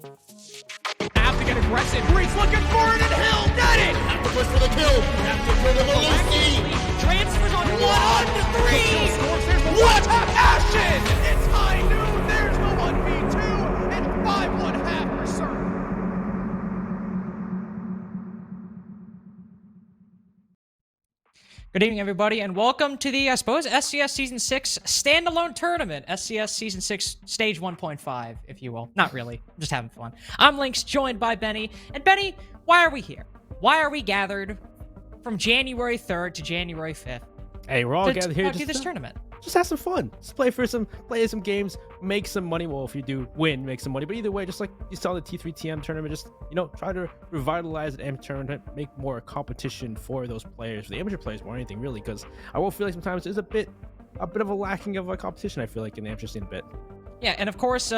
Have to get aggressive. Reed's looking for it, and Hill got it! Have to push for the kill. Have to kill the Lucy. Transfers on 1-3! What a passion! It's high noon. There's the 1v2, and 5-1-half for Surf. Good evening, everybody, and welcome to the, SCS Season 6 standalone tournament. SCS Season 6 Stage 1.5, if you will. Not really. I'm just having fun. I'm Lynx, joined by Benny. And Benny, why are we here? Why are we gathered from January 3rd to January 5th? Hey, we're all gathered here to do this tournament. Just have some fun. Just play some games, make some money. Well, if you do win, make some money. But either way, just like you saw the T3TM tournament, just try to revitalize the amateur tournament, make more competition for those players, for the amateur players more than anything really. Because I will feel like sometimes there's a bit of a lacking of a competition. I feel like in the amateur scene a bit. Yeah, and of course,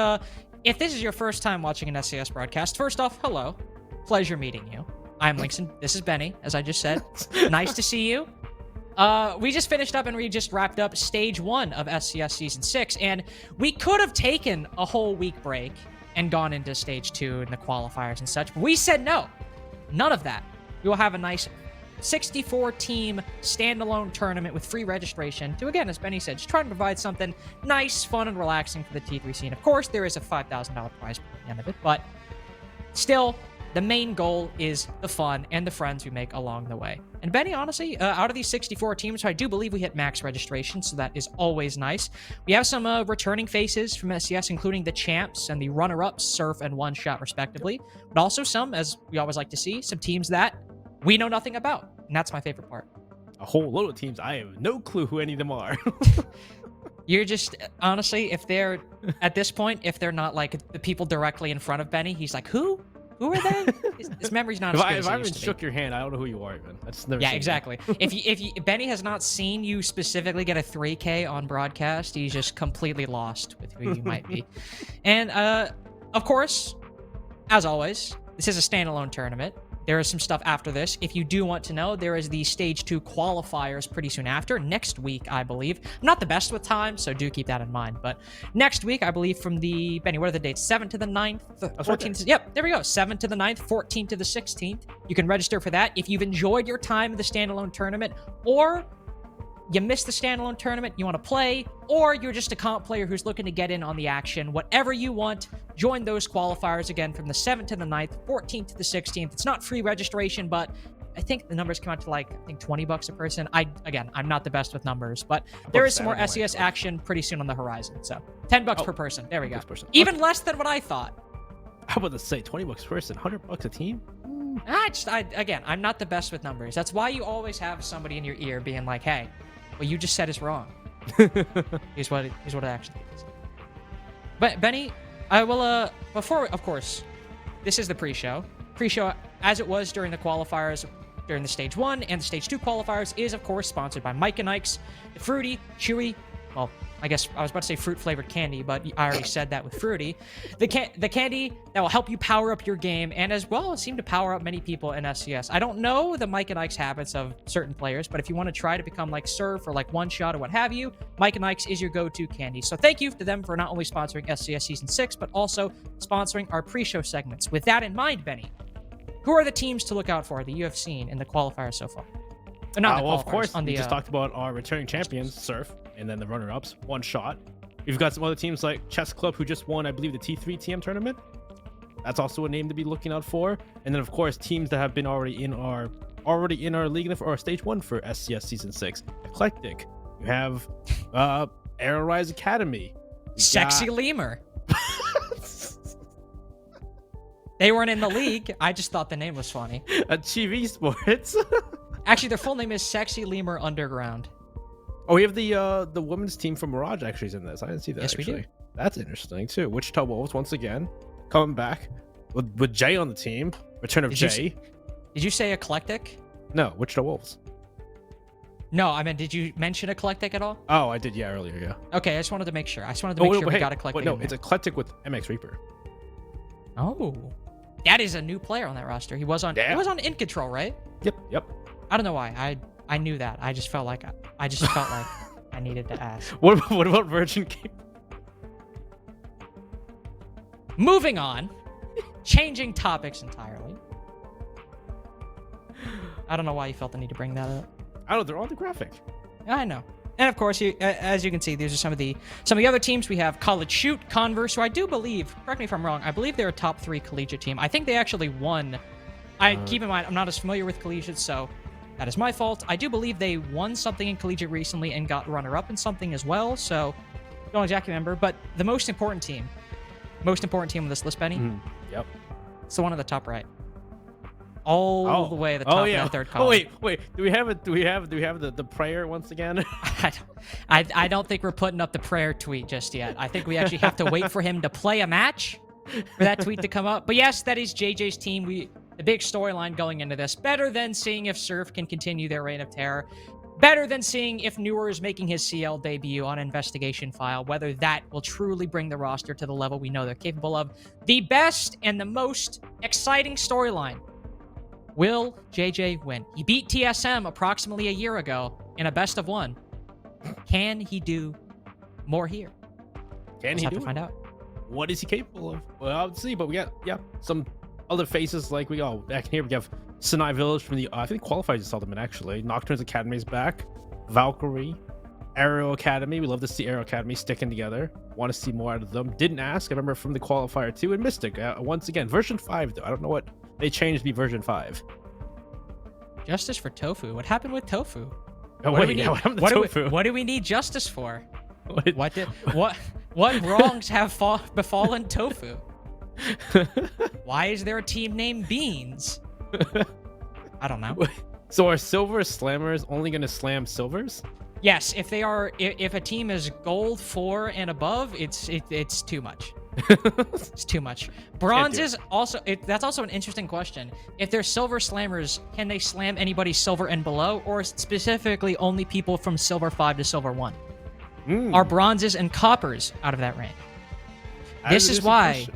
if this is your first time watching an SCS broadcast, first off, hello, pleasure meeting you. I'm Lynx, and this is Benny, as I just said. Nice to see you. We just finished up and we just wrapped up Stage 1 of SCS Season 6, and we could have taken a whole week break and gone into Stage 2 and the qualifiers and such, but we said no. None of that. We will have a nice 64-team standalone tournament with free registration to, again, as Benny said, just try to provide something nice, fun, and relaxing for the T3 scene. Of course, there is a $5,000 prize at the end of it, but still, the main goal is the fun and the friends we make along the way. And Benny, honestly, out of these 64 teams, I do believe we hit max registration, so that is always nice. We have some returning faces from SCS, including the champs and the runner-ups, Surf and One Shot, respectively. But also some, as we always like to see, some teams that we know nothing about. And that's my favorite part. A whole load of teams. I have no clue who any of them are. You're just, honestly, if they're, at this point, if they're not like the people directly in front of Benny, he's like, who? Who are they? His memory's not as good as it used to be. If I haven't shook your hand, I don't know who you are, even. That's never. Yeah, exactly. If Benny has not seen you specifically get a 3K on broadcast, he's just completely lost with who you might be. And of course, as always, this is a standalone tournament. There is some stuff after this. If you do want to know, there is the Stage 2 qualifiers pretty soon after. Next week, I believe. I'm not the best with time, so do keep that in mind. But next week, I believe from the... Benny, what are the dates? 7th to the 9th? 14th? Yep, there we go. 7th to the 9th, 14th to the 16th. You can register for that. If you've enjoyed your time in the standalone tournament, or you missed the standalone tournament, you want to play, or you're just a comp player who's looking to get in on the action, whatever you want, join those qualifiers again from the 7th to the 9th, 14th to the 16th. It's not free registration, but I think the numbers come out to like, I think $20 a person. I'm not the best with numbers, but there is some more SES action pretty soon on the horizon. So $10 per person. There we go. Even less than what I thought. I was about to say $20 per person, $100 a team. Again, I'm not the best with numbers. That's why you always have somebody in your ear being like, hey, what you just said is wrong. Here's what it actually is. But Benny, I will before, of course, this is the pre-show. Pre-show, as it was during the qualifiers, during the Stage 1 and the Stage 2 qualifiers, is of course sponsored by Mike and Ike's, the fruity, chewy, well, I guess I was about to say fruit-flavored candy, but I already said that with fruity. The candy that will help you power up your game, and as well seem to power up many people in SCS. I don't know the Mike and Ike's habits of certain players, but if you want to try to become like Surf or like One Shot or what have you, Mike and Ike's is your go-to candy. So thank you to them for not only sponsoring SCS Season 6, but also sponsoring our pre-show segments. With that in mind, Benny, who are the teams to look out for that you have seen in the qualifiers so far? Well, of course, we just talked about our returning champions, Surf, and then the runner-ups, One Shot. We've got some other teams like Chess Club, who just won, I believe, the T3TM tournament. That's also a name to be looking out for. And then, of course, teams that have been already in our league for our Stage 1 for SCS Season 6. Eclectic. You have Arrow Rise Academy. Sexy Lemur. They weren't in the league. I just thought the name was funny. Achieve Sports. Actually, their full name is Sexy Lemur Underground. Oh, we have the women's team from Mirage actually is in this. I didn't see that. Yes, actually. we do. That's interesting too. Wichita Wolves once again coming back with Jay on the team. Return of Jay. Did you say Eclectic? No, Wichita Wolves. No, I mean, did you mention Eclectic at all? Oh, I did. Yeah, earlier. Yeah. Okay, I just wanted to make sure. We got Eclectic. No, it's Eclectic with MX Reaper. Oh, that is a new player on that roster. He was on In Control, right? Yep. I don't know why. I knew that. I just felt like I needed to ask. What about Virgin Game? Moving on. changing topics entirely. I don't know why you felt the need to bring that up. I don't know. They're on the graphic. I know. And of course, as you can see, these are some of the other teams. We have College Shoot, Converse, who I do believe, correct me if I'm wrong, I believe they're a top 3 collegiate team. I think they actually won. Keep in mind, I'm not as familiar with collegiate, so that is my fault. I do believe they won something in collegiate recently and got runner-up in something as well, so don't exactly remember. But the most important team on this list, Benny, Yep. it's the one on the top right. All the way at the top of that third column. Oh wait. Do we have the prayer once again? I don't think we're putting up the prayer tweet just yet. I think we actually have to wait for him to play a match for that tweet to come up. But yes, that is JJ's team. The big storyline going into this. Better than seeing if Surf can continue their reign of terror. Better than seeing if Newer is making his CL debut on Investigation File. Whether that will truly bring the roster to the level we know they're capable of. The best and the most exciting storyline. Will JJ win? He beat TSM approximately a year ago in a best of 1. Can he do more here? Can he have do to find out. What is he capable of? Well, I'll see. But we got some other faces like back here. We have Sinai Village from the I think qualifiers. You saw them in actually. Nocturne's Academy is back. Valkyrie, Aero Academy. We love to see Aero Academy sticking together. Want to see more out of them. Didn't ask. I remember from the qualifier 2 and Mystic. Once again, version 5 though. I don't know what they changed to be version 5. Justice for Tofu. What happened with Tofu? Oh, What do we need justice for? What wrongs have befallen Tofu? Why is there a team named Beans? I don't know. So are silver slammers only going to slam silvers? Yes, if a team is gold 4 and above, it's too much. It's too much. Bronze is also that's also an interesting question. If they're silver slammers, can they slam anybody silver and below, or specifically only people from silver 5 to silver 1? Are bronzes and coppers out of that range? This is why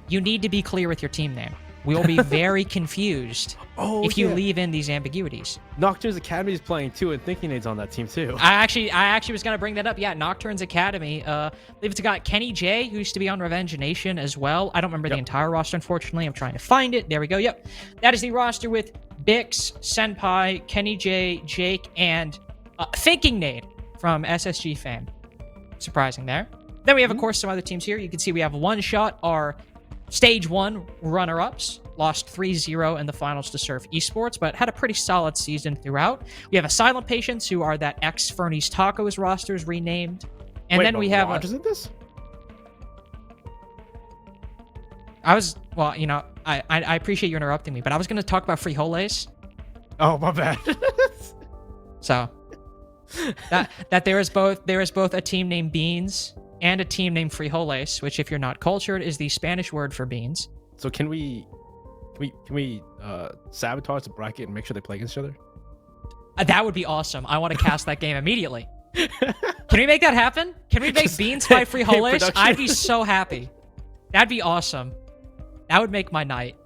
you need to be clear with your team name. We will be very confused if you leave in these ambiguities. Nocturne's Academy is playing too, and Thinking Aid's on that team too. I actually was gonna bring that up. Yeah, Nocturne's Academy. I believe it's got Kenny J, who used to be on Revenge Nation as well. I don't remember the entire roster, unfortunately. I'm trying to find it. There we go. Yep, that is the roster with Bix, Senpai, Kenny J, Jake, and Thinking Nade from SSG fame. Surprising there. Then we have, of course, some other teams here. You can see we have One Shot, our Stage 1 runner-ups, lost 3-0 in the finals to Surf Esports, but had a pretty solid season throughout. We have Silent Patients, who are that ex-Fernie's Tacos rosters renamed. And then we have... Isn't this? I appreciate you interrupting me, but I was going to talk about Frijoles. Oh, my bad. So, that there is both a team named Beans and a team named Frijoles, which, if you're not cultured, is the Spanish word for beans. So can we sabotage the bracket and make sure they play against each other? That would be awesome. I want to cast that game immediately. Can we make that happen? Can we make Beans fight Frijoles? I'd be so happy. That'd be awesome. That would make my night.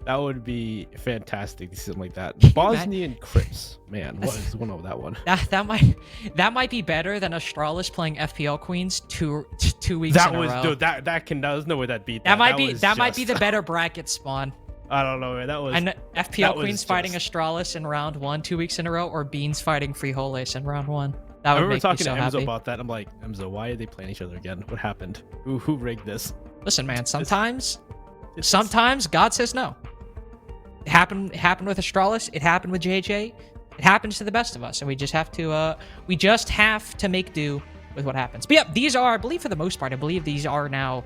That would be fantastic to see something like that. Bosnian Crips. Man, what is going on with that one? That might be better than Astralis playing FPL Queens two weeks in a row. Dude, there's no way that beat that. That might be the better bracket spawn. I don't know, man. That was and FPL Queens fighting Astralis in round 1 2 weeks in a row, or Beans fighting Frijoles in round 1. That would make me so happy. I remember talking to Emzo about that. I'm like, Emzo, why are they playing each other again? What happened? Who rigged this? Listen, man. Sometimes God says no. It happened with Astralis. It happened with JJ. It happens to the best of us, and we just have to make do with what happens. But yeah, these are, I believe, for the most part, these are now.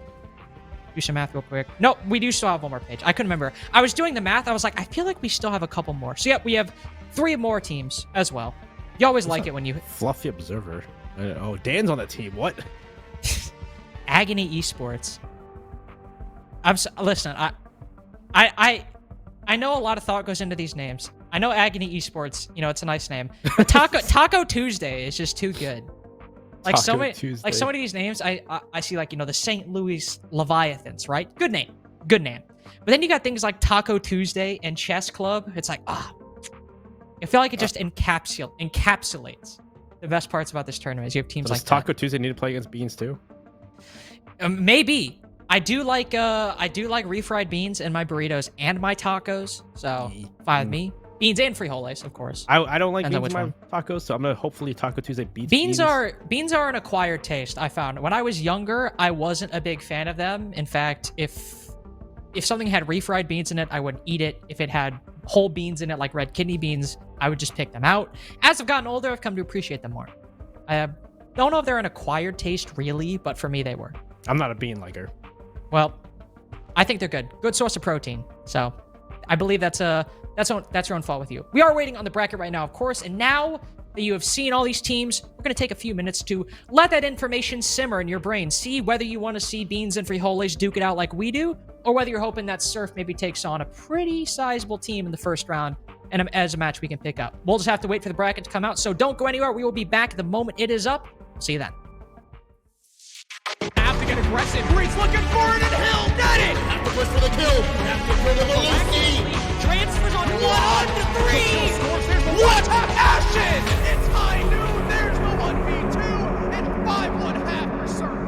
Do some math real quick. No, we do still have one more page. I couldn't remember. I was doing the math. I was like, I feel like we still have a couple more. So yeah, we have 3 more teams as well. You always like it when you Fluffy Observer. Oh, Dan's on that team. What? Agony Esports. Listen, I know a lot of thought goes into these names. I know Agony Esports, it's a nice name. But Taco Tuesday is just too good. Like so many of these names, I see the St. Louis Leviathans, right? Good name. But then you got things like Taco Tuesday and Chess Club. It's like, I feel like it just encapsulates the best parts about this tournament. Is you have teams like Taco Tuesday need to play against Beans too? Maybe. I do like refried beans in my burritos and my tacos. So fine with me. Beans and frijoles, of course. I don't like Depends on beans in my which tacos, so I'm gonna hopefully Taco Tuesday beats beans are an acquired taste. I found when I was younger, I wasn't a big fan of them. In fact, if something had refried beans in it, I would eat it. If it had whole beans in it, like red kidney beans, I would just pick them out. As I've gotten older, I've come to appreciate them more. I don't know if they're an acquired taste really, but for me, they were. I'm not a bean liker. Well, I think they're good. Good source of protein. So I believe that's your own fault with you. We are waiting on the bracket right now, of course, and now that you have seen all these teams, we're going to take a few minutes to let that information simmer in your brain. See whether you want to see Beans and Frijoles duke it out like we do, or whether you're hoping that Surf maybe takes on a pretty sizable team in the first round, and as a match we can pick up. We'll just have to wait for the bracket to come out, so don't go anywhere. We will be back the moment it is up. See you then. Have to get aggressive. Reed's looking for it, and Hill got it. Have to push for the kill. Have to kill the Malusi. Transfers on 1-3. What a passion! It's high noon. There's the 1v2 and 5-1 for Surf.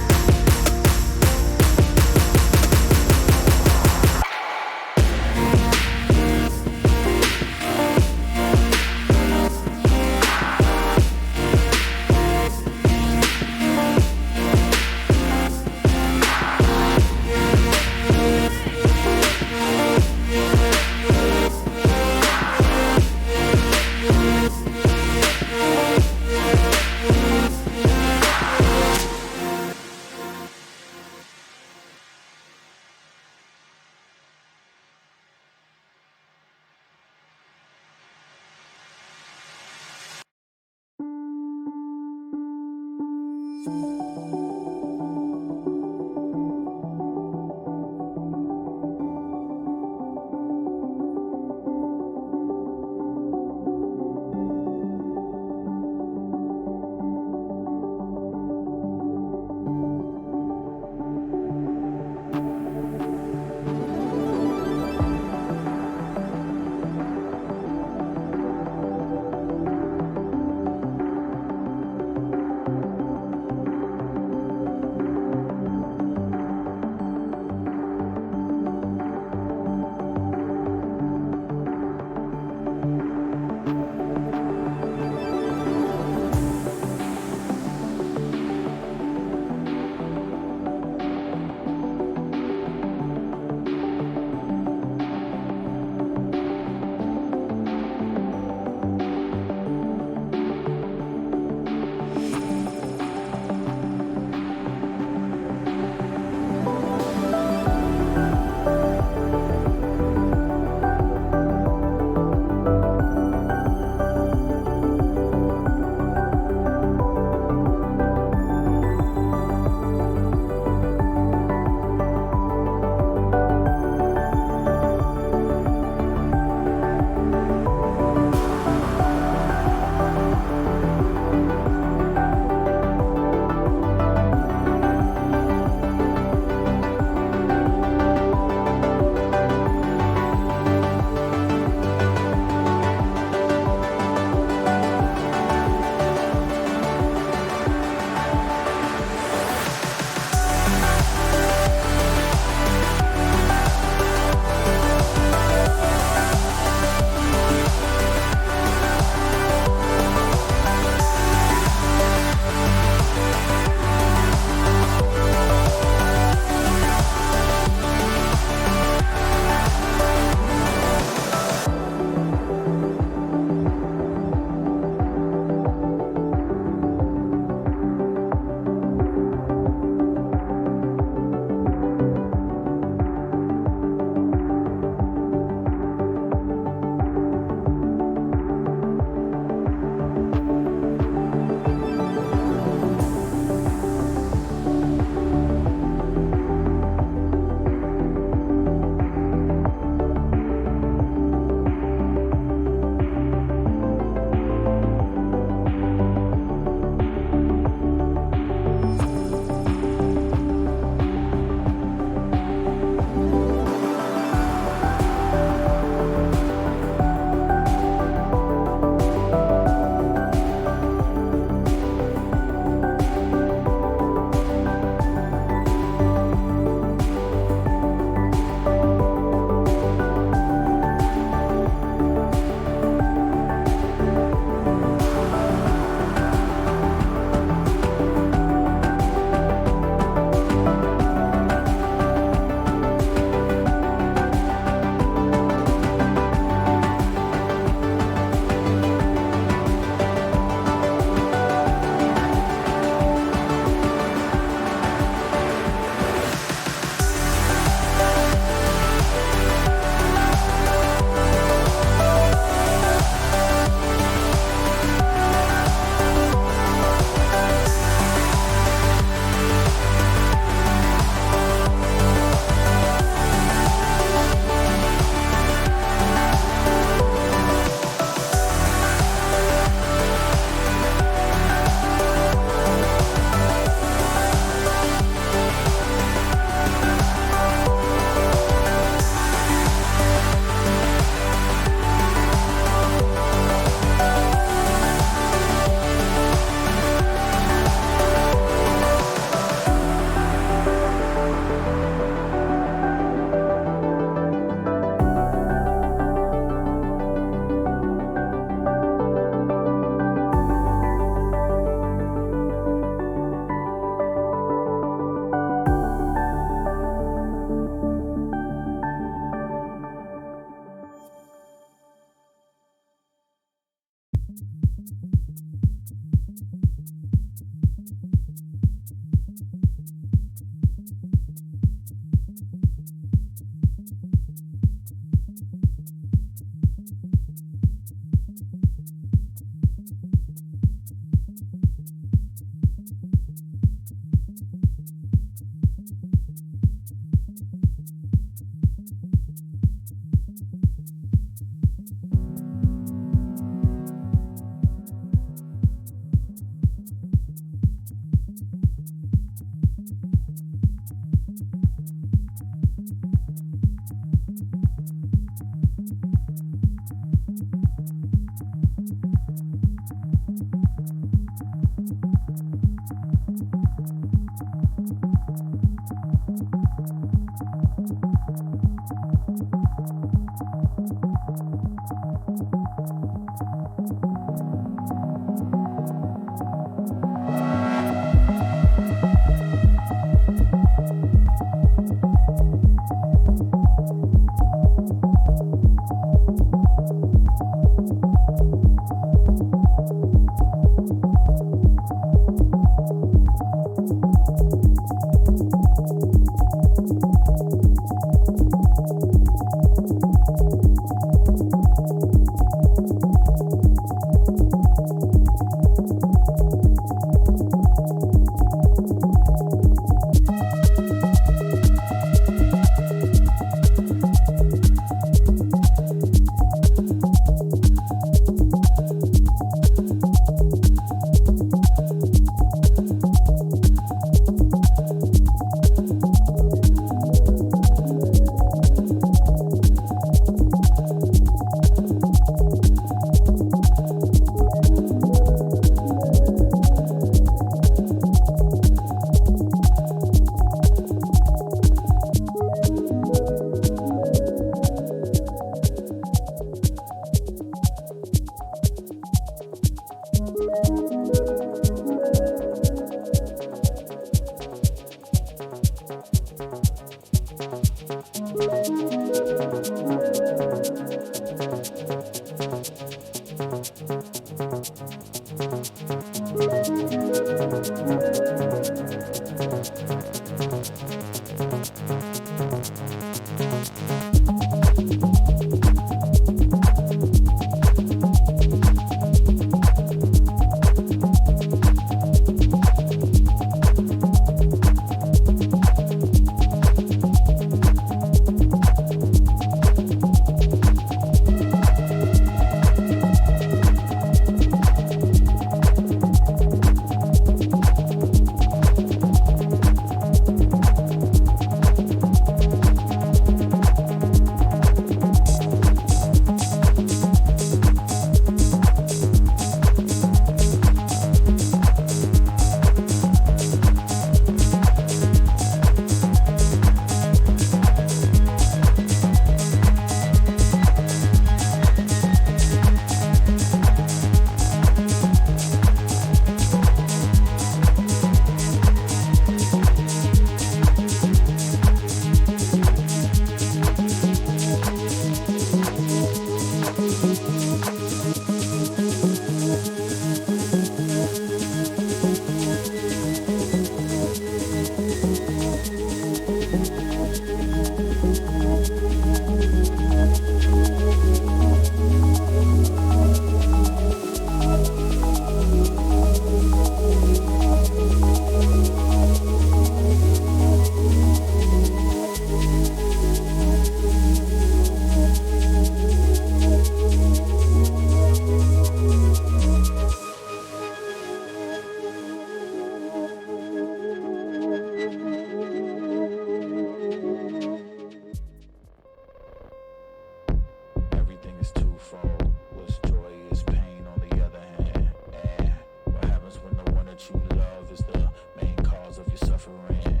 twofold. What's joy is pain on the other hand. And what happens when the one that you love is the main cause of your suffering?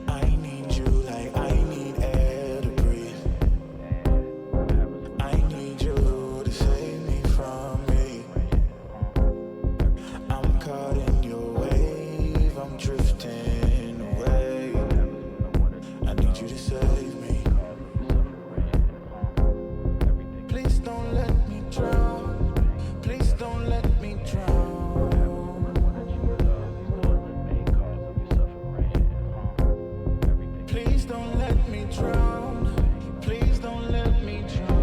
I need you like I need air to breathe. I need you to save me from me. I'm caught in your wave, I'm drifting away. I need you to save me. Please don't let me drown. Please don't let me drown. Please don't let me drown. Please don't let me drown.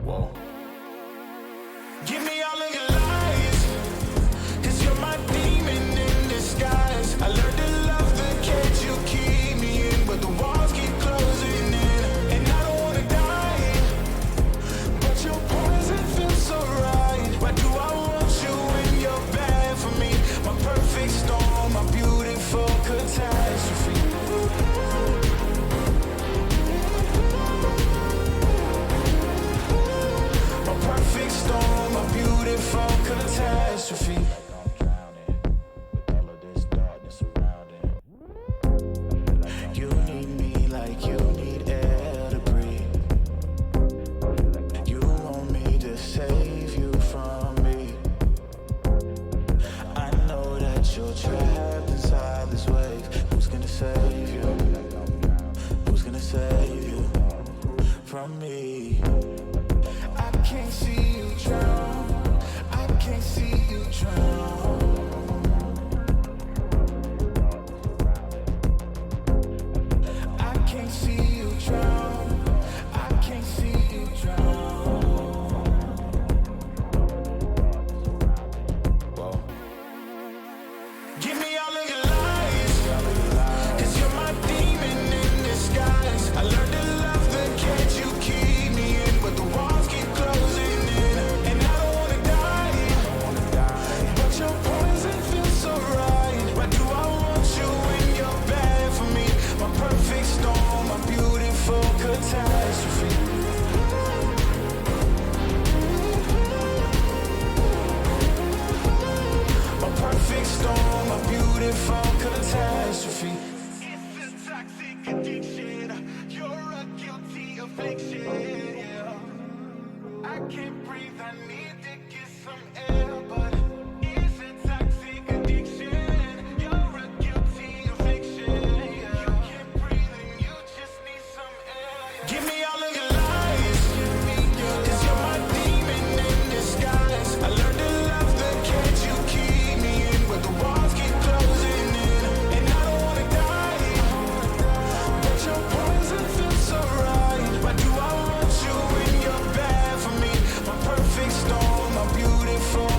Whoa. Give me all of your lies, 'cause you're my demon in disguise. I learned to love the cage you keep me in, but the walls keep closing in. And I don't wanna die, but your poison feels so right. Why do I want you when you're bad for me? My perfect storm, my beautiful catastrophe. My perfect storm, my beautiful catastrophe. I'm drowning with all of this darkness surrounding. You need me like you need air to breathe. You want me to save you from me. I know that you're trapped inside this wave. Who's gonna save you? Who's gonna save you from me? I can't see you drown. I can't see you drown. I can't see you drown. I can't see you drown. Whoa. Give me all of your lies, 'cause you're my demon in disguise. I learned to love the cage you keep me in, but the walls keep closing in. And I don't wanna die, but your poison feels so right. Why do I want you when you're bad for me? My perfect storm, my beautiful catastrophe. My perfect storm, my beautiful catastrophe. It's a toxic addiction. You're a guilty affliction. Yeah. I can't breathe. I need to get some air, but it's a toxic addiction. You're a guilty affliction. Yeah. You can't breathe and you just need some air. Yeah. Give me all of your lies, 'cause you're my demon in disguise. I learned to love the cage you keep me in, but the walls keep closing in. And I don't wanna die, but your poison feels so right. Why do I want you when you're bad for me? My perfect storm, my beautiful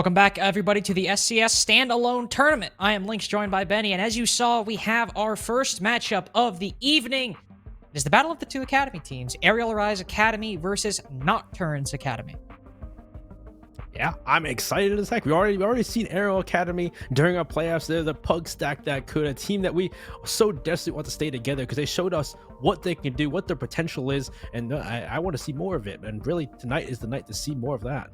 Welcome back, everybody, to the SCS Standalone Tournament. I am Lynx, joined by Benny, and as you saw, we have our first matchup of the evening. It is the battle of the two Academy teams, Aerial Rise Academy versus Nocturnes Academy. Yeah, I'm excited as heck. We already seen Aerial Academy during our playoffs. They're the pug stack that could, a team that we so desperately want to stay together because they showed us what they can do, what their potential is, and I want to see more of it. And really, tonight is the night to see more of that.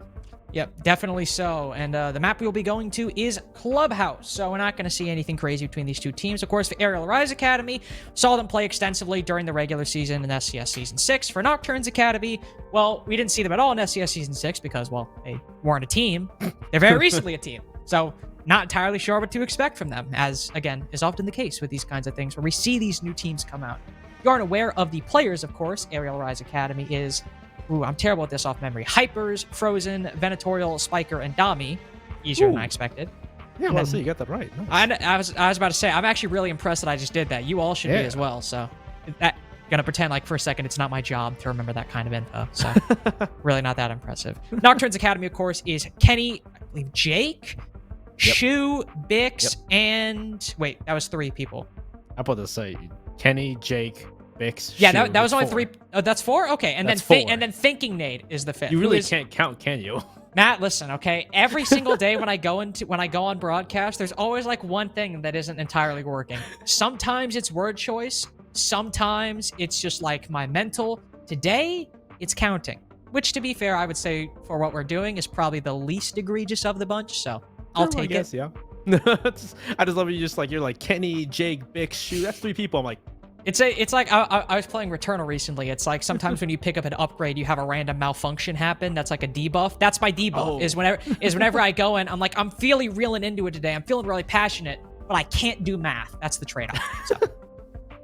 Yep, definitely so. And the map we will be going to is Clubhouse. So we're not going to see anything crazy between these two teams. Of course, for Aerial Rise Academy, saw them play extensively during the regular season in SCS Season 6. For Nocturnes Academy, well, we didn't see them at all in SCS Season 6 because, well, they weren't a team. They're very recently a team. So not entirely sure what to expect from them, as, again, is often the case with these kinds of things where we see these new teams come out. If you aren't aware of the players, of course, Aerial Rise Academy is... Ooh, I'm terrible at this off memory. Hypers, Frozen, Venatorial, Spiker, and Dami. Easier than I expected. Yeah, well, so you got that right. Nice. I was about to say, I'm actually really impressed that I just did that. You all should be as well. So, gonna pretend like for a second it's not my job to remember that kind of info. So, really not that impressive. Nocturnes Academy, of course, is Kenny, I believe Jake, Shu, Bix, and wait, that was 3 people. I'm about to say Kenny, Jake, Bix. Yeah, Shu, that was only 4. 3. Oh, that's 4. Okay, and That's then 4. and then Thinking Nate is the 5th. You really can't count, can you? Matt, listen, okay? Every single day when I go on broadcast, there's always like one thing that isn't entirely working. Sometimes it's word choice. Sometimes it's just like my mental. Today, it's counting. Which, to be fair, I would say for what we're doing is probably the least egregious of the bunch. So I'll take it. Yeah. I just love you're like Kenny, Jake, Bix, Shu. That's 3 people. I'm like. It's like I was playing Returnal recently. It's like sometimes when you pick up an upgrade, you have a random malfunction happen. That's like a debuff. That's my debuff. Is whenever I go in, I'm like, I'm feeling reeling into it today. I'm feeling really passionate, but I can't do math. That's the trade-off. So.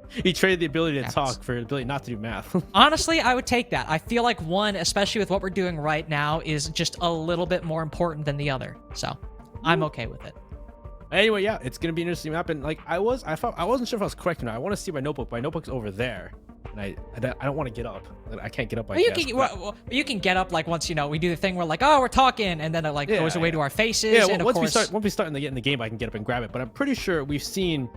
He traded the ability to talk for the ability not to do math. Honestly, I would take that. I feel like one, especially with what we're doing right now, is just a little bit more important than the other. So I'm okay with it. Anyway, yeah, it's gonna be an interesting map, and like I wasn't sure if I was correct or not. I want to see my notebook. My notebook's over there, and I don't want to get up. I can't get up. You can get up like once we do the thing where like, oh, we're talking, and then it like goes away to our faces. Yeah, and once we start to get in the game, I can get up and grab it. But I'm pretty sure we've seen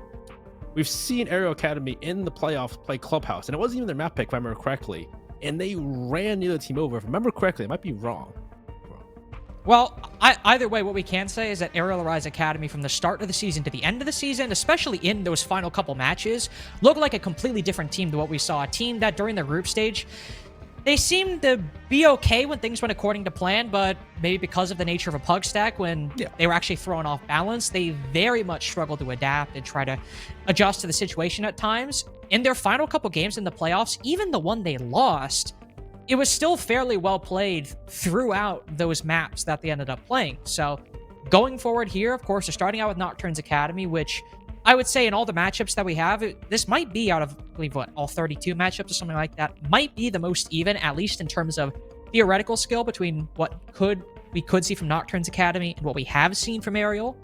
Aerial Academy in the playoffs play Clubhouse, and it wasn't even their map pick if I remember correctly, and they ran the other team over. If I remember correctly, I might be wrong. Well, either way, what we can say is that Aerial Rise Academy, from the start of the season to the end of the season, especially in those final couple matches, looked like a completely different team to what we saw. A team that during the group stage, they seemed to be okay when things went according to plan, but maybe because of the nature of a pug stack, when they were actually thrown off balance, they very much struggled to adapt and try to adjust to the situation at times. In their final couple games in the playoffs, even the one they lost, it was still fairly well played throughout those maps that they ended up playing. So going forward here, of course, they're starting out with Nocturnes Academy, which I would say in all the matchups that we have, this might be out of, I believe, all 32 matchups or something like that, might be the most even, at least in terms of theoretical skill between what we could see from Nocturnes Academy and what we have seen from Aerial.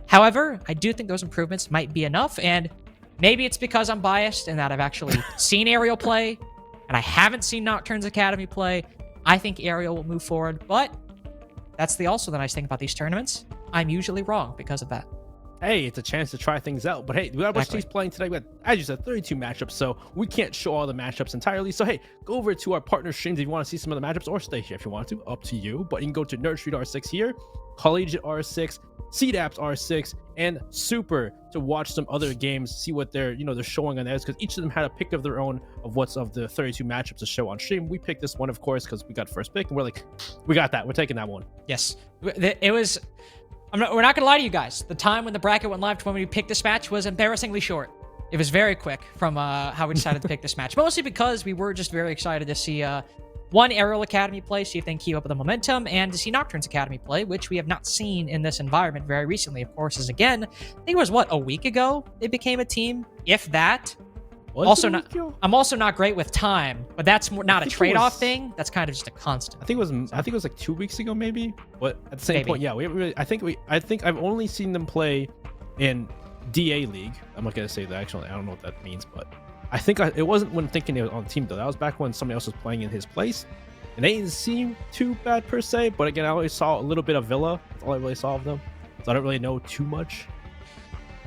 However, I do think those improvements might be enough, and maybe it's because I'm biased and that I've actually seen Aerial play, and I haven't seen Nocturnes Academy play. I think Aerial will move forward, but that's also the nice thing about these tournaments. I'm usually wrong because of that. Hey, it's a chance to try things out. But hey, we got a bunch of teams playing today. We got, as you said, 32 matchups, so we can't show all the matchups entirely. So hey, go over to our partner streams if you want to see some of the matchups, or stay here if you want to. Up to you. But you can go to NerdStreet R6 here, Collegiate R6, CDAPS R6, and Super to watch some other games, see what they're showing on theirs, because each of them had a pick of their own of what's of the 32 matchups to show on stream. We picked this one, of course, because we got first pick, and we're like, we got that. We're taking that one. Yes, it was. We're not gonna lie to you guys. The time when the bracket went live to when we picked this match was embarrassingly short. It was very quick from how we decided to pick this match, mostly because we were just very excited to see one Aerial Academy play, see if they can keep up with the momentum, and to see Nocturnes Academy play, which we have not seen in this environment very recently. Of course, is again, I think it was a week ago they became a team, if that. I'm also not great with time, but that's not a trade-off thing. That's kind of just a constant. I think it was like 2 weeks ago, maybe. But at the same point, yeah, I think I've only seen them play in DA League. I'm not gonna say that actually. I don't know what that means, but I think it wasn't when thinking it was on the team though. That was back when somebody else was playing in his place. and they didn't seem too bad per se. But again, I only saw a little bit of Villa. That's all I really saw of them, so I don't really know too much.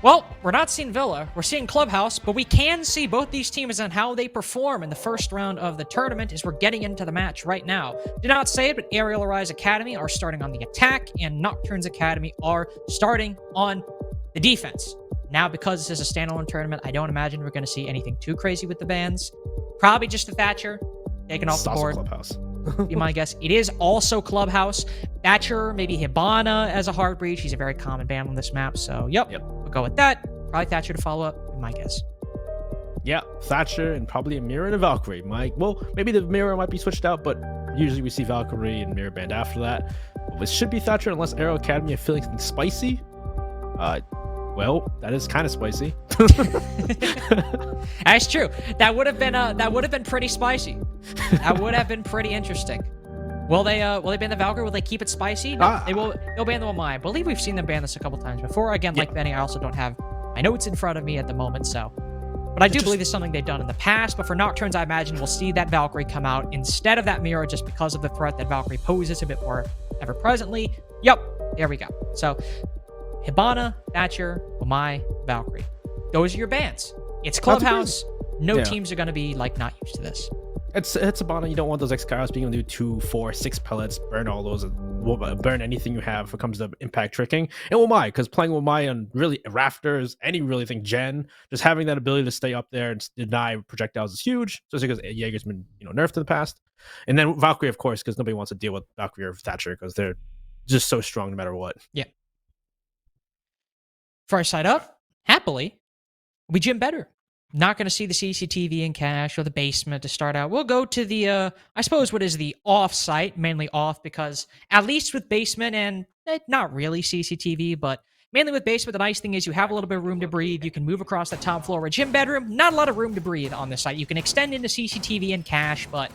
Well, we're not seeing Villa, we're seeing Clubhouse, but we can see both these teams and how they perform in the first round of the tournament as we're getting into the match right now. Did not say it, but Aerial Arise Academy are starting on the attack, and Nocturne's Academy are starting on the defense. Now, because this is a standalone tournament, I don't imagine we're going to see anything too crazy with the bans. Probably just the Thatcher taken off the board. Clubhouse. Be my guess. It is also Clubhouse. Thatcher, maybe Hibana as a hard breach. He's a very common ban on this map. So, yep. We'll go with that. Probably Thatcher to follow up. Be my guess. Yeah, Thatcher and probably a Mirror and a Valkyrie. Well, maybe the Mirror might be switched out, but usually we see Valkyrie and Mirror banned after that. But it should be Thatcher unless Aero Academy are feeling something spicy. Well, that is kind of spicy. That's true. That would have been pretty spicy. That would have been pretty interesting. Will they ban the Valkyrie? Will they keep it spicy? No, they'll ban the Wamai. I believe we've seen them ban this a couple times before. Again, like Benny, I also don't have my notes in front of me at the moment, so. But I do believe it's something they've done in the past. But for Nocturnes, I imagine we'll see that Valkyrie come out instead of that Mirror just because of the threat that Valkyrie poses a bit more ever presently. Yep, there we go. So Hibana, Thatcher, Wamai, Valkyrie. Those are your bans. It's Clubhouse. No teams are going to be like not used to this. It's Hibana. You don't want those X-Kairos being able to do 2, 4, 6 pellets, burn all those, burn anything you have when it comes to impact tricking. And Wamai, because playing Wamai on really Rafters, any really thing Gen, just having that ability to stay up there and deny projectiles is huge. Especially because Jaeger's been nerfed in the past. And then Valkyrie, of course, because nobody wants to deal with Valkyrie or Thatcher because they're just so strong no matter what. Yeah. First side up, happily, we gym better. Not going to see the CCTV in cache or the basement to start out. We'll go to the, I suppose what is the off site, mainly off because at least with basement and not really CCTV, but mainly with basement, the nice thing is you have a little bit of room to breathe. You can move across the top floor. A gym bedroom, not a lot of room to breathe on this site. You can extend into CCTV and cache, but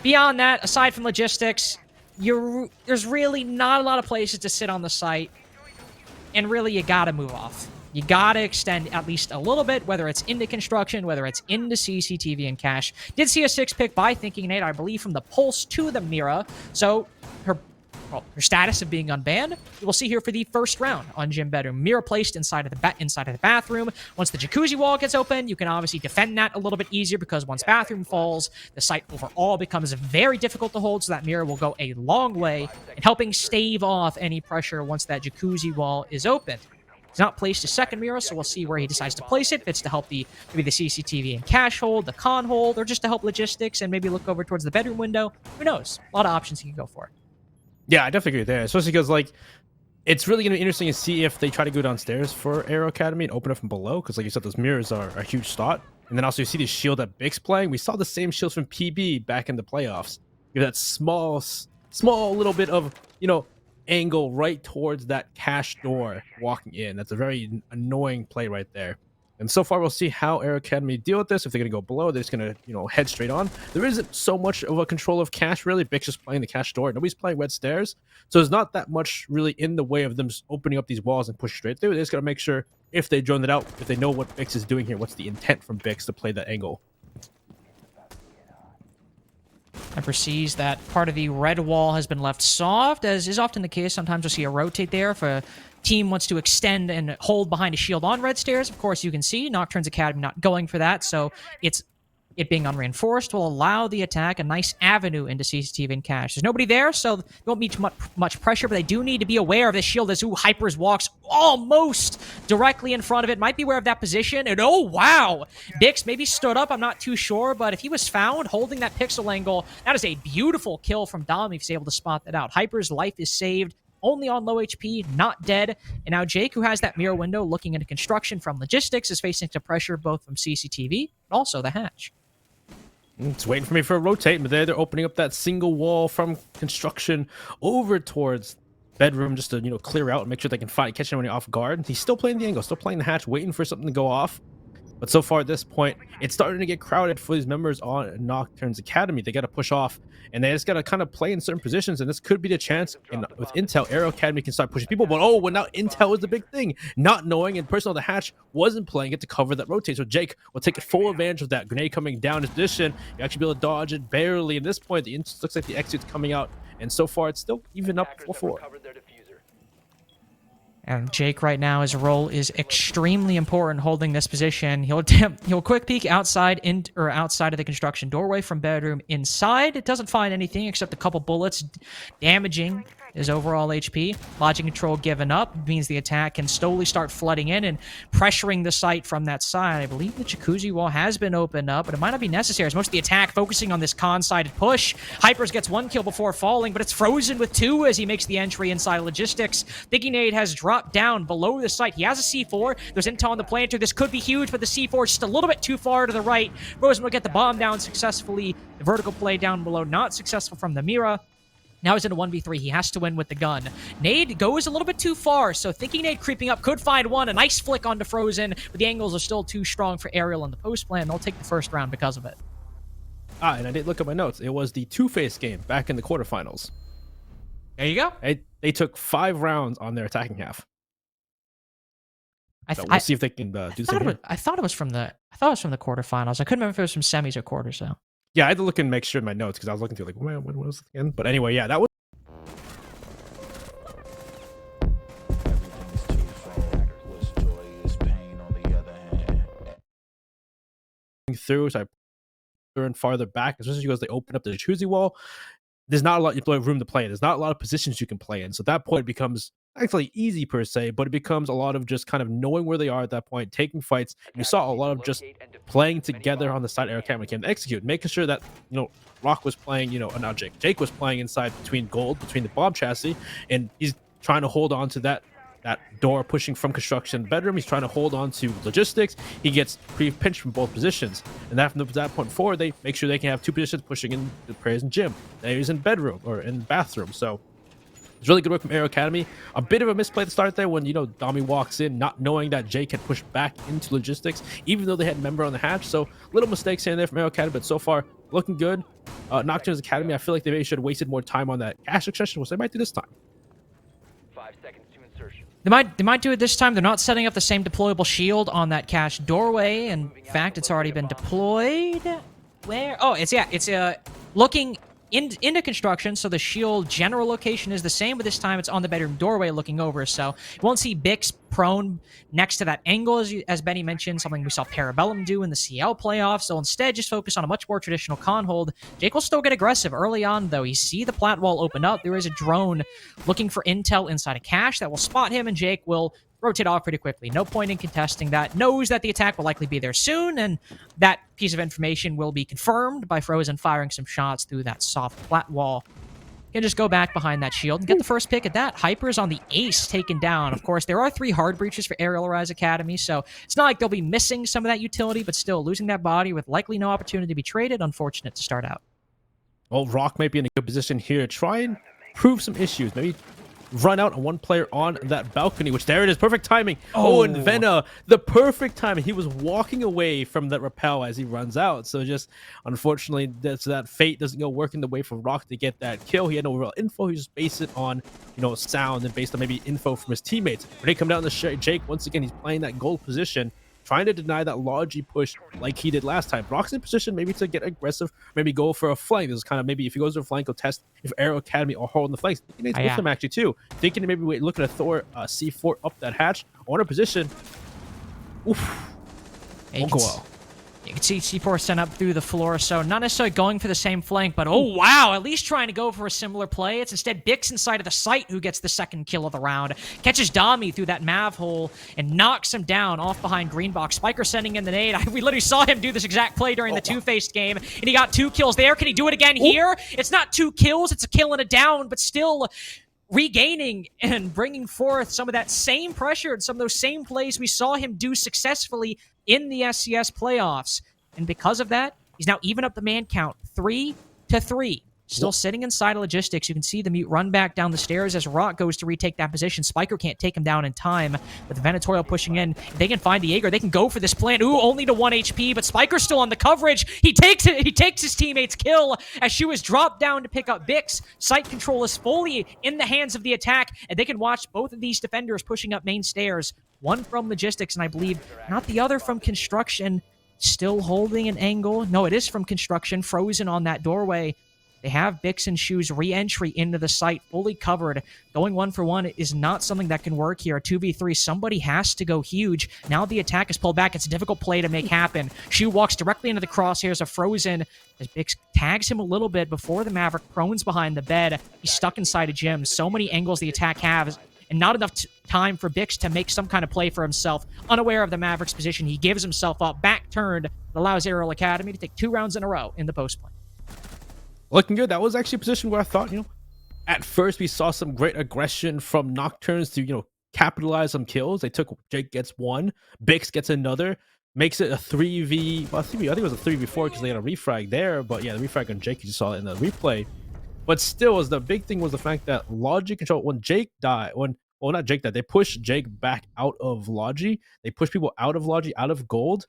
beyond that, aside from logistics, there's really not a lot of places to sit on the site. And really, you gotta move off. You gotta extend at least a little bit, whether it's into construction, whether it's into CCTV and cache. Did see a 6-pick by Thinking Nate, I believe, from the Pulse to the Mira. So her status of being unbanned, you will see here for the first round on Gym Bedroom. Mira placed inside of the bathroom. Once the jacuzzi wall gets open, you can obviously defend that a little bit easier because once bathroom falls, the site overall becomes very difficult to hold, so that Mira will go a long way in helping stave off any pressure once that jacuzzi wall is open. He's not placed a second Mira, so we'll see where he decides to place it. If it's to help maybe the CCTV and cache hold, the con hold, or just to help logistics and maybe look over towards the bedroom window. Who knows? A lot of options he can go for. Yeah, I definitely agree there, especially because it's really going to be interesting to see if they try to go downstairs for Aero Academy and open it from below, because like you said, those mirrors are a huge thought. And then also you see the shield that Big's playing. We saw the same shields from PB back in the playoffs. You have that small little bit of angle right towards that cache door walking in. That's a very annoying play right there. And so far, we'll see how Aero Academy deal with this. If they're going to go below, they're just going to, head straight on. There isn't so much of a control of cache, really. Bix just playing the cache door. Nobody's playing wet stairs. So there's not that much really in the way of them just opening up these walls and push straight through. They're just going to make sure if they drone it out, if they know what Bix is doing here, what's the intent from Bix to play that angle. And perceives that part of the red wall has been left soft, as is often the case. Sometimes you'll see a rotate there if a team wants to extend and hold behind a shield on red stairs. Of course, you can see Nocturne's Academy not going for that, so it being unreinforced will allow the attack a nice avenue into CCTV and cache. There's nobody there, so they won't be too much pressure, but they do need to be aware of this shield as Hypers walks almost directly in front of it. Might be aware of that position, and oh, wow! Bix maybe stood up, I'm not too sure, but if he was found holding that pixel angle, that is a beautiful kill from Dom if he's able to spot that out. Hyper's life is saved, only on low HP, not dead. And now Jake, who has that mirror window looking into construction from logistics, is facing some pressure both from CCTV, but also the hatch. It's waiting for me for a rotate, but they're opening up that single wall from construction over towards bedroom just to clear out and make sure they can catch anyone off guard. He's still playing the angle, still playing the hatch, waiting for something to go off. But so far at this point, it's starting to get crowded for these members on Nocturne's Academy. They got to push off, and they just got to kind of play in certain positions, and this could be the chance. With Intel, Aero Academy can start pushing people, but well, now Intel is the big thing. Not knowing, and person on the hatch wasn't playing it to cover that rotate, so Jake will take full advantage of that. Grenade coming down his position. You actually be able to dodge it barely. At this point, looks like the exit's coming out, and so far it's still even up 4-4. And Jake right now, his role is extremely important holding this position. He'll quick peek outside outside of the construction doorway from bedroom inside. It doesn't find anything except a couple bullets damaging his overall HP. Logic control given up means the attack can slowly start flooding in and pressuring the site from that side. I believe the jacuzzi wall has been opened up, but it might not be necessary as most of the attack focusing on this con-sided push. Hypers gets 1 kill before falling, but it's frozen with 2 as he makes the entry inside logistics. Thinking Nade has dropped down below the site. He has a C4. There's intel on the planter. This could be huge, but the C4 is just a little bit too far to the right. Frozen will get the bomb down successfully. The vertical play down below not successful from the Mira. Now he's in a 1v3. He has to win with the gun. Nade goes a little bit too far, so Thinking Nade creeping up could find one. A nice flick onto Frozen, but the angles are still too strong for Aerial in the post plan. They'll take the first round because of it. And I did look at my notes. It was the two-face game back in the quarterfinals. There you go. They took 5 rounds on their attacking half. So we'll see if they can do the same here. I thought it was from the quarterfinals. I couldn't remember if it was from semis or quarters, though. Yeah, I had to look and make sure in my notes because I was looking through like, when was it again? But anyway, yeah, that was Everything's too fast. Joy is pain on the other hand. through. So I turn farther back, especially because they open up the jacuzzi wall. There's not a lot of room to play in. There's not a lot of positions you can play in. So at that point, it becomes actually easy per se, but it becomes a lot of just kind of knowing where they are at that point, taking fights. And you saw a lot of just playing together on the side. Air Academy came to execute, making sure that Rock was playing, not Jake. Jake was playing inside between gold, between the bomb chassis, and he's trying to hold on to that door pushing from construction bedroom. He's trying to hold on to logistics. He gets pre-pinched from both positions, and from that point forward, they make sure they can have 2 positions pushing in the prayers and gym. He's in bedroom or in bathroom. So it's really good work from Aero Academy. A bit of a misplay to start there when Dami walks in, not knowing that Jake had pushed back into logistics, even though they had a member on the hatch. So little mistakes here and there from Aero Academy, but so far looking good. Nocturne's Academy, I feel like they maybe should have wasted more time on that cash succession, which they might do this time. 5 seconds to insertion. They might do it this time. They're not setting up the same deployable shield on that cache doorway. In fact, it's already been deployed. Where? Oh, it's looking into construction, so the shield general location is the same, but this time it's on the bedroom doorway looking over, so you won't see Bix prone next to that angle, as Benny mentioned, something we saw Parabellum do in the CL playoffs. So instead, just focus on a much more traditional con hold. Jake will still get aggressive early on, though. You see the plat wall open up. There is a drone looking for intel inside a cache that will spot him, and Jake will rotate off pretty quickly. No point in contesting that. Knows that the attack will likely be there soon, and that piece of information will be confirmed by Frozen firing some shots through that soft plat wall. Can just go back behind that shield and get the first pick at that. Hyper's on the ace taken down. Of course, there are 3 hard breaches for Aerial Rise Academy, so it's not like they'll be missing some of that utility, but still losing that body with likely no opportunity to be traded. Unfortunate to start out. Well, Rock might be in a good position here to try and prove some issues. Maybe run out on one player on that balcony, which there it is. Perfect timing. Oh, and Vena, the perfect timing. He was walking away from that rappel as he runs out. So just, unfortunately, that fate doesn't go working the way for Rock to get that kill. He had no real info. He just based it on, sound and based on maybe info from his teammates. When they come down to Jake, once again, he's playing that gold position, trying to deny that Logi push like he did last time. Rock's in position maybe to get aggressive, maybe go for a flank. This is kind of maybe if he goes to a flank, he'll test if Aero Academy are holding the flanks. Thinking with him actually too. Thinking maybe looking at Thor C4 up that hatch on a position. Oof. Won't go well. You can see C4 sent up through the floor, so not necessarily going for the same flank, but oh wow, at least trying to go for a similar play. It's instead Bix inside of the site who gets the second kill of the round. Catches Dami through that Mav hole and knocks him down off behind green box. Spiker sending in the nade. We literally saw him do this exact play during the two-faced game, and he got 2 kills there. Can he do it again here? It's not 2 kills, it's a kill and a down, but still regaining and bringing forth some of that same pressure and some of those same plays we saw him do successfully in the SCS playoffs. And because of that, he's now even up the man count 3-3. Still sitting inside of logistics. You can see the Mute run back down the stairs as Rock goes to retake that position. Spiker can't take him down in time. With Venatorial pushing in, if they can find the Jaeger, they can go for this plant. Ooh, only to 1 HP, but Spiker's still on the coverage. He takes it. He takes his teammate's kill as she was dropped down to pick up Bix. Site control is fully in the hands of the attack, and they can watch both of these defenders pushing up main stairs. One from logistics, and I believe not the other from construction. Still holding an angle. No, it is from construction. Frozen on that doorway. They have Bix and Shoe's re-entry into the site fully covered. Going 1-for-1 is not something that can work here. 2v3, somebody has to go huge. Now the attack is pulled back. It's a difficult play to make happen. Shoe walks directly into the crosshairs of Frozen as Bix tags him a little bit before the Maverick prones behind the bed. He's stuck inside a gym. So many angles the attack has, and not enough time for Bix to make some kind of play for himself. Unaware of the Maverick's position, he gives himself up, back turned. It allows Aerial Academy to take 2 rounds in a row in the post play. Looking good. That was actually a position where I thought, at first we saw some great aggression from Nocturnes to, capitalize on kills. They took Jake gets 1, Bix gets another, makes it a 3v. Well, I think it was a 3v4 because they had a refrag there. But yeah, the refrag on Jake, you just saw it in the replay. But still, the big thing was the fact that Logi control when Jake died. Not Jake died. They pushed Jake back out of Logi. They pushed people out of Logi, out of gold,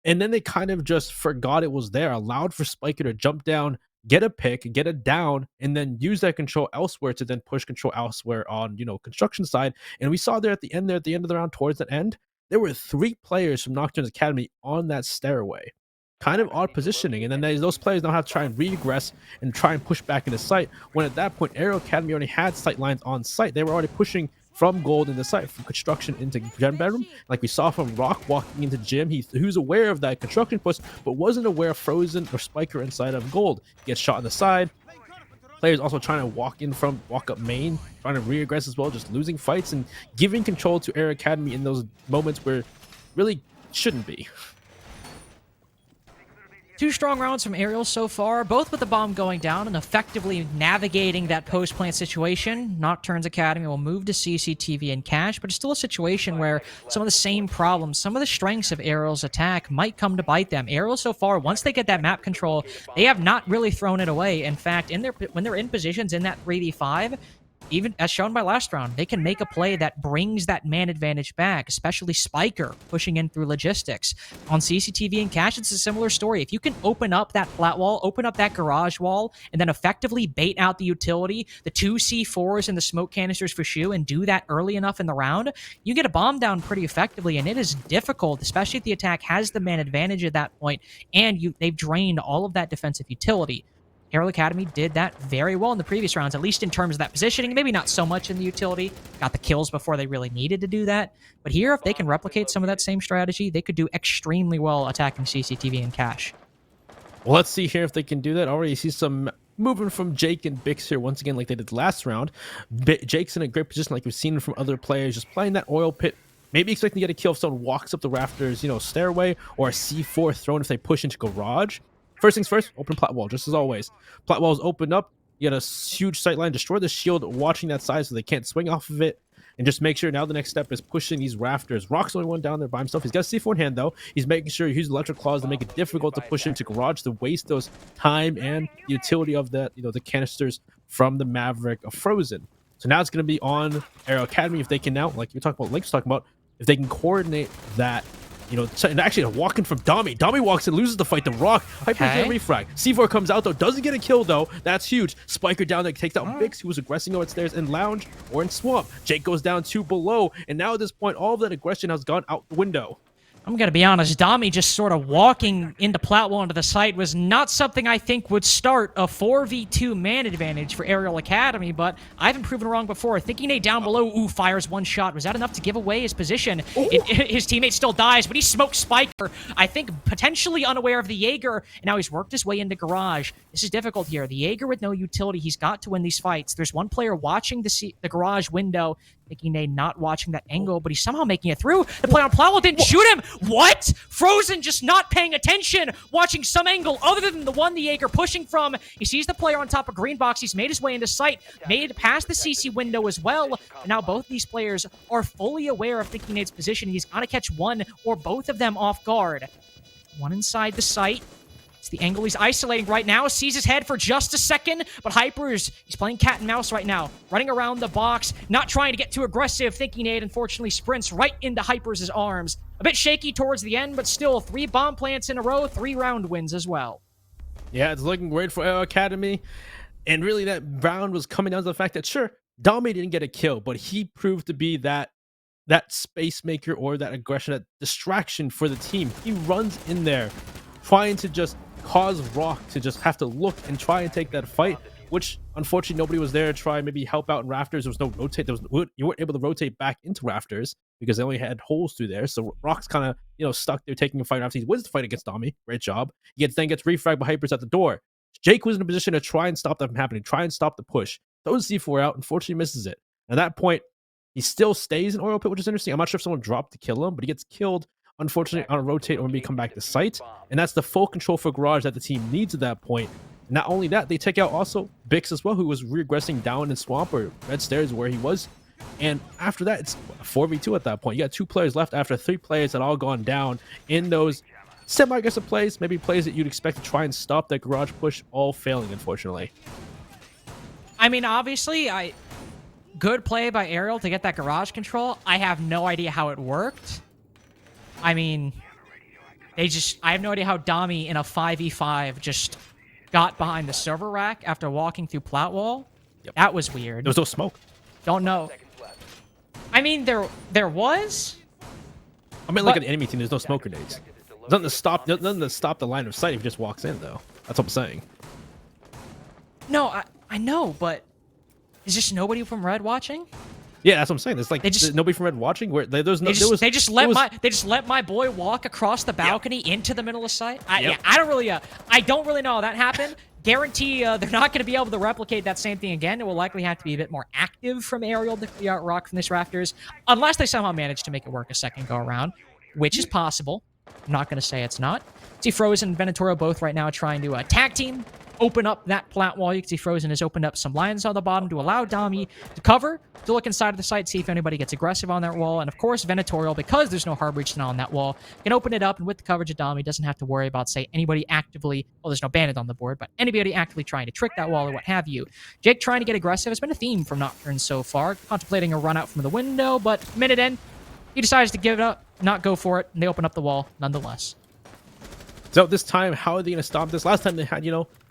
and then they kind of just forgot it was there. Allowed for Spiker to jump down, get a pick, get a down, and then use that control elsewhere to then push control elsewhere on, construction side. And we saw there at the end of the round, towards the end, there were 3 players from Nocturne's Academy on that stairway. Kind of odd positioning. And then those players now have to try and regress and try and push back into sight. When at that point, Aero Academy already had sight lines on site. They were already pushing from gold in the site, from construction into gem bedroom. Like we saw from Rock walking into gym, he was aware of that construction push, but wasn't aware of Frozen or Spiker inside of gold. He gets shot on the side. Players also trying to walk up main, trying to re-aggress as well, just losing fights and giving control to Air Academy in those moments where it really shouldn't be. 2 strong rounds from Aerial so far, both with the bomb going down and effectively navigating that post-plant situation. Nocturne's Academy will move to CCTV and cash, but it's still a situation where some of the same problems, some of the strengths of Aerial's attack might come to bite them. Aerial so far, once they get that map control, they have not really thrown it away. In fact, when they're in positions in that 3v5, even as shown by last round, they can make a play that brings that man advantage back, especially Spiker pushing in through logistics. On CCTV and cash, it's a similar story. If you can open up that flat wall, open up that garage wall, and then effectively bait out the utility, the 2 C4s and the smoke canisters for Shu, and do that early enough in the round, you get a bomb down pretty effectively, and it is difficult, especially if the attack has the man advantage at that point, and they've drained all of that defensive utility. Aerial Academy did that very well in the previous rounds, at least in terms of that positioning. Maybe not so much in the utility. Got the kills before they really needed to do that. But here, if they can replicate some of that same strategy, they could do extremely well attacking CCTV and cash. Well, let's see here if they can do that. Already see some movement from Jake and Bix here once again like they did last round. Jake's in a great position like we've seen from other players, just playing that oil pit. Maybe expecting to get a kill if someone walks up the rafters, stairway, or a C4 thrown if they push into garage. First things first, open plat wall, just as always. Plat wall is opened up. You got a huge sight line. Destroy the shield, watching that side so they can't swing off of it. And just make sure now the next step is pushing these rafters. Rock's the only one down there by himself. He's got a C4 in hand, though. He's making sure he uses electric claws to make it difficult to push into garage, to waste those time and utility of that, the canisters from the Maverick of Frozen. So now it's going to be on Aero Academy if they can now, like you're talking about, Link's talking about, if they can coordinate that. And actually walking from Dami. Dami walks and loses the fight to Rock. Hyper refrag. C4 comes out, though. Doesn't get a kill, though. That's huge. Spiker down there takes out Bix, who was aggressing upstairs in Lounge or in Swamp. Jake goes down 2 below. And now at this point, all of that aggression has gone out the window. I'm going to be honest, Dami just sort of walking into Platwall into the site was not something I think would start a 4v2 man advantage for Aerial Academy, but I've been proven wrong before. Thinking Nate down below, fires 1 shot. Was that enough to give away his position? His teammate still dies, but he smoked Spiker. I think potentially unaware of the Jaeger, and now he's worked his way into garage. This is difficult here. The Jaeger with no utility, he's got to win these fights. There's one player watching the garage window, thinking Nate not watching that angle, but he's somehow making it through. The player on Plowell didn't shoot him. What? Frozen just not paying attention, watching some angle other than the one the Jaeger pushing from. He sees the player on top of green box. He's made his way into sight, made it past the CC window as well. And now both these players are fully aware of thinking Nate's position. He's got to catch one or both of them off guard. One inside the site. It's the angle he's isolating right now. Sees his head for just a second, but Hypers, he's playing cat and mouse right now. Running around the box, not trying to get too aggressive, thinking Nate unfortunately sprints right into Hypers' arms. A bit shaky towards the end, but still 3 bomb plants in a row, 3 round wins as well. Yeah, it's looking great for Aero Academy. And really that round was coming down to the fact that, sure, Dami didn't get a kill, but he proved to be that space maker or that aggression, that distraction for the team. He runs in there trying to just cause Rock to just have to look and try and take that fight, which unfortunately nobody was there to try and maybe help out in Rafters. There was no rotate. You weren't able to rotate back into Rafters because they only had holes through there. So Rock's kind of, stuck there taking a fight after he wins the fight against Dami. Great job. He then gets refragged by Hypers at the door. Jake was in a position to try and stop that from happening, try and stop the push. Throws C4 out, unfortunately misses it. At that point, he still stays in Oil Pit, which is interesting. I'm not sure if someone dropped to kill him, but he gets killed, unfortunately, on a rotate or maybe come back to site. And that's the full control for Garage that the team needs at that point. And not only that, they take out also Bix as well, who was regressing down in Swamp or Red Stairs where he was. And after that, it's 4v2 at that point. You got 2 players left after 3 players had all gone down in those semi-aggressive plays, maybe plays that you'd expect to try and stop that Garage push, all failing, unfortunately. I mean, obviously, good play by Aerial to get that Garage control. I have no idea how it worked. I mean, I have no idea how Dami in a 5v5 just got behind the server rack after walking through Plat Wall. Yep. That was weird. There was no smoke. Don't know. I mean, there was. I mean, look at the enemy team. There's no smoke grenades. Nothing to stop the line of sight if he just walks in, though. That's what I'm saying. No, I know, but is just nobody from Red watching? Yeah, that's what I'm saying. There's there's nobody from Red watching. Where they just let my boy walk across the balcony into the middle of sight. I don't really know how that happened. Guarantee they're not going to be able to replicate that same thing again. It will likely have to be a bit more active from Aerial to clear out Rock from this Rafters, unless they somehow manage to make it work a second go around, which is possible. I'm not going to say it's not. See Frozen and Venatoro both right now trying to tag team, open up that plat wall. You can see Frozen has opened up some lines on the bottom to allow Dami to cover, to look inside of the site, see if anybody gets aggressive on that wall. And of course, Venatorial, because there's no hard breach now on that wall, can open it up, and with the coverage of Dami, doesn't have to worry about, say, anybody actively, well, there's no bandit on the board, but anybody actively trying to trick that wall or what have you. Jake trying to get aggressive has been a theme from Nocturne so far, contemplating a run out from the window, but minute in, he decides to give it up, not go for it, and they open up the wall nonetheless. So this time, how are they going to stop this? Last time they had,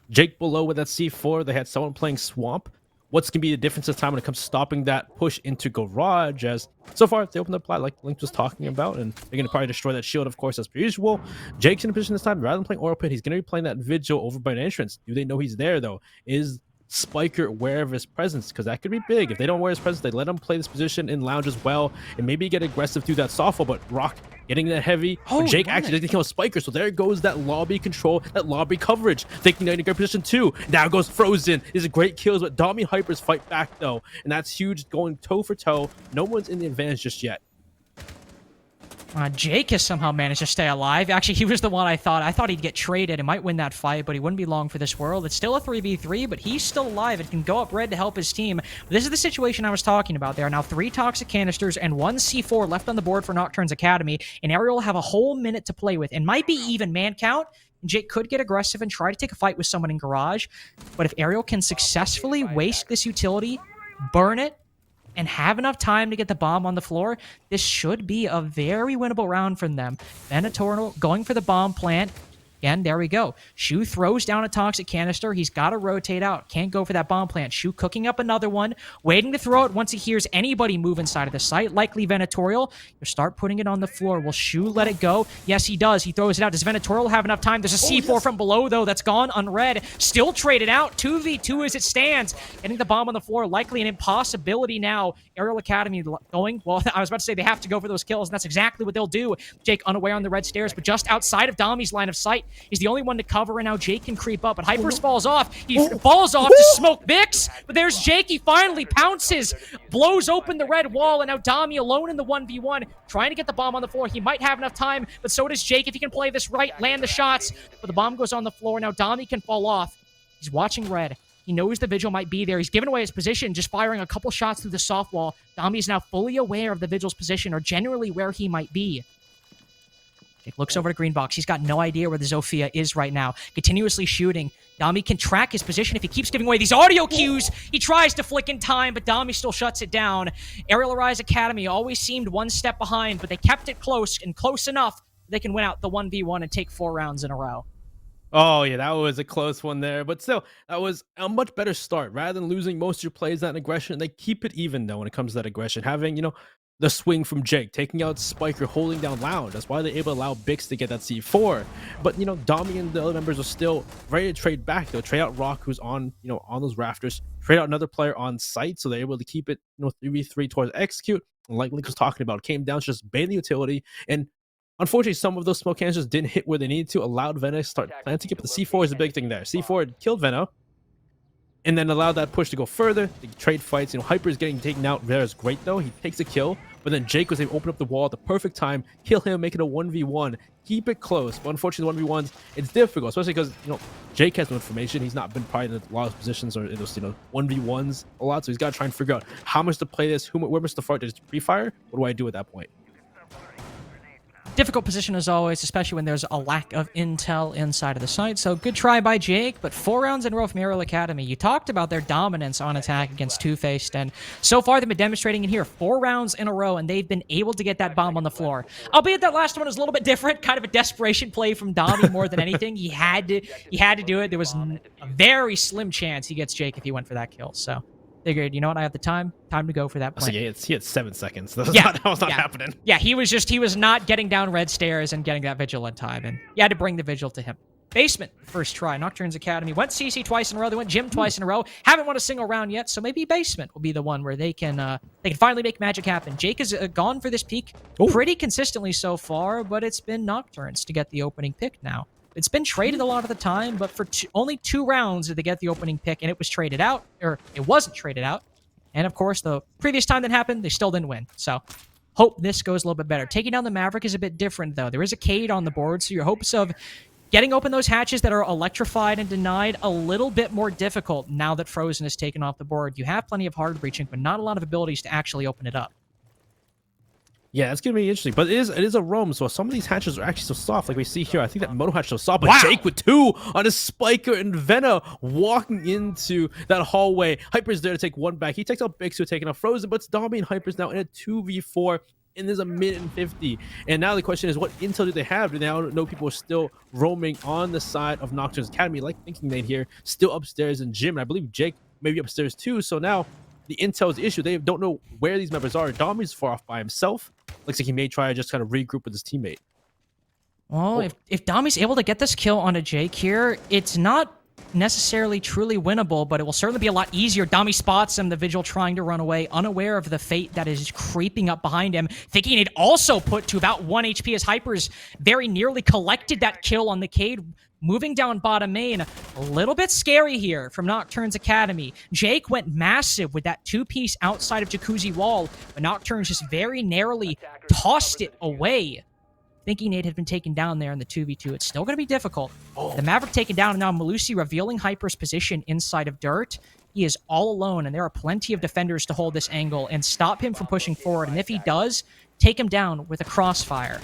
Jake below with that C4. They had someone playing Swamp. What's going to be the difference this time when it comes to stopping that push into Garage? As so far, they opened up plat like Link was talking about, and they're going to probably destroy that shield, of course, as per usual. Jake's in a position this time. Rather than playing Oil Pit, he's going to be playing that Vigil over by an entrance. Do they know he's there, though? Is Spiker aware of his presence? Because that could be big. If they don't wear his presence, they let him play this position in Lounge as well, and maybe get aggressive through that softball, but Rock getting that heavy. But Jake actually doesn't kill Spiker, so there goes that lobby control, that lobby coverage. Thinking they're in a great position too. Now goes Frozen. These are great kills, but Dami Hypers fight back though, and that's huge, going toe for toe. No one's in the advantage just yet. Jake has somehow managed to stay alive. Actually, he was the one I thought he'd get traded and might win that fight, but he wouldn't be long for this world. It's still a 3v3, but he's still alive and can go up red to help his team. But this is the situation I was talking about. There are now 3 toxic canisters and 1 C4 left on the board for Nocturne's Academy, and Aerial will have a whole minute to play with, and might be even man count. Jake could get aggressive and try to take a fight with someone in Garage, but if Aerial can successfully waste this utility, burn it, and have enough time to get the bomb on the floor, this should be a very winnable round from them. Venatorial going for the bomb plant. Again, there we go. Shu throws down a toxic canister. He's got to rotate out. Can't go for that bomb plant. Shu cooking up another one, waiting to throw it once he hears anybody move inside of the site, likely Venatorial. He'll start putting it on the floor. Will Shu let it go? Yes, he does. He throws it out. Does Venatorial have enough time? There's a C4 from below, though, that's gone unread. Still traded out. 2v2 as it stands. Getting the bomb on the floor, likely an impossibility now. Aerial Academy going, well, I was about to say they have to go for those kills, and that's exactly what they'll do. Jake unaware on the red stairs, but just outside of Dami's line of sight. He's the only one to cover, and now Jake can creep up, but Hypers falls off. He falls off to smoke Bix, but there's Jake. He finally pounces, blows open the red wall, and now Dami alone in the 1v1, trying to get the bomb on the floor. He might have enough time, but so does Jake. If he can play this right, land the shots, but the bomb goes on the floor. Now Dami can fall off. He's watching red. He knows the Vigil might be there. He's given away his position, just firing a couple shots through the soft wall. Dami is now fully aware of the Vigil's position, or generally where he might be. Jake looks over to green box. He's got no idea where the Zofia is right now. Continuously shooting. Dami can track his position if he keeps giving away these audio cues. He tries to flick in time, but Dami still shuts it down. Aerial Arise Academy always seemed one step behind, but they kept it close and close enough they can win out the 1v1 and take 4 rounds in a row. Oh, yeah, that was a close one there. But still, that was a much better start. Rather than losing most of your plays that aggression, they keep it even, though, when it comes to that aggression. Having, the swing from Jake, taking out Spiker, holding down Loud. That's why they're able to allow Bix to get that C4. But, Dami and the other members are still ready to trade back. They'll trade out Rock, who's on, on those rafters, trade out another player on site, so they're able to keep it, 3v3 towards execute. And like Link was talking about, it came down to just baiting the utility. And unfortunately, some of those smoke cannons just didn't hit where they needed to, allowed Vena to start planting it, but the C4 is a big thing there. C4 had killed Vena, and then allowed that push to go further. The trade fights, Hyper is getting taken out. Vena's great, though. He takes a kill, but then Jake was able to open up the wall at the perfect time, kill him, make it a 1v1, keep it close. But unfortunately, the 1v1s, it's difficult, especially because, Jake has no information. He's not been probably in a lot of positions or in those, 1v1s a lot, so he's got to try and figure out how much to play this, where much to fight. Does pre-fire? What do I do at that point? Difficult position as always, especially when there's a lack of intel inside of the site. So good try by Jake, but 4 rounds in a row from Aerial Academy. You talked about their dominance on attack against Two-Faced, and so far they've been demonstrating in here 4 rounds in a row, and they've been able to get that bomb on the floor. Albeit that last one was a little bit different, kind of a desperation play from Dami more than anything. He had to do it. There was a very slim chance he gets Jake if he went for that kill. So figured, you know what, I have the time to go for that play. So yeah, he had 7 seconds. That was not happening. Yeah, he was not getting down red stairs and getting that vigil in time, and you had to bring the vigil to him. Basement, first try. Nocturne's Academy went CC twice in a row. They went Gym twice in a row. Haven't won a single round yet, so maybe Basement will be the one where they can finally make magic happen. Jake has gone for this peak pretty consistently so far, but it's been Nocturne's to get the opening pick now. It's been traded a lot of the time, but for only 2 rounds did they get the opening pick, and it was traded out, or it wasn't traded out. And of course, the previous time that happened, they still didn't win. So hope this goes a little bit better. Taking down the Maverick is a bit different, though. There is a Cade on the board, so your hopes of getting open those hatches that are electrified and denied a little bit more difficult now that Frozen is taken off the board. You have plenty of hard breaching, but not a lot of abilities to actually open it up. Yeah, it's gonna be interesting, but it is a roam, so some of these hatches are actually so soft. Like we see here, I think that Moto hatch is so soft, but Jake with 2 on his Spiker and Vena walking into that hallway. Hyper's there to take 1 back. He takes out Bix, who are taking off Frozen, but it's Dami and Hyper's now in a 2v4, and there's a minute and 50. And now the question is, what intel do they have? Do they now know people are still roaming on the side of Nocturne's Academy, like Thinking Nate here, still upstairs in Gym, and I believe Jake may be upstairs too, so now the intel is the issue. They don't know where these members are. Dami's far off by himself. Looks like he may try to just kind of regroup with his teammate. Well, if Dami's able to get this kill on a Jake here, it's not necessarily truly winnable, but it will certainly be a lot easier. Dami spots him, the Vigil trying to run away, unaware of the fate that is creeping up behind him, thinking it also put to about 1 HP as Hypers very nearly collected that kill on the Cade, moving down bottom main. A little bit scary here from Nocturne's Academy. Jake went massive with that 2-piece outside of Jacuzzi wall, but Nocturne's just very narrowly tossed it away. Thinking Nate had been taken down there in the 2v2. It's still going to be difficult. The Maverick taken down, and now Malusi revealing Hyper's position inside of Dirt. He is all alone, and there are plenty of defenders to hold this angle and stop him from pushing forward. And if he does, take him down with a crossfire.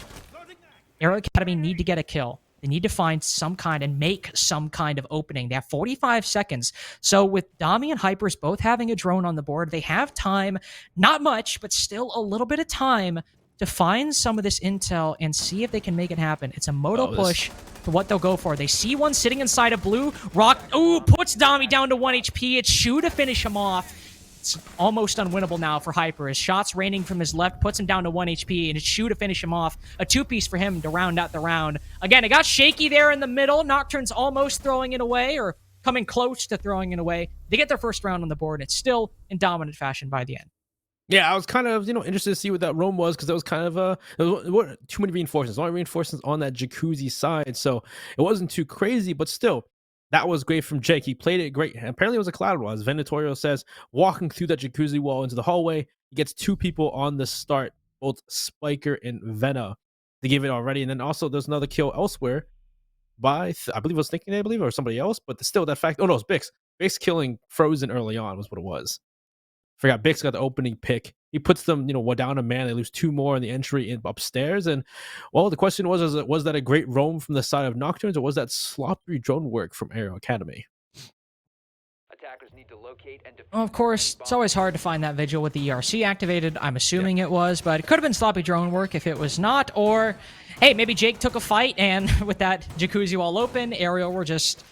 Aero Academy need to get a kill. They need to find some kind and make some kind of opening. They have 45 seconds. So with Dami and Hypers both having a drone on the board, they have time, not much, but still a little bit of time to find some of this intel and see if they can make it happen. It's a moto push to what they'll go for. They see one sitting inside of blue. Rock, puts Dami down to 1 HP. It's Shu to finish him off. It's almost unwinnable now for Hyper. His shots raining from his left puts him down to 1 HP, and it's Shu to finish him off. A 2-piece for him to round out the round. Again, it got shaky there in the middle. Nocturne's almost throwing it away, or coming close to throwing it away. They get their first round on the board. It's still in dominant fashion by the end. Yeah, I was kind of, interested to see what that roam was, because that was kind of there weren't too many reinforcements. Only reinforcements on that Jacuzzi side, so it wasn't too crazy, but still, that was great from Jake. He played it great. And apparently it was a cloud wall, as Venatorio says, walking through that Jacuzzi wall into the hallway. He gets 2 people on the start, both Spiker and Vena. They gave it already, and then also there's another kill elsewhere by, I believe it was Thinking, or somebody else, but still that fact, it was Bix. Bix killing Frozen early on was what it was. Forgot Bix got the opening pick He puts them, down a man. They lose 2 more in the entry upstairs. And well, the question was that a great roam from the side of Nocturnes, or was that sloppy drone work from Aero Academy? Attackers need to locate and defuse Of course, it's always hard to find that vigil with the ERC activated. I'm assuming it was, but it could have been sloppy drone work if it was not. Or, hey, maybe Jake took a fight, and with that jacuzzi wall open, Aerial were just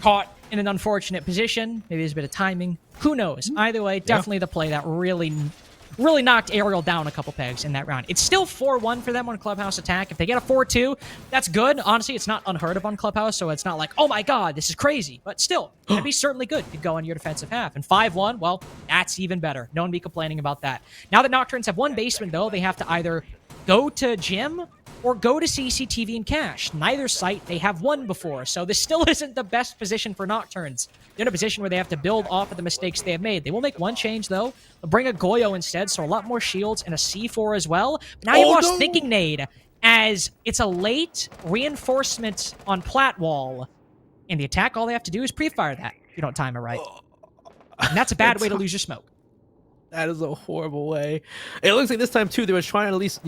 caught in an unfortunate position. Maybe there's a bit of timing. Who knows? Either way, definitely the play that really knocked Aerial down a couple pegs in that round. It's still 4-1 for them on Clubhouse attack. If they get a 4-2, that's good. Honestly, it's not unheard of on Clubhouse, so it's not like, oh my god, this is crazy. But still, that'd be certainly good to go on your defensive half. And 5-1, well, that's even better. No one be complaining about that. Now that Nocturnes have one basement, though, they have to either go to gym or go to CCTV and cash. Neither site they have won before, so this still isn't the best position for Nocturnes. They're in a position where they have to build off of the mistakes they have made. They will make one change, though. They'll bring a Goyo instead, so a lot more shields and a C4 as well. But now you lost Thinking Nade, as it's a late reinforcement on plat wall. And the attack, all they have to do is pre-fire that if you don't time it right. And that's a bad way to lose your smoke. That is a horrible way. It looks like this time, too, they were trying to at least,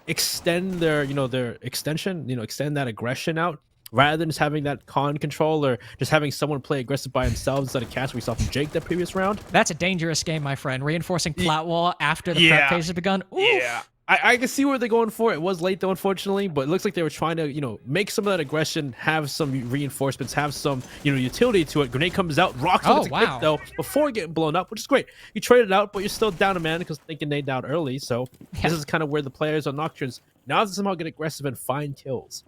extend their extension, extend that aggression out, rather than just having that con control or just having someone play aggressive by themselves instead of cast we saw from Jake that previous round. That's a dangerous game, my friend. Reinforcing plat wall after the prep phase has begun. Oof. Yeah. I can see where they're going for. It was late, though, unfortunately, but it looks like they were trying to, make some of that aggression, have some reinforcements, have some, utility to it. Grenade comes out, rocks on its clip, though, before getting blown up, which is great. You traded out, but you're still down a man because Thinking Nade down early, so this is kind of where the players on Nocturnes now somehow get aggressive and find kills.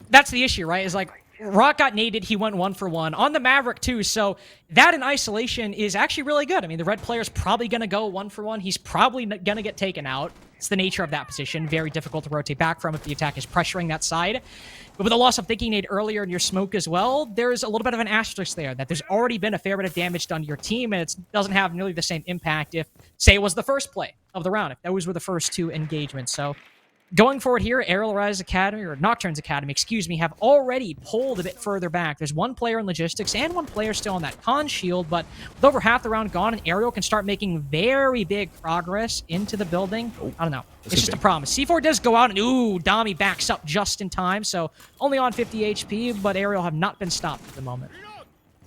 That's the issue, right? Is like, Rock got naded, he went 1-for-1 on the Maverick too, so that in isolation is actually really good. I mean, the red player's probably going to go 1-for-1. He's probably going to get taken out. It's the nature of that position. Very difficult to rotate back from if the attack is pressuring that side. But with the loss of Thinking Nade earlier in your smoke as well, there's a little bit of an asterisk there that there's already been a fair bit of damage done to your team, and it doesn't have nearly the same impact if, say, it was the first play of the round, if those were the first 2 engagements. So going forward here, Aerial Rise Academy, or Nocturnes Academy, excuse me, have already pulled a bit further back. There's one player in logistics and one player still on that con shield, but with over half the round gone, and Aerial can start making very big progress into the building. I don't know. It's just a promise. C4 does go out, and ooh, Dami backs up just in time, so only on 50 HP, but Aerial have not been stopped at the moment.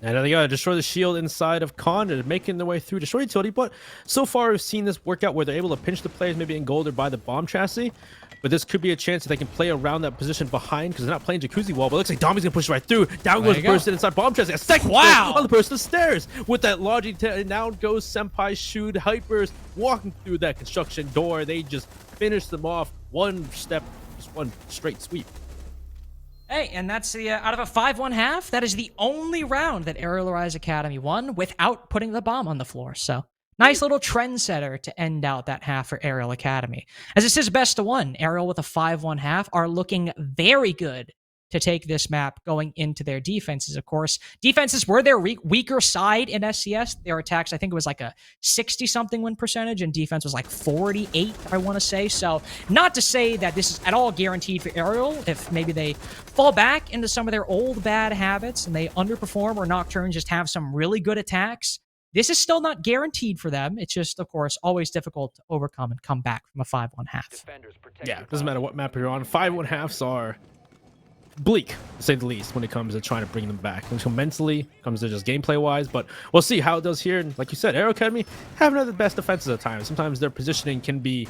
And they gotta destroy the shield inside of Con and making their way through, destroy utility. But so far, we've seen this work out where they're able to pinch the players, maybe in gold or by the bomb chassis. But this could be a chance that they can play around that position behind because they're not playing Jacuzzi Wall. But it looks like Dami's gonna push right through. Down goes the person inside bomb chassis. A second on the person stairs with that logic. Now goes Senpai Shoot Hypers walking through that construction door. They just finish them off one step, just one straight sweep. Hey, and that's the out of a 5-1 half, that is the only round that Aerial Rise Academy won without putting the bomb on the floor. So nice little trendsetter to end out that half for Aerial Academy. As this is best of 1, Aerial with a 5-1 half are looking very good to take this map going into their defenses, of course. Defenses were their weaker side in SCS. Their attacks, I think it was like a 60-something win percentage, and defense was like 48, I want to say. So not to say that this is at all guaranteed for Aerial. If maybe they fall back into some of their old bad habits and they underperform, or Nocturnes just have some really good attacks, this is still not guaranteed for them. It's just, of course, always difficult to overcome and come back from a 5-1 half. Yeah, it doesn't matter what map you're on. 5-1 halves are bleak, to say the least, when it comes to trying to bring them back. So mentally, comes to just gameplay-wise, but we'll see how it does here. And like you said, Aero Academy have not the best defenses at times. Sometimes their positioning can be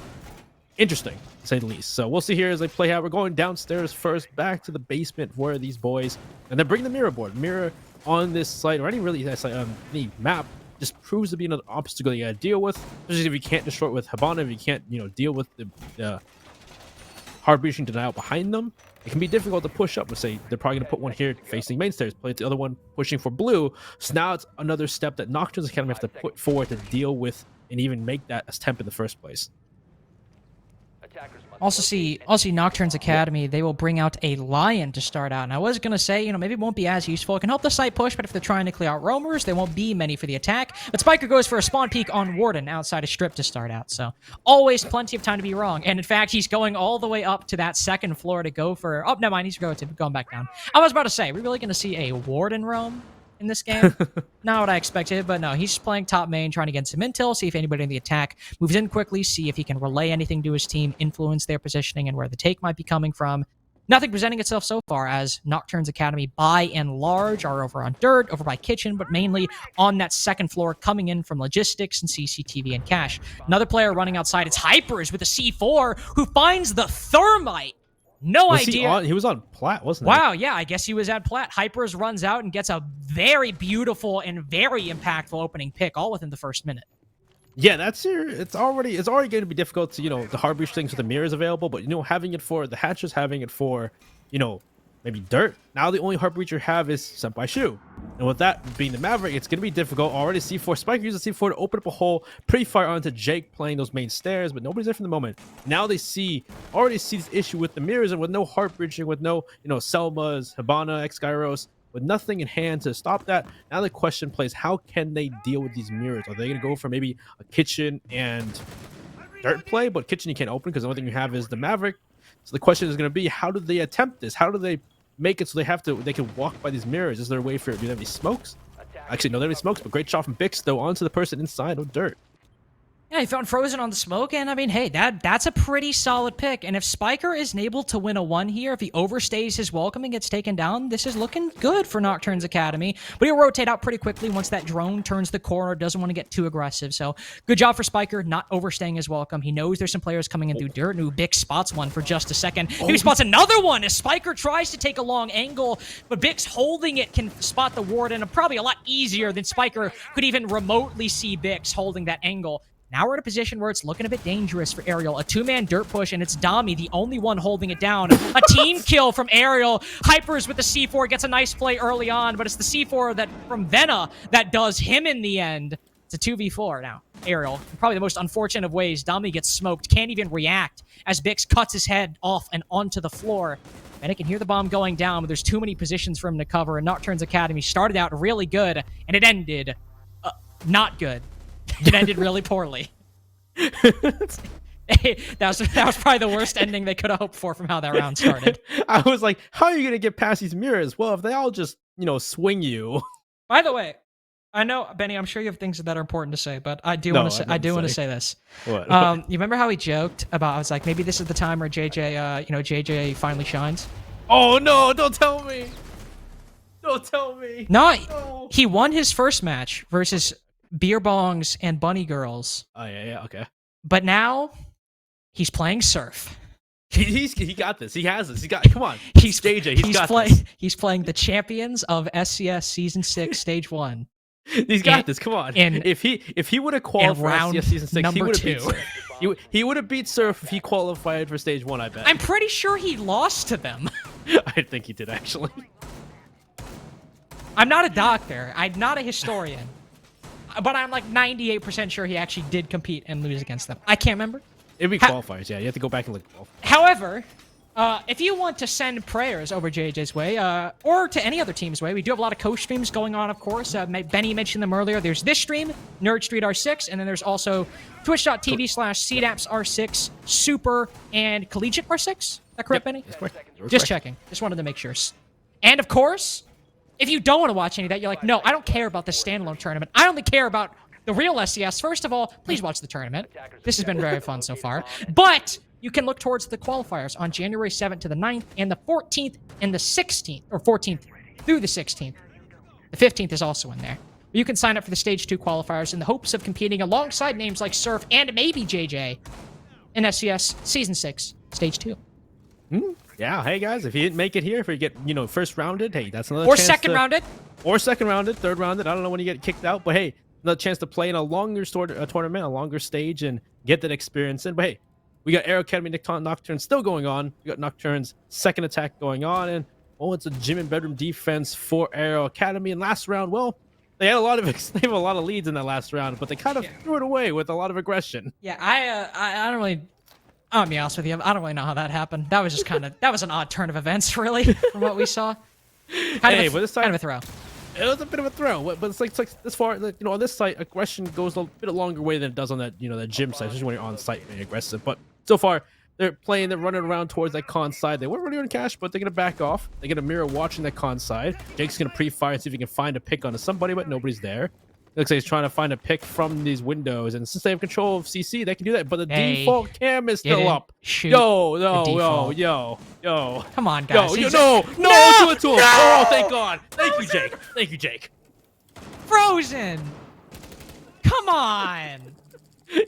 interesting, to say the least. So we'll see here as they play out. We're going downstairs first, back to the basement where these boys, and then bring the mirror board. Mirror on this site, or any really any map, just proves to be another obstacle you gotta deal with, especially if you can't destroy it with Habana, if you can't, deal with the hard breaching denial behind them. It can be difficult to push up. Let's say they're probably going to put one here facing main stairs, play the other one pushing for blue. So now it's another step that Nocturnes Academy have to put forward to deal with and even make that as temp in the first place. Also see Nocturnes Academy, they will bring out a Lion to start out. And I was going to say, maybe it won't be as useful. It can help the site push, but if they're trying to clear out roamers, there won't be many for the attack. But Spiker goes for a spawn peek on Warden outside of Strip to start out. So always plenty of time to be wrong. And in fact, he's going all the way up to that second floor to go for... Oh, never mind, he's going back down. I was about to say, are we really going to see a Warden roam? in this game. Not what I expected, but no, he's playing top main, trying to get some intel, see if anybody in the attack moves in quickly, see if he can relay anything to his team, influence their positioning and where the take might be coming from. Nothing presenting itself so far, as Nocturne's Academy, by and large, are over on Dirt, over by Kitchen, but mainly on that second floor, coming in from logistics and CCTV and cash. Another player running outside, it's Hypers with a C4, who finds the Thermite. No idea. He was on plat, wasn't Wow, yeah, I guess he was at plat. Hypers runs out and gets a very beautiful and very impactful opening pick, all within the first minute. Yeah, it's already going to be difficult to, the hard breach things with the mirrors available, but having it for the hatchers, having it for, maybe Dirt. Now the only hard breach you have is Senpai Shu. And with that being the Maverick, it's going to be difficult. Already C4, Spiker uses C4 to open up a hole, pre-fire onto Jake playing those main stairs, but nobody's there for the moment. Now they already see this issue with the mirrors, and with no hard breaching, with no, Selmas, Habana, X-Gyros, with nothing in hand to stop that. Now the question plays, how can they deal with these mirrors? Are they going to go for maybe a Kitchen and Dirt play? But Kitchen you can't open because the only thing you have is the Maverick. So the question is going to be, how do they attempt this? How do they make it so they can walk by these mirrors? Is there a way for it? Do they have any smokes? Actually, no, they don't have any smokes, but great shot from Bix, though, onto the person inside of Dirt. Yeah, he found Frozen on the smoke, and I mean, hey, that's a pretty solid pick. And if Spiker is able to win a 1 here, if he overstays his welcome and gets taken down, this is looking good for Nocturne's Academy. But he'll rotate out pretty quickly once that drone turns the corner, doesn't want to get too aggressive. So good job for Spiker, not overstaying his welcome. He knows there's some players coming in through Dirt, and Bix spots one for just a second. He spots another one as Spiker tries to take a long angle, but Bix holding it can spot the ward, and probably a lot easier than Spiker could even remotely see Bix holding that angle. Now we're in a position where it's looking a bit dangerous for Aerial. A 2-man Dirt push, and it's Dami, the only one holding it down. A team kill from Aerial. Hypers with the C4 gets a nice play early on, but it's the C4 from Vena that does him in the end. It's a 2v4 now. Aerial, probably the most unfortunate of ways. Dami gets smoked, can't even react as Bix cuts his head off and onto the floor. And I can hear the bomb going down, but there's too many positions for him to cover, and Nocturne's Academy started out really good, and it ended not good. It ended really poorly. that was probably the worst ending they could have hoped for from how that round started. I was like, how are you going to get past these mirrors? Well, if they all just, swing you. By the way, I know, Benny, I'm sure you have things that are important to say, but I do want to say this. What? You remember how he joked about, I was like, maybe this is the time where JJ finally shines? Oh, no, don't tell me. Don't tell me. No, he won his first match versus Beer Bongs and Bunny Girls. Oh, yeah, okay. But now, he's playing Surf. He got this. He has this. Come on. He's JJ. This. He's playing the champions of SCS Season 6 Stage 1. He's got this. Come on. If he would have qualified for SCS Season 6, he would have beat Surf. He would have beat Surf if he qualified for Stage 1, I bet. I'm pretty sure he lost to them. I think he did, actually. I'm not a doctor. I'm not a historian. But I'm like 98% sure he actually did compete and lose against them. I can't remember. It'd be qualifiers, yeah. You have to go back and look at qualifiers. However, if you want to send prayers over JJ's way, or to any other team's way, we do have a lot of co-streams going on, of course. Benny mentioned them earlier. There's this stream, NerdStreet R6, and then there's also twitch.tv/CDAPS-R6, Super, and Collegiate R6. Is that correct, Benny? Just checking. Just wanted to make sure. And of course, if you don't want to watch any of that, you're like, no, I don't care about the standalone tournament. I only care about the real SCS. First of all, please watch the tournament. This has been very fun so far. But you can look towards the qualifiers on January 7th to the 9th and the 14th and the 16th, or 14th through the 16th. The 15th is also in there. You can sign up for the Stage 2 qualifiers in the hopes of competing alongside names like Surf and maybe JJ in SCS Season 6, Stage 2. Yeah, hey guys, if you didn't make it here, if you get, first rounded, hey, that's another or chance second rounded. Or second rounded, third rounded. I don't know when you get kicked out, but hey, another chance to play in a longer tournament, a longer stage, and get that experience in. But hey, we got Aero Academy Nocturne still going on. We got Nocturne's second attack going on, and it's a gym and bedroom defense for Aero Academy. And last round, they had they have a lot of leads in that last round, but they kind of threw it away with a lot of aggression. Yeah, I don't really. I'll be honest with you. I don't really know how that happened. That was just that was an odd turn of events, really, from what we saw. Kind of a throw. It was a bit of a throw, but it's like this far, on this site, aggression goes a bit longer way than it does on that, that gym site, especially when you're on site being aggressive. But so far, they're playing, they're running around towards that con side. They weren't running on cash, but they're gonna back off. They're gonna mirror watching that con side. Jake's gonna pre-fire and see if he can find a pick onto somebody, but nobody's there. Looks like he's trying to find a pick from these windows, and since they have control of CC, they can do that. But the default cam is still up. Yo, yo. Come on, guys. No, do it to him. Oh, thank God. Thank you, Jake. Frozen. Come on.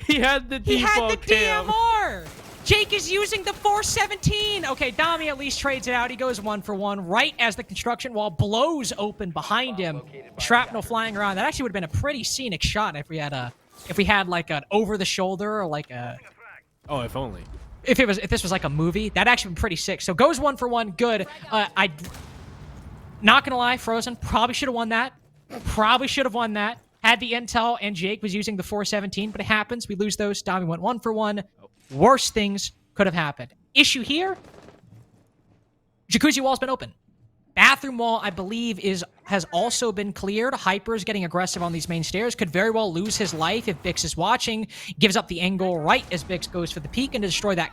He had the default cam. DMR. Jake is using the 417. Okay, Dami at least trades it out. He goes 1 for 1 right as the construction wall blows open behind him. Shrapnel flying around. That actually would have been a pretty scenic shot if we had like an over the shoulder or like a. Oh, if only. If this was like a movie, that'd actually been pretty sick. So goes 1 for 1. Good. I. Not gonna lie, Frozen probably should have won that. Probably should have won that. Had the intel and Jake was using the 417, but it happens. We lose those. Dami went 1 for 1. Worst things could have happened. Issue here, jacuzzi wall's been open. Bathroom wall, I believe, has also been cleared. Hyper's getting aggressive on these main stairs. Could very well lose his life if Bix is watching. Gives up the angle right as Bix goes for the peek and to destroy that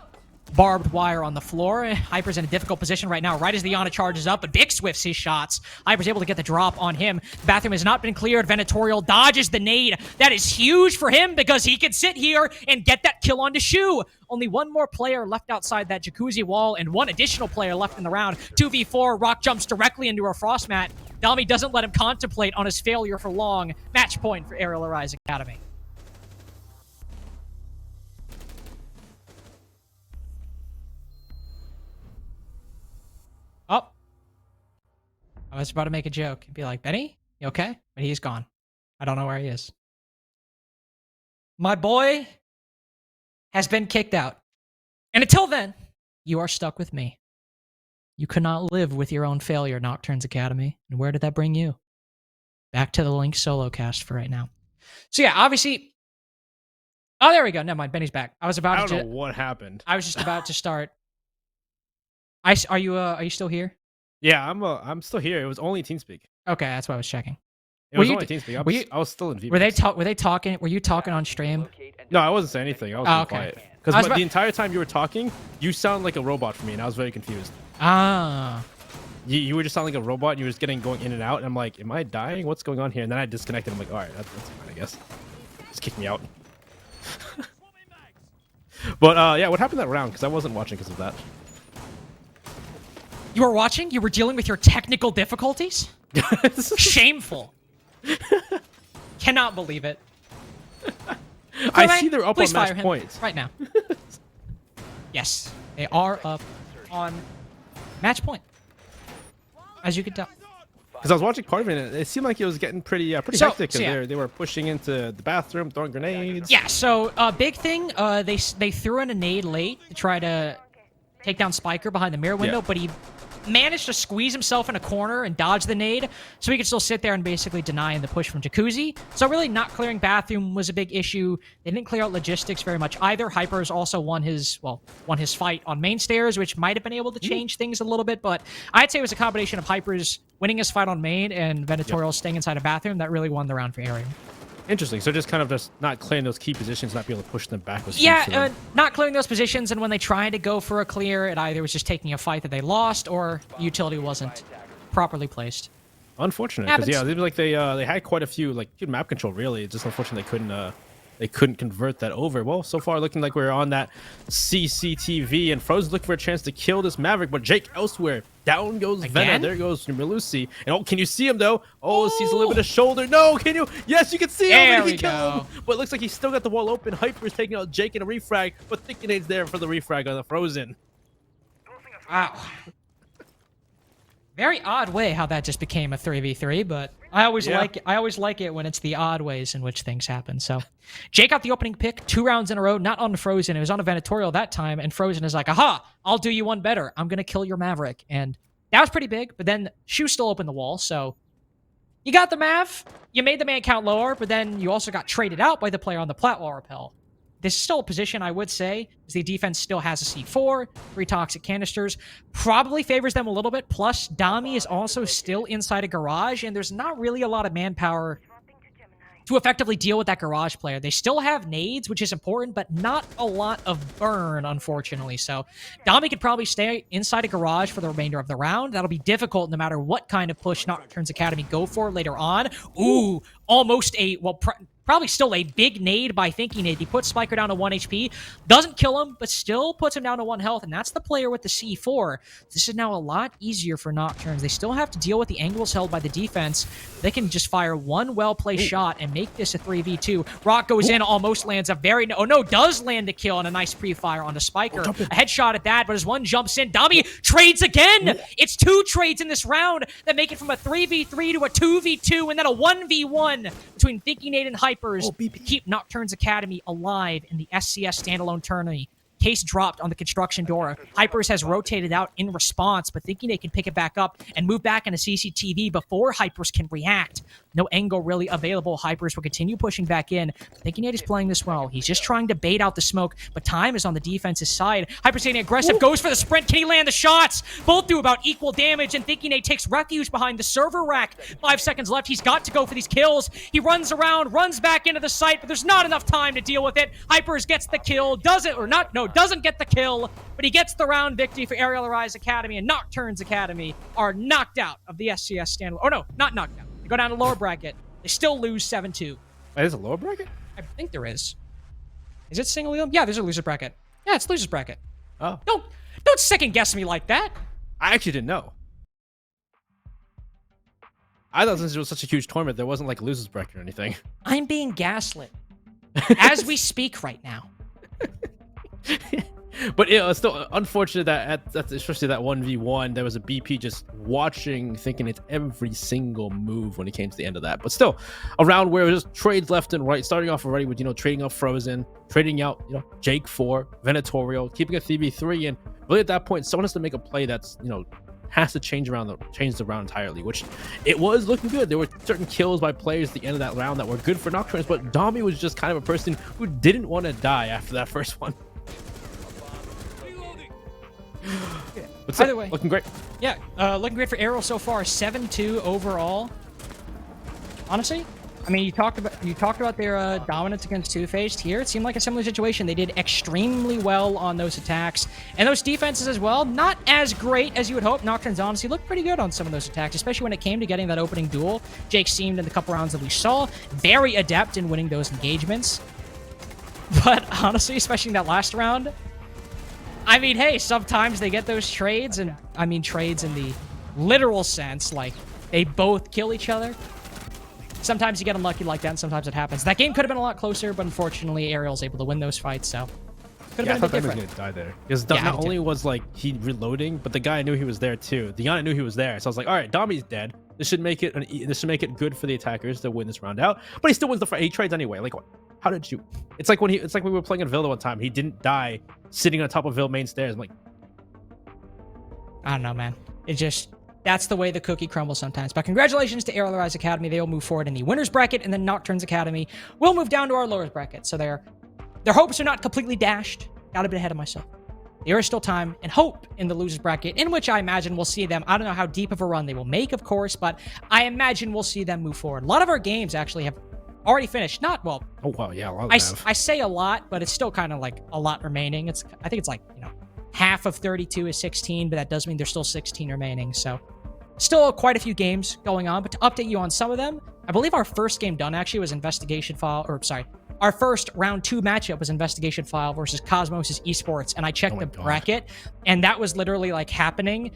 barbed wire on the floor. Hyper's in a difficult position right now, right as the Yana charges up, but Bix swifts his shots. Hyper's able to get the drop on him. The bathroom has not been cleared. Venatorial dodges the nade. That is huge for him because he can sit here and get that kill onto Shu. Only one more player left outside that jacuzzi wall and one additional player left in the round. 2v4, Rock jumps directly into a frost mat. Dami doesn't let him contemplate on his failure for long. Match point for Aerial Arise Academy. Oh. I was about to make a joke and be like, Benny, you okay? But he's gone. I don't know where he is. My boy has been kicked out. And until then, you are stuck with me. You cannot live with your own failure, Nocturne's Academy. And where did that bring you? Back to the Link solo cast for right now. So yeah, obviously... Oh, there we go. Never mind. Benny's back. I don't know what happened. I was just about to start... Are you still here? Yeah, I'm still here. It was only TeamSpeak. Okay, that's what I was checking. It was only TeamSpeak. I was still in VPS. Were they talking? Were you talking on stream? No, I wasn't saying anything. I was being quiet. Because the entire time you were talking, you sound like a robot for me, and I was very confused. Ah. You were just sounding like a robot, and you were just going in and out, and I'm like, am I dying? What's going on here? And then I disconnected. I'm like, all right, that's fine, I guess. Just kick me out. But yeah, what happened that round? Because I wasn't watching because of that. You were watching? You were dealing with your technical difficulties? Shameful. Cannot believe it. I see they're up on match points. Right now. Yes, they are up on match point. As you can tell. Because I was watching part of it, and it seemed like it was getting pretty hectic. Because they were pushing into the bathroom, throwing grenades. Yeah, so big thing, they threw in a nade late to try to take down Spiker behind the mirror window, but he managed to squeeze himself in a corner and dodge the nade, so he could still sit there and basically deny the push from Jacuzzi. So really not clearing bathroom was a big issue. They didn't clear out logistics very much either. Hyper's also won his fight on main stairs, which might have been able to change things a little bit, but I'd say it was a combination of Hyper's winning his fight on main and Venatorial staying inside a bathroom that really won the round for Arian. Interesting. So just kind of just not clearing those key positions, not being able to push them back. Yeah, not clearing those positions, and when they tried to go for a clear, it either was just taking a fight that they lost, or utility wasn't properly placed. Unfortunate, because yeah, it was like they had quite a few good map control. Really, it's just unfortunate they couldn't convert that over. Well, so far looking like we're on that CCTV, and Frozen's looking for a chance to kill this Maverick, but Jake elsewhere. Down goes Venom. There goes Melusi. And oh, can you see him though? Oh, sees a little bit of shoulder. No, can you? Yes, you can see him. There he killed him. But it looks like he's still got the wall open. Hyper's taking out Jake in a refrag, but Thickenade's there for the refrag on the Frozen. Wow. Very odd way how that just became a 3v3, but I always like it when it's the odd ways in which things happen. So Jake got the opening pick 2 rounds in a row, not on Frozen. It was on a Venatorial that time, and Frozen is like, aha, I'll do you one better. I'm going to kill your Maverick. And that was pretty big, but then Shu still opened the wall, so you got the Mav, you made the man count lower, but then you also got traded out by the player on the plat wall repel. This is still a position, I would say, as the defense still has a C4, 3 toxic canisters. Probably favors them a little bit. Plus, Dami is also still inside a garage, and there's not really a lot of manpower to effectively deal with that garage player. They still have nades, which is important, but not a lot of burn, unfortunately. So Dami could probably stay inside a garage for the remainder of the round. That'll be difficult no matter what kind of push Nocturne's Academy go for later on. Ooh, almost a, well, probably still a big nade by Thinking Nade. He puts Spiker down to 1 HP. Doesn't kill him, but still puts him down to 1 health, and that's the player with the C4. This is now a lot easier for Nocturnes. They still have to deal with the angles held by the defense. They can just fire one well-placed shot and make this a 3v2. Rock goes in, almost lands a very... Oh, no, does land a kill and a nice pre-fire onto Spiker. A headshot at that, but as one jumps in, Dami trades again! It's 2 trades in this round that make it from a 3v3 to a 2v2 and then a 1v1 between Thinking Nade and Hypers to keep Nocturne's Academy alive in the SCS standalone tournament. Case dropped on the construction door. Hypers has rotated out in response, but Thinking they can pick it back up and move back into CCTV before Hypers can react. No angle really available. Hypers will continue pushing back in. Thinking is playing this well. He's just trying to bait out the smoke, but time is on the defense's side. Hypers getting aggressive, goes for the sprint. Can he land the shots? Both do about equal damage, and Thinking takes refuge behind the server rack. 5 seconds left. He's got to go for these kills. He runs around, runs back into the site, but there's not enough time to deal with it. Hypers gets the kill. Doesn't get the kill, but he gets the round victory for Aerial Rise Academy, and Nocturne's Academy are knocked out of the SCS standalone. Oh no, not knocked out. They go down to lower bracket. They still lose 7-2. There's a lower bracket? I think there is. Is it single elimination? Yeah, there's a loser bracket. Yeah, it's loser's bracket. Oh. Don't second guess me like that. I actually didn't know. I thought since it was such a huge tournament, there wasn't like a loser's bracket or anything. I'm being gaslit as we speak right now. But it's still unfortunate that especially that 1v1, there was a BP just watching, thinking it's every single move when it came to the end of that. But still, a round where it was just trades left and right, starting off already with, trading up Frozen, trading out, Jake 4, Venatorial, keeping a 3v3, and really at that point, someone has to make a play that's, has to change the round entirely, which it was looking good. There were certain kills by players at the end of that round that were good for Nocturnes, but Dami was just kind of a person who didn't want to die after that first one. What's Either way, looking great. Yeah, looking great for Arrow so far. 7-2 overall. Honestly, I mean, you talked about their dominance against Two-Faced here. It seemed like a similar situation. They did extremely well on those attacks and those defenses as well. Not as great as you would hope. Nocturnes honestly looked pretty good on some of those attacks, especially when it came to getting that opening duel. Jake seemed in the couple rounds that we saw very adept in winning those engagements. But honestly, especially in that last round, I mean, hey, sometimes they get those trades, and I mean trades in the literal sense, like they both kill each other. Sometimes you get unlucky like that, and sometimes it happens. That game could have been a lot closer, but unfortunately, Ariel's able to win those fights, so could have been a bit different. I thought he was gonna die there. Because not only was like he reloading, but the guy knew he was there too. The Yana knew he was there, so I was like, all right, Dami's dead. This should make it good for the attackers to win this round out. But he still wins the fight. He trades anyway. Like, what? How did you? It's like when we were playing in Villa one time. He didn't die sitting on top of Villa main stairs. I'm like, I don't know, man. That's the way the cookie crumbles sometimes. But congratulations to Aerial Rise Academy. They will move forward in the winners bracket, and then Nocturnes Academy will move down to our lowers bracket. So their hopes are not completely dashed. Got a bit ahead of myself. There is still time and hope in the losers bracket, in which I imagine we'll see them. I don't know how deep of a run they will make, of course, but I imagine we'll see them move forward. A lot of our games actually have already finished. Not well. Oh wow, yeah, a lot I say a lot, but it's still kind of like a lot remaining. I think it's like half of 32 is 16, but that does mean there's still 16 remaining. So still quite a few games going on. But to update you on some of them, I believe our first game done actually was Investigation File, or sorry. Our first round 2 matchup was Investigation File versus Cosmos' Esports, and I checked the bracket, and that was literally like happening,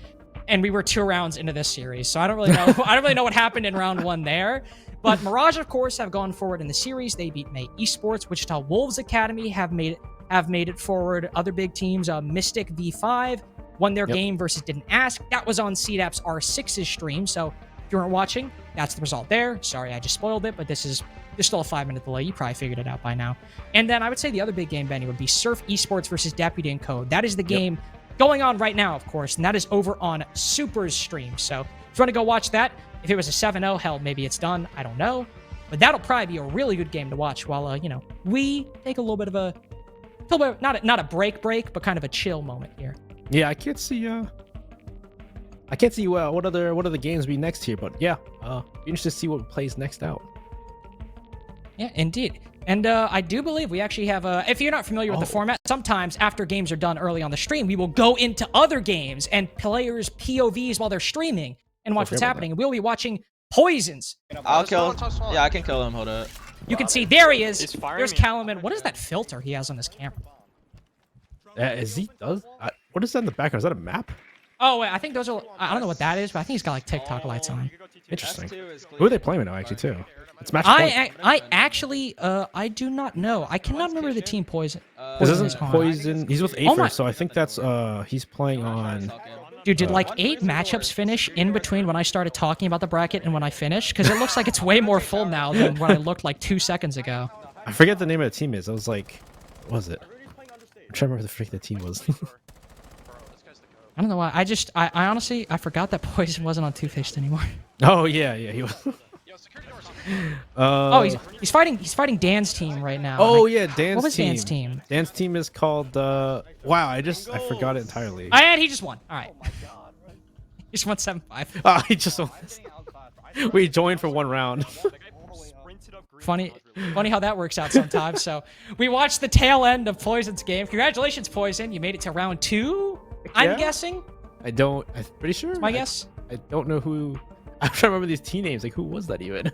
and we were 2 rounds into this series, so I don't really know. I don't really know what happened in round 1 there. But Mirage, of course, have gone forward in the series. They beat May Esports. Wichita Wolves Academy have made it forward. Other big teams, Mystic V5 won their game versus Didn't Ask. That was on CDAP's R6's stream, so if you weren't watching, that's the result there. Sorry, I just spoiled it, but there's still a 5-minute delay. You probably figured it out by now. And then I would say the other big game, Benny, would be Surf Esports versus Deputy and Code. That is the game going on right now, of course, and that is over on Super's stream. So if you want to go watch that, if it was a 7-0, hell, maybe it's done. I don't know. But that'll probably be a really good game to watch while, we take a little bit of a not a break, but kind of a chill moment here. Yeah, I can't see what other games be next here, but yeah, be interested to see what plays next out. Yeah, indeed. And I do believe we actually have if you're not familiar with the format, sometimes after games are done early on the stream, we will go into other games and players' POVs while they're streaming and watch what's happening. And we'll be watching Poisons. I'll kill him. Yeah, I can kill him. Hold up. You can see, there he is. There's Calaman. What is that filter he has on his camera? What is that in the background? Is that a map? Oh, wait, I think those are, I don't know what that is, but I think he's got like TikTok lights on. Interesting. Who are they playing with now, actually, too? It's match point. I actually, I do not know. I cannot remember the team Poison. This isn't on. Poison. He's with Aether, so I think that's, he's playing on... Dude, did like 8 matchups finish in between when I started talking about the bracket and when I finished? Because it looks like it's way more full now than when I looked like 2 seconds ago. I forget the name of the team is. I was like, what was it? I'm trying to remember the freak the team was. I don't know why. I honestly, I forgot that Poison wasn't on Two-Faced anymore. Oh, yeah, he was. Oh, he's fighting Dan's team right now. Oh, yeah, Dan's team. What was Dan's team? Dan's team is called, wow, I forgot it entirely. And he just won. All right. He just won 7-5. Oh, he just won. We joined for 1 round. Funny how that works out sometimes. So we watched the tail end of Poison's game. Congratulations, Poison. You made it to round 2, I'm guessing. I'm pretty sure. That's my guess. I don't know who. I'm trying to remember these team names. Like, who was that even?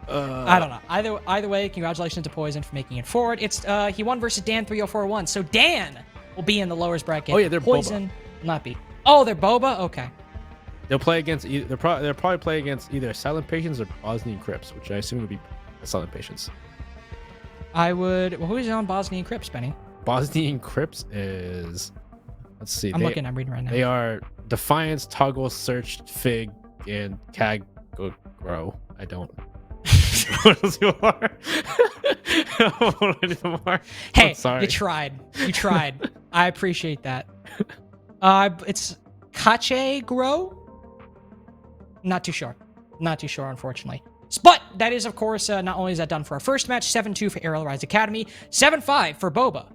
I don't know. Either way, congratulations to Poison for making it forward. It's he won versus Dan 304-1. So Dan will be in the lowest bracket. Oh yeah, they're Poison Boba. will not be. Oh, they're Boba. Okay. They'll play against. They'll probably play against either Silent Patients or Bosnian Crips, which I assume would be Silent Patients. I would. Well, who is on Bosnian Crips, Benny? Bosnian Crips is. Let's see. I'm reading right now. They are Defiance, Toggle, Search, Fig, and Cag Grow. I don't. What else you are? Hey, sorry. you tried. I appreciate that. It's Kache Grow? Not too sure, unfortunately. But that is, of course, not only is that done for our first match, 7-2 for Aerial Rise Academy, 7-5 for Boba.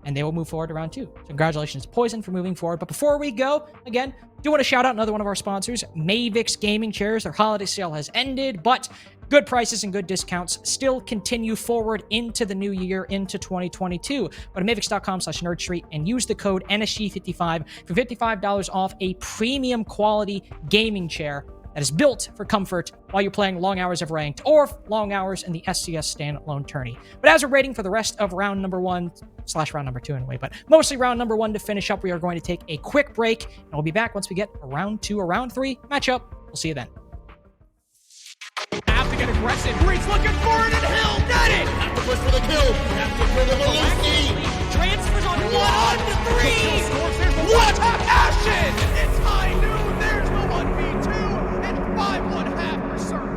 And they will move forward to round 2. So congratulations to Poison for moving forward. But before we go, again, do want to shout out another one of our sponsors, Mavix Gaming Chairs. Their holiday sale has ended, but good prices and good discounts still continue forward into the new year, into 2022. Go to Mavix.com/NerdStreet and use the code NSG55 for $55 off a premium quality gaming chair that is built for comfort while you're playing long hours of ranked or long hours in the SCS standalone tourney. But as we're waiting for the rest of round number 1/round number 2 anyway, but mostly round number 1 to finish up, we are going to take a quick break, and we'll be back once we get a round 2 or round 3 matchup. We'll see you then. Have to get aggressive. Reed's looking for it, and Hill got it. Have to push for the kill. Have to kill the Maluski. Transfers on 1-3. What a passion! It's high noon. There's the 1v2 and 5-1/2 for certain.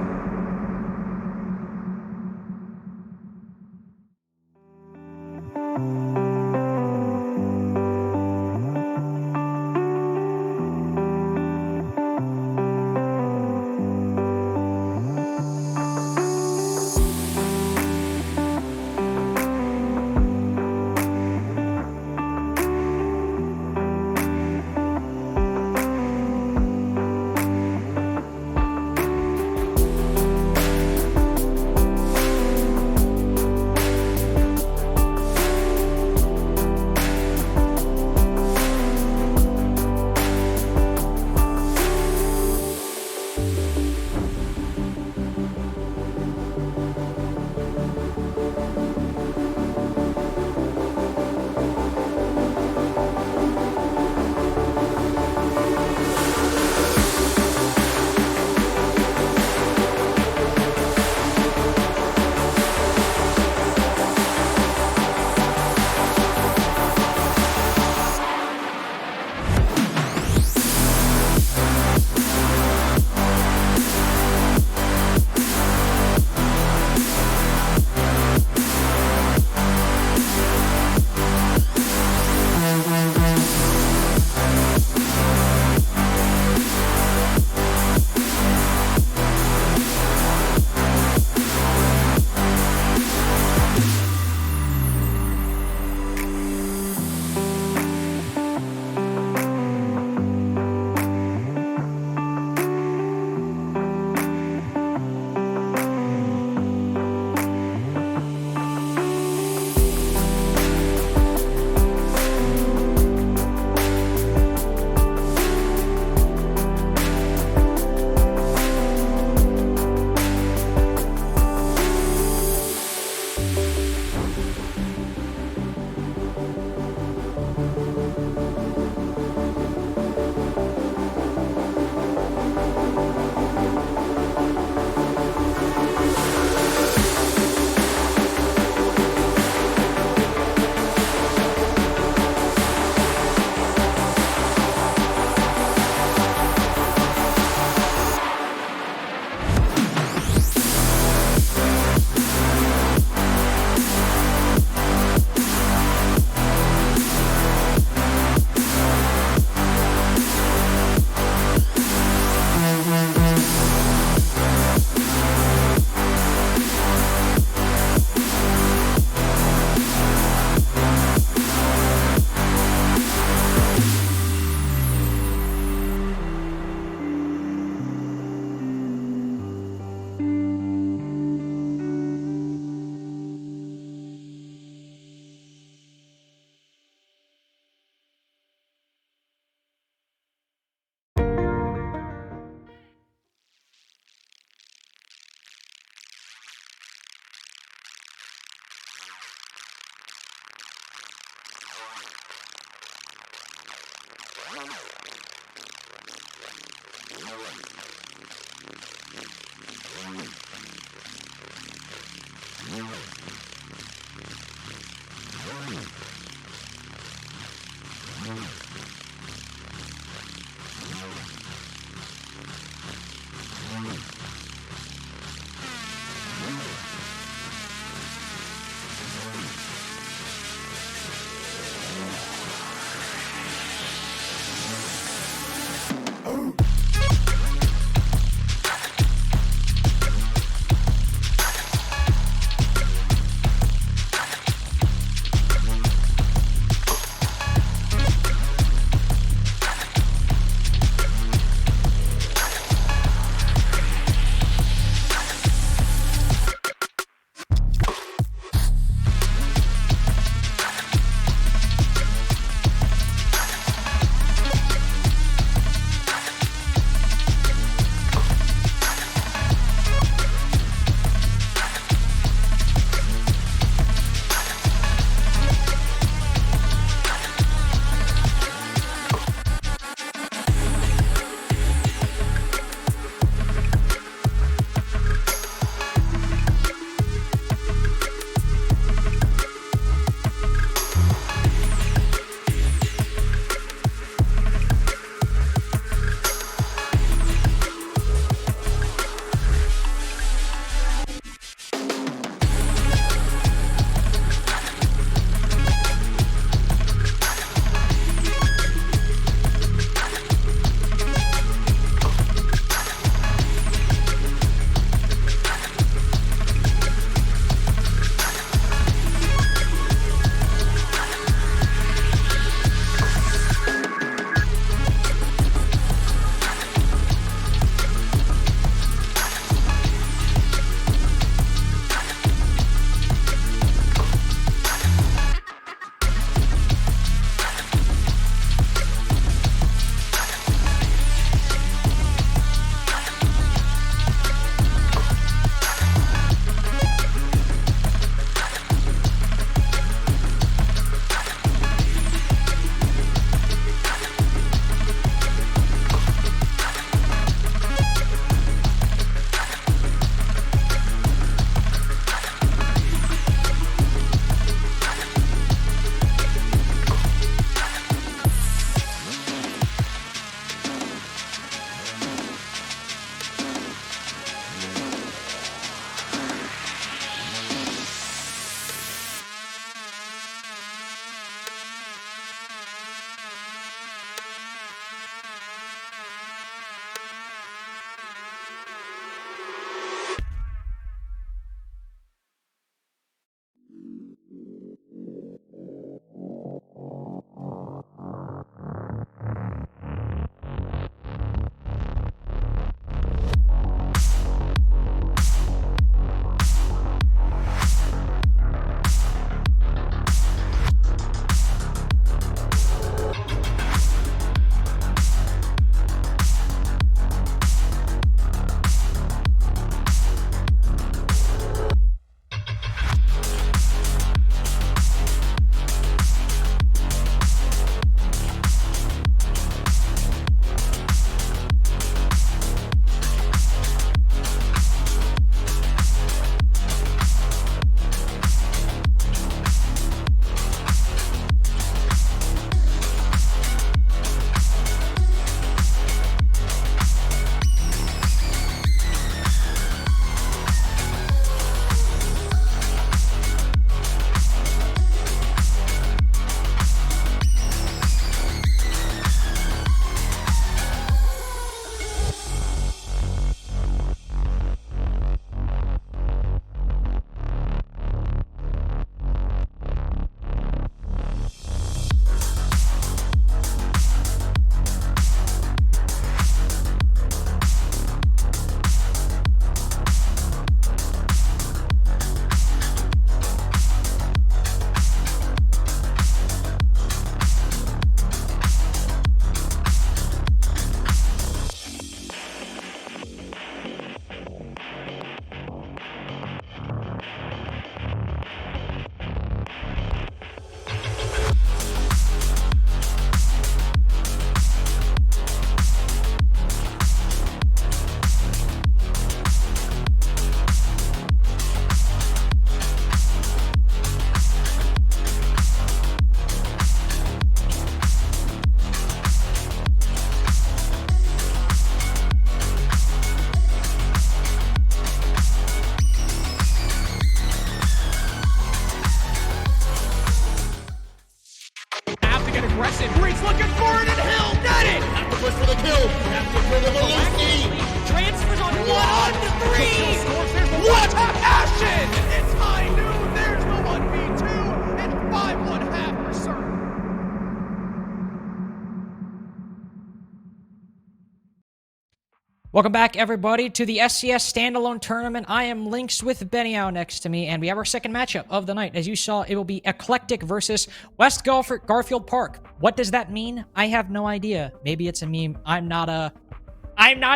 Welcome back, everybody, to the SCS standalone tournament. I am Lynx with Beniow next to me, and we have our second matchup of the night. As you saw, it will be Eclectic versus West Garfield Park. What does that mean? I have no idea. Maybe it's a meme I'm not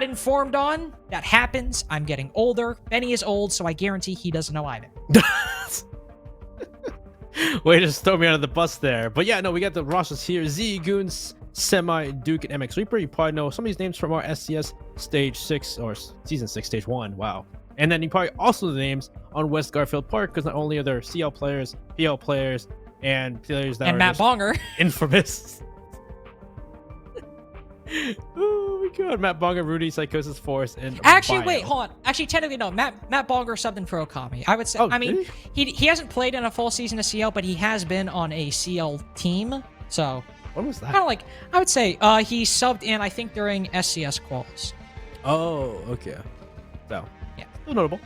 informed on. That happens. I'm getting older. Benny is old, so I guarantee he doesn't know either. Way to just throw me under the bus there. But yeah, no, we got the rosters here. Z, Goons, Semi, Duke, and MX Reaper. You probably know some of these names from our SCS Stage 6 or Season 6, Stage 1. Wow. And then you probably also know the names on West Garfield Park, because not only are there CL players, PL players, and players that and are Matt Bonger. infamous. Oh my god, Matt Bonger, Rudy, Psychosis Force, and Actually, Bio. wait, hold on. Actually, technically, no. Matt Bonger subbed in for Okami. I would say, Oh, I mean, did he hasn't played in a full season of CL, but he has been on a CL team. So, What was that? kind of like, I would say he subbed in, I think, during SCS quals. Oh, okay. So, Yeah. still notable.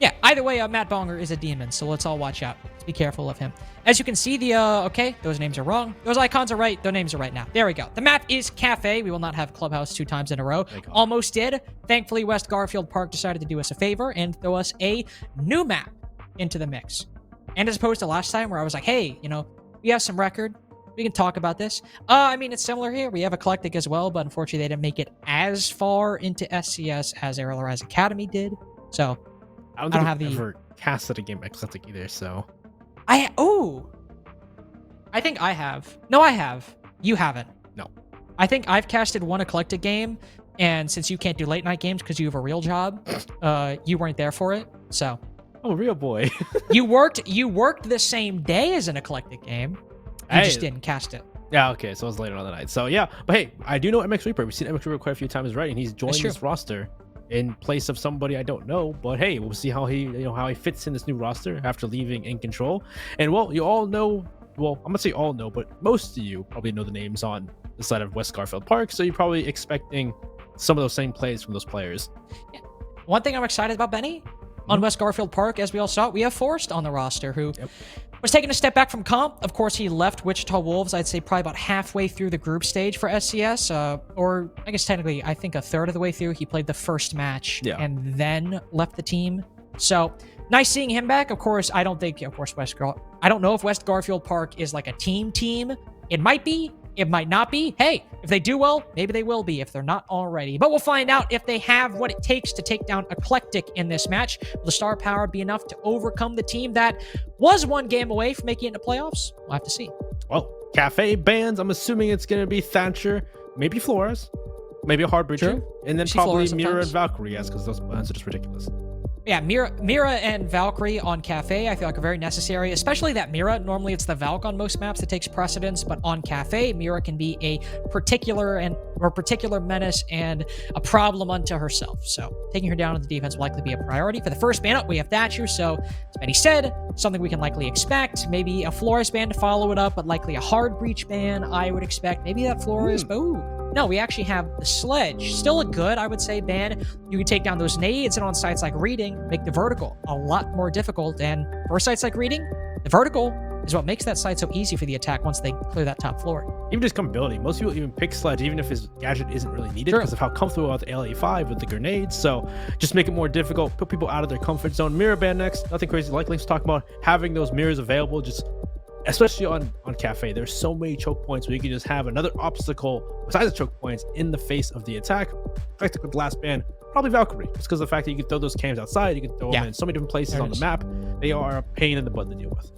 Yeah, either way, Matt Bonger is a demon, so let's all watch out. Let's be careful of him. As you can see, okay, those names are wrong. Those icons are right. Those names are right now. There we go. The map is Cafe. We will not have Clubhouse 2 times in a row. Almost did. Thankfully, West Garfield Park decided to do us a favor and throw us a new map into the mix. And as opposed to last time where I was like, hey, we have some record. We can talk about this. I mean, it's similar here. We have Eclectic as well, but unfortunately, they didn't make it as far into SCS as Aerial Rise Academy did. So, I don't have I've the- ever casted a game Eclectic either, so. I think I have. No, I have. You haven't. No. I think I've casted one Eclectic game, and since you can't do late night games because you have a real job, you weren't there for it. So Oh, real boy. you worked the same day as an Eclectic game. You Hey. just didn't cast it. Yeah, okay, so it was later on the night. So yeah, but hey, I do know MX Reaper. We've seen MX Reaper quite a few times already, and he's joined true. this roster in place of somebody I don't know. But hey, we'll see how he fits in this new roster after leaving In Control. And well, you all know. Well, I'm gonna say all know, but most of you probably know the names on the side of West Garfield Park. So you're probably expecting some of those same plays from those players. One thing I'm excited about, Benny, on West Garfield Park, as we all saw, we have Forrest on the roster, who was taking a step back from comp. Of course, he left Wichita Wolves, I'd say probably about halfway through the group stage for SCS, or I guess technically, I think a third of the way through. He played the first match and then left the team. So, nice seeing him back. Of course, I don't know if West Garfield Park is like a team. It might be. It might not be. Hey, if they do well, maybe they will be if they're not already. But we'll find out if they have what it takes to take down Eclectic in this match. Will the star power be enough to overcome the team that was one game away from making it into playoffs? We'll have to see. Well, Cafe bands. I'm assuming it's gonna be Thatcher, maybe Flores, maybe a hard breacher, True. and then See probably Flores Mira and sometimes. Valkyrie, yes, because those bands are just ridiculous. Yeah, Mira and Valkyrie on Cafe, I feel like are very necessary, especially that Mira. Normally it's the Valk on most maps that takes precedence, but on Cafe, Mira can be a particular menace and a problem unto herself. So taking her down on the defense will likely be a priority. For the first ban up, we have Thatcher, so as Benny said, something we can likely expect. Maybe a Flores ban to follow it up, but likely a hard breach ban, I would expect. Maybe that Flores, but ooh. No, we actually have the Sledge. Still a good, I would say, ban. You can take down those nades, and on sites like Reading, make the vertical a lot more difficult. And for sites like Reading, the vertical is what makes that site so easy for the attack once they clear that top floor. Even just comability. Most people even pick Sledge, even if his gadget isn't really needed because of how comfortable with the LA5 with the grenades. So just make it more difficult, put people out of their comfort zone. Mirror ban next, nothing crazy. Like Link's talking about, having those mirrors available, just especially on Cafe, there's so many choke points where you can just have another obstacle besides the choke points in the face of the attack. I think with the last ban, probably Valkyrie, just because of the fact that you can throw those cams outside, you can throw them in so many different places on the map. They are a pain in the butt to deal with.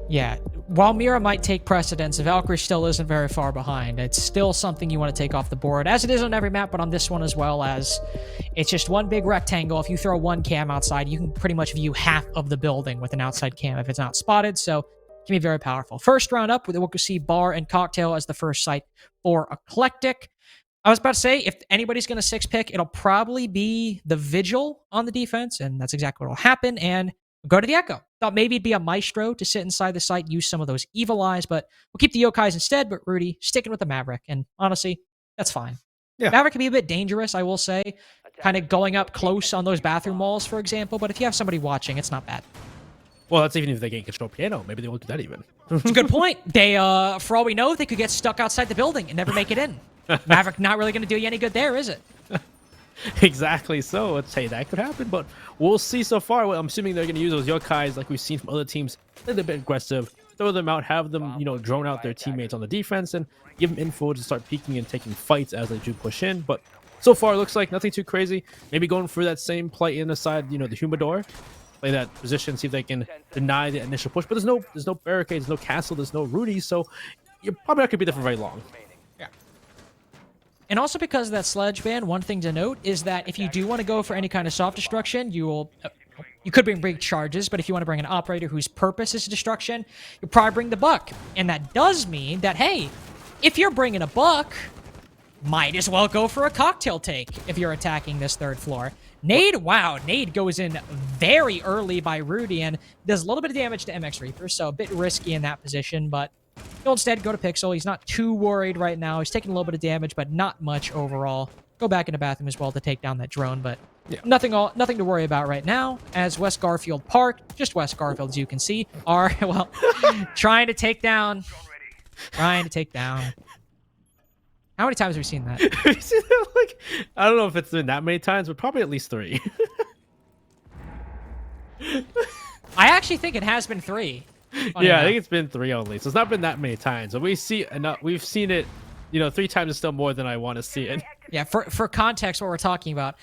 Yeah, while Mira might take precedence, Valkyrie still isn't very far behind. It's still something you want to take off the board, as it is on every map, but on this one as well, as it's just one big rectangle. If you throw one cam outside, you can pretty much view half of the building with an outside cam if it's not spotted, so it can be very powerful. First round up, we'll see Bar and Cocktail as the first site for Eclectic. I was about to say, if anybody's going to 6-pick, it'll probably be the Vigil on the defense, and that's exactly what will happen, and go to the Echo. Thought maybe it'd be a Maestro to sit inside the site, use some of those Evil Eyes, but we'll keep the Yokais instead, but Rudy sticking with the Maverick, and honestly, that's fine. Yeah. Maverick can be a bit dangerous, I will say, kind of going up close on those bathroom walls, for example, but if you have somebody watching, it's not bad. Well, that's even if they can't control piano. Maybe they won't do that even. It's a good point. They, for all we know, they could get stuck outside the building and never make it in. Maverick not really going to do you any good there, is it? Exactly. So let's say that could happen, but we'll see. So far, well, I'm assuming they're going to use those yokais like we've seen from other teams, a little bit aggressive, throw them out, have them, drone out their teammates on the defense, and give them info to start peeking and taking fights as they do push in. But so far, it looks like nothing too crazy. Maybe going for that same play in the side, the humidor, play that position, see if they can deny the initial push. But there's no barricades, no castle, there's no Rudy, so you're probably not going to be there for very long. And also because of that sledge ban, one thing to note is that if you do want to go for any kind of soft destruction, you could bring big charges, but if you want to bring an operator whose purpose is destruction, you'll probably bring the buck. And that does mean that, hey, if you're bringing a buck, might as well go for a cocktail take if you're attacking this third floor. Nade goes in very early by Rudy and does a little bit of damage to MX Reaper, so a bit risky in that position, but he'll instead go to Pixel. He's not too worried right now. He's taking a little bit of damage, but not much overall. Go back in the bathroom as well to take down that drone, but nothing to worry about right now, as West Garfield Park, just West Garfield as you can see, are, well, trying to take down. How many times have we seen that? Like, I don't know if it's been that many times, but probably at least 3. I actually think it has been 3. Yeah, I think it's been 3 only, so it's not been that many times. But we've seen it, 3 times is still more than I want to see it. Yeah, for context, what we're talking about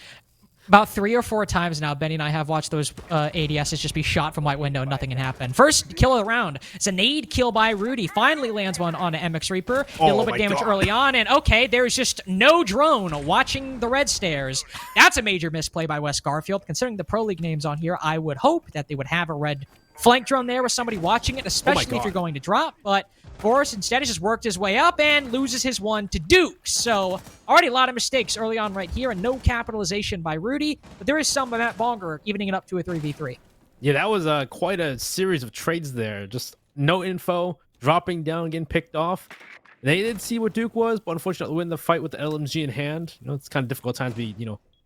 3 or 4 times now, Benny and I have watched those ADSs just be shot from white window and nothing can happen. First kill of the round, it's a nade kill by Rudy. Finally lands one on an MX Reaper. Did a little bit of damage early on, and okay, there's just no drone watching the red stairs. That's a major misplay by West Garfield. Considering the Pro League names on here, I would hope that they would have a red flank drone there with somebody watching it, especially if you're going to drop, but Forrest instead has just worked his way up and loses his one to Duke. So already a lot of mistakes early on right here and no capitalization by Rudy, but there is some by Matt Bonger evening it up to a 3v3. Yeah, that was quite a series of trades there. Just no info, dropping down, getting picked off. They did see what Duke was, but unfortunately win the fight with the LMG in hand. It's kind of difficult time to be,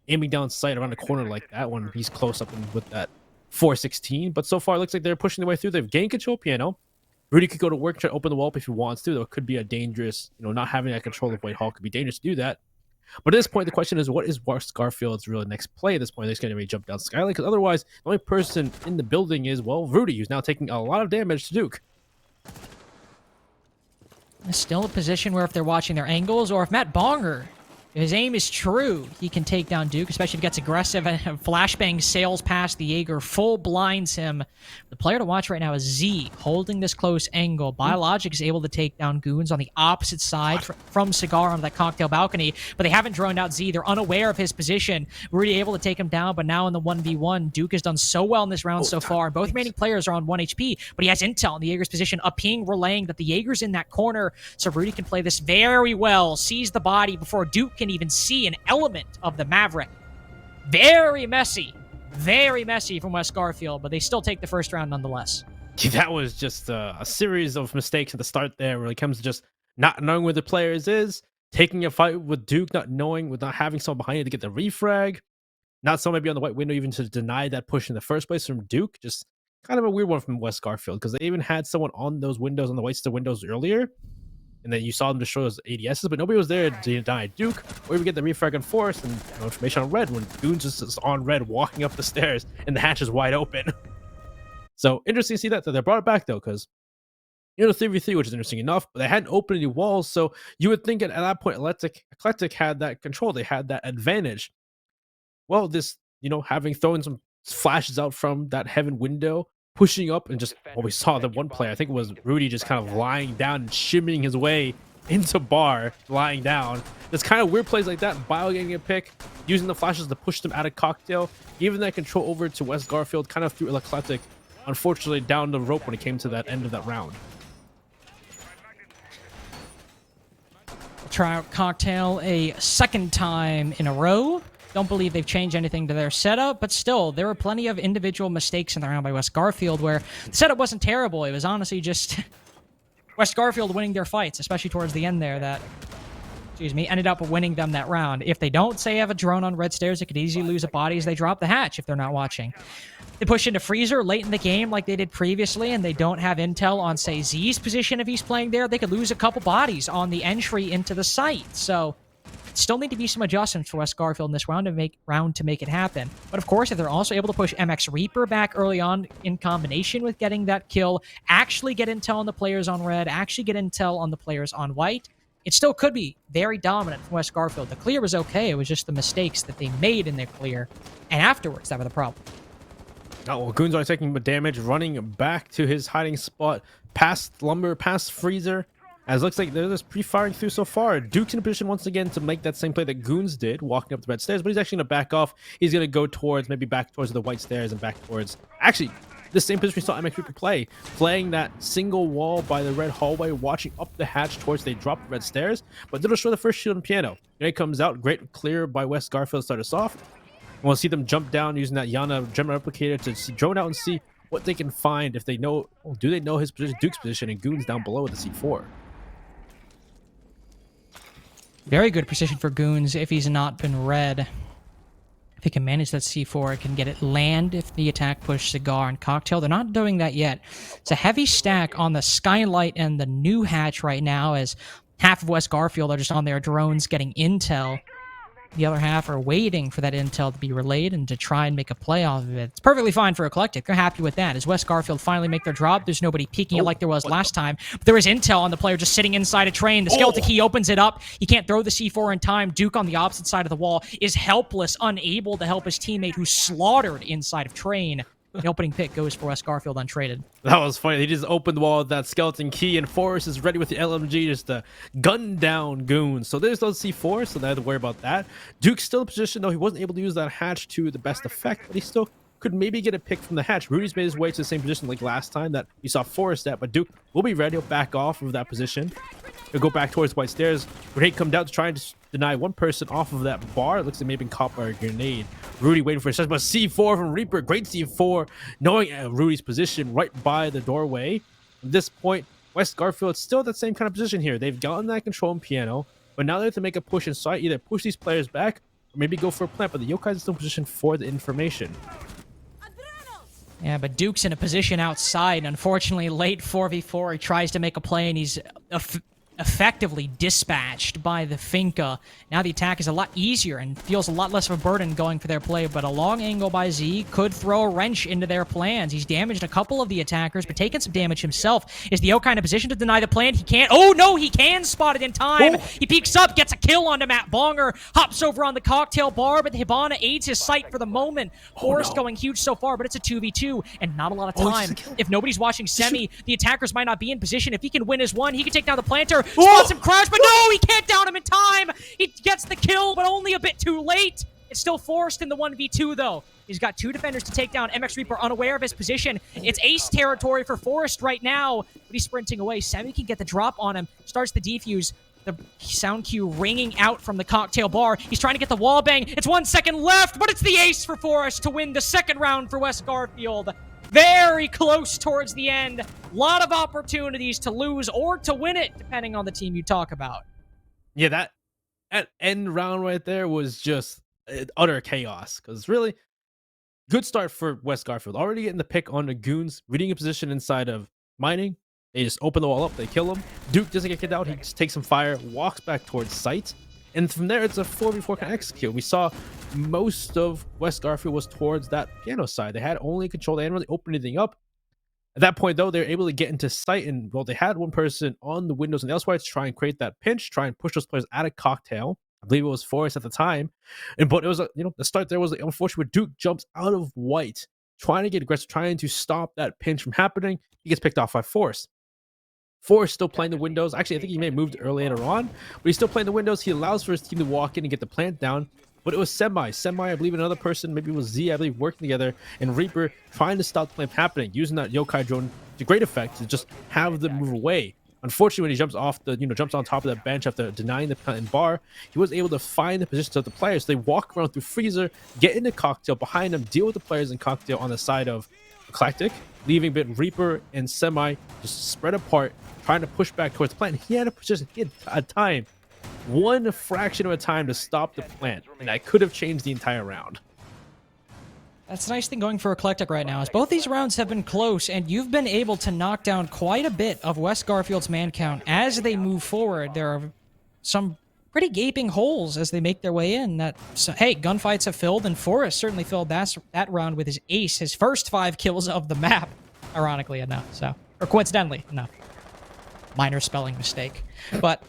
aiming down sight around a corner like that when he's close up and with that 416, but so far it looks like they're pushing their way through. They've gained control piano. Rudy could go to work, try to open the wall up if he wants to, though it could be a dangerous, not having that control of Whitehall could be dangerous to do that. But at this point, the question is, what is West Garfield's real next play at this point? They're going to maybe jump down Skyline, because otherwise, the only person in the building is, well, Rudy, who's now taking a lot of damage to Duke. Still a position where if they're watching their angles, or if Matt Bonger, if his aim is true, he can take down Duke, especially if he gets aggressive and flashbang sails past the Jaeger, full blinds him. The player to watch right now is Z, holding this close angle. Biologic is able to take down Goons on the opposite side from Cigar on that cocktail balcony, but they haven't droned out Z. They're unaware of his position. Rudy able to take him down, but now in the 1v1, Duke has done so well in this round so far. Both remaining players are on 1 HP, but he has intel in the Jaeger's position, a ping relaying that the Jaeger's in that corner, so Rudy can play this very well, sees the body before Duke can even see an element of the Maverick. Very messy from West Garfield, but they still take the first round nonetheless. That was just a series of mistakes at the start there, where it comes to just not knowing where the players is, taking a fight with Duke, not having someone behind you to get the refrag, not someone maybe on the white window even to deny that push in the first place from Duke. Just kind of a weird one from West Garfield, because they even had someone on those windows, on the white windows earlier, and then you saw them destroy those ADSs, but nobody was there to deny Duke, or even get the refrag on Force and information on red when Goons is on red walking up the stairs and the hatch is wide open. So interesting to see that they brought it back though, because 3v3, which is interesting enough, but they hadn't opened any walls, so you would think at that point Eclectic had that control, they had that advantage. Well, this, having thrown some flashes out from that heaven window, pushing up, and just we saw the one player, I think it was Rudy, just kind of lying down and shimmying his way into bar, lying down. There's kind of weird plays like that. Bio getting a pick, using the flashes to push them out of cocktail, giving that control over to West Garfield, kind of threw Eclectic, unfortunately, down the rope when it came to that end of that round. Try out cocktail a second time in a row. Don't believe they've changed anything to their setup, but still, there were plenty of individual mistakes in the round by West Garfield where the setup wasn't terrible. It was honestly just West Garfield winning their fights, especially towards the end there, that, ended up winning them that round. If they don't, say, have a drone on red stairs, they could easily lose a body as they drop the hatch if they're not watching. They push into Freezer late in the game like they did previously, and they don't have intel on, say, Z's position if he's playing there. They could lose a couple bodies on the entry into the site. So Still need to be some adjustments for West Garfield in this round to make it happen. But of course, if they're also able to push MX Reaper back early on in combination with getting that kill, actually get intel on the players on red, actually get intel on the players on white, it still could be very dominant from West Garfield. The clear was okay. It was just the mistakes that they made in their clear. And afterwards, that were the problem. Oh, well, Goon's already taking damage, running back to his hiding spot, past Lumber, past Freezer. As it looks like they're just pre-firing through so far. Duke's in a position once again to make that same play that Goons did, walking up the red stairs, but he's actually going to back off. He's going to go towards, maybe back towards the white stairs and back towards... Actually, the same position we saw MX Reaper play, playing that single wall by the red hallway, watching up the hatch towards they drop the red stairs, but didn't show the first shield on piano. Here it comes out, great clear by West Garfield to start us off. And we'll see them jump down using that Yana gem replicator to drone out and see what they can find if they know, well, do they know his position, Duke's position, and Goons down below with the C4. Very good precision for Goons if he's not been red. If he can manage that C4, can get it land if the attack push Cigar and Cocktail. They're not doing that yet. It's a heavy stack on the Skylight and the new hatch right now, as half of West Garfield are just on their drones getting intel. The other half are waiting for that intel to be relayed and to try and make a play off of it. It's perfectly fine for Eclectic. They're happy with that. As West Garfield finally make their drop, there's nobody peeking it like there was last time. But there is intel on the player just sitting inside a train. The skeleton key opens it up. He can't throw the C4 in time. Duke on the opposite side of the wall is helpless, unable to help his teammate who's slaughtered inside of train. The opening pick goes for West Garfield untraded. That was funny. He just opened the wall with that skeleton key, and Forrest is ready with the LMG just to gun down Goons. So there's those C4, so they have to worry about that. Duke's still in position, though. He wasn't able to use that hatch to the best effect, but he still could maybe get a pick from the hatch. Rudy's made his way to the same position like last time that you saw Forrest at, but Duke will be ready. He'll back off of that position. He'll go back towards White Stairs. Grenade come down to try and deny one person off of that bar. It looks like maybe caught by a grenade. Rudy waiting for a shot, but C4 from Reaper. Great C4, knowing Rudy's position right by the doorway. At this point, West Garfield still at that same kind of position here. They've gotten that control in piano, but now they have to make a push inside, either push these players back or maybe go for a plant, but the Yokai is still in position for the information. Yeah, but Duke's in a position outside. Unfortunately, late 4v4, he tries to make a play, and he's effectively dispatched by the Finka. Now the attack is a lot easier and feels a lot less of a burden going for their play, but a long angle by Z could throw a wrench into their plans. He's damaged a couple of the attackers, but taking some damage himself. Is the Yokai in a position to deny the plan? He can't. Oh, no, he can spot it in time. He peeks up, gets a kill onto Matt Bonger, hops over on the cocktail bar, but the Hibana aids his sight for the moment. Forrest going huge so far, but it's a 2v2 and not a lot of time. If nobody's watching Semi, the attackers might not be in position. If he can win his one, he can take down the planter. Spots him crash, but no, he can't down him in time. He gets the kill, but only a bit too late. It's still Forrest in the 1v2, though. He's got two defenders to take down. MX Reaper unaware of his position. It's ace territory for Forrest right now, but he's sprinting away. Semi can get the drop on him. Starts the defuse. The sound cue ringing out from the cocktail bar. He's trying to get the wall bang. It's 1 second left, but it's the ace for Forrest to win the second round for West Garfield. Very close towards the end. A lot of opportunities to lose or to win it, depending on the team you talk about. Yeah, that end round right there was just utter chaos. Because really, good start for West Garfield. Already getting the pick on the Goons, reading a position inside of mining. They just open the wall up, they kill him. Duke doesn't get kicked out, he just takes some fire, walks back towards site. And from there, it's a 4v4 kind of execute. We saw most of West Garfield was towards that piano side. They had only control. They hadn't really opened anything up. At that point, though, they were able to get into sight. And, well, they had one person on the windows and the elsewhere to try and create that pinch, try and push those players out of cocktail. I believe it was Forrest at the time. But it was, the start there was unfortunate. Duke jumps out of white, trying to get aggressive, trying to stop that pinch from happening. He gets picked off by Forrest. Forrest still playing the windows. Actually, I think he may have moved earlier on, but he's still playing the windows. He allows for his team to walk in and get the plant down, but it was Semi, I believe another person, maybe it was Z, I believe, working together, and Reaper trying to stop the plant happening, using that Yokai drone to great effect to just have them move away. Unfortunately, when he jumps off the, jumps on top of that bench after denying the plant and bar, he was able to find the positions of the players. So they walk around through Freezer, get into Cocktail behind them, deal with the players in Cocktail on the side of Eclectic, leaving bit Reaper and Semi just spread apart, trying to push back towards the plant. He had a position, he had a time, one fraction of a time to stop the plant, and I could have changed the entire round. That's the nice thing going for Eclectic right now, is both these rounds have been close, and you've been able to knock down quite a bit of West Garfield's man count as they move forward. There are some pretty gaping holes as they make their way in. Hey, gunfights have filled, and Forrest certainly filled that round with his ace, his first 5 kills of the map, ironically enough. Or coincidentally enough. Minor spelling mistake. But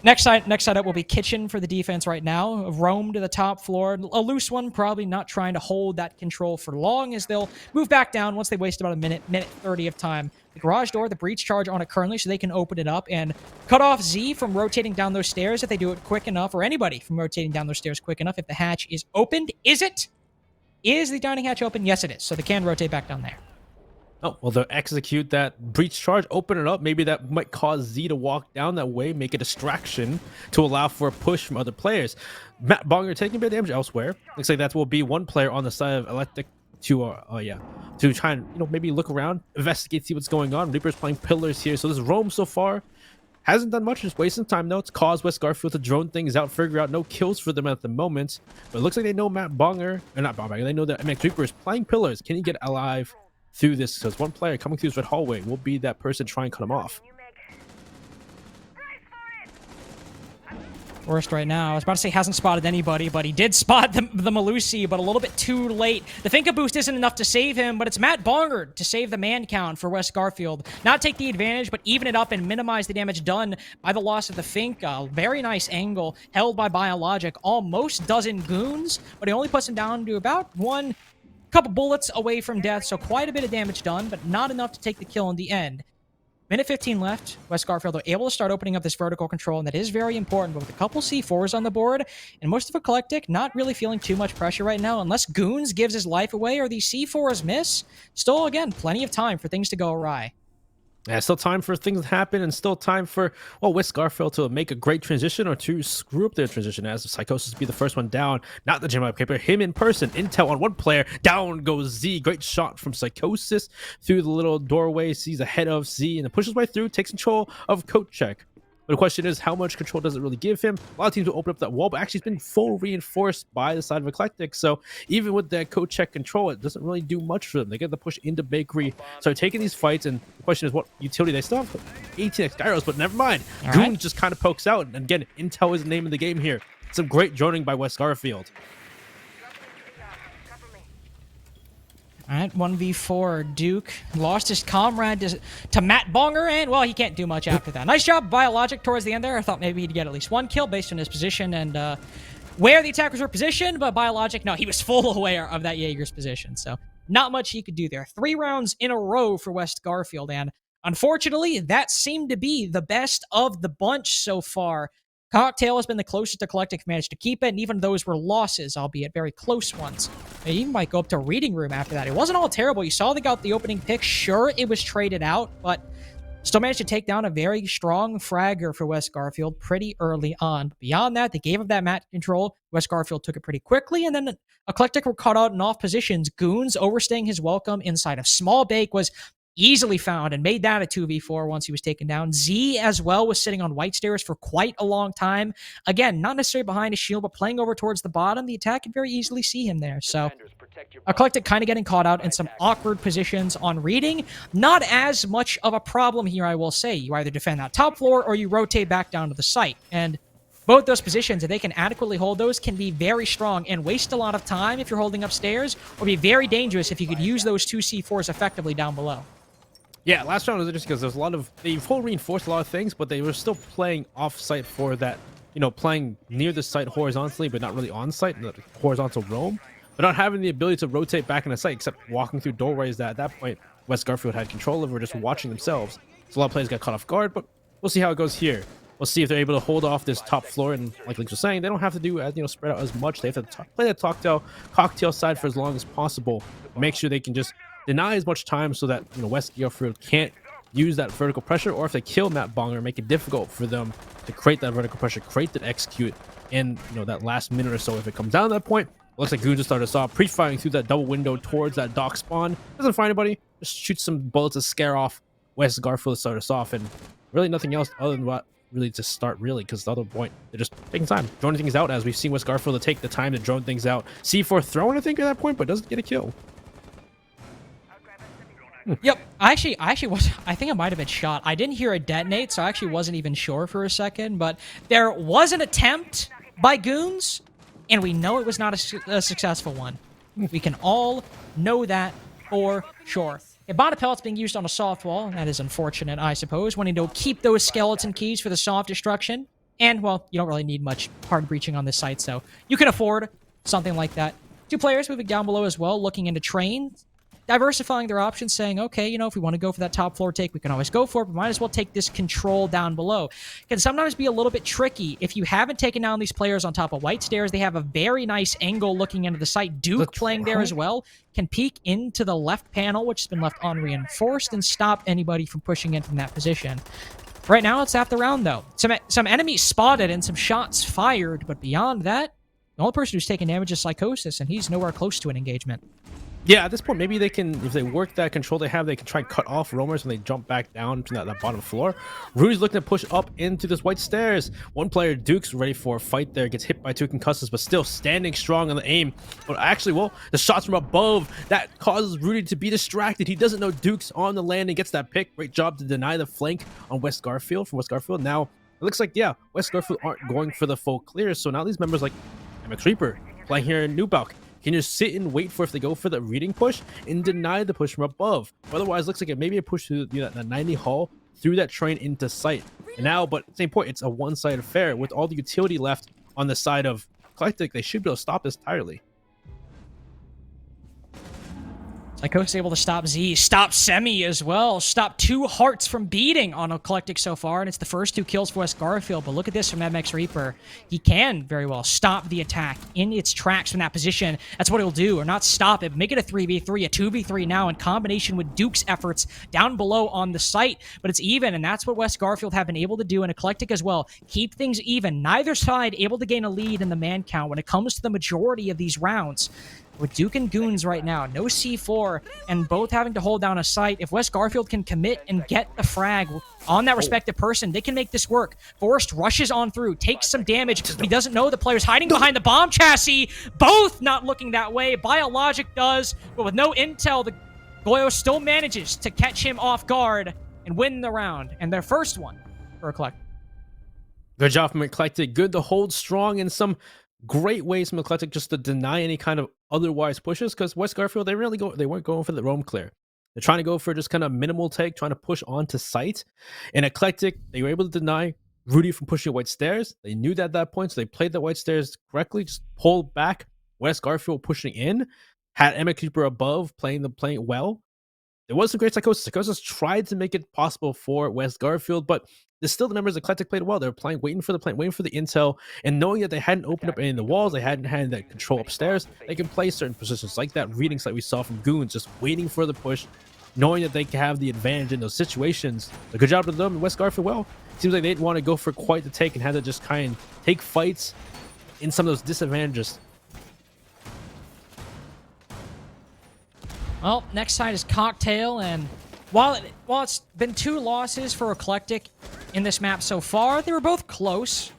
next side up will be Kitchen for the defense right now. Roam to the top floor. A loose one, probably not trying to hold that control for long as they'll move back down once they waste about a minute 30 of time. The garage door, the breach charge on it currently so they can open it up and cut off Z from rotating down those stairs if they do it quick enough, or anybody from rotating down those stairs quick enough if the hatch is opened. Is it? Is the dining hatch open? Yes, it is. So they can rotate back down there. Oh, well, they'll execute that breach charge, open it up. Maybe that might cause Z to walk down that way, make a distraction to allow for a push from other players. Matt Bonger taking a bit of damage elsewhere. Looks like that will be one player on the side of Electric to try and, maybe look around, investigate, see what's going on. Reaper's playing pillars here. So this roam so far hasn't done much, just wasting time though. It's caused West Garfield to drone things out, figure out no kills for them at the moment. But it looks like they know Matt Bonger, or not Bonger, they know that MX Reaper is playing pillars. Can he get alive through this? Because one player coming through this red hallway will be that person trying to cut him off. Worst right now. I was about to say hasn't spotted anybody, but he did spot the Malusi, but a little bit too late. The Finka boost isn't enough to save him, but it's Matt Bonger to save the man count for West Garfield. Not take the advantage, but even it up and minimize the damage done by the loss of the Finka. Very nice angle held by Biologic. Almost dozen goons, but he only puts him down to about couple bullets away from death, so quite a bit of damage done, but not enough to take the kill in the end. Minute 15 left. West Garfield are able to start opening up this vertical control, and that is very important, but with a couple C4s on the board, and most of Eclectic not really feeling too much pressure right now, unless Goons gives his life away or these C4s miss. Still, again, plenty of time for things to go awry. Yeah, still time for things to happen, and still time for, West Garfield to make a great transition or to screw up their transition, as Psychosis be the first one down. Not the gym up paper, him in person. Intel on one player. Down goes Z. Great shot from Psychosis through the little doorway. Sees ahead of Z and then pushes his way through, takes control of Coat Check. But the question is, how much control does it really give him? A lot of teams will open up that wall, but actually it's been full reinforced by the side of Eclectic. So even with that Coat Check control, it doesn't really do much for them. They get the push into Bakery. So taking these fights, and the question is what utility they still have. 18x gyros, but never mind. Goon just kind of pokes out. And again, Intel is the name of the game here. Some great droning by West Garfield. All right, 1v4. Duke lost his comrade to Matt Bonger, and, well, he can't do much after that. Nice job, Biologic, towards the end there. I thought maybe he'd get at least one kill based on his position and where the attackers were positioned, but Biologic, no, he was full aware of that Jaeger's position, so not much he could do there. 3 rounds in a row for West Garfield, and unfortunately, that seemed to be the best of the bunch so far. Cocktail has been the closest Eclectic managed to keep it, and even those were losses, albeit very close ones. They even might go up to Reading Room after that. It wasn't all terrible. You saw they got the opening pick. Sure, it was traded out, but still managed to take down a very strong fragger for West Garfield pretty early on. But beyond that, they gave up that map control. West Garfield took it pretty quickly, and then Eclectic were caught out in off positions. Goons overstaying his welcome inside of Small Bake was easily found and made that a 2v4 once he was taken down. Z as well was sitting on white stairs for quite a long time. Again, not necessarily behind his shield, but playing over towards the bottom. The attack could very easily see him there. So Eclectic kind of getting caught out in some awkward positions on Reading. Not as much of a problem here, I will say. You either defend that top floor or you rotate back down to the site. And both those positions, if they can adequately hold those, can be very strong and waste a lot of time if you're holding upstairs, or be very dangerous if you could use those 2 C4s effectively down below. Yeah, last round was interesting because there's a lot of, they full reinforced a lot of things, but they were still playing off-site for that, playing near the site horizontally, but not really on-site, the horizontal roam, but not having the ability to rotate back in the site, except walking through doorways that at that point West Garfield had control over, just watching themselves. So a lot of players got caught off guard, but we'll see how it goes here. We'll see if they're able to hold off this top floor, and like Lynx was saying, they don't have to do spread out as much. They have to play that cocktail side for as long as possible. Make sure they can just deny as much time so that West Garfield can't use that vertical pressure, or if they kill Matt Bonger, make it difficult for them to create that vertical pressure, create that execute in that last minute or so. If it comes down to that point, it looks like Goon just started us off, pre-firing through that double window towards that dock spawn. Doesn't find anybody, just shoots some bullets to scare off West Garfield to start us off, and really nothing else other than what really to start, really, because the other point, they're just taking time, droning things out, as we've seen West Garfield to take the time to drone things out. C4 thrown, I think, at that point, but doesn't get a kill. Yep. I actually was. I think I might have been shot. I didn't hear a detonate, so I actually wasn't even sure for a second. But there was an attempt by goons, and we know it was not a successful one. We can all know that for sure. Ibana pellet's being used on a soft wall. That is unfortunate, I suppose. Wanting to keep those skeleton keys for the soft destruction. And, well, you don't really need much hard breaching on this site, so you can afford something like that. 2 players moving down below as well, looking into trains, diversifying their options, saying, okay, you know, if we want to go for that top floor take, we can always go for it, but might as well take this control down below. It can sometimes be a little bit tricky. If you haven't taken down these players on top of white stairs, they have a very nice angle looking into the site. Duke playing there as well can peek into the left panel, which has been left unreinforced, and stop anybody from pushing in from that position. Right now, it's after the round, though. Some enemies spotted and some shots fired, but beyond that, the only person who's taking damage is Psychosis, and he's nowhere close to an engagement. Yeah, at this point, maybe they can, if they work that control they have, they can try and cut off roamers when they jump back down to that bottom floor. Rudy's looking to push up into this white stairs. One player, Duke's ready for a fight there, gets hit by 2 concussions, but still standing strong on the aim. But actually, well, the shots from above, that causes Rudy to be distracted. He doesn't know Duke's on the landing, gets that pick. Great job to deny the flank on West Garfield from West Garfield. Now, it looks like, yeah, West Garfield aren't going for the full clear, so now these members like MX Reaper playing here in Newbalk can just sit and wait for if they go for the reading push and deny the push from above. Otherwise, looks like it maybe a push through that 90 hull through that train into sight. And now, but at the same point, it's a one-sided affair with all the utility left on the side of Eclectic. They should be able to stop this entirely. Psychosis able to stop Z, stop Semi as well, stop 2 hearts from beating on Eclectic so far, and it's the first 2 kills for West Garfield, but look at this from MX Reaper. He can very well stop the attack in its tracks from that position. That's what he'll do, or not stop it, make it a 3v3, a 2v3 now in combination with Duke's efforts down below on the site, but it's even, and that's what West Garfield have been able to do, and Eclectic as well. Keep things even. Neither side able to gain a lead in the man count when it comes to the majority of these rounds. With Duke and Goons right now, no C4, and both having to hold down a site, if West Garfield can commit and get the frag on that respective person, they can make this work. Forrest rushes on through, takes some damage, but he doesn't know the player's hiding behind the bomb chassis. Both not looking that way. Biologic does, but with no intel, the Goyo still manages to catch him off guard and win the round, and their first one for Eclectic. Good job from Eclectic. Good to hold strong in some great ways from Eclectic just to deny any kind of otherwise pushes, because West Garfield, they weren't going for the roam clear. They're trying to go for just kind of minimal take, trying to push onto site. And Eclectic, they were able to deny Rudy from pushing white stairs. They knew that at that point, so they played the white stairs correctly, just pulled back. West Garfield pushing in, had Emma Cooper above, playing well. There was some great Psychosis. Psychosis tried to make it possible for West Garfield, but there's still the members of Eclectic played well. They were playing, waiting for the intel, and knowing that they hadn't opened up any of the walls, they hadn't had that control upstairs, they can play certain positions like that readings like we saw from Goons, just waiting for the push, knowing that they can have the advantage in those situations. A good job to them. West Garfield, well, seems like they didn't want to go for quite the take and had to just kind of take fights in some of those disadvantages. Well, next side is Cocktail, and while it's been 2 losses for Eclectic in this map so far, they were both close.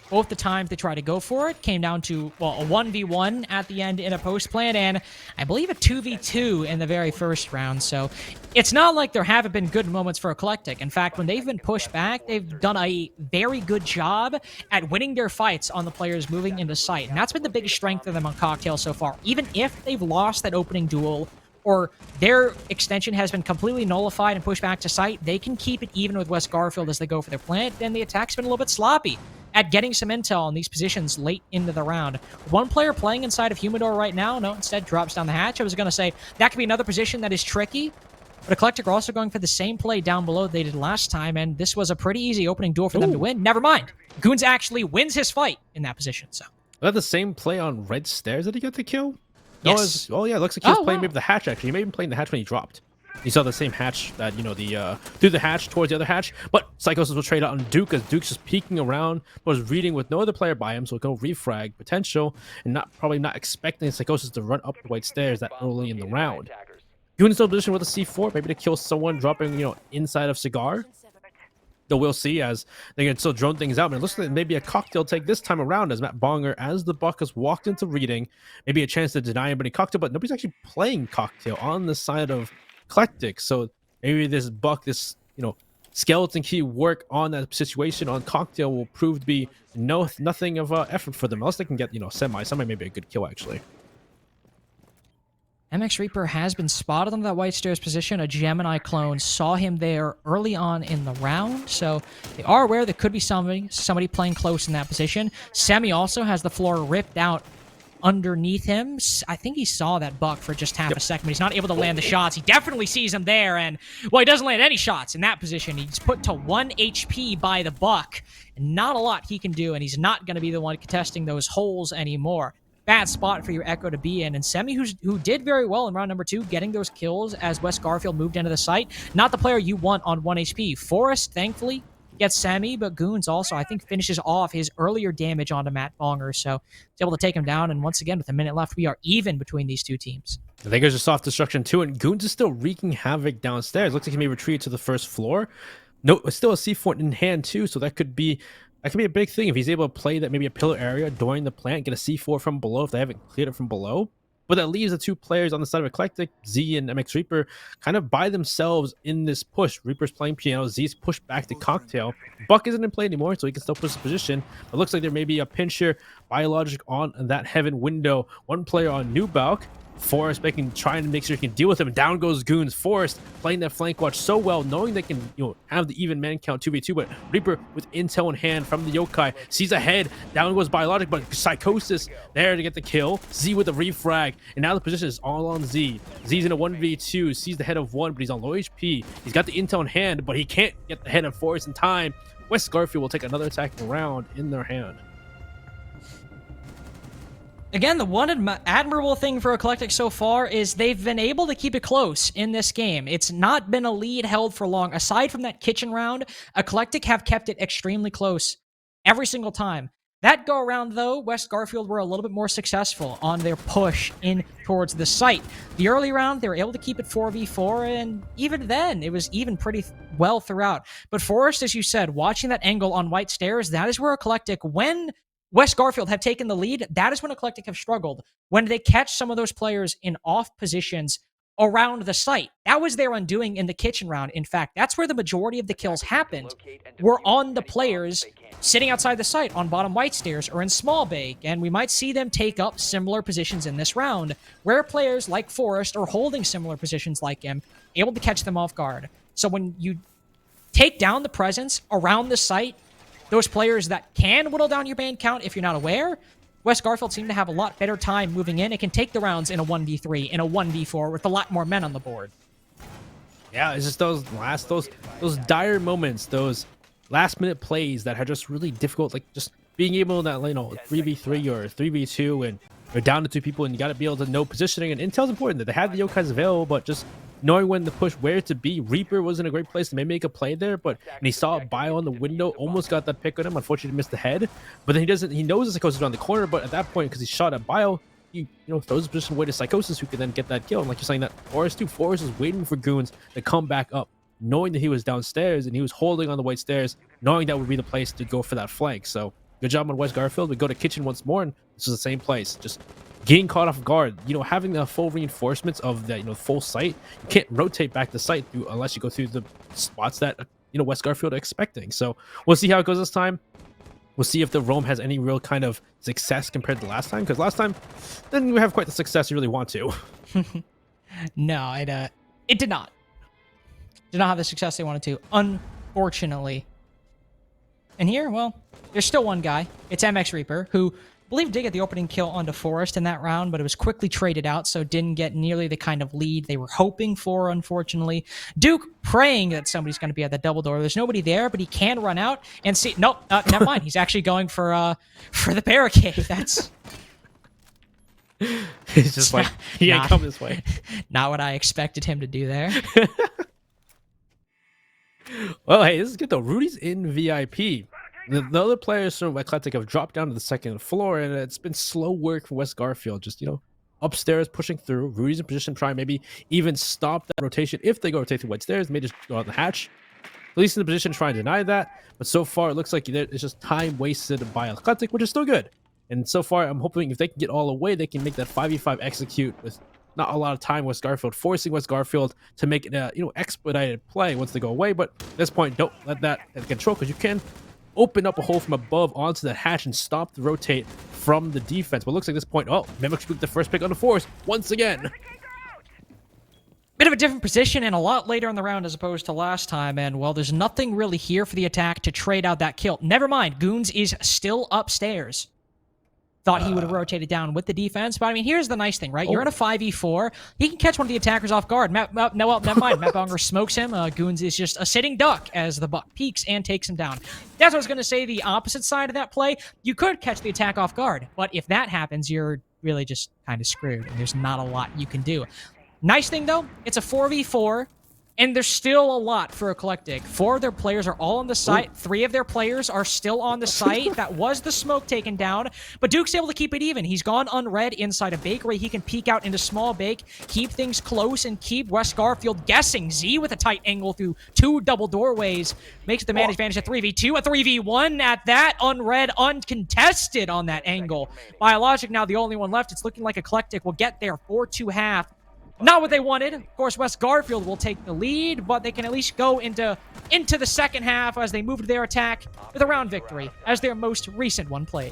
Both the times they tried to go for it came down to, well, a 1v1 at the end in a post plant, and I believe a 2v2 in the very first round. So it's not like there haven't been good moments for Eclectic. In fact, when they've been pushed back, they've done a very good job at winning their fights on the players moving into sight. And that's been the biggest strength of them on Cocktail so far. Even if they've lost that opening duel, or their extension has been completely nullified and pushed back to site, they can keep it even with West Garfield as they go for their plant. Then the attack's been a little bit sloppy at getting some intel on these positions late into the round. One player playing inside of Humidor right now, no, instead drops down the hatch. I was going to say that could be another position that is tricky, but Eclectic are also going for the same play down below they did last time, and this was a pretty easy opening duel for them to win. Never mind. Goons actually wins his fight in that position. So Was that the same play on red stairs that he got the kill? No, yes. Oh yeah, it looks like he was playing maybe the hatch actually. He may have been playing the hatch when he dropped. You saw the same hatch that, you know, the through the hatch towards the other hatch, but Psychosis will trade out on Duke as Duke's just peeking around, was reading with no other player by him, so go refrag potential, and probably not expecting Psychosis to run up the white stairs that early in the round. Goon still in position with a C4, maybe to kill someone dropping, you know, inside of Cigar. Though we'll see as they can still drone things out. But it looks like maybe a cocktail take this time around as Matt Bonger, as the Buck has walked into reading, maybe a chance to deny anybody cocktail, but nobody's actually playing cocktail on the side of Eclectic. So maybe this buck, this skeleton key work on that situation on Cocktail will prove to be nothing of effort for them, unless they can get semi maybe a good kill actually. MX Reaper has been spotted on that White Stairs position. A Gemini clone saw him there early on in the round, so they are aware there could be somebody playing close in that position. Semi also has the floor ripped out underneath him. I think he saw that buck for just half a second, but he's not able to land the shots. He definitely sees him there, and, well, he doesn't land any shots in that position. He's put to 1 HP by the buck, and not a lot he can do, and he's not going to be the one contesting those holes anymore. Bad spot for your Echo to be in, and Semi, who did very well in round number 2, getting those kills as West Garfield moved into the site. Not the player you want on 1 HP. Forrest, thankfully, gets Semi, but Goons also, I think, finishes off his earlier damage onto Matt Bonger, so he's able to take him down, and once again, with a minute left, we are even between these two teams. I think there's a soft destruction too, and Goons is still wreaking havoc downstairs. Looks like he may retreat to the first floor. No, still a C4 in hand too, so that could be a big thing if he's able to play that maybe a pillar area during the plant, get a C4 from below if they haven't cleared it from below. But that leaves the two players on the side of Eclectic, Z and MX Reaper, kind of by themselves in this push. Reaper's playing piano, Z's pushed back to Cocktail. Buck isn't in play anymore, so he can still push his position. It looks like there may be a pincher biologic on that heaven window. One player on New Balk. Forrest trying to make sure he can deal with him. And down goes Goons. Forrest playing that flank watch so well, knowing they can have the even man count 2v2. But Reaper with intel in hand from the Yokai sees ahead. Down goes Biologic, but Psychosis there to get the kill. Z with the refrag, and now the position is all on Z. Z's in a 1v2, sees the head of one, but he's on low HP. He's got the intel in hand, but he can't get the head of Forrest in time. West Garfield will take another attacking round in their hand. Again, the one admirable thing for Eclectic so far is they've been able to keep it close in this game. It's not been a lead held for long. Aside from that kitchen round, Eclectic have kept it extremely close every single time. That go around, though, West Garfield were a little bit more successful on their push in towards the site. The early round, they were able to keep it 4v4, and even then, it was even pretty well throughout. But Forrest, as you said, watching that angle on White Stairs, that is where Eclectic, when West Garfield have taken the lead, that is when Eclectic have struggled. When they catch some of those players in off positions around the site. That was their undoing in the kitchen round. In fact, that's where the majority of the kills happened, were on the players sitting outside the site on bottom White Stairs or in small bay, and we might see them take up similar positions in this round, where players like Forrest are holding similar positions like him, able to catch them off guard. So when you take down the presence around the site, those players that can whittle down your band count if you're not aware, West Garfield seem to have a lot better time moving in. It can take the rounds in a 1v3, in a 1v4 with a lot more men on the board. Yeah, it's just those dire moments, those last minute plays that are just really difficult, like just being able to 3v3 or 3v2 and you're down to 2 people and you got to be able to know positioning, and intel's important that they had the yokais available, but just knowing when to push, where to be. Reaper was in a great place to maybe make a play there, but and he saw a bio on the window, almost got that pick on him. Unfortunately, missed the head. But then he knows the Psychosis around the corner, but at that point, because he shot at bio, he throws his position away to Psychosis, who can then get that kill. And like you're saying, that Forrest was waiting for Goons to come back up, knowing that he was downstairs and he was holding on the White Stairs, knowing that would be the place to go for that flank. So good job on West Garfield. We go to kitchen once more, and this is the same place. Just getting caught off guard, having the full reinforcements of the full site. You can't rotate back the site unless you go through the spots that West Garfield are expecting. So we'll see how it goes this time. We'll see if the roam has any real kind of success compared to last time, because last time didn't have quite the success you really want to. No, it did not. Did not have the success they wanted to, unfortunately. And here, well, there's still one guy. It's MX Reaper, who I believe did get the opening kill onto Forrest in that round, but it was quickly traded out, so didn't get nearly the kind of lead they were hoping for, unfortunately. Duke praying that somebody's going to be at the double door. There's nobody there, but he can run out and see. Nope, never mind. He's actually going for the barricade. That's... He's just like, he ain't come this way. Not what I expected him to do there. Well, hey, this is good though. Rudy's in VIP. The other players from Eclectic have dropped down to the second floor, and it's been slow work for West Garfield. Just, upstairs pushing through. Rudy's in position to try and maybe even stop that rotation. If they go rotate through White Stairs, may just go out the hatch. At least in the position to try and deny that. But so far, it looks like it's just time wasted by Eclectic, which is still good. And so far, I'm hoping if they can get all the way, they can make that 5v5 execute with not a lot of time with Garfield, forcing West Garfield to make it a expedited play once they go away. But at this point, don't let that get control, because you can open up a hole from above onto the hatch and stop the rotate from the defense. But it looks like at this point, Mimic with the first pick on the force once again. Bit of a different position and a lot later in the round as opposed to last time, and well, there's nothing really here for the attack to trade out that kill. Never mind, Goons is still upstairs. Thought he would have rotated down with the defense, but I mean, here's the nice thing, right? You're in a 5v4. He can catch one of the attackers off guard. Never mind. Matt Bonger smokes him. Goons is just a sitting duck as the buck peeks and takes him down. That's what I was going to say. The opposite side of that play, you could catch the attack off guard, but if that happens, you're really just kind of screwed, and there's not a lot you can do. Nice thing, though, it's a 4v4, and there's still a lot for Eclectic. 4 of their players are all on the site. 3 of their players are still on the site. That was the smoke taken down, but Duke's able to keep it even. He's gone unread inside a bakery. He can peek out into small bake, keep things close, and keep West Garfield guessing. Z with a tight angle through 2 double doorways makes the man advantage a 3v2, a 3v1 at that, unread, uncontested on that angle. Biologic now the only one left. It's looking like Eclectic will get there 4-2-1/2. Not what they wanted. Of course, West Garfield will take the lead, but they can at least go into the second half as they move to their attack with a round victory, as their most recent one played.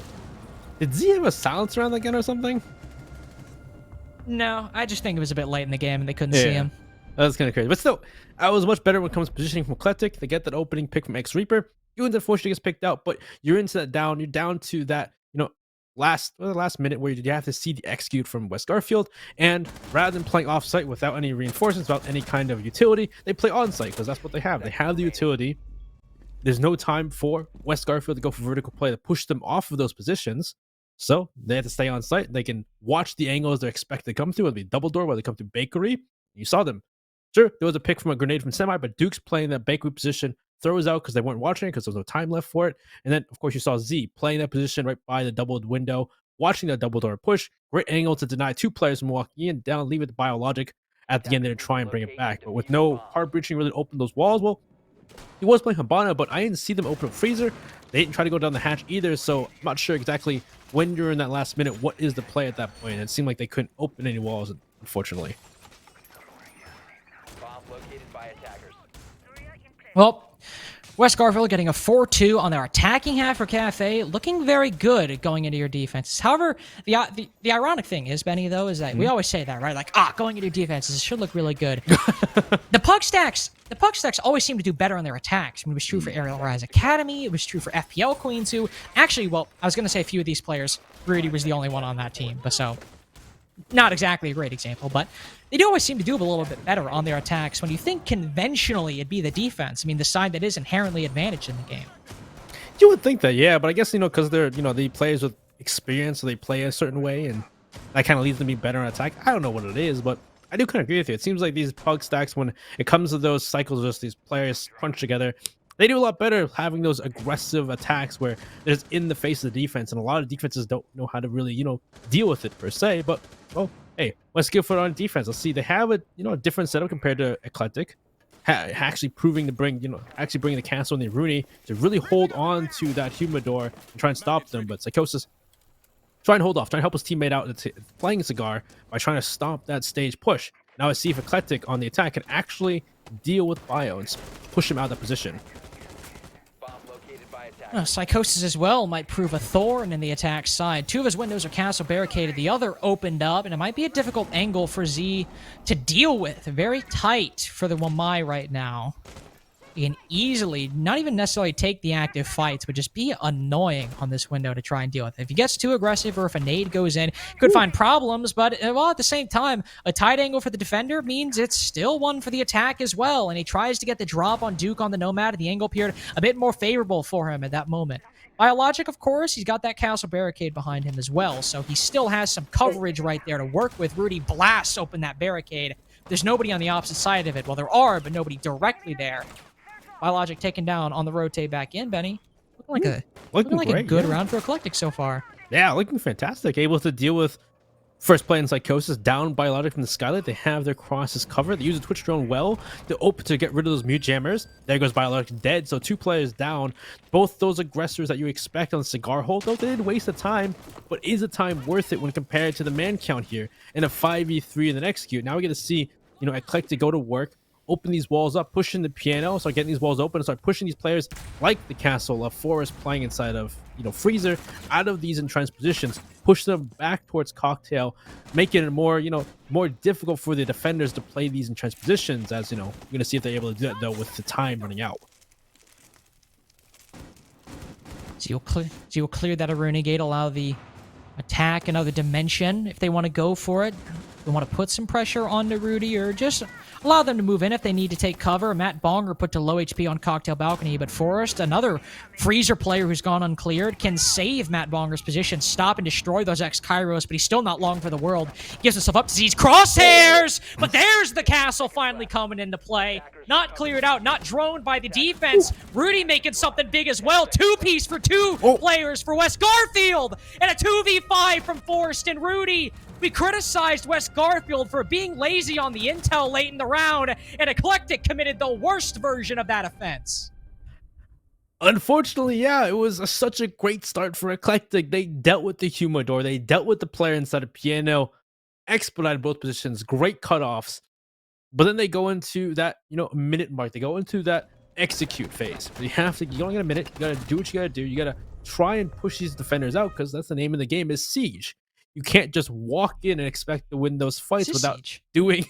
Did Z have a silence round again or something? No, I just think it was a bit late in the game and they couldn't see him. That was kind of crazy. But still, I was much better when it comes to positioning from Eclectic. They get that opening pick from X Reaper. Goons unfortunately gets picked out, but you're into that down. You're down to that, last minute where you have to see the execute from West Garfield, and rather than playing off-site without any reinforcements, without any kind of utility, they play on-site because that's what they have. They have the utility. There's no time for West Garfield to go for vertical play to push them off of those positions, so they have to stay on-site. They can watch the angles they're expected to come through, whether it be double door, whether they come through bakery. You saw them. Sure, there was a pick from a grenade from Semi, but Duke's playing that bakery position, throws out because they weren't watching it because there was no time left for it. And then, of course, you saw Z playing that position right by the doubled window, watching that double door push. Great angle to deny 2 players from walking in, down, leave it to Biologic at the end there to try and bring it back. But with no hard breaching really open those walls, well, he was playing Habana, but I didn't see them open up Freezer. They didn't try to go down the hatch either, so I'm not sure exactly when you're in that last minute, what is the play at that point. It seemed like they couldn't open any walls, unfortunately. Well, West Garfield getting a 4-2 on their attacking half for Cafe, looking very good at going into your defenses. However, the ironic thing is, Benny, though, is that we always say that, right? Like, going into your defenses, it should look really good. The puck stacks always seem to do better on their attacks. I mean, it was true for Aerial Rise Academy. It was true for FPL Queens, who actually, well, I was going to say a few of these players. Rudy was the only one on that team, but so not exactly a great example, but they do always seem to do a little bit better on their attacks when you think conventionally it'd be the defense. I mean, the side that is inherently advantaged in the game. You would think that, yeah, but I guess, because they're, the players with experience, so they play a certain way, and that kind of leads them to be better on attack. I don't know what it is, but I do kind of agree with you. It seems like these pug stacks, when it comes to those cycles, just these players crunch together, they do a lot better having those aggressive attacks where they're just in the face of the defense, and a lot of defenses don't know how to really, deal with it per se, but, well, hey, let's give it on defense. Let's see. They have a different setup compared to Eclectic. Actually proving to bring bringing the Cancel and the Rooney to really hold on to that Humidor and try and stop them. But Psychosis try and hold off, try and help his teammate out playing Cigar by trying to stop that stage push. Now let's see if Eclectic on the attack can actually deal with Bio and push him out of that position. Psychosis as well might prove a thorn in the attack side. 2 of his windows are castle barricaded, the other opened up, and it might be a difficult angle for Z to deal with. Very tight for the Wamai right now. He can easily, not even necessarily take the active fights, but just be annoying on this window to try and deal with. If he gets too aggressive or if a nade goes in, could find problems, but well, at the same time, a tight angle for the defender means it's still one for the attack as well, and he tries to get the drop on Duke on the Nomad, and the angle appeared a bit more favorable for him at that moment. Biologic, of course, he's got that castle barricade behind him as well, so he still has some coverage right there to work with. Rudy blasts open that barricade. There's nobody on the opposite side of it. Well, there are, but nobody directly there. Biologic taken down on the rotate back in, Benny. Looking like a good round for Eclectic so far. Yeah, looking fantastic. Able to deal with First play in Psychosis, down Biologic from the Skylight. They have their crosses covered. They use the Twitch drone well to open to get rid of those mute jammers. There goes Biologic dead, so 2 players down. Both those aggressors that you expect on the Cigar Hold, though, they didn't waste the time, but is the time worth it when compared to the man count here? In a 5v3 and then execute. Now we get to see, Eclectic go to work, open these walls up, pushing the piano, start getting these walls open, and start pushing these players like the Castle of Forest playing inside of, Freezer out of these entrenched positions, push them back towards Cocktail, making it more, more difficult for the defenders to play these entrenched positions. As we're going to see if they're able to do that though with the time running out. So you'll clear that Aruna Gate, allow the attack another dimension if they want to go for it. They want to put some pressure on the Rudy, or just allow them to move in if they need to take cover. Matt Bonger put to low HP on Cocktail Balcony, but Forrest, another Freezer player who's gone uncleared, can save Matt Bonger's position, stop and destroy those X-Kairos, but he's still not long for the world. Gives himself up to these crosshairs, but there's the castle finally coming into play. Not cleared out, not droned by the defense. Rudy making something big as well. 2-piece for 2 players for West Garfield, and a 2v5 from Forrest and Rudy. We criticized West Garfield for being lazy on the intel late in the round, and Eclectic committed the worst version of that offense. Unfortunately, yeah, it was such a great start for Eclectic. They dealt with the Humidor, they dealt with the player inside of Piano, expedited both positions, great cutoffs. But then they go into that, minute mark. They go into that execute phase. You only got a minute. You got to do what you got to do. You got to try and push these defenders out, because that's the name of the game, is Siege. You can't just walk in and expect to win those fights without doing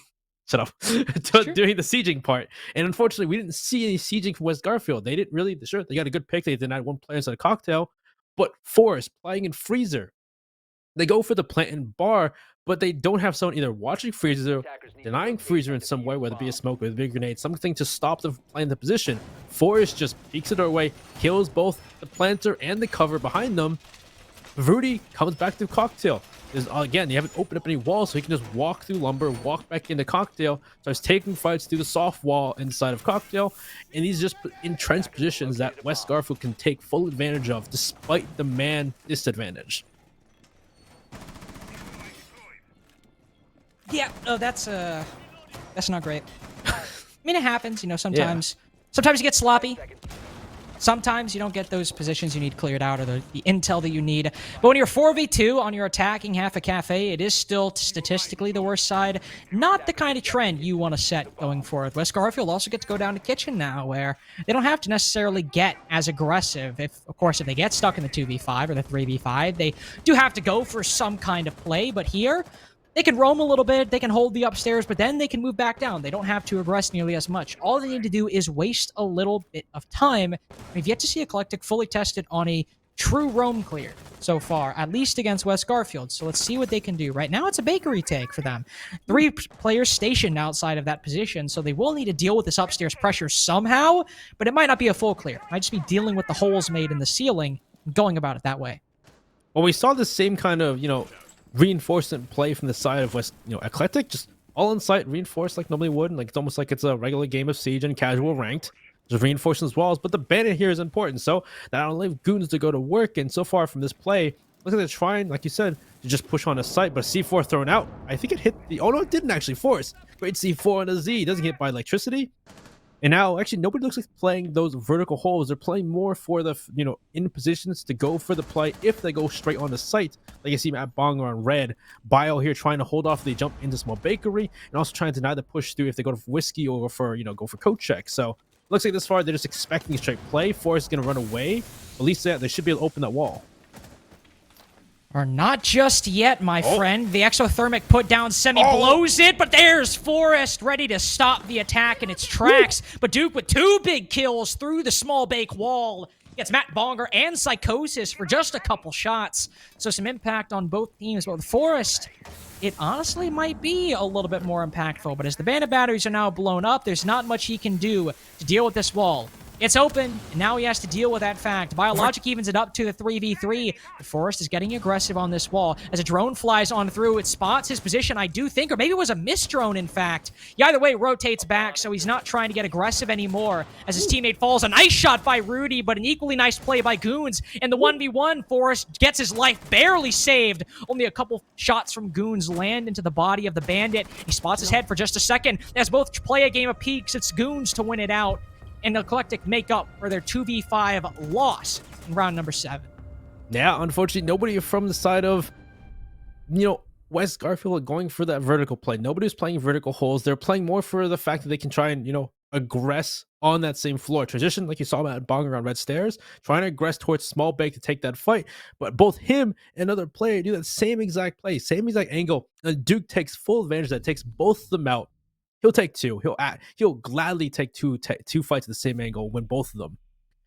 doing the sieging part. And unfortunately, we didn't see any sieging from West Garfield. They didn't really. Sure, they got a good pick. They denied 1 player inside a Cocktail, but Forrest playing in Freezer. They go for the plant and bar, but they don't have someone either watching Freezer, denying Freezer in some way, whether it be a smoke or a big grenade, something to stop them from playing the position. Forrest just peeks it our way, kills both the planter and the cover behind them. Rudy comes back through Cocktail. Again, they haven't opened up any walls, so he can just walk through Lumber, walk back into Cocktail, starts taking fights through the soft wall inside of Cocktail, and these just entrenched positions that West Garfield can take full advantage of despite the man disadvantage. Yeah, that's not great. I mean, it happens, sometimes. Yeah. Sometimes you get sloppy. Sometimes you don't get those positions you need cleared out, or the intel that you need. But when you're 4v2 on your attacking half a cafe, it is still statistically the worst side. Not the kind of trend you want to set going forward. West Garfield also gets to go down to Kitchen now, where they don't have to necessarily get as aggressive. If they get stuck in the 2v5 or the 3v5, they do have to go for some kind of play. But here, they can roam a little bit, they can hold the upstairs, but then they can move back down. They don't have to aggress nearly as much. All they need to do is waste a little bit of time. We've yet to see Eclectic fully tested on a true roam clear so far, at least against West Garfield. So let's see what they can do. Right now, it's a bakery take for them. 3 players stationed outside of that position, so they will need to deal with this upstairs pressure somehow, but it might not be a full clear. It might just be dealing with the holes made in the ceiling and going about it that way. Well, we saw the same kind of, reinforcement play from the side of West, Eclectic, just all on site, reinforced like nobody would, and it's almost like it's a regular game of Siege and casual ranked, just reinforcing those walls. But the bandit here is important, so that will leave goons to go to work. And so far from this play, look at they're trying, like you said, to just push on a site, but a C4 thrown out. I think it hit the, oh no, it didn't actually force. Great C4 on a Z, it doesn't get by electricity. And now, actually, nobody looks like playing those vertical holes. They're playing more for the, in positions to go for the play if they go straight on the site. Like you see Matt Bonger on red. Bio here trying to hold off the jump into small bakery, and also trying to deny the push through if they go to whiskey or for, go for coat check. So, looks like this far, they're just expecting a straight play. Forrest is going to run away. At least they should be able to open that wall. Or not just yet, my friend. The exothermic put down Semi blows it, but there's Forrest ready to stop the attack in its tracks. But Duke with 2 big kills through the small bake wall. Gets Matt Bonger and Psychosis for just a couple shots. So some impact on both teams. But with Forrest, it honestly might be a little bit more impactful. But as the bandit batteries are now blown up, there's not much he can do to deal with this wall. It's open, and now he has to deal with that fact. Biologic evens it up to the 3v3, but Forrest is getting aggressive on this wall. As a drone flies on through, it spots his position, I do think, or maybe it was a missed drone, in fact. He either way rotates back, so he's not trying to get aggressive anymore. As his teammate falls, a nice shot by Rudy, but an equally nice play by Goons. And the 1v1, Forrest gets his life barely saved. Only a couple shots from Goons land into the body of the bandit. He spots his head for just a second. As both play a game of peaks, it's Goons to win it out. And the Eclectic make up for their 2v5 loss in round number 7. Yeah, unfortunately, nobody from the side of, West Garfield going for that vertical play. Nobody's playing vertical holes. They're playing more for the fact that they can try and, aggress on that same floor. Transition, like you saw at Bong around Red Stairs, trying to aggress towards Small Bake to take that fight. But both him and another player do that same exact play, same exact angle. And Duke takes full advantage of that, takes both of them out. He'll take two. He'll gladly take two fights at the same angle, win both of them.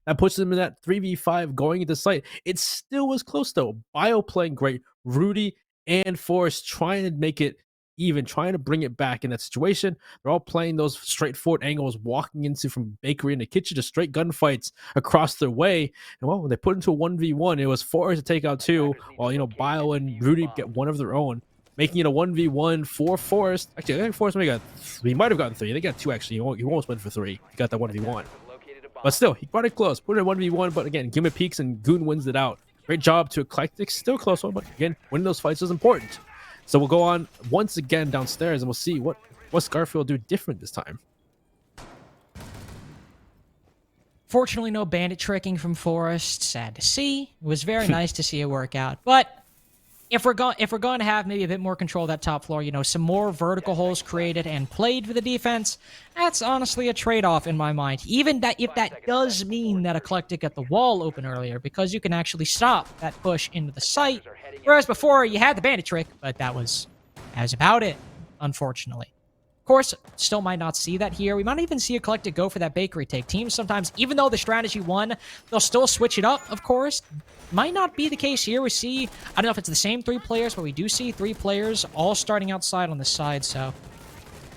That puts him in that 3v5 going into sight. It still was close though. Bio playing great. Rudy and Forrest trying to make it even, trying to bring it back in that situation. They're all playing those straightforward angles, walking into from bakery into kitchen, just straight gunfights across their way. And when they put into a 1v1, it was Forrest to take out two, while Bio and Rudy get one of their own, making it a 1v1 for Forrest. Actually, I think Forrest he might have gotten 3. They got 2 actually. He almost went for 3. He got that 1v1. But still, he brought it close. Put it in 1v1, but again, give him peaks and Goon wins it out. Great job to Eclectic. Still close one, but again, winning those fights is important. So we'll go on once again downstairs and we'll see what Garfield do different this time. Fortunately, no bandit tricking from Forrest. Sad to see. It was very nice to see it work out. But if we're going to have maybe a bit more control of that top floor, some more vertical holes created and played for the defense, that's honestly a trade-off in my mind. Even that, if that does mean that Eclectic got the wall open earlier, because you can actually stop that push into the site. Whereas before, you had the bandit trick, but that was about it, unfortunately. Of course, still might not see that here. We might even see Eclectic go for that bakery take. Teams sometimes, even though the strategy won, they'll still switch it up, of course. Might not be the case here. We see, I don't know if it's the same 3 players, but we do see 3 players all starting outside on the side, so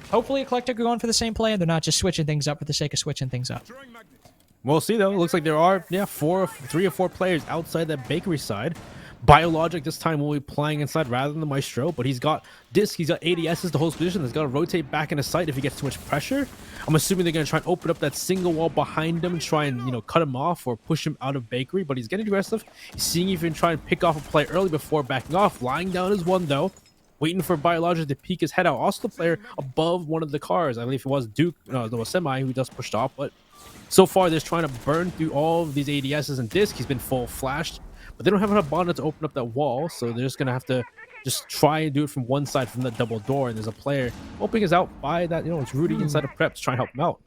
hopefully Eclectic are going for the same play and they're not just switching things up for the sake of switching things up. We'll see though. It looks like there are 3 or 4 players outside that bakery side. Biologic this time will be playing inside rather than the Maestro, but he's got Disc, he's got ADSs to hold his position. He's got to rotate back into sight if he gets too much pressure. I'm assuming they're going to try and open up that single wall behind him and try and, cut him off or push him out of bakery, but he's getting aggressive. He's seeing if he can try and pick off a play early before backing off. Lying down is one though. Waiting for Biologic to peek his head out. Also the player above one of the cars. I believe it was Duke, no, it was Semi who just pushed off, but so far they're trying to burn through all of these ADSs and Disc. He's been full flashed. But they don't have enough bonnet to open up that wall, so they're just going to have to just try and do it from one side from that double door. And there's a player opening us out by that, it's Rudy inside of prep to try and help him out.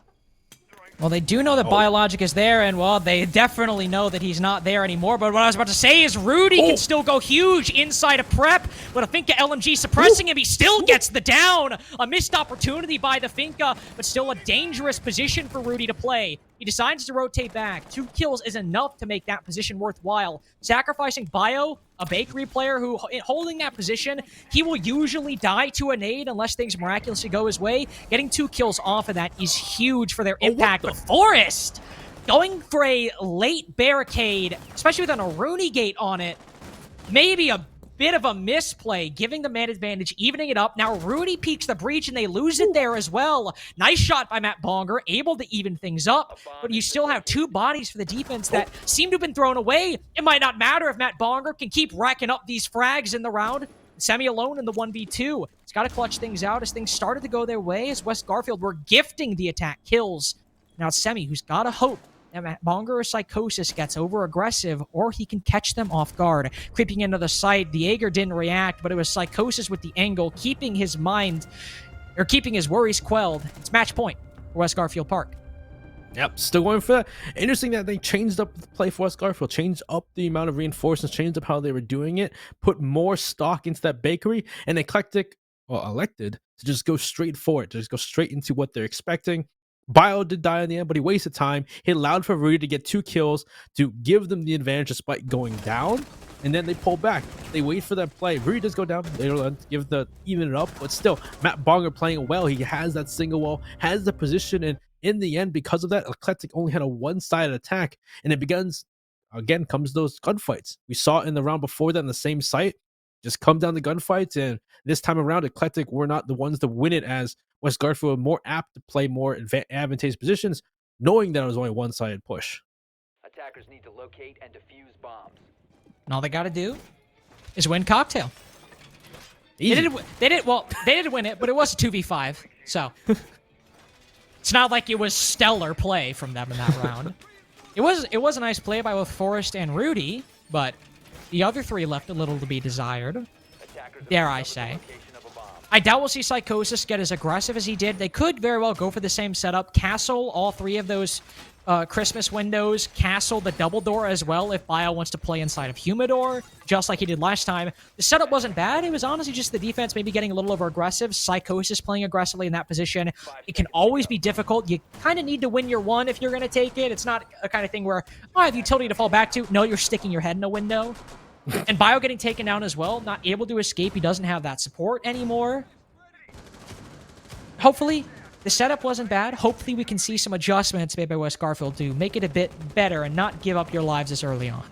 Well, they do know that Biologic is there, and, well, they definitely know that he's not there anymore. But what I was about to say is Rudy can still go huge inside of prep, but I think LMG suppressing him. He still gets the down. A missed opportunity by the Finka, but still a dangerous position for Rudy to play. He decides to rotate back. 2 kills is enough to make that position worthwhile. Sacrificing Bio, a bakery player who, holding that position, he will usually die to a nade unless things miraculously go his way. Getting 2 kills off of that is huge for their impact. But Forrest going for a late barricade, especially with an Aruni gate on it, maybe a bit of a misplay, giving the man advantage, evening it up. Now Rudy peeks the breach and they lose it there as well. Nice shot by Matt Bonger, able to even things up, but you still have 2 bodies for the defense that seem to have been thrown away. It might not matter if Matt Bonger can keep racking up these frags in the round. Semi alone in the 1v2. He's got to clutch things out as things started to go their way as West Garfield were gifting the attack kills. Now it's Semi who's got to hope that Matt Bonger or Psychosis gets over-aggressive, or he can catch them off guard. Creeping into the site, the Jaeger didn't react, but it was Psychosis with the angle, keeping his worries quelled. It's match point for West Garfield Park. Yep, still going for that. Interesting that they changed up the play for West Garfield, changed up the amount of reinforcements, changed up how they were doing it, put more stock into that bakery, and elected to just go straight for it, to just go straight into what they're expecting. Bio did die in the end, but he wasted time. He allowed for Rudy to get 2 kills to give them the advantage despite going down. And then they pull back. They wait for that play. Rudy does go down. They don't even it up. But still, Matt Bonger playing well. He has that single wall, has the position, and in the end, because of that, Eclectic only had a one-sided attack, and it begins again comes those gunfights. We saw it in the round before that in the same site. Just come down to gunfights, and this time around, Eclectic were not the ones to win it, as West Garfield were more apt to play more advantageous positions, knowing that it was only one-sided push. Attackers need to locate and defuse bombs. And all they got to do is win Cocktail. Easy. They did win it, but it was a 2v5, so it's not like it was stellar play from them in that round. It was a nice play by both Forrest and Rudy, but the other three left a little to be desired. Dare I say. I doubt we'll see Psychosis get as aggressive as he did. They could very well go for the same setup. Castle all three of those Christmas windows. Castle the double door as well if Bio wants to play inside of Humidor, just like he did last time. The setup wasn't bad. It was honestly just the defense maybe getting a little over aggressive. Psychosis playing aggressively in that position. It can always be difficult. You kind of need to win your one if you're going to take it. It's not a kind of thing where, oh, I have utility to fall back to. No, you're sticking your head in a window. And Bio getting taken down as well, not able to escape. He doesn't have that support anymore. Hopefully, the setup wasn't bad. Hopefully, we can see some adjustments made by West Garfield to make it a bit better and not give up your lives as early on.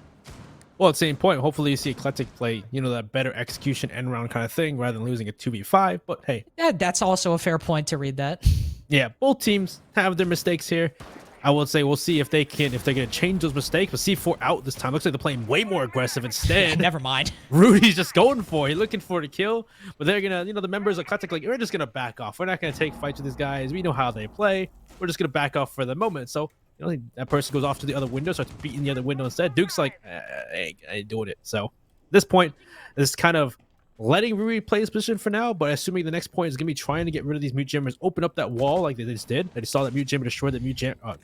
Well, at the same point, hopefully you see Eclectic play, that better execution end round kind of thing rather than losing a 2v5. But hey. Yeah, that's also a fair point to read that. Yeah, both teams have their mistakes here. I would say we'll see if they're going to change those mistakes. But C4 out this time. Looks like they're playing way more aggressive instead. Yeah, never mind. Rudy's just going for it. He's looking for the kill. But they're going to, the members of Eclectic, we're just going to back off. We're not going to take fights with these guys. We know how they play. We're just going to back off for the moment. So, that person goes off to the other window, starts beating the other window instead. Duke's like, I ain't doing it. So, at this point, this kind of letting Rudy play his position for now, but assuming the next point is going to be trying to get rid of these mute jammers, open up that wall like they just did. I just saw that mute jammer destroy that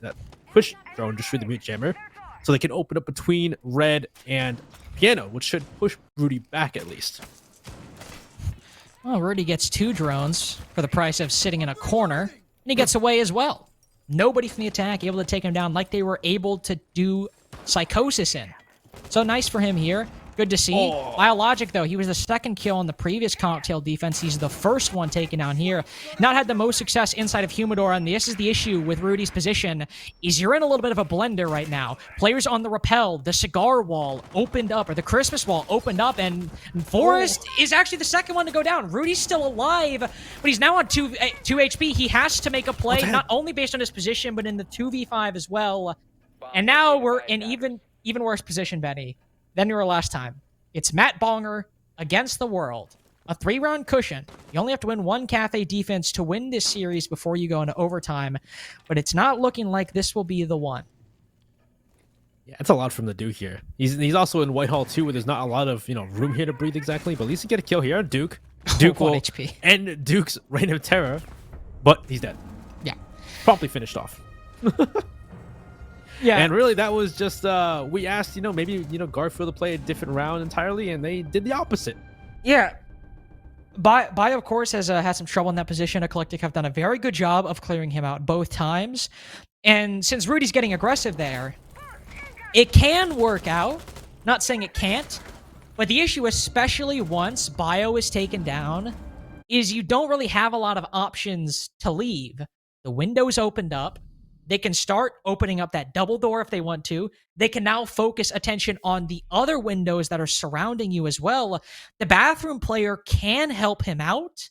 that push drone destroy the mute jammer, so they can open up between Red and Piano, which should push Rudy back at least. Well, Rudy gets 2 drones for the price of sitting in a corner, and he gets away as well. Nobody from the attack able to take him down like they were able to do Psychosis in. So nice for him here. Good to see. Biologic, though, he was the second kill on the previous Cocktail defense. He's the first one taken down here. Not had the most success inside of Humidor, and this is the issue with Rudy's position, is you're in a little bit of a blender right now. Players on the rappel, the cigar wall opened up, or the Christmas wall opened up, and Forrest is actually the second one to go down. Rudy's still alive, but he's now on 2 HP. He has to make a play, not only based on his position, but in the 2v5 as well. And now we're in even worse position, Benny, than we were last time. It's Matt Bonger against the world. A 3-round cushion. You only have to win 1 Cathay defense to win this series before you go into overtime, but it's not looking like this will be the one. Yeah, it's a lot from the Duke here. He's also in Whitehall too, where there's not a lot of room here to breathe exactly, but at least he get a kill here on Duke. Duke will HP. end Duke's reign of terror, but he's dead. Yeah. Promptly finished off. Yeah. And really, that was just, we asked, maybe, Garfield to play a different round entirely, and they did the opposite. Yeah. Bio, of course, has had some trouble in that position. Eclectic have done a very good job of clearing him out both times. And since Rudy's getting aggressive there, it can work out. Not saying it can't. But the issue, especially once Bio is taken down, is you don't really have a lot of options to leave. The window's opened up. They can start opening up that double door if they want to. They can now focus attention on the other windows that are surrounding you as well. The bathroom player can help him out,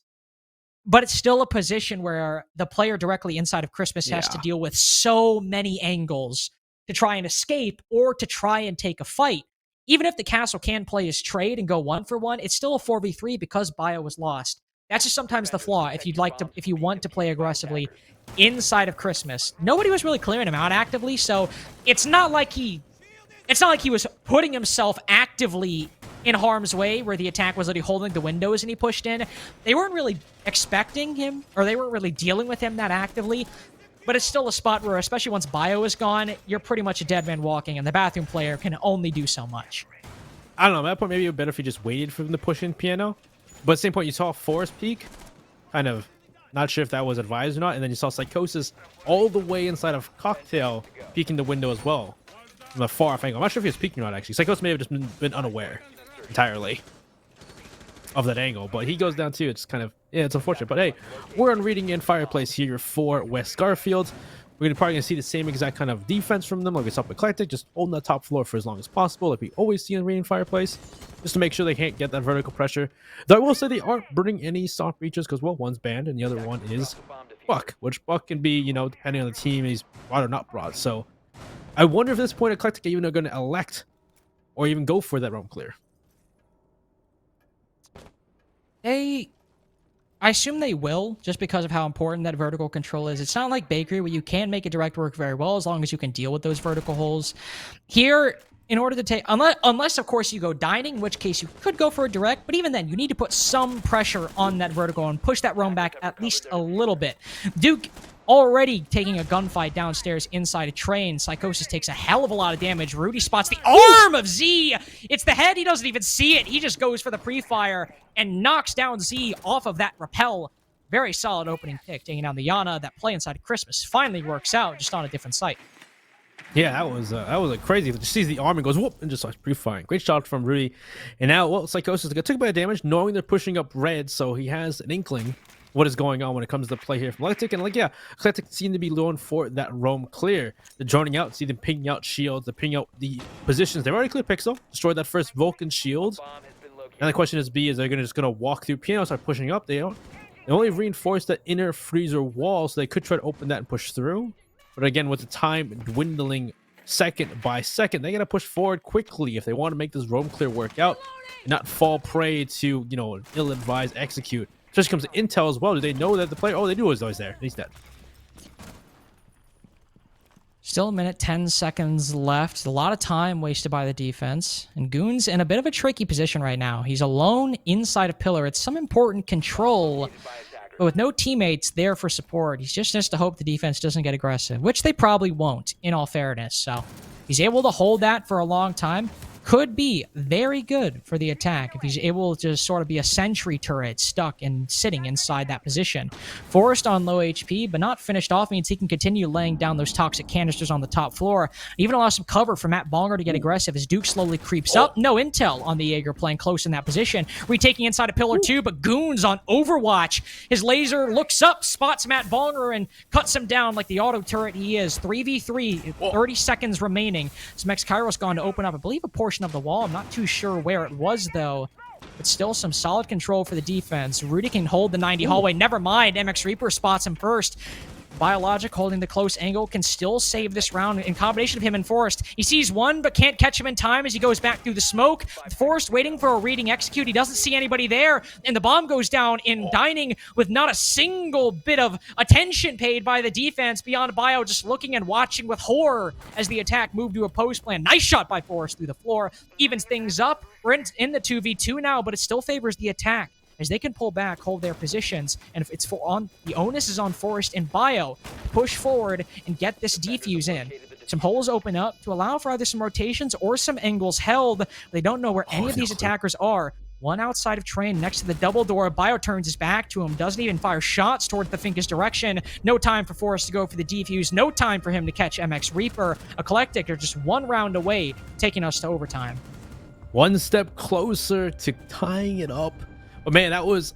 but it's still a position where the player directly inside of Christmas has to deal with so many angles to try and escape or to try and take a fight. Even if the castle can play his trade and go 1-for-1, it's still a 4v3 because Bio was lost. That's just sometimes the flaw if you want to play aggressively inside of Christmas. Nobody was really clearing him out actively, so it's not like he was putting himself actively in harm's way where the attack was literally holding the windows and he pushed in. They weren't really expecting him, or they weren't really dealing with him that actively. But it's still a spot where, especially once Bio is gone, you're pretty much a dead man walking, and the bathroom player can only do so much. I don't know. At that point, maybe it would be better if you just waited for him to push in Piano. But at the same point, you saw Forest peak. Kind of not sure if that was advised or not. And then you saw Psychosis all the way inside of Cocktail peeking the window as well. From a far-off angle. I'm not sure if he was peeking or not, actually. Psychosis may have just been unaware entirely of that angle. But he goes down too. It's kind of, it's unfortunate. But hey, we're on reading in Fireplace here for West Garfield. We're probably gonna see the same exact kind of defense from them, like it's up Eclectic, just holding that top floor for as long as possible, like we always see in Radiant Fireplace, just to make sure they can't get that vertical pressure. Though I will say they aren't burning any soft breaches because, well, one's banned and the other one is Buck, which Buck can be, you know, depending on the team, he's brought or not brought. So I wonder if at this point Eclectic even are going to elect or even go for that roam clear. I assume they will, just because of how important that vertical control is. It's not like Bakery where you can make a direct work very well as long as you can deal with those vertical holes. Here, in order to take, unless of course you go dining, in which case you could go for a direct, but even then you need to put some pressure on that vertical and push that roam back at least a little bit. Duke already taking a gunfight downstairs inside a train. Psychosis takes a hell of a lot of damage. Rudy spots the arm of Z. It's the head. He doesn't even see it. He just goes for the pre-fire and knocks down Z off of that rappel. Very solid opening pick, taking down the Yana. That play inside of Christmas finally works out, just on a different site. Yeah, that was a crazy. Just sees the arm and goes whoop and just starts pre-firing. Great shot from Rudy. And now, well, Psychosis took a bit of damage, knowing they're pushing up red, so he has an inkling what is going on when it comes to play here from Eclectic. And like, yeah, Eclectic seem to be going for that roam clear. They're droning out, see them pinging out shields, they're pinging out the positions. They've already cleared Pixel, destroyed that first Vulcan shield. And the question is, is they're just gonna walk through Piano, start pushing up. They only reinforced that inner freezer wall, so they could try to open that and push through. But again, with the time dwindling second by second, they gotta push forward quickly if they want to make this roam clear work out and not fall prey to, you know, an ill-advised execute. Just comes to intel as well. Do they know that the player? Oh, they knew he was always there. He's dead. Still a minute, 10 seconds left. A lot of time wasted by the defense. And Goon's in a bit of a tricky position right now. He's alone inside a pillar. It's some important control, but with no teammates there for support, he just has to hope the defense doesn't get aggressive, which they probably won't, in all fairness. So he's able to hold that for a long time. Could be very good for the attack if he's able to sort of be a sentry turret stuck and sitting inside that position. Forrest on low HP, but not finished off, means he can continue laying down those toxic canisters on the top floor. Even allow some cover for Matt Bonger to get aggressive as Duke slowly creeps up. No intel on the Jaeger playing close in that position. Retaking inside a pillar 2, but Goons on Overwatch. His laser looks up, spots Matt Bonger, and cuts him down like the auto turret he is. 3v3, 30 seconds remaining. Smex Kairos gone to open up, I believe, a portion of the wall. I'm not too sure where it was, though. But still some solid control for the defense. Rudy can hold the 90 hallway. Never mind. MX Reaper spots him first. Biologic holding the close angle can still save this round in combination of him and Forrest. He sees one, but can't catch him in time as he goes back through the smoke. Forrest waiting for a reading execute. He doesn't see anybody there, and the bomb goes down in Dining with not a single bit of attention paid by the defense beyond Bio just looking and watching with horror as the attack moved to a post plan. Nice shot by Forrest through the floor. Evens things up. We're in the 2v2 now, but it still favors the attack, as they can pull back, hold their positions, and if it's the onus is on Forrest and Bio to push forward and get this defuse in. Some holes open up to allow for either some rotations or some angles held. They don't know where any of these attackers are. One outside of Train next to the double door. Bio turns his back to him, doesn't even fire shots towards the Finkus direction. No time for Forrest to go for the defuse. No time for him to catch MX Reaper. Eclectic are just one round away, taking us to overtime. One step closer to tying it up. But man, that was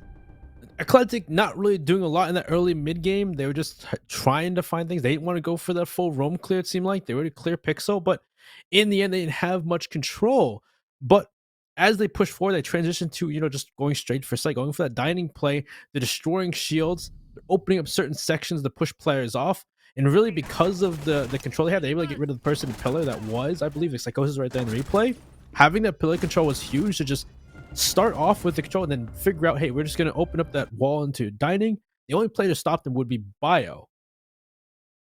Eclectic not really doing a lot in that early mid game. They were just trying to find things. They didn't want to go for that full roam clear, it seemed like. They already clear Pixel, but in the end, they didn't have much control. But as they push forward, they transition to, you know, just going straight for site, going for that dining play. They're destroying shields. They're opening up certain sections to push players off. And really, because of the control they had, they're able to get rid of the person in pillar that was, I believe, the Psychosis right there in the replay. Having that pillar control was huge to just start off with the control and then figure out, hey, we're just going to open up that wall into dining. The only player to stop them would be Bio,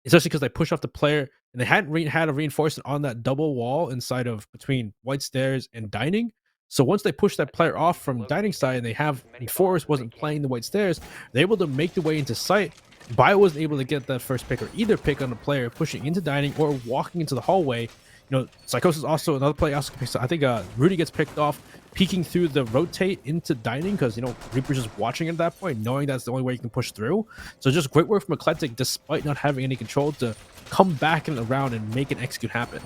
especially because they push off the player and they hadn't had a reinforcement on that double wall inside of between White Stairs and dining. So once they push that player off from dining side and Forrest wasn't playing the White Stairs, they're able to make the way into site. Bio wasn't able to get that first pick or either pick on the player pushing into dining or walking into the hallway. You know, Psychosis also another play. Also, I think Rudy gets picked off, peeking through the rotate into dining because, you know, Reaper's just watching at that point, knowing that's the only way you can push through. So just great work from Eclectic, despite not having any control, to come back in the round and make an execute happen.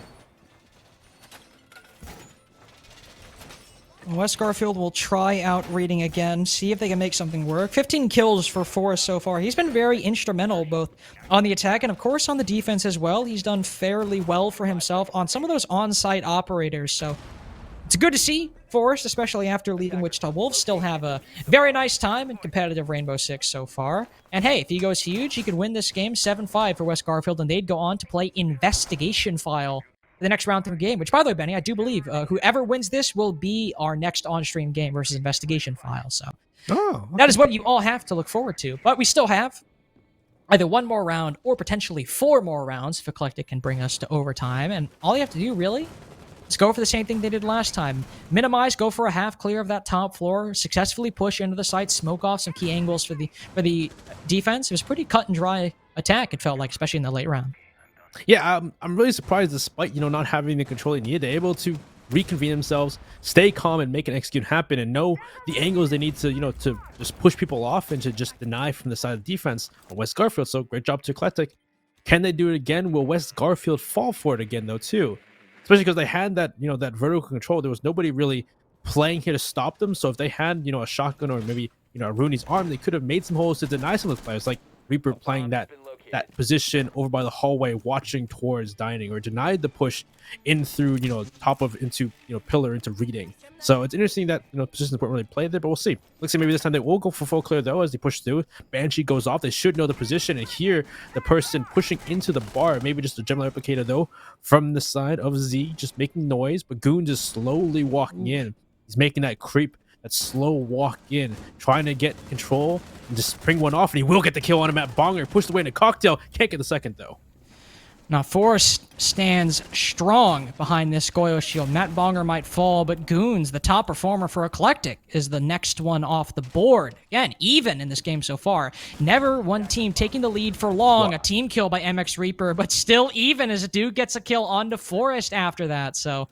West Garfield will try out reading again, see if they can make something work. 15 kills for Forrest so far. He's been very instrumental both on the attack and, of course, on the defense as well. He's done fairly well for himself on some of those on-site operators, so it's good to see Forrest, especially after leaving Wichita Wolves, still have a very nice time in competitive Rainbow Six so far. And hey, if he goes huge, he could win this game 7-5 for West Garfield, and they'd go on to play Investigation File the next round 3 game, which, by the way, Benny, I do believe whoever wins this will be our next on-stream game versus Investigation File. So that is what you all have to look forward to. But we still have either 1 more round or potentially 4 more rounds if Eclectic can bring us to overtime. And all you have to do, really, is go for the same thing they did last time. Minimize, go for a half clear of that top floor, successfully push into the site, smoke off some key angles for the defense. It was a pretty cut and dry attack, it felt like, especially in the late round. Yeah, I'm really surprised, despite not having the control they need, they're able to reconvene themselves, stay calm, and make an execute happen, and know the angles they need to to just push people off and to just deny from the side of the defense on West Garfield. So great job to Eclectic. Can they do it again? Will West Garfield fall for it again though too? Especially because they had that that vertical control. There was nobody really playing here to stop them. So if they had a shotgun or maybe a Rooney's arm, they could have made some holes to deny some of the players, like Reaper playing that position over by the hallway watching towards dining, or denied the push in through top of into pillar into reading. So it's interesting that positions weren't really played there, but we'll see. Looks like maybe this time they will go for full clear though as they push through. Banshee goes off. They should know the position and hear the person pushing into the bar. Maybe just a general replicator though from the side of Z, just making noise, but Goon just slowly walking in. He's making that creep, that slow walk in, trying to get control and just spring one off, and he will get the kill on him at Bonger. Pushed away in a cocktail. Can't get the second, though. Now, Forrest stands strong behind this Goyo shield. Matt Bonger might fall, but Goons, the top performer for Eclectic, is the next one off the board. Again, even in this game so far. Never one team taking the lead for long. Wow. A team kill by MX Reaper, but still even as a dude gets a kill onto Forrest after that. So,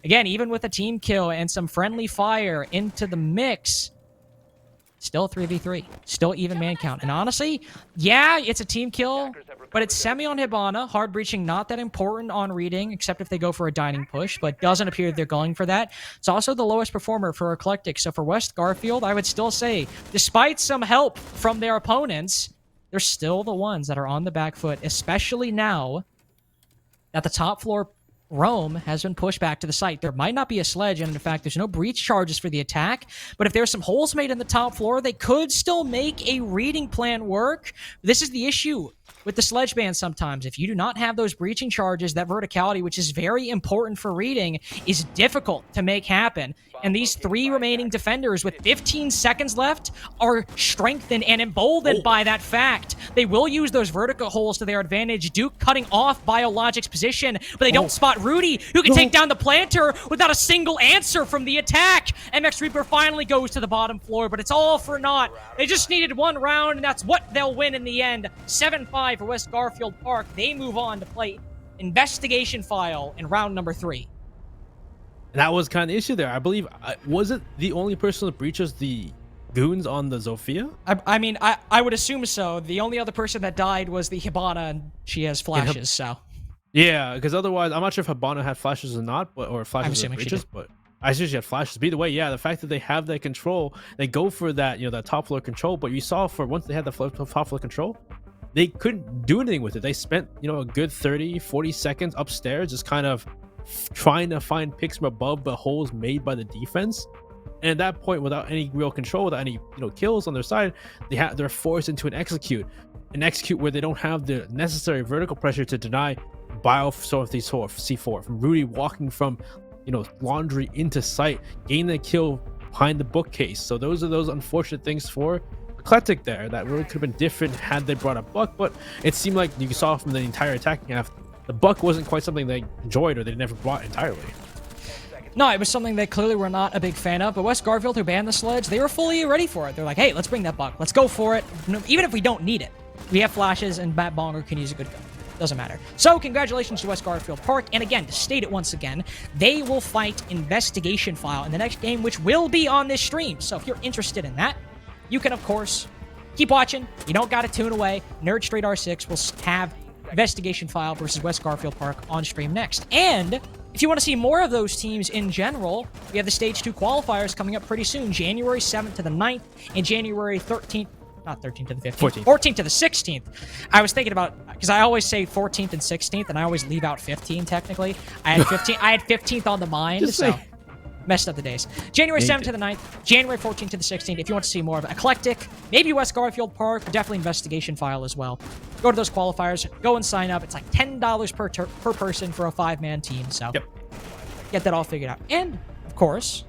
again, even with a team kill and some friendly fire into the mix, still 3v3. Still even man count. And honestly, yeah, it's a team kill, but it's semi on Hibana. Hard breaching, not that important on reading, except if they go for a dining push, but doesn't appear that they're going for that. It's also the lowest performer for Eclectic. So for West Garfield, I would still say, despite some help from their opponents, they're still the ones that are on the back foot, especially now that the top floor Rome has been pushed back to the site. There might not be a sledge, and in fact, there's no breach charges for the attack, but if there's some holes made in the top floor, they could still make a reading plan work. This is the issue with the sledge ban sometimes. If you do not have those breaching charges, that verticality, which is very important for reading, is difficult to make happen. And these 3 remaining defenders with 15 seconds left are strengthened and emboldened by that fact. They will use those vertical holes to their advantage. Duke cutting off Biologic's position, but they don't spot Rudy, who can take down the planter without a single answer from the attack. MX Reaper finally goes to the bottom floor, but it's all for naught. They just needed 1 round, and that's what they'll win in the end. 7-5 for West Garfield Park. They move on to play Investigation File in round number 3. That was kind of the issue there. I believe, was it the only person that breaches the Goons on the Zofia? I mean, I would assume so. The only other person that died was the Hibana, and she has flashes, so. Yeah, because otherwise, I'm not sure if Hibana had flashes or not, or flashes or breaches, but I assume she had flashes. But either way, yeah, the fact that they have that control, they go for that, that top floor control, but you saw for once they had the top floor control, they couldn't do anything with it. They spent, a good 30, 40 seconds upstairs just kind of trying to find picks from above the holes made by the defense. And at that point, without any real control, without any kills on their side, they're forced into an execute where they don't have the necessary vertical pressure to deny C4 from Rudy walking from laundry into sight, gaining the kill behind the bookcase. So those are those unfortunate things for Eclectic there that really could have been different had they brought a buck, but it seemed like you saw from the entire attacking half, the buck wasn't quite something they enjoyed or they never brought entirely. No, it was something they clearly were not a big fan of, but West Garfield, who banned the sledge, they were fully ready for it. They're like, hey, let's bring that buck. Let's go for it. Even if we don't need it. We have flashes, and Matt Bonger can use a good gun. Doesn't matter. So, congratulations to West Garfield Park. And again, to state it once again, they will fight Investigation File in the next game, which will be on this stream. So if you're interested in that, you can, of course, keep watching. You don't got to tune away. NerdStreet R6 will have Investigation File versus West Garfield Park on stream next. And if you want to see more of those teams in general, we have the Stage 2 qualifiers coming up pretty soon, January 7th to the 9th and January 13th. Not 13th to the 15th. 14th to the 16th. I was thinking about, because I always say 14th and 16th, and I always leave out 15 technically. I had 15th on the mind, so messed up the days. January 7th to the 9th, January 14th to the 16th. If you want to see more of Eclectic, maybe West Garfield Park, but definitely Investigation File as well. Go to those qualifiers, go and sign up. It's like $10 per person for a 5-man team, so get that all figured out. And, of course,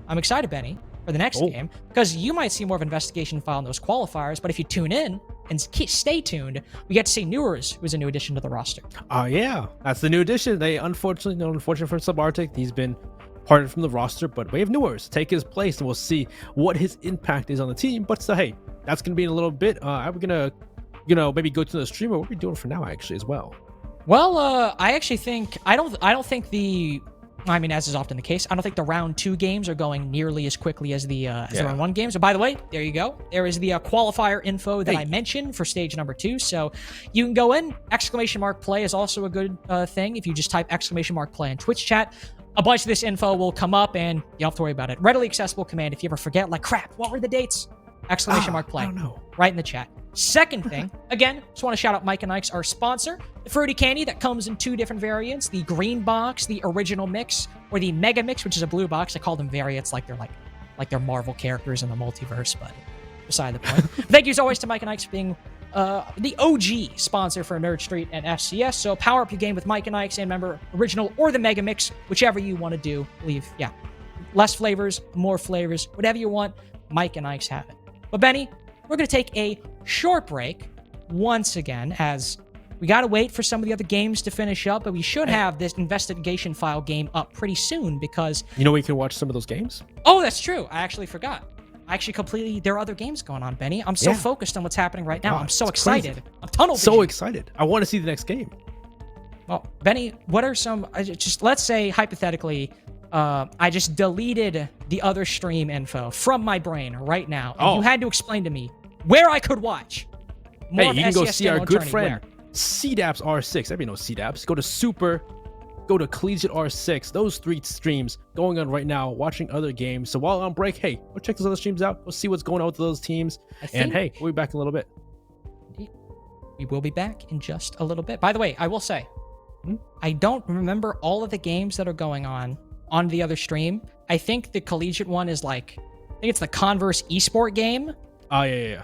I'm excited, Benny, for the next game, because you might see more of Investigation File in those qualifiers, but if you tune in and stay tuned, we get to see Newers, who's a new addition to the roster. Oh, yeah. That's the new addition. Unfortunately for Subarctic, he's been parted from the roster, but we have Newers take his place, and we'll see what his impact is on the team. But so, hey, that's going to be in a little bit. I'm going to, maybe go to the streamer. What are we doing for now, actually, as well? Well, I actually think, I don't think as is often the case, I don't think the round 2 games are going nearly as quickly as the round 1 games. So by the way, there you go. There is the qualifier info that I mentioned for stage number 2. So you can go in. !play is also a good thing. If you just type !play in Twitch chat, a bunch of this info will come up and you don't have to worry about it. Readily accessible command. If you ever forget, like, crap, what were the dates? !play. I don't know. Right in the chat. Second thing, again, just want to shout out Mike and Ike's, our sponsor. The fruity candy that comes in 2 different variants, the green box, the original mix, or the mega mix, which is a blue box. I call them variants like they're Marvel characters in the multiverse, but beside the point. Thank you as always to Mike and Ike's for being the OG sponsor for NerdStreet and FCS. So power up your game with Mike and Ike's, and remember, original or the mega mix, whichever you want to do. Less flavors, more flavors, whatever you want, Mike and Ike's have it. But Benny, we're going to take a short break once again, as we got to wait for some of the other games to finish up, but we should have this Investigation File game up pretty soon, because... You know where you can watch some of those games? Oh, that's true. I actually forgot. There are other games going on, Benny. I'm so focused on what's happening right now. I'm so excited. Crazy. I'm tunnel vision. So excited. I want to see the next game. Well, Benny, what are some... let's say, hypothetically... I just deleted the other stream info from my brain right now. And you had to explain to me where I could watch. More you can go see our good friend CDAPS R6. Everybody knows CDAPS. Go to Super, go to Collegiate R6. Those 3 streams going on right now, watching other games. So while on break, hey, go check those other streams out. Go see what's going on with those teams. And hey, we'll be back in a little bit. We will be back in just a little bit. By the way, I will say, I don't remember all of the games that are going on the other stream. I think the collegiate one is I think it's the Converse esport game. Oh, yeah.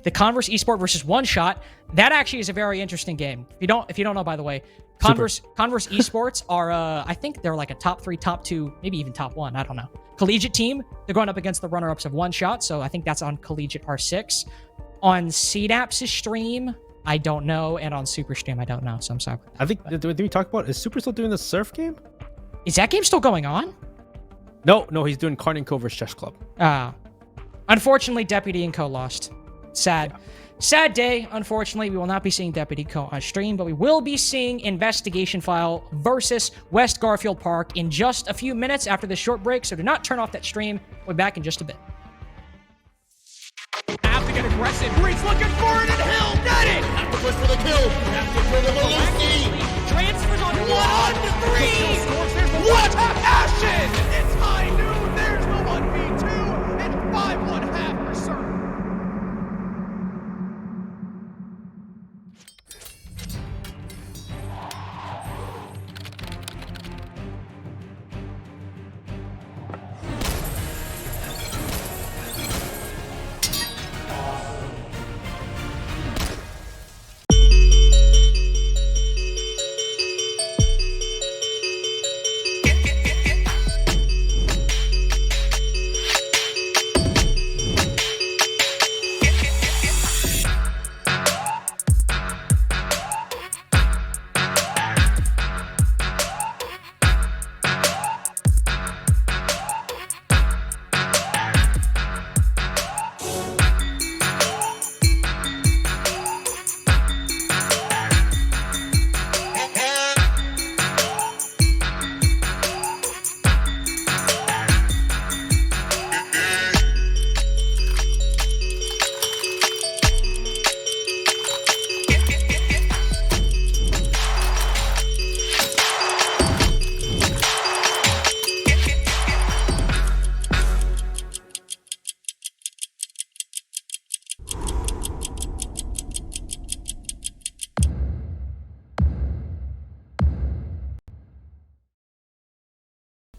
The Converse esport versus One Shot. That actually is a very interesting game. If you don't know, by the way, Converse esports are, I think they're like a top 3, top 2, maybe even top 1. I don't know. Collegiate team, they're going up against the runner-ups of One Shot. So I think that's on Collegiate R6. On CDAPS' stream, I don't know. And on Super Stream, I don't know. So I'm sorry. I think, did we talk about, is Super still doing the surf game? Is that game still going on? No, he's doing Carton Co. versus Chess Club. Unfortunately, Deputy and Co. lost. Sad. Sad day. Unfortunately, we will not be seeing Deputy Co. on stream, but we will be seeing Investigation File versus West Garfield Park in just a few minutes after this short break, so do not turn off that stream. We'll be back in just a bit. Have to get aggressive. Reed's looking for it, and Hill got it. Have to push for the kill. Have to bring him a lead. Transfers on 1-3. What action! It's high noon. There's the 1v2. It's 5-1 for certain.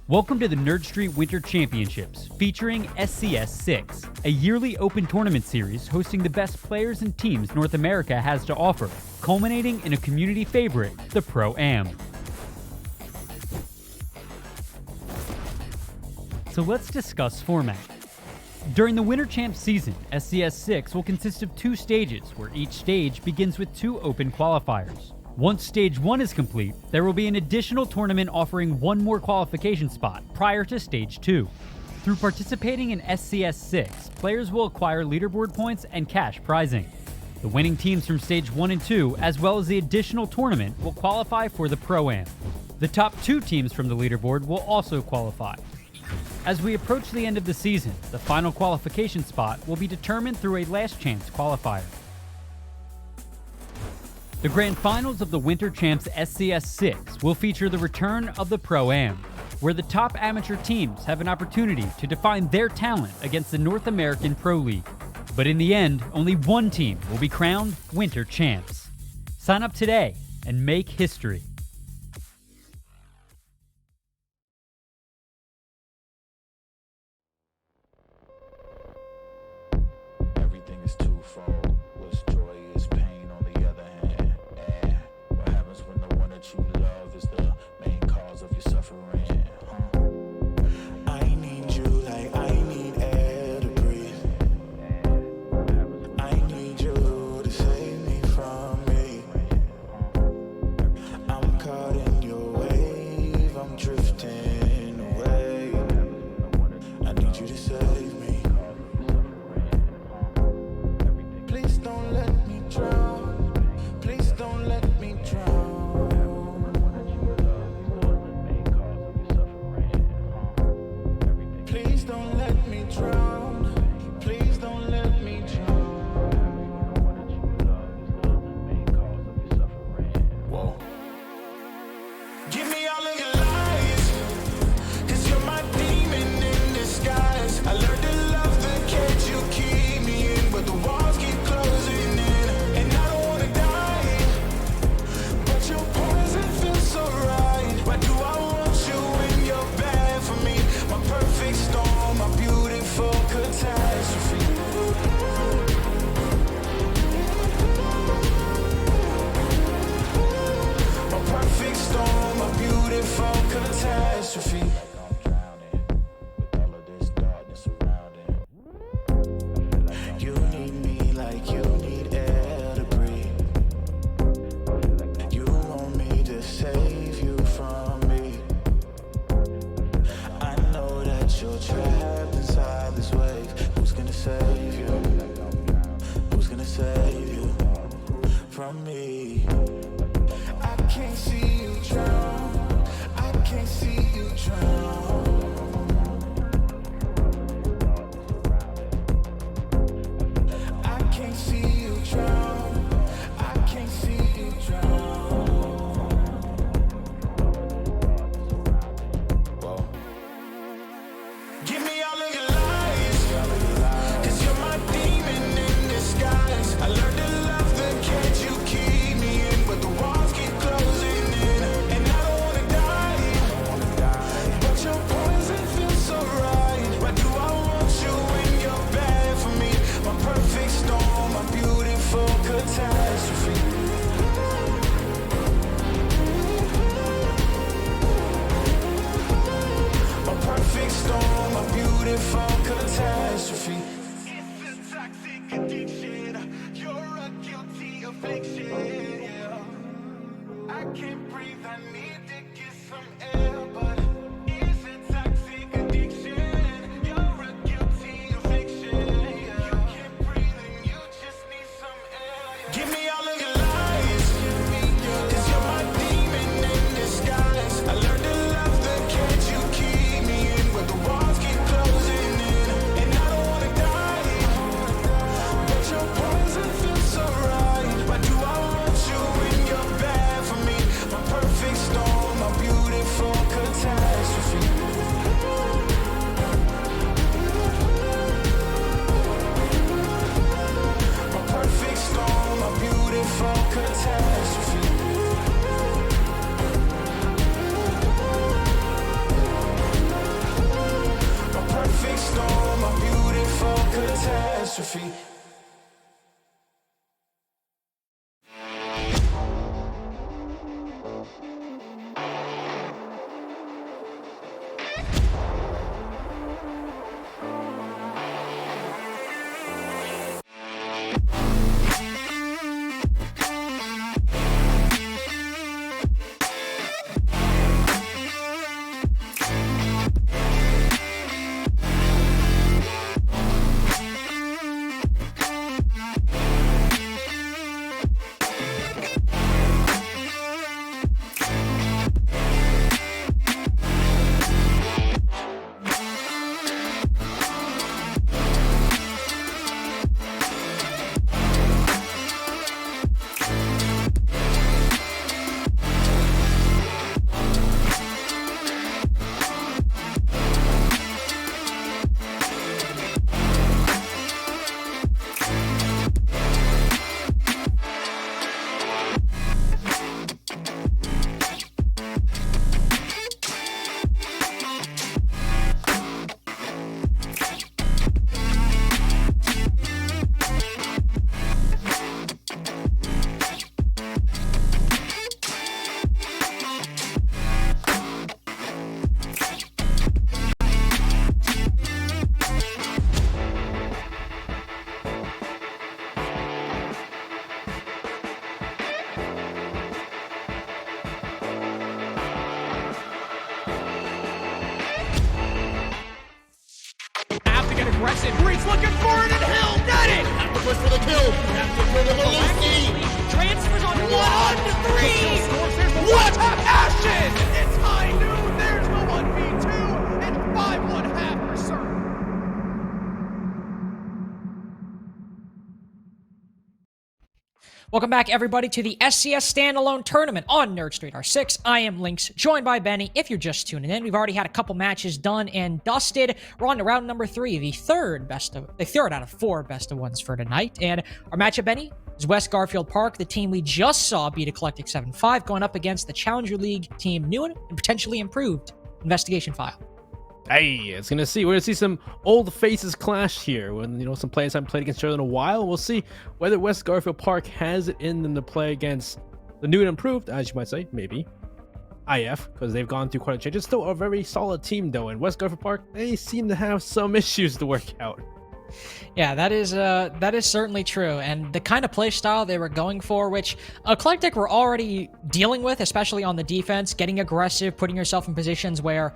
Welcome to the NerdStreet Winter Championships, featuring SCS 6, a yearly open tournament series hosting the best players and teams North America has to offer, culminating in a community favorite, the Pro-Am. So let's discuss format. During the Winter Champs season, SCS 6 will consist of 2 stages, where each stage begins with 2 open qualifiers. Once Stage 1 is complete, there will be an additional tournament offering 1 more qualification spot prior to Stage 2. Through participating in SCS 6, players will acquire leaderboard points and cash prizing. The winning teams from Stage 1 and 2, as well as the additional tournament, will qualify for the Pro-Am. The top 2 teams from the leaderboard will also qualify. As we approach the end of the season, the final qualification spot will be determined through a last chance qualifier. The Grand Finals of the Winter Champs SCS 6 will feature the return of the Pro-Am, where the top amateur teams have an opportunity to define their talent against the North American Pro League. But in the end, only one team will be crowned Winter Champs. Sign up today and make history. Everything is twofold. What's joy is pain on the other hand. And what happens when the one that you love is the main cause of your suffering? I need you like I need air to breathe. I need you to save me from me. I'm caught in your wave, I'm drifting away. I need you to save me. Please don't let me drown. Please don't let me drown. Please don't let me drown. Please don't let me drown. Whoa. Give me all of your lies, 'cause you're my demon in disguise. I learned to love the cage you keep me in, but the walls keep closing in, and I don't wanna die, but your poison feels so right. Why do I want you when you're bad for me? My perfect storm, my beautiful catastrophe. My perfect storm, my beautiful catastrophe. I'm drowning with all of this darkness surrounding. You need me like you need air to breathe. You want me to save you from me. I know that you're trapped inside this wave. Who's gonna save you? Who's gonna save you from me? I can't see you drown. I can't see you drown. I can't see you drown. I can't see you drown. Whoa. Give me all of your lies, 'cause you're my demon in disguise. I learned to love the cage you keep me in, but the walls keep closing in, and I don't wanna die, but your poison feels so right. Why do I want you when you're bad for me? My perfect storm, my beautiful catastrophe. My perfect storm, my beautiful catastrophe. It's a toxic addiction. You're a guilty affliction. Yeah. I can't breathe. I need to get some air, but it's a toxic addiction. You're a guilty affliction. Yeah. You can't breathe and you just need some air. Yeah. Give me all of your lies, 'cause you're my demon in disguise. I learned to love the cage you keep me in, but the walls keep closing in, and I don't wanna die, but your poison feels so right. Why do I want you when you're bad for me? My perfect storm, my beautiful catastrophe. aggressive. Breeze looking for it, and Hill got it! Have to push for the kill. Have to bring him a lead. Transfers on 1-3! What a passion! It's high noon, there's the 1v2, and 5-1 half for certain. Welcome back, everybody, to the SCS Standalone Tournament on NerdStreet R6. I am Lynx, joined by Benny. If you're just tuning in, we've already had a couple matches done and dusted. We're on to round number 3, the third out of 4 best of ones for tonight. And our matchup, Benny, is West Garfield Park, the team we just saw beat Eclectic 7-5, going up against the Challenger League team, new and potentially improved Investigation File. Hey, we're gonna see some old faces clash here. When some players haven't played against each other in a while, we'll see whether West Garfield Park has it in them to play against the new and improved, as you might say, maybe IF, because they've gone through quite a change. It's still a very solid team though, and West Garfield Park, they seem to have some issues to work out. Yeah, that is certainly true, and the kind of play style they were going for, which Eclectic were already dealing with, especially on the defense, getting aggressive, putting yourself in positions where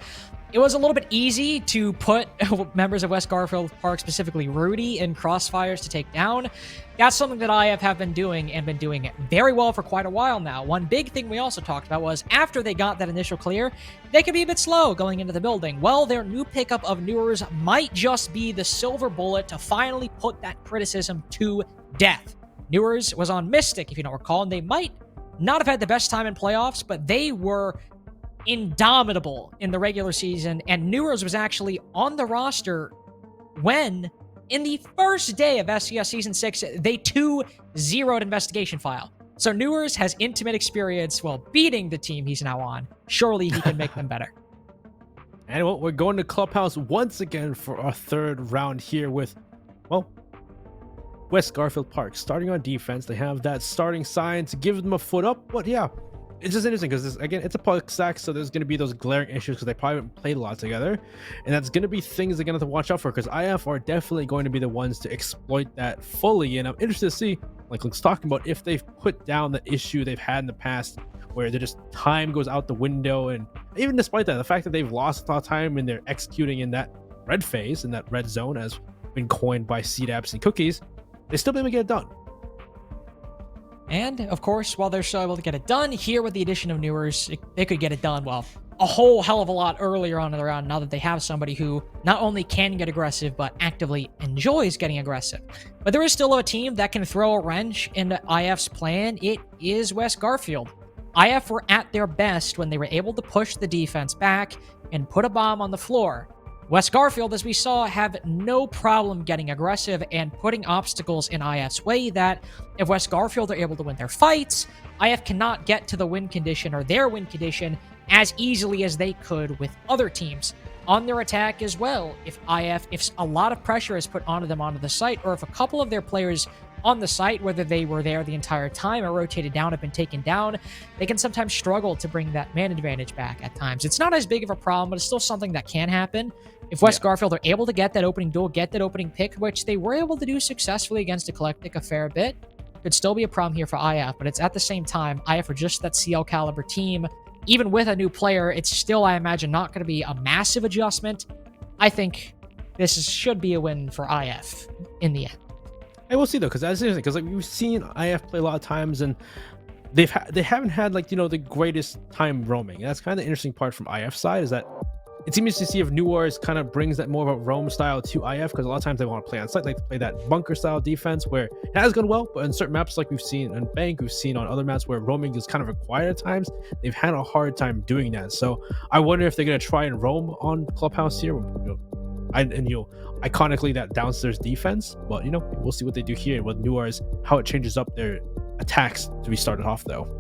it was a little bit easy to put members of West Garfield Park, specifically Rudy, in crossfires to take down. That's something that IF have been doing, and been doing it very well for quite a while now. One big thing we also talked about was after they got that initial clear, they could be a bit slow going into the building. Well, their new pickup of Newers might just be the silver bullet to finally put that criticism to death. Newers was on Mystic, if you don't recall, and they might not have had the best time in playoffs, but they were indomitable in the regular season, and Newers was actually on the roster when, in the first day of SCS Season 6, they 2-0'd Investigation File. So Newers has intimate experience, beating the team he's now on. Surely he can make them better. And we're going to Clubhouse once again for our third round here with, West Garfield Park. Starting on defense, they have that starting sign to give them a foot up, but yeah, it's just interesting because, again, it's a puck stack, so there's going to be those glaring issues because they probably haven't played a lot together, and that's going to be things they're going to have to watch out for, because IF are definitely going to be the ones to exploit that fully, and I'm interested to see, like Luke's talking about, if they've put down the issue they've had in the past where time goes out the window, and even despite that, the fact that they've lost a lot of time and they're executing in that red phase, in that red zone, as been coined by CDAPs and Cookies, they still be able to get it done. And, of course, while they're still able to get it done, here with the addition of Newers, they could get it done, a whole hell of a lot earlier on in the round, now that they have somebody who not only can get aggressive, but actively enjoys getting aggressive. But there is still a team that can throw a wrench into IF's plan. It is West Garfield. IF were at their best when they were able to push the defense back and put a bomb on the floor. West Garfield, as we saw, have no problem getting aggressive and putting obstacles in IF's way that if West Garfield are able to win their fights, IF cannot get to the win condition or their win condition as easily as they could with other teams. on their attack as well. If a lot of pressure is put onto them onto the site, or if a couple of their players on the site, whether they were there the entire time or rotated down, have been taken down, they can sometimes struggle to bring that man advantage back at times. It's not as big of a problem, but it's still something that can happen. If West Garfield are able to get that opening duel, get that opening pick, which they were able to do successfully against Eclectic a fair bit, could still be a problem here for IF, but it's at the same time, IF are just that CL caliber team. Even with a new player, it's still, I imagine, not going to be a massive adjustment. I think should be a win for IF in the end. I will see though, because that's interesting. Because like we've seen IF play a lot of times, and they haven't had like the greatest time roaming. And that's kind of the interesting part from IF side, is that it's interesting to see if New Wars kind of brings that more of a roam style to IF, because a lot of times they want to play on site, like to play that bunker style defense where it has gone well, but in certain maps like we've seen in Bank, we've seen on other maps where roaming is kind of required at times, they've had a hard time doing that. So I wonder if they're gonna try and roam on Clubhouse here. Iconically that downstairs defense, but we'll see what they do here with New Wars, how it changes up their attacks to be started off though.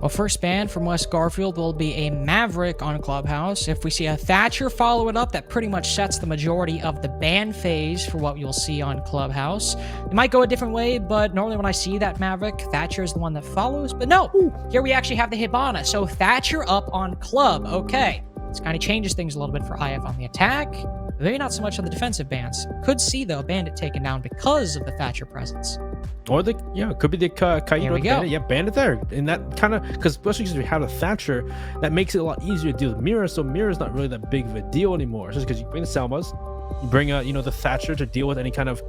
Well, first ban from West Garfield will be a Maverick on Clubhouse. If we see a Thatcher follow it up, that pretty much sets the majority of the ban phase for what you'll see on Clubhouse. It might go a different way, but normally when I see that Maverick, Thatcher is the one that follows. But no, here we actually have the Hibana. So Thatcher up on Club. Okay, this kind of changes things a little bit for IF on the attack. Maybe not so much on the defensive bans. Could see, though, Bandit taken down because of the Thatcher presence. Or it could be the Kaito we go. Bandit. Yeah, Bandit there. And that kind of, because especially because we have a Thatcher, that makes it a lot easier to deal with Mirror. So Mirror's not really that big of a deal anymore. Just because you bring the Selmas, you bring the Thatcher to deal with any kind of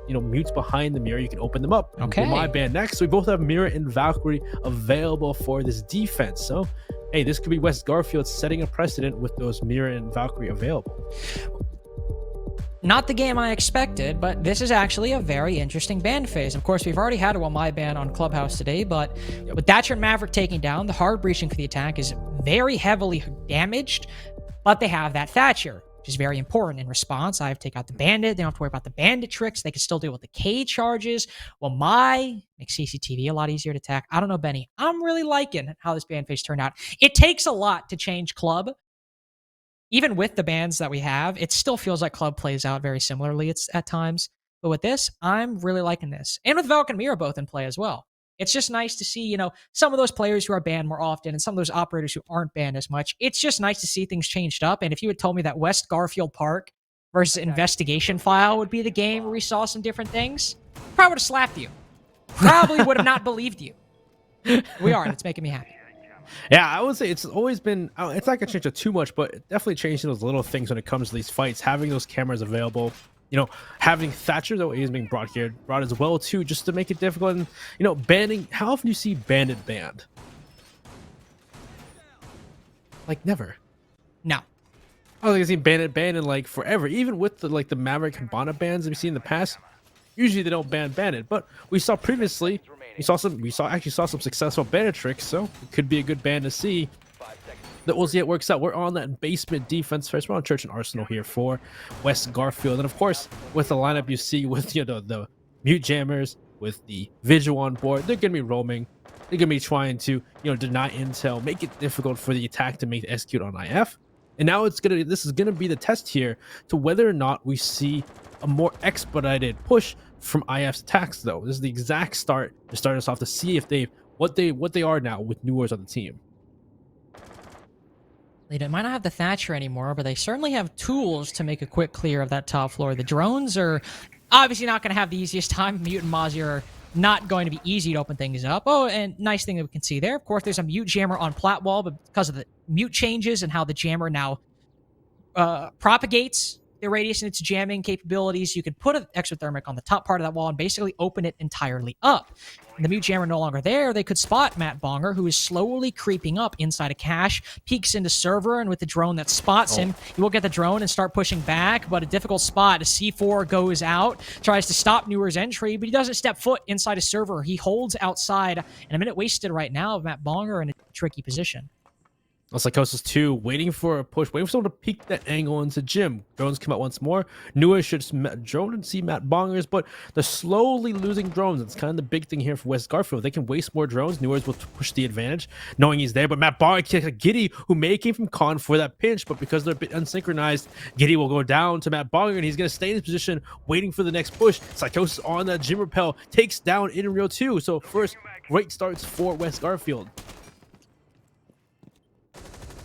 mutes behind the Mirror, you can open them up. Okay. My band next. So we both have Mirror and Valkyrie available for this defense. So hey, this could be West Garfield setting a precedent with those Mirror and Valkyrie available. Not the game I expected, but this is actually a very interesting ban phase. Of course, we've already had a Wamai ban on Clubhouse today, but with Thatcher and Maverick taking down, the hard breaching for the attack is very heavily damaged, but they have that Thatcher, which is very important in response. I have to take out the Bandit. They don't have to worry about the Bandit tricks. They can still deal with the K charges. Wamai makes CCTV a lot easier to attack. I don't know, Benny. I'm really liking how this ban phase turned out. It takes a lot to change Club. Even with the bans that we have, it still feels like Club plays out very similarly at times. But with this, I'm really liking this. And with Valk and Mira both in play as well. It's just nice to see, some of those players who are banned more often and some of those operators who aren't banned as much. It's just nice to see things changed up. And if you had told me that West Garfield Park versus Investigation File would be the game where we saw some different things, probably would have slapped you. Probably would have not believed you. We are, and it's making me happy. Yeah, I would say it's always been, it's not going to change it too much, but it definitely changing those little things when it comes to these fights, having those cameras available, having Thatcher, though, is being brought as well, too, just to make it difficult. And, banning, how often do you see Bandit banned? Like, never. No. I don't think I've seen Bandit banned in, like, forever. Even with the Maverick Hibana bans we've seen in the past, usually they don't ban Bandit, but we saw previously, we saw some successful Bandit tricks, so it could be a good ban to see. That we'll see it works out. We're on that basement defense first. We're on Church and Arsenal here for West Garfield, and of course, with the lineup you see with the mute jammers, with the Vigil on board, they're gonna be roaming. They're gonna be trying to deny intel, make it difficult for the attack to make the execute on IF. And now this is gonna be the test here to whether or not we see a more expedited push from IF's attacks, though. This is the exact start to start us off to see if what they are now with New Wars on the team. They might not have the Thatcher anymore, but they certainly have tools to make a quick clear of that top floor. The drones are obviously not going to have the easiest time. Mute and Mozzie are not going to be easy to open things up. Oh, and nice thing that we can see there. Of course, there's a mute jammer on plat wall, but because of the mute changes and how the jammer now propagates the radius and its jamming capabilities, you can put an exothermic on the top part of that wall and basically open it entirely up. And the mute jammer no longer there, they could spot Matt Bonger, who is slowly creeping up inside a cache, peeks into server, and with the drone that spots him, you will get the drone and start pushing back, but a difficult spot. A C4 goes out, tries to stop Newer's entry, but he doesn't step foot inside a server. He holds outside, and a minute wasted right now of Matt Bonger in a tricky position. Psychosis 2 waiting for a push, waiting for someone to peek that angle into Jim. Drones come out once more. Nua should drone and see Matt Bongers, but they're slowly losing drones. It's kind of the big thing here for West Garfield. They can waste more drones. Nua's will push the advantage, knowing he's there. But Matt Bongers, Giddy, who may came from Con for that pinch, but because they're a bit unsynchronized, Giddy will go down to Matt Bonger, and he's going to stay in his position, waiting for the next push. Psychosis on that Jim Repel takes down in Rio 2. So first, great starts for West Garfield.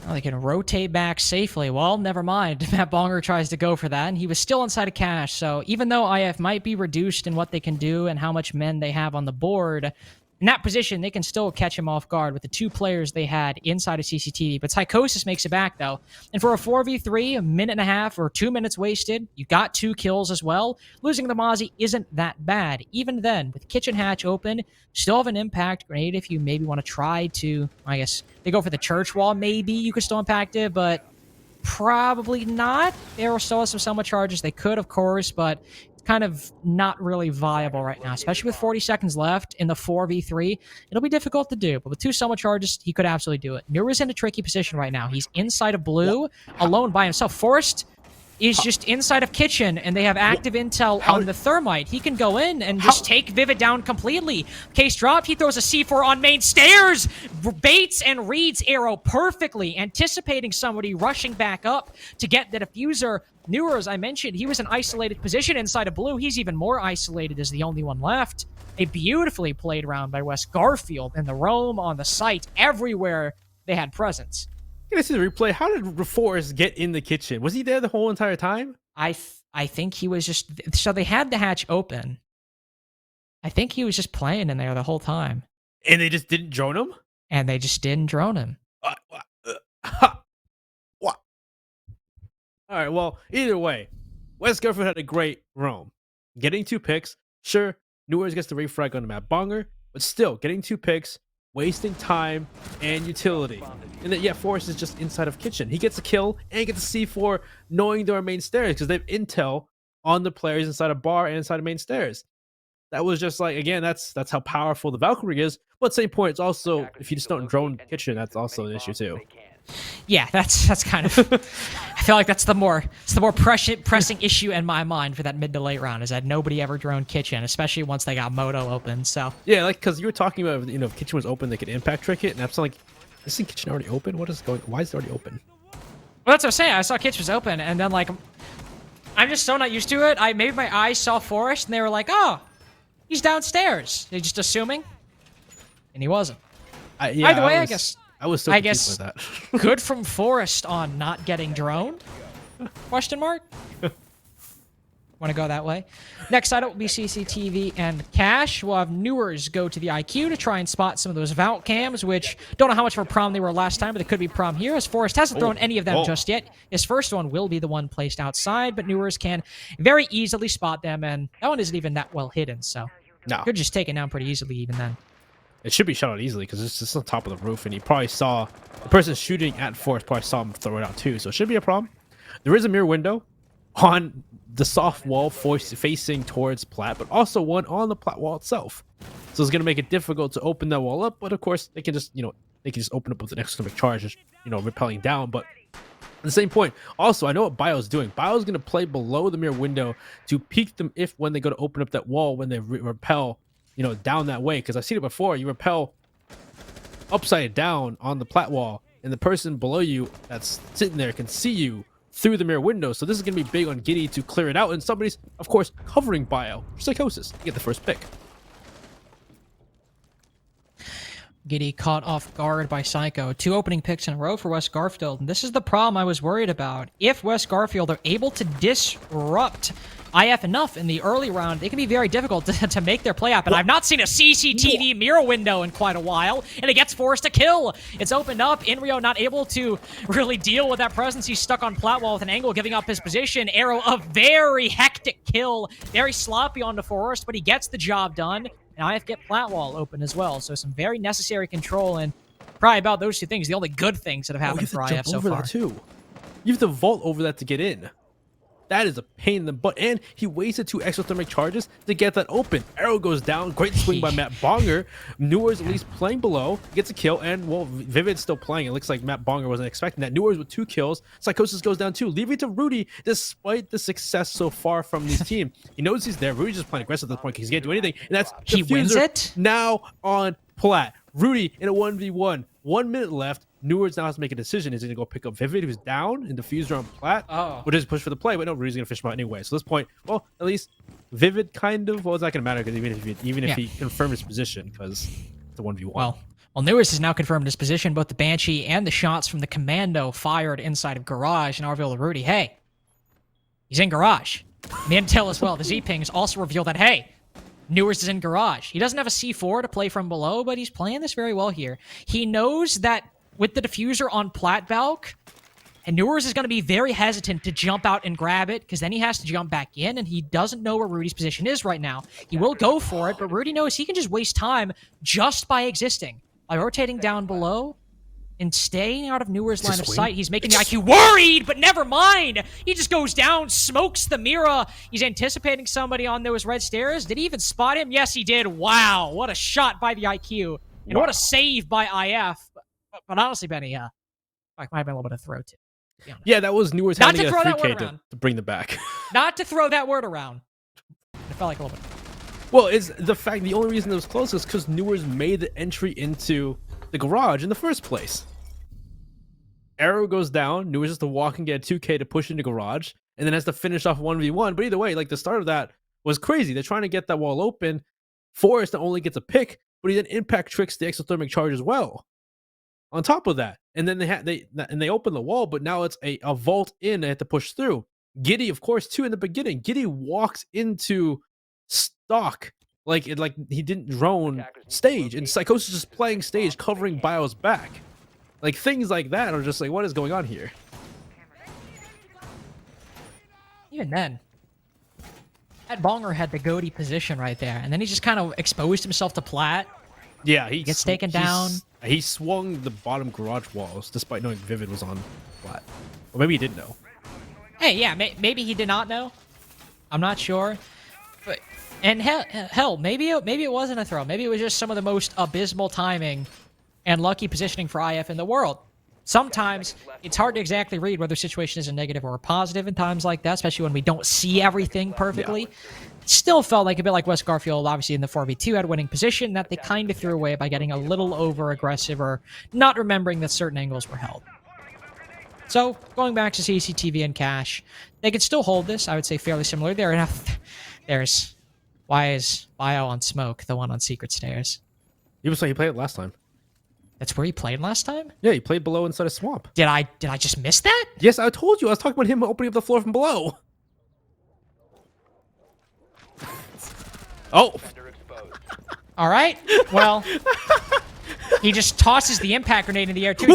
Well, they can rotate back safely. Well, never mind. Matt Bonger tries to go for that, and he was still inside of cash. So even though IF might be reduced in what they can do and how much men they have on the board, in that position, they can still catch him off guard with the 2 players they had inside of CCTV. But Psychosis makes it back, though. And for a 4v3, a minute and a half or 2 minutes wasted, you got 2 kills as well. Losing the Mozzie isn't that bad. Even then, with Kitchen Hatch open, still have an impact grenade if you maybe want to try to, I guess, they go for the church wall, maybe you could still impact it, but probably not. There are still some summer charges. They could, of course, but kind of not really viable right now, especially with 40 seconds left in the 4v3. It'll be difficult to do, but with 2 summer charges, he could absolutely do it. Nura's in a tricky position right now. He's inside of blue, alone by himself. Forrest is just inside of kitchen, and they have active intel on the thermite. He can go in and just take Vivid down completely. Case dropped. He throws a C4 on main stairs, baits and reads arrow perfectly, anticipating somebody rushing back up to get the diffuser. Newer, as I mentioned, he was in isolated position inside of blue. He's even more isolated as the only one left. A beautifully played round by West Garfield, and the roam on the site everywhere they had presence. You guys see the replay? How did Forrest get in the kitchen? Was he there the whole entire time? I think he was just... So they had the hatch open. I think he was just playing in there the whole time. And they just didn't drone him? And they just didn't drone him. What? All right, well, either way, West Garfield had a great roam. Getting 2 picks. Sure, Newers gets the refrag on the map Bonger, but still, getting 2 picks, wasting time and utility. And then, yeah, Forrest is just inside of kitchen. He gets a kill and gets a C4 knowing there are main stairs because they have intel on the players inside a bar and inside of main stairs. That was just like, again, that's how powerful the Valkyrie is. But at the same point, it's also, if you just don't drone kitchen, that's also an issue too. Yeah, that's kind of... I feel like that's the more pressing issue in my mind for that mid to late round is that nobody ever droned kitchen, especially once they got Moto open. So yeah, like because you were talking about, you know, if kitchen was open, they could impact trick it, and I'm like, isn't kitchen already open? What is going? Why is it already open? Well, that's what I'm saying. I saw kitchen was open, and then like, I'm just so not used to it. Maybe my eyes saw Forrest, and they were like, oh, he's downstairs. They're just assuming, and he wasn't. Either way, I guess. I was so confused by that. Good from Forrest on not getting droned? Question mark? Want to go that way? Next side up will be CCTV and Cash. We'll have Newers go to the IQ to try and spot some of those Vault cams, which don't know how much of a prom they were last time, but they could be prom here, as Forrest hasn't thrown any of them just yet. His first one will be the one placed outside, but Newers can very easily spot them, and that one isn't even that well hidden, so could just take it down pretty easily even then. It should be shot out easily because it's just on top of the roof, and he probably saw the person shooting at Forrest probably saw him throw it out too, so it should be a problem. There is a mirror window on the soft wall facing towards Plat, but also one on the Plat wall itself. So it's going to make it difficult to open that wall up, but of course they can just, open up with an extra charge, repelling down. But at the same point, also, I know what Bio's doing. Bio's going to play below the mirror window to peek them when they go to open up that wall when they repel, down that way. Because I've seen it before. You repel upside down on the Plat wall, and the person below you that's sitting there can see you through the mirror window. So this is going to be big on Giddy to clear it out, and somebody's, of course, covering Bio. Psychosis to get the first pick. Giddy caught off guard by Psycho. 2 opening picks in a row for West Garfield, and this is the problem I was worried about. If West Garfield are able to disrupt IF enough in the early round, it can be very difficult to make their play happen. I've not seen a CCTV mirror window in quite a while, and it gets Forrest a kill. It's opened up. Inrio not able to really deal with that presence. He's stuck on Platwall with an angle, giving up his position. Arrow, a very hectic kill. Very sloppy onto Forrest, but he gets the job done. And IF get Platwall open as well. So some very necessary control, and probably about those 2 things, the only good things that have happened for IF so far. Too. You have to vault over that to get in. That is a pain in the butt. And he wasted 2 exothermic charges to get that open. Arrow goes down. Great swing by Matt Bonger. Newer's at least playing below. Gets a kill. And, well, Vivid's still playing. It looks like Matt Bonger wasn't expecting that. Newer's with 2 kills. Psychosis goes down too, leaving it to Rudy despite the success so far from this team. He knows he's there. Rudy's just playing aggressive at this point because he can't do anything. And that's He wins Diffuser it? now on plat. Rudy in a 1v1. 1 minute left. Newards now has to make a decision. Is he going to go pick up Vivid, who's down, and Diffuser on plat? Oh. Or just push for the play? But no, Rudy's going to fish him out anyway. So at this point, well, at least Vivid kind of, well, it's not going to matter because even if he confirmed his position, because it's a 1v1. Well, Newards has now confirmed his position. Both the Banshee and the shots from the Commando fired inside of Garage, and now reveal to Rudy, hey, he's in Garage. The intel as well, the Z-pings also reveal that, hey, Newards is in Garage. He doesn't have a C4 to play from below, but he's playing this very well here. He knows that with the Diffuser on plat Valk, and Newards is going to be very hesitant to jump out and grab it, because then he has to jump back in, and he doesn't know where Rudy's position is right now. He will go for it, but Rudy knows he can just waste time just by existing. By rotating down below and staying out of Newer's line of sight, he's making the IQ worried, but never mind. He just goes down, smokes the Mira. He's anticipating somebody on those red stairs. Did he even spot him? Yes, he did. Wow, what a shot by the IQ. And what a save by IF. But honestly, Benny, might have been a little bit of throw, too. Yeah, that was Newards Not having to a throw that 3K word around. to bring them back. Not to throw that word around. It felt like a little bit. Well, it's the fact the only reason it was close is because Newards made the entry into the Garage in the first place. Arrow goes down. Newards has to walk and get a 2K to push into Garage, and then has to finish off 1v1. But either way, like the start of that was crazy. They're trying to get that wall open. Forrest only gets a pick, but he then impact tricks the exothermic charge as well. On top of that, and then they open the wall, but now it's a vault in. They have to push through. Giddy, of course, too in the beginning. Giddy walks into stock like he didn't drone stage, and Psychosis is playing stage, covering Bio's back. Like things like that are just like, what is going on here? Even then, that Bonger had the goatee position right there, and then he just kind of exposed himself to plat. Yeah, he gets taken down. He swung the bottom garage walls despite knowing Vivid was on flat. Or maybe he didn't know. Hey, yeah, maybe he did not know. I'm not sure. But and hell, maybe it wasn't a throw. Maybe it was just some of the most abysmal timing and lucky positioning for IF in the world. Sometimes it's hard to exactly read whether a situation is a negative or a positive in times like that, especially when we don't see everything perfectly. It still felt like a bit like West Garfield, obviously in the 4v2 had a winning position that they kind of threw away by getting a little over-aggressive or not remembering that certain angles were held. So, going back to CCTV and Cash, they could still hold this, I would say fairly similar. There's why is Bio on Smoke, the one on Secret Stairs? He played it last time. That's where he played last time? Yeah, he played below inside a swamp. Did I just miss that? Yes, I told you. I was talking about him opening up the floor from below. Oh. All right. Well, he just tosses the impact grenade in the air too.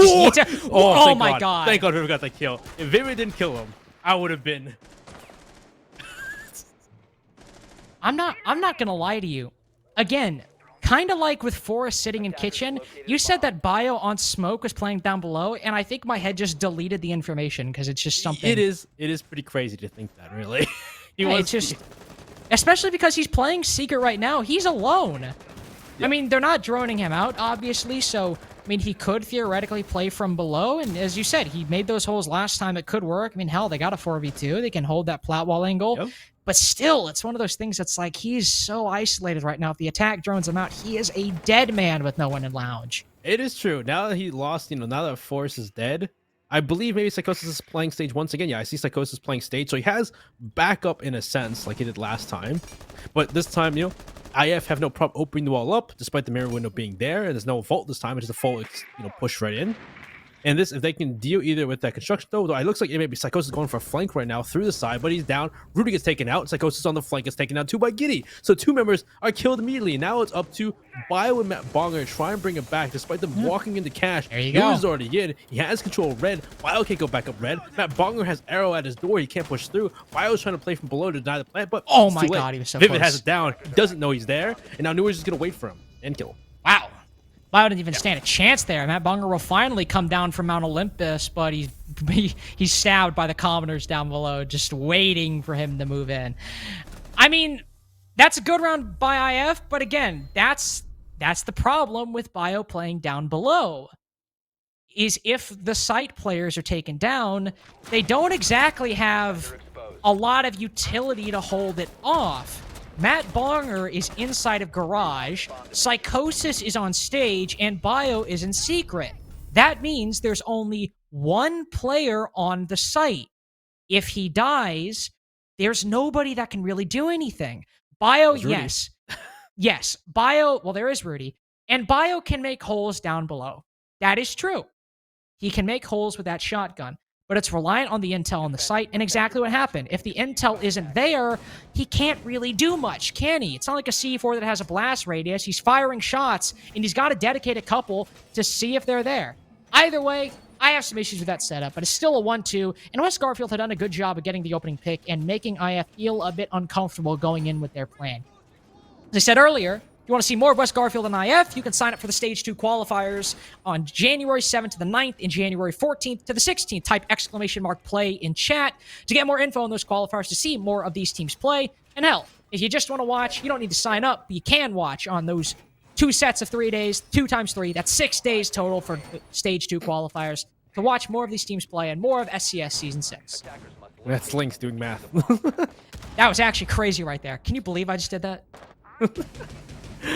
Oh my god! Thank God we got that kill. If Vivid didn't kill him, I would have been. I'm not gonna lie to you. Again, kind of like with Forrest sitting in kitchen, you said that Bio on Smoke was playing down below, and I think my head just deleted the information because it's just something. It is pretty crazy to think that, really. It's just, especially because he's playing Secret right now. He's alone. Yeah. I mean, they're not droning him out, obviously, so, I mean, he could theoretically play from below, and as you said, he made those holes last time. It could work. I mean, hell, they got a 4v2. They can hold that plat wall angle. Yep. But still, it's one of those things that's like, he's so isolated right now. If the attack drones him out, he is a dead man with no one in lounge. It is true. Now that he lost, now that Forrest is dead, I believe maybe Psychosis is playing stage once again. Yeah, I see Psychosis playing stage. So he has backup in a sense, like he did last time. But this time, IF have no problem opening the wall up, despite the mirror window being there. And there's no vault this time. It's just a full, push right in. And this, if they can deal either with that construction, though, it looks like it may be Psychosis going for a flank right now through the side, but he's down. Rudy gets taken out. Psychosis on the flank gets taken out too by Giddy. So 2 members are killed immediately. Now it's up to Bio and Matt Bonger to try and bring it back, despite them walking into Cash. There you go. He's already in. He has control of red. Bio can't go back up red. Matt Bonger has arrow at his door. He can't push through. Bio's trying to play from below to deny the plant, but oh my god, he was so Vivid close. has it down. He doesn't know he's there, and now Newer's just going to wait for him and kill him. Wow. Bio didn't even stand a chance there. Matt Bonger will finally come down from Mount Olympus, but he's stabbed by the commoners down below, just waiting for him to move in. I mean, that's a good round by IF, but again, that's the problem with Bio playing down below. Is if the site players are taken down, they don't exactly have a lot of utility to hold it off. Matt Bonger is inside of Garage, Psychosis is on stage, and Bio is in Secret. That means there's only one player on the site. If he dies, there's nobody that can really do anything. Bio, yes. Yes. Bio, well, there is Rudy. And Bio can make holes down below. That is true. He can make holes with that shotgun, but it's reliant on the intel on the site, and exactly what happened. If the intel isn't there, he can't really do much, can he? It's not like a C4 that has a blast radius. He's firing shots, and he's got to dedicate a couple to see if they're there. Either way, I have some issues with that setup, but it's still a 1-2, and West Garfield had done a good job of getting the opening pick and making IF feel a bit uncomfortable going in with their plan. As I said earlier, if you want to see more of West Garfield and IF, you can sign up for the Stage 2 qualifiers on January 7th to the 9th and January 14th to the 16th. Type !play in chat to get more info on those qualifiers to see more of these teams play. And hell, if you just want to watch, you don't need to sign up, but you can watch on those 2 sets of 3 days, 2 times 3. That's 6 days total for Stage 2 qualifiers to watch more of these teams play and more of SCS Season 6. That's Lynx doing math. That was actually crazy right there. Can you believe I just did that?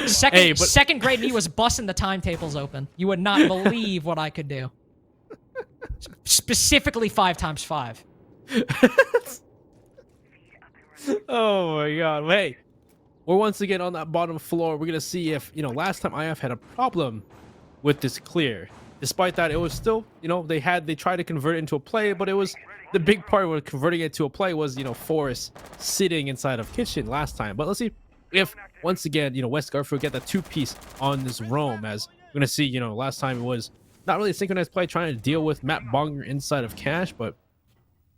Second grade me was busting the timetables open. You would not believe what I could do. Specifically 5 times 5. Oh my god. Hey, we're once again on that bottom floor. We're gonna see if, last time IF had a problem with this clear. Despite that, it was still, they tried to convert it into a play, but it was the big part of converting it to a play was, Forrest sitting inside of kitchen last time. But let's see if once again, West Garfield get that 2-piece on this roam, as we're gonna see, last time it was not really a synchronized play trying to deal with Matt Bonger inside of Cash, but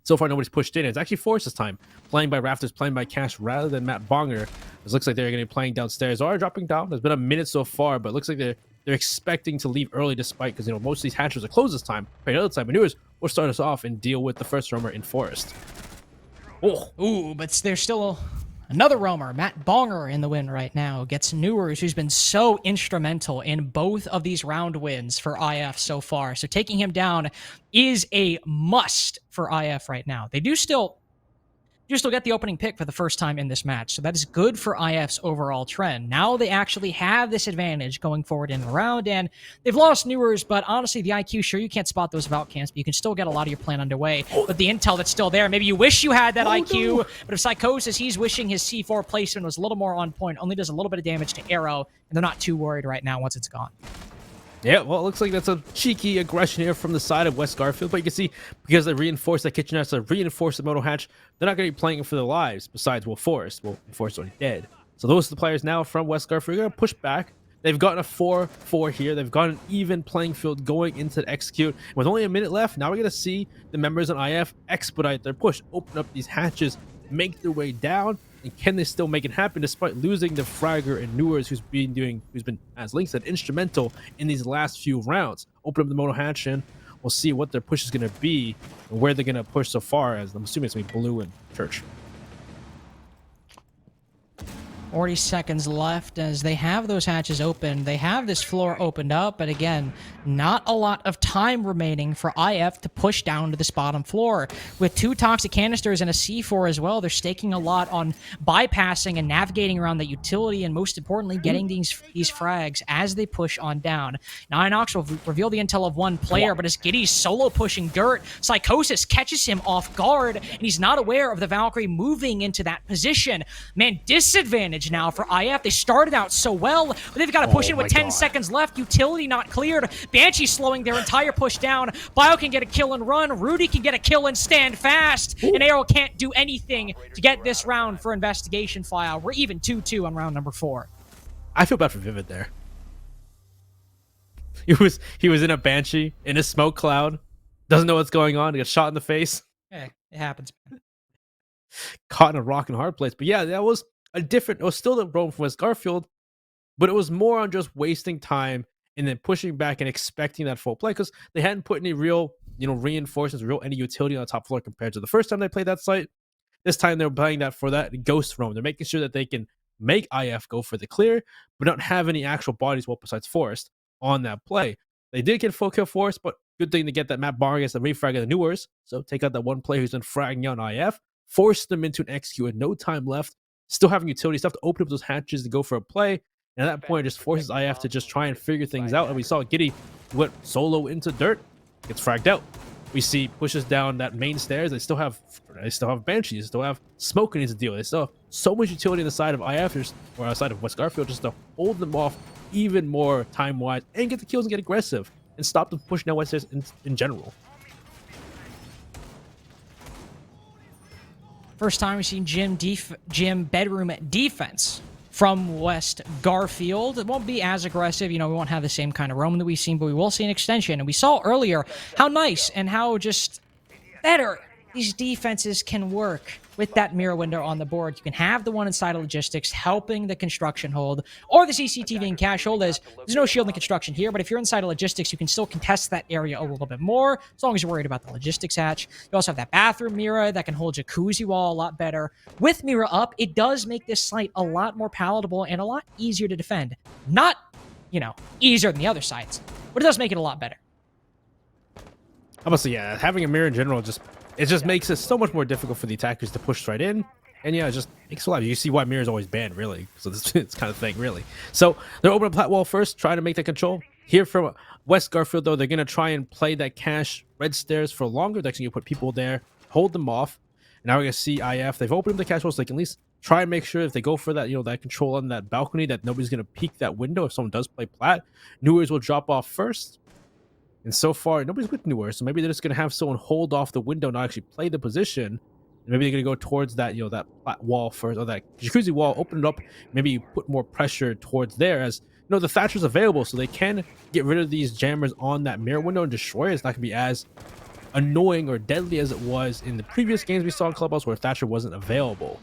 so far nobody's pushed in. It's actually Forrest this time, playing by Rafters, playing by Cash rather than Matt Bonger. It looks like they're gonna be playing downstairs or dropping down. There's been a minute so far, but it looks like they're expecting to leave early, despite, because most of these hatches are closed this time. But another time, maneuvers will start us off and deal with the first roamer in Forest. Ooh, but there's still another roamer. Matt Bonger in the win right now gets Newers, who's been so instrumental in both of these round wins for IF so far. So taking him down is a must for IF right now. They do still get the opening pick for the first time in this match, so that is good for IF's overall trend. Now they actually have this advantage going forward in the round, and they've lost Newers, but honestly, the IQ, sure, you can't spot those without camps, but you can still get a lot of your plan underway. But the intel that's still there, maybe you wish you had that IQ, but if Psychosis, he's wishing his C4 placement was a little more on point, only does a little bit of damage to Arrow, and they're not too worried right now once it's gone. Yeah, well, it looks like that's a cheeky aggression here from the side of West Garfield, but you can see, because they reinforced that kitchen hatch, they reinforced the moto hatch, they're not going to be playing it for their lives, besides, Forrest. Forrest already dead. So those are the players now from West Garfield. They're going to push back. They've gotten a 4-4 here. They've got an even playing field going into the execute. With only a minute left, now we're going to see the members on IF expedite their push, open up these hatches, make their way down, and can they still make it happen despite losing the Fragger and Newers, who's been, as Link said, instrumental in these last few rounds. Open up the moto hatch, and we'll see what their push is going to be and where they're going to push so far, as I'm assuming it's going to be Blue and Church. 40 seconds left as they have those hatches open. They have this floor opened up, but again, not a lot of time remaining for IF to push down to this bottom floor. With 2 toxic canisters and a C4 as well, they're staking a lot on bypassing and navigating around the utility, and most importantly, getting these frags as they push on down. Now, Inox will reveal the intel of one player, but as Giddy's solo pushing dirt, Psychosis catches him off guard, and he's not aware of the Valkyrie moving into that position. Man, disadvantage now for IF. They started out so well, but they've got to push in with 10 seconds left. Utility not cleared. Banshee slowing their entire push down. Bio can get a kill and run. Rudy can get a kill and stand fast. And Arrow can't do anything to get this round for investigation file. We're even 2-2 on round number 4. I feel bad for Vivid there. He was in a Banshee, in a smoke cloud, doesn't know what's going on, he gets shot in the face. Hey, it happens. Caught in a rock and hard place. But yeah, it was still the roam from West Garfield, but it was more on just wasting time and then pushing back and expecting that full play because they hadn't put any real, reinforcements, real any utility on the top floor compared to the first time they played that site. This time they're playing that for that ghost roam. They're making sure that they can make IF go for the clear, but don't have any actual bodies, well, besides Forest, on that play. They did get full kill Forest, but good thing to get that map bar against the refrag of the Newers. So take out that one player who's been fragging out on IF, force them into an execute with no time left, still having utility stuff to open up those hatches to go for a play. And at that point, it just forces IF to just try and figure things out. And we saw Giddy went solo into dirt, gets fragged out. We see pushes down that main stairs. They still have Banshees, still have smoke needs to deal with. They still have so much utility on the side of IF or outside of West Garfield just to hold them off even more time-wise and get the kills and get aggressive and stop them pushing down West stairs in general. First time we've seen Jim bedroom defense from West Garfield. It won't be as aggressive. We won't have the same kind of roam that we've seen, but we will see an extension. And we saw earlier how nice and how just better these defenses can work with that mirror window on the board. You can have the one inside of logistics helping the construction hold or the CCTV and cash hold. There's no shield in construction here, but if you're inside of logistics, you can still contest that area a little bit more as long as you're worried about the logistics hatch. You also have that bathroom mirror that can hold jacuzzi wall a lot better. With mirror up, it does make this site a lot more palatable and a lot easier to defend. Not, easier than the other sites, but it does make it a lot better. Obviously, yeah, having a mirror in general just makes it so much more difficult for the attackers to push right in. And yeah, it just makes it a lot. You see why mirror is always banned, really. So this kind of thing, really. So they're opening up plat wall first, trying to make that control. Here from West Garfield, though, they're going to try and play that cash red stairs for longer. They're actually going to put people there, hold them off. And now we're going to see IF. They've opened up the cash wall so they can at least try and make sure if they go for that, that control on that balcony, that nobody's going to peek that window if someone does play plat. Newers will drop off first. And so far, nobody's with Newer, so maybe they're just going to have someone hold off the window, not actually play the position. And maybe they're going to go towards that, that flat wall first, or that jacuzzi wall, open it up, maybe put more pressure towards there as, the Thatcher's available, so they can get rid of these jammers on that mirror window and destroy it. It's not going to be as annoying or deadly as it was in the previous games we saw in Clubhouse where Thatcher wasn't available.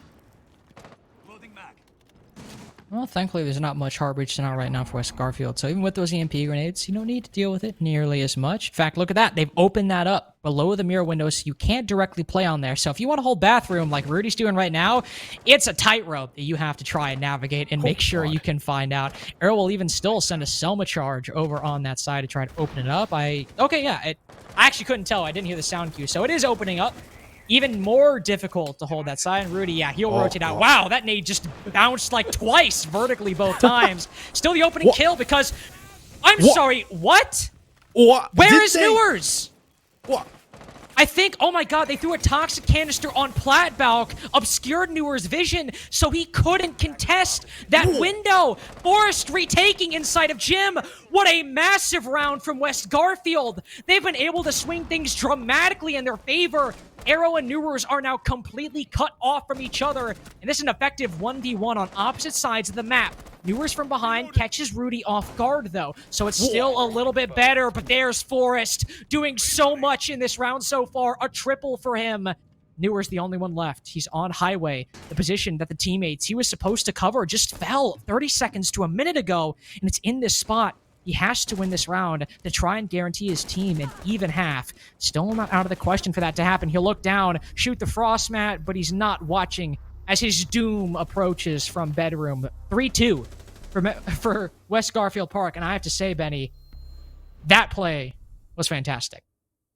Well, thankfully, there's not much hard breach out right now for West Garfield. So even with those EMP grenades, you don't need to deal with it nearly as much. In fact, look at that. They've opened that up below the mirror window, so you can't directly play on there. So if you want to hold bathroom like Rudy's doing right now, it's a tightrope that you have to try and navigate and make sure you can find out. Arrow will even still send a Selma charge over on that side to try to open it up. I actually couldn't tell. I didn't hear the sound cue. So it is opening up. Even more difficult to hold that side. And Rudy, yeah, he'll rotate out. Wow, that nade just bounced like twice vertically both times. Still the opening kill because... I'm sorry, what? Where is Newers? What? I think, oh my god, they threw a toxic canister on Platbalk, obscured Newer's vision, so he couldn't contest that window. Forest retaking inside of Jim. What a massive round from West Garfield. They've been able to swing things dramatically in their favor. Arrow and Newers are now completely cut off from each other, and this is an effective 1v1 on opposite sides of the map. Newers from behind catches Rudy off guard, though, so it's still a little bit better, but there's Forest doing so much in this round so far. A triple for him. Newers the only one left. He's on highway. The position that the teammates he was supposed to cover just fell 30 seconds to a minute ago, and it's in this spot. He has to win this round to try and guarantee his team an even half. Still not out of the question for that to happen. He'll look down, shoot the frost mat, but he's not watching as his doom approaches from bedroom. 3-2 for West Garfield Park. And I have to say, Benny, that play was fantastic.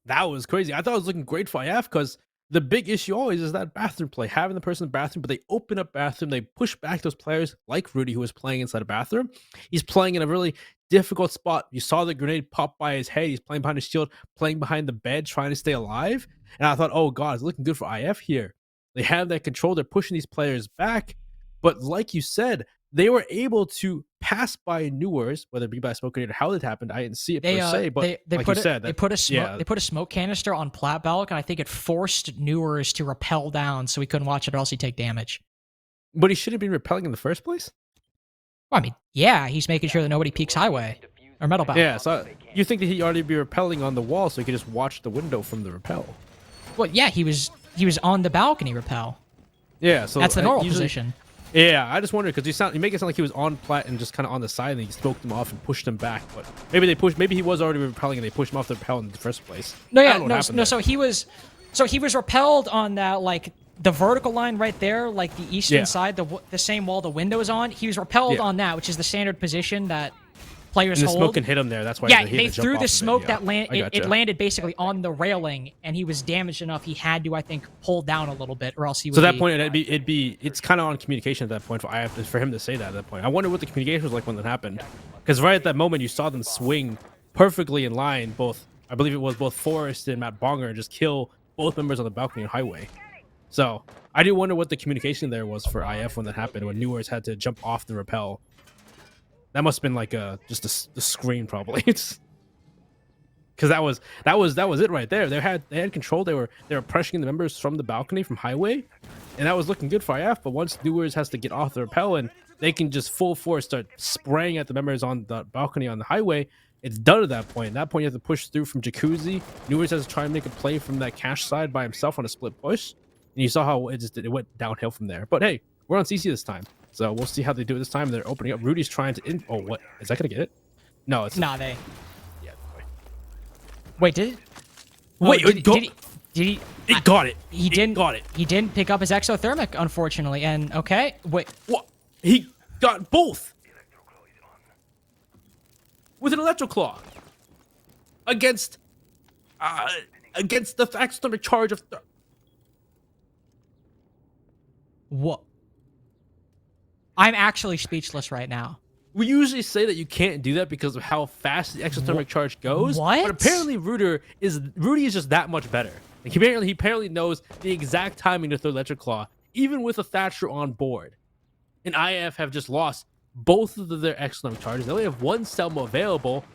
That was crazy. I thought it was looking great for IF because the big issue always is that bathroom play, having the person in the bathroom, but they open up bathroom, they push back those players like Rudy, who was playing inside a bathroom. He's playing in a really difficult spot. You saw the grenade pop by his head. He's playing behind his shield, playing behind the bed, trying to stay alive. And I thought, oh God, it's looking good for IF here. They have that control. They're pushing these players back. But like you said, they were able to pass by Newers, whether it be by smoke grenade or how it happened. I didn't see it per se, but like you said, they put a smoke canister on Platbalk, and I think it forced Newers to rappel down so he couldn't watch it or else he'd take damage. But he shouldn't have been repelling in the first place? Well, I mean, yeah, he's making sure that nobody peeks highway or metal bound. Yeah, so you think that he'd already be repelling on the wall so he could just watch the window from the rappel? Well, yeah, he was on the balcony rappel. Yeah, so that's the normal position. Yeah, I just wondered because you make it sound like he was on plat and just kind of on the side, and he smoked him off and pushed him back. But maybe he was already repelling and they pushed him off the rappel in the first place. No, I yeah, don't know what happened no. there. So he was repelled on that like the vertical line right there, like the eastern side, the same wall the window is on. He was repelled on that, which is the standard position that players And the hold. smoke can hit him there. That's why. Yeah, he had they to jump threw off the of smoke it. that Gotcha. it landed basically on the railing, and he was damaged enough. He had to, I think, pull down a little bit, or else he would. So at that point, it's kind of on communication at that point for him to say that at that point. I wonder what the communication was like when that happened, because right at that moment you saw them swing perfectly in line. I believe it was both Forrest and Matt Bonger, and just kill both members on the balcony and highway. So I do wonder what the communication there was for IF when that happened, when Newers had to jump off the rappel. That must have been like just the screen probably. Because that was it right there. They had control. They were pressuring the members from the balcony from highway, and that was looking good for IF. But once Newers has to get off the rappel and they can just full force start spraying at the members on the balcony on the highway, it's done at that point. At that point, you have to push through from Jacuzzi. Newers has to try and make a play from that cash side by himself on a split push, and you saw how it went downhill from there. But hey, we're on CC this time. So we'll see how they do it this time. They're opening up. Rudy's trying to. Oh, what is that gonna get it? No, it's Nah, they. Yeah. Wait, did it? Wait, did he? It got it. He didn't. Got it. He didn't pick up his exothermic, unfortunately. And okay, wait. What? He got both with an electroclaw against the exothermic charge of. What? I'm actually speechless right now. We usually say that you can't do that because of how fast the exothermic charge goes. What? But apparently Rudy is just that much better. Like he apparently knows the exact timing to throw electric claw, even with a Thatcher on board. And IF have just lost both of their exothermic charges. They only have one Selma available.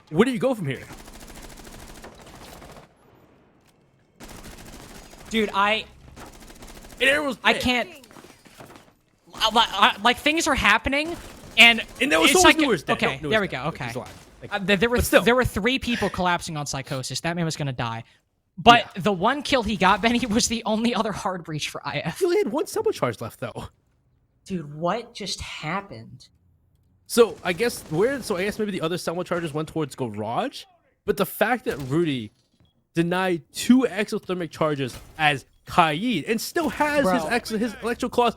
Where do you go from here? Dude, I can't. Like things are happening, and there was it's so like Newers dead. okay, No, there we Newers go. dead. Okay, there were 3 people collapsing on psychosis. That man was gonna die. But the one kill he got, Benny, was the only other hard breach for IF. He only had one Selma charge left though. Dude, what just happened? So I guess maybe the other Selma charges went towards garage, but the fact that Rudy denied 2 exothermic charges as Kaid and still has his electro claws,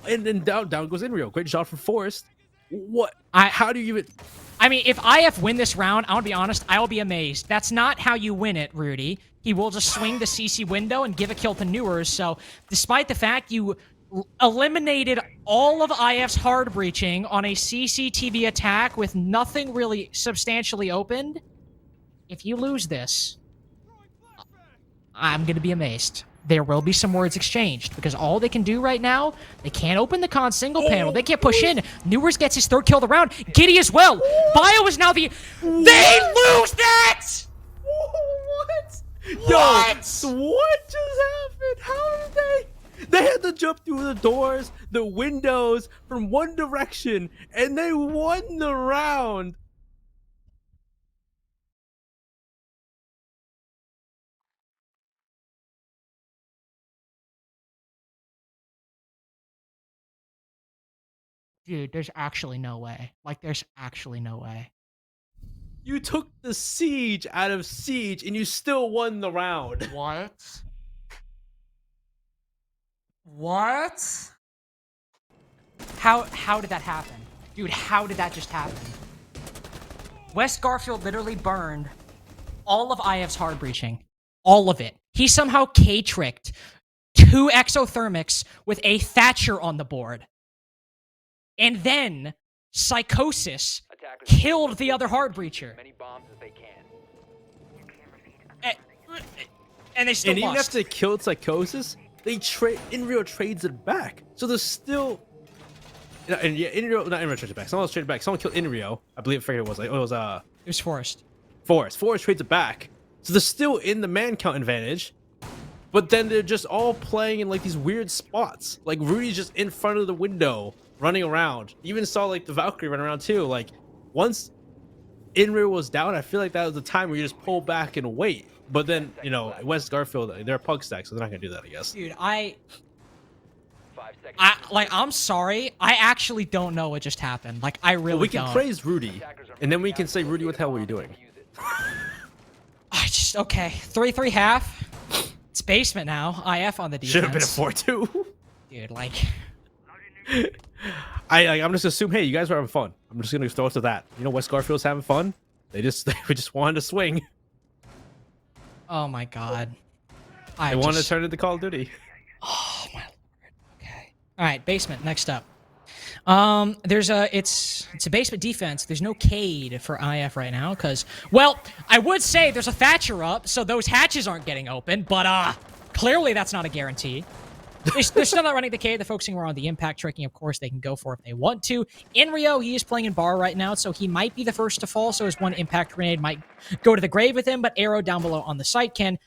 and then down goes Inrio. Great shot from Forrest. What? How do you even? I mean, if IF win this round, I'll be honest, I'll be amazed. That's not how you win it, Rudy. He will just swing the CC window and give a kill to Newers. So, despite the fact you eliminated all of IF's hard breaching on a CCTV attack with nothing really substantially opened, if you lose this, I'm going to be amazed. There will be some words exchanged because all they can do right now, they can't open the con single panel. They can't push in. Newers gets his 3rd kill of the round. Giddy as well. Bio is now the... They lose that! What? What just happened? How did they? They had to jump through the doors, the windows from one direction, and they won the round. Dude, there's actually no way. Like, there's actually no way. You took the siege out of siege, and you still won the round. What? What? How did that happen? Dude, how did that just happen? West Garfield literally burned all of IF's hard breaching. All of it. He somehow K-tricked 2 exothermics with a Thatcher on the board. And then Psychosis killed the other hard breacher. Many bombs as they can. And they still And even lost. after they killed Psychosis, Inrio trades it back. So there's still... And yeah, Inrio trades it back. Someone else traded it back. Someone killed Inrio. I believe, I forget who it was. It was Forrest. Forrest trades it back. So they're still in the man count advantage. But then they're just all playing in like these weird spots. Like Rudy's just in front of the window, running around. You even saw like the Valkyrie run around too. Like once Inrio was down, I feel like that was the time where you just pull back and wait. But then, West Garfield, they're a pug stack, so they're not gonna do that, I guess. Dude, I'm sorry. I actually don't know what just happened. Like, I really we can don't. praise Rudy, and then we can say, Rudy, what the hell were you doing? Okay. 3-3 half. It's basement now. IF on the defense. Should have been a 4-2. Dude, like... I'm just assuming, hey, you guys are having fun. I'm just gonna throw it to that. You know, West Garfield's having fun. We just wanted to swing. Oh my god. They wanted to turn into Call of Duty. Oh my lord. Okay. All right, basement. Next up. It's a basement defense. There's no Cade for IF right now because, well, I would say there's a Thatcher up, so those hatches aren't getting open. But clearly that's not a guarantee. They're still not running the Cade. They're focusing more on the impact tricking. Of course, they can go for it if they want to. In Rio, he is playing in bar right now, so he might be the first to fall. So his one impact grenade might go to the grave with him. But Arrow down below on the site can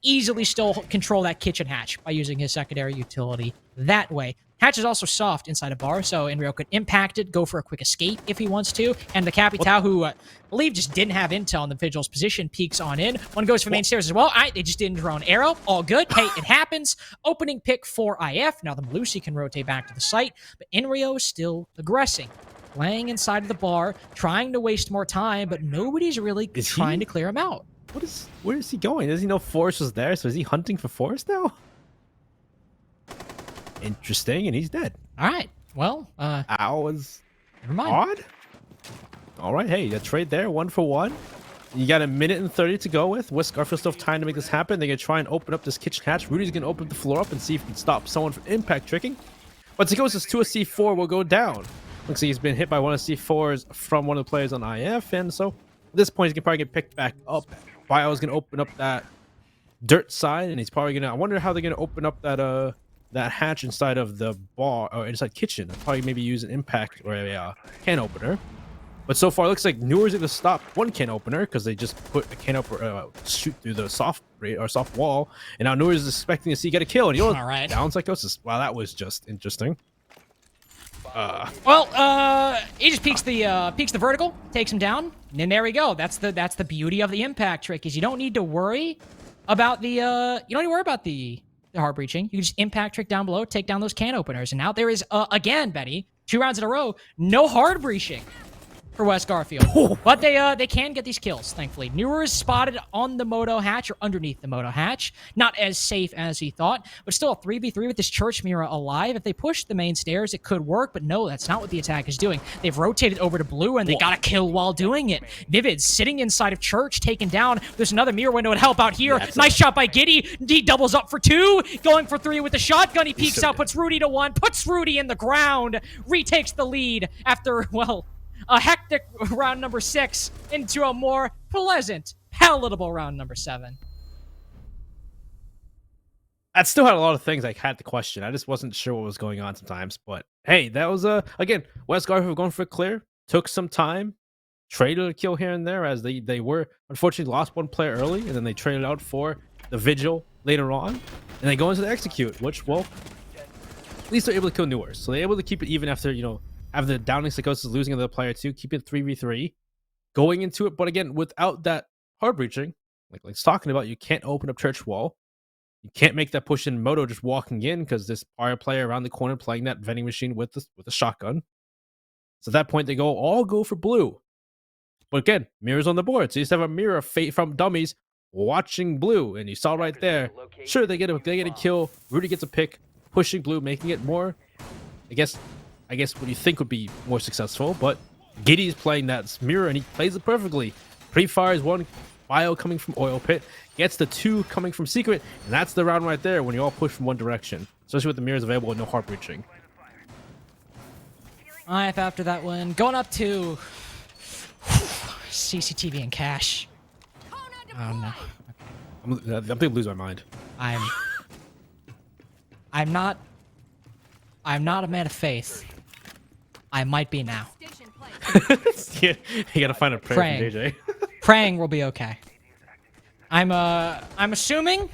easily still control that kitchen hatch by using his secondary utility that way. Hatch is also soft inside a bar, so Enrio could impact it, go for a quick escape if he wants to. And the Capitao, who I believe just didn't have intel on the Vigil's position, peeks on in. One goes for main stairs as well. They just didn't drone Arrow. All good. Hey, it happens. Opening pick for IF. Now the Malusi can rotate back to the site, but Enrio is still aggressing. Playing inside of the bar, trying to waste more time, but nobody's really trying to clear him out. Where is he going? Does he know Forrest was there? So is he hunting for Forrest now? Interesting, and he's dead. All right. Well, Ow was never mind. odd. All right, hey, a trade there, 1 for 1. You got a minute and 30 to go with. West Garfield still have time to make this happen. They're gonna try and open up this kitchen hatch. Rudy's gonna open the floor up and see if he can stop someone from impact tricking. Once he goes to a C4, will go down. Looks like he's been hit by one of the C4s from one of the players on IF, and so at this point he's gonna probably get picked back up. Bio's gonna open up that dirt side, and he's probably gonna. I wonder how they're gonna open up that hatch inside of the bar or inside kitchen. They'll probably maybe use an impact or a can opener. But so far, it looks like Newer's gonna stop one can opener because they just put a can opener shoot through the soft wall, and now Newer's expecting to see get a kill, and he goes down psychosis. Wow, that was just interesting. He just peeks the vertical, takes him down, and there we go. That's the beauty of the impact trick is you don't need to worry about the hard breaching. You can just impact trick down below, take down those can openers, and now there is again, Benny, 2 rounds in a row, no hard breaching for West Garfield. But they can get these kills, thankfully. Newer is spotted on the Moto hatch or underneath the Moto hatch. Not as safe as he thought, but still a 3v3 with this Church Mirror alive. If they push the main stairs, it could work, but no, that's not what the attack is doing. They've rotated over to blue, and they got a kill while doing it. Vivid sitting inside of Church, taken down. There's another mirror window to help out here. Nice shot by Giddy. He doubles up for 2, going for 3 with the shotgun. He peeks out, puts Rudy to 1, puts Rudy in the ground, retakes the lead after, well, a hectic round number 6 into a more pleasant, palatable round number 7. I still had a lot of things I had to question. I just wasn't sure what was going on sometimes. But hey, that was again, West Garfield going for a clear. Took some time, traded a kill here and there as they were unfortunately lost one player early, and then they traded out for the Vigil later on, and they go into the execute, which, well, at least they're able to kill Newer. So they're able to keep it even after, have the downing psychosis losing another player too, keep it 3v3, going into it. But again, without that hard breaching, like it's talking about, you can't open up Church Wall. You can't make that push in Moto just walking in because this fire player around the corner playing that vending machine with a shotgun. So at that point, they all go for blue. But again, mirrors on the board. So you just have a mirror of fate from dummies watching blue, and you saw right there. Sure, they get a kill. Rudy gets a pick, pushing blue, making it more. I guess what you think would be more successful, but Giddy's playing that mirror and he plays it perfectly. Pre-fires 1 bio coming from Oil Pit, gets the 2 coming from Secret, and that's the round right there when you all push from one direction, especially with the mirrors available and no hard breaching. IF after that one, going up to CCTV and cash. Oh no. I'm gonna lose my mind. I'm not a man of faith. I might be now. Yeah, you gotta find a prayer from JJ. Praying will be okay. I'm assuming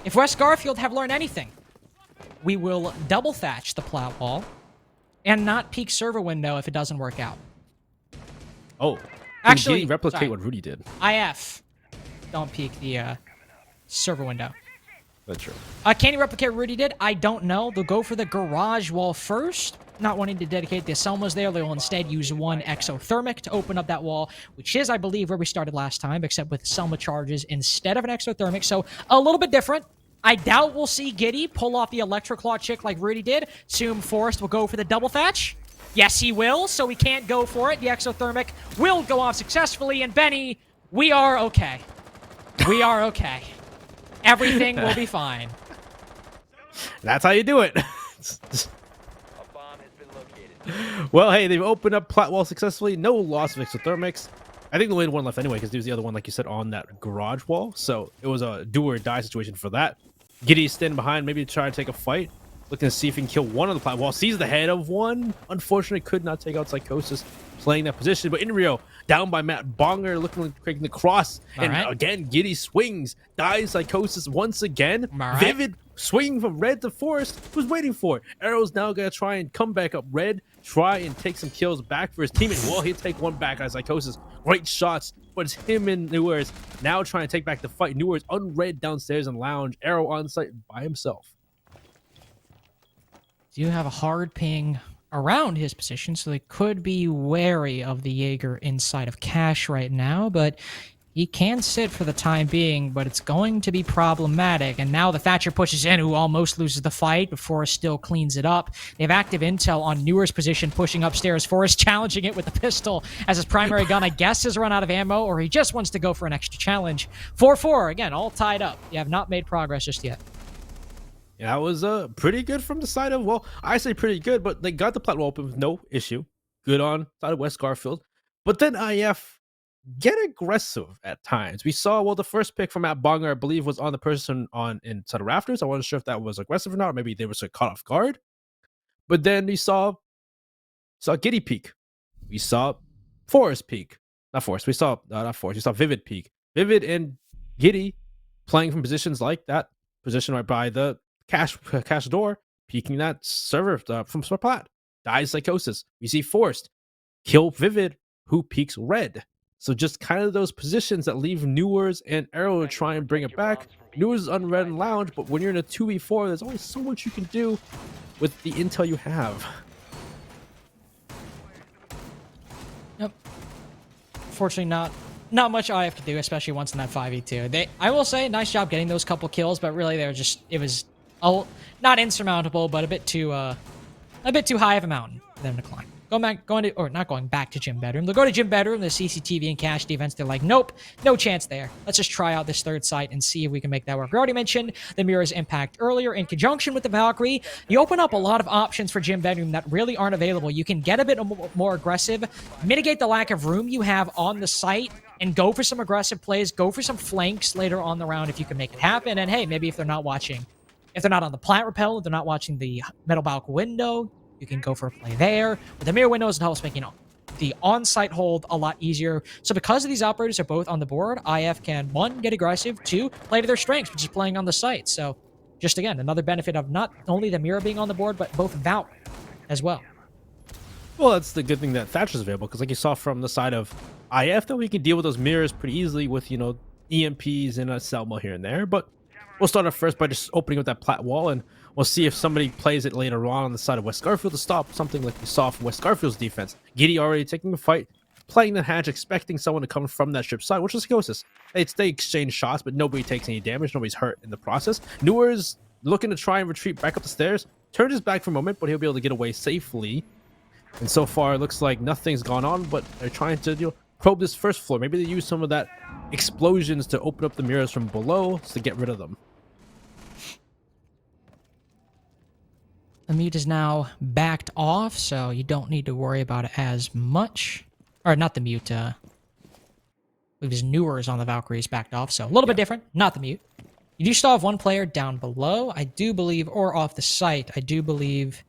if West Garfield have learned anything, we will double thatch the plow wall and not peek server window if it doesn't work out. Oh, actually, replicate what Rudy did. IF, don't peek the server window. That's true. Can you replicate Rudy did? I don't know. They'll go for the garage wall first. Not wanting to dedicate the Selmas there, they'll instead use one exothermic to open up that wall, which is, I believe, where we started last time, except with Selma charges instead of an exothermic. So a little bit different. I doubt we'll see Giddy pull off the Electroclaw chick like Rudy did. Assume Forrest will go for the double thatch. Yes, he will, so we can't go for it. The exothermic will go off successfully, and Benny, we are okay. We are okay. Everything will be fine. That's how you do it. Well, hey, they've opened up plat wall successfully. No loss of exothermics. I think the only one left anyway, because there's the other one, like you said, on that garage wall. So it was a do or die situation for that. Giddy's standing behind, maybe try to take a fight. Looking to see if he can kill one of the plat wall. Sees the head of one. Unfortunately, could not take out Psychosis playing that position. But in Rio, down by Matt Bonger, looking like creating the cross. And again, Giddy swings. Dies Psychosis once again. Vivid swinging from red to Forest. Who's waiting for it? Arrow's now going to try and come back up red. Try and take some kills back for his teammate. Well, he'll take one back as Psychosis. Great shots. But it's him and Newers now trying to take back the fight. Newers unread downstairs in lounge. Arrow on site by himself. Do have a hard ping around his position, so they could be wary of the Jaeger inside of Cash right now, but he can sit for the time being, but it's going to be problematic. And now the Thatcher pushes in, who almost loses the fight, but Forrest still cleans it up. They have active intel on Newer's position, pushing upstairs. Forrest challenging it with the pistol as his primary gun, I guess, has run out of ammo, or he just wants to go for an extra challenge. 4-4, again, all tied up. You have not made progress just yet. Yeah, that was pretty good from the side of, well, I say pretty good, but they got the plat wall open with no issue. Good on side of West Garfield. But then IF get aggressive at times. We saw, well, the first pick from Matt Bonger, I believe, was on the person on inside of Rafters. I wasn't sure if that was aggressive or not, or maybe they were caught off guard. But then we saw Giddy peek. We saw Forest peek. Not Forest. We saw, not Forest. We saw Vivid peek. Vivid and Giddy playing from positions like that. Position right by the cash door, peeking that server from Plat. Dies Psychosis. We see Forced kill Vivid, who peeks red. So just kind of those positions that leave Newers and Arrow to try and bring it back. Newers is unread in lounge, but when you're in a 2v4, there's only so much you can do with the intel you have. Yep. Fortunately, not much I have to do, especially once in that 5v2. I will say, nice job getting those couple kills, but really it was not insurmountable, but a bit too high of a mountain for them to climb. Not going back to gym bedroom. They'll go to gym bedroom, the CCTV and cash defense. They're like, nope, no chance there. Let's just try out this third site and see if we can make that work. We already mentioned the Mirror's impact earlier. In conjunction with the Valkyrie, you open up a lot of options for gym bedroom that really aren't available. You can get a bit more aggressive, mitigate the lack of room you have on the site, and go for some aggressive plays, go for some flanks later on the round if you can make it happen. And hey, maybe if they're not on the plant repel, if they're not watching the metal balk window, you can go for a play there. With the mirror windows, it helps make, the on-site hold a lot easier. So because these operators are both on the board, IF can, 1, get aggressive, 2, play to their strengths, which is playing on the site. So just again, another benefit of not only the mirror being on the board, but both Valk as well. Well, that's the good thing that Thatcher's available, because like you saw from the side of IF, though, we can deal with those mirrors pretty easily with, EMPs and a Selma here and there. But we'll start off first by just opening up that plat wall, and we'll see if somebody plays it later on the side of West Garfield to stop something like we saw from West Garfield's defense. Giddy already taking a fight, playing the hatch, expecting someone to come from that ship side, which is Psychosis. They exchange shots, but nobody takes any damage. Nobody's hurt in the process. Newers looking to try and retreat back up the stairs. Turned his back for a moment, but he'll be able to get away safely. And so far, it looks like nothing's gone on, but they're trying to probe this first floor. Maybe they use some of that explosions to open up the mirrors from below to get rid of them. The mute is now backed off, so you don't need to worry about it as much. Or not the mute, his Newers on the Valkyries backed off, so a little bit different, not the mute. You do still have one player down below, I do believe, or off the site. I do believe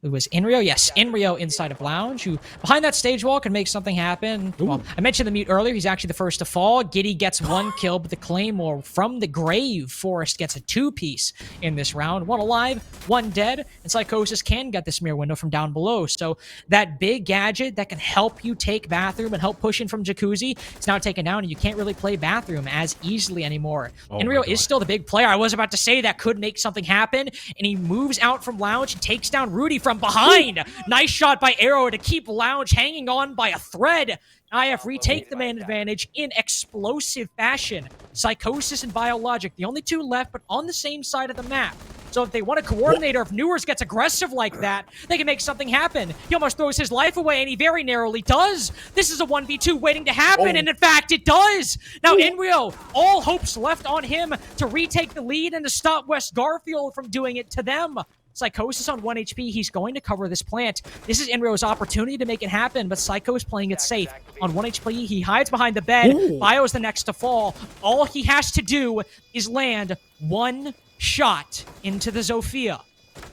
It was Inrio. Yes, Inrio inside of Lounge, who behind that stage wall can make something happen. Well, I mentioned the mute earlier. He's actually the first to fall. Giddy gets 1 kill, but the Claymore from the grave, Forrest gets a 2-piece in this round. 1 alive, 1 dead, and Psychosis can get this mirror window from down below. So that big gadget that can help you take Bathroom and help push in from Jacuzzi is now taken down, and you can't really play Bathroom as easily anymore. Inrio is still the big player. I was about to say that could make something happen, and he moves out from Lounge and takes down Rudy from behind. Nice shot by Arrow to keep Lounge hanging on by a thread. IF retake the man advantage in explosive fashion. Psychosis and Biologic, the only 2 left, but on the same side of the map. So if they want a coordinator, if Newers gets aggressive like that, they can make something happen. He almost throws his life away, and he very narrowly does. This is a 1v2 waiting to happen, and in fact, it does. Now, Inrio, all hopes left on him to retake the lead and to stop West Garfield from doing it to them. Psychosis on 1 HP. He's going to cover this plant. This is Inrio's opportunity to make it happen, but Psycho's playing it safe. On 1 HP, he hides behind the bed. Bio's the next to fall. All he has to do is land 1 shot into the Zofia.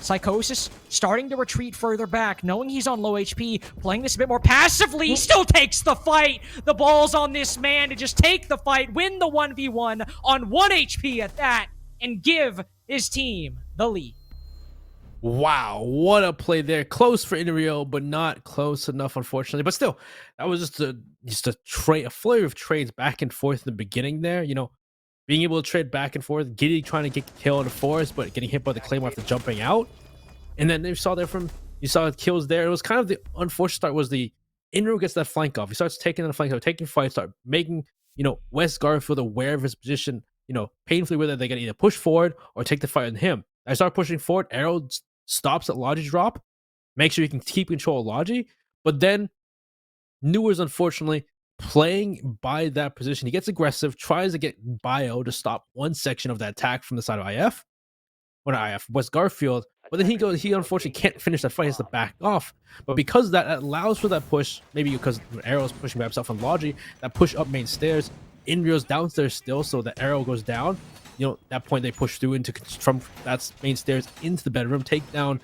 Psychosis starting to retreat further back, knowing he's on low HP, playing this a bit more passively. He still takes the fight. The ball's on this man to just take the fight, win the 1v1 on 1 HP at that, and give his team the lead. Wow, what a play there. Close for Inrio, but not close enough, unfortunately. But still, that was just a flurry of trades back and forth in the beginning there. You know, being able to trade back and forth, Giddy trying to get killed in the forest, but getting hit by the Claymore after jumping out. And then you saw kills there. It was kind of the unfortunate start was the Inrio gets that flank off. He starts taking the flank off, taking fights, start making, West Garfield aware of his position, painfully whether they can either push forward or take the fight on him. I start pushing forward, Arrow stops at Logi drop, make sure you can keep control of Logi, but then Newers, unfortunately, playing by that position, he gets aggressive, tries to get Bio to stop one section of that attack from the side of IF, or not IF, West Garfield, but then he unfortunately can't finish that fight, he has to back off. But because that allows for that push, maybe because Arrow's pushing by himself on Logi, that push up main stairs, Inrio's downstairs still, so the Arrow goes down. At that point they push through from that main stairs into the bedroom, take down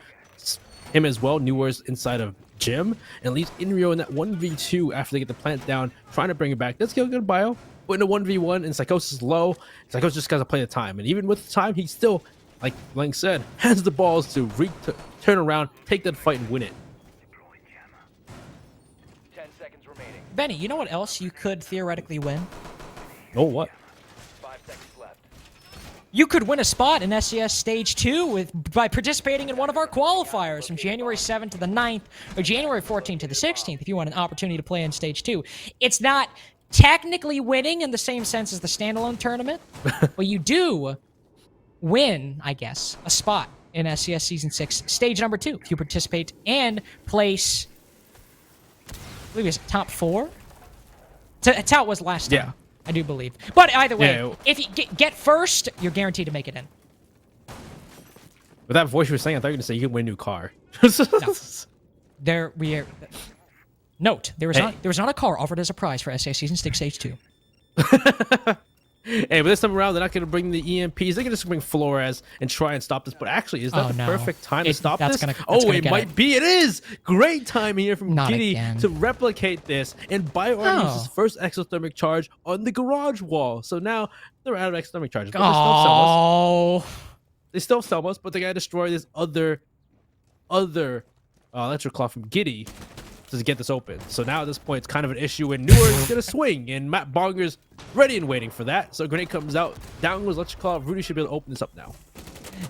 him as well. Newers inside of Jim, and leaves Inrio in that 1v2 after they get the plant down, trying to bring it back. Let's kill good Bio, but in a 1v1, and Psychosis is low. Psychosis just got to play the time, and even with the time, he still, like Lang said, has the balls to turn around, take that fight, and win it. 10 seconds remaining. Benny, you know what else you could theoretically win? Oh, what? 5 seconds left. You could win a spot in SCS Stage 2 by participating in one of our qualifiers from January 7th to the 9th or January 14th to the 16th if you want an opportunity to play in Stage 2. It's not technically winning in the same sense as the standalone tournament, but you do win, I guess, a spot in SCS Season 6 Stage number 2 if you participate and place, I believe it's top 4? It's how it was last time. Yeah. I do believe. But either way, Yeah. if you get first, you're guaranteed to make it in. With that voice you were saying, I thought you were going to say you can win a new car. Note, there was not a car offered as a prize for SCS Season 6 Stage 2. Hey, but this time around, they're not going to bring the EMPs. They're going to just bring Flores and try and stop this. But actually, is that the perfect time to stop this? It might be. It is. Great time here from Giddy to replicate this. And Bio uses his first exothermic charge on the garage wall. So now they're out of exothermic charges. But they still sell us, but they got to destroy this other electric claw from Giddy to get this open. So now at this point, it's kind of an issue, and Newer is going to swing, and Matt Bonger's ready and waiting for that. So grenade comes out, down goes Electric Claw. Rudy should be able to open this up now.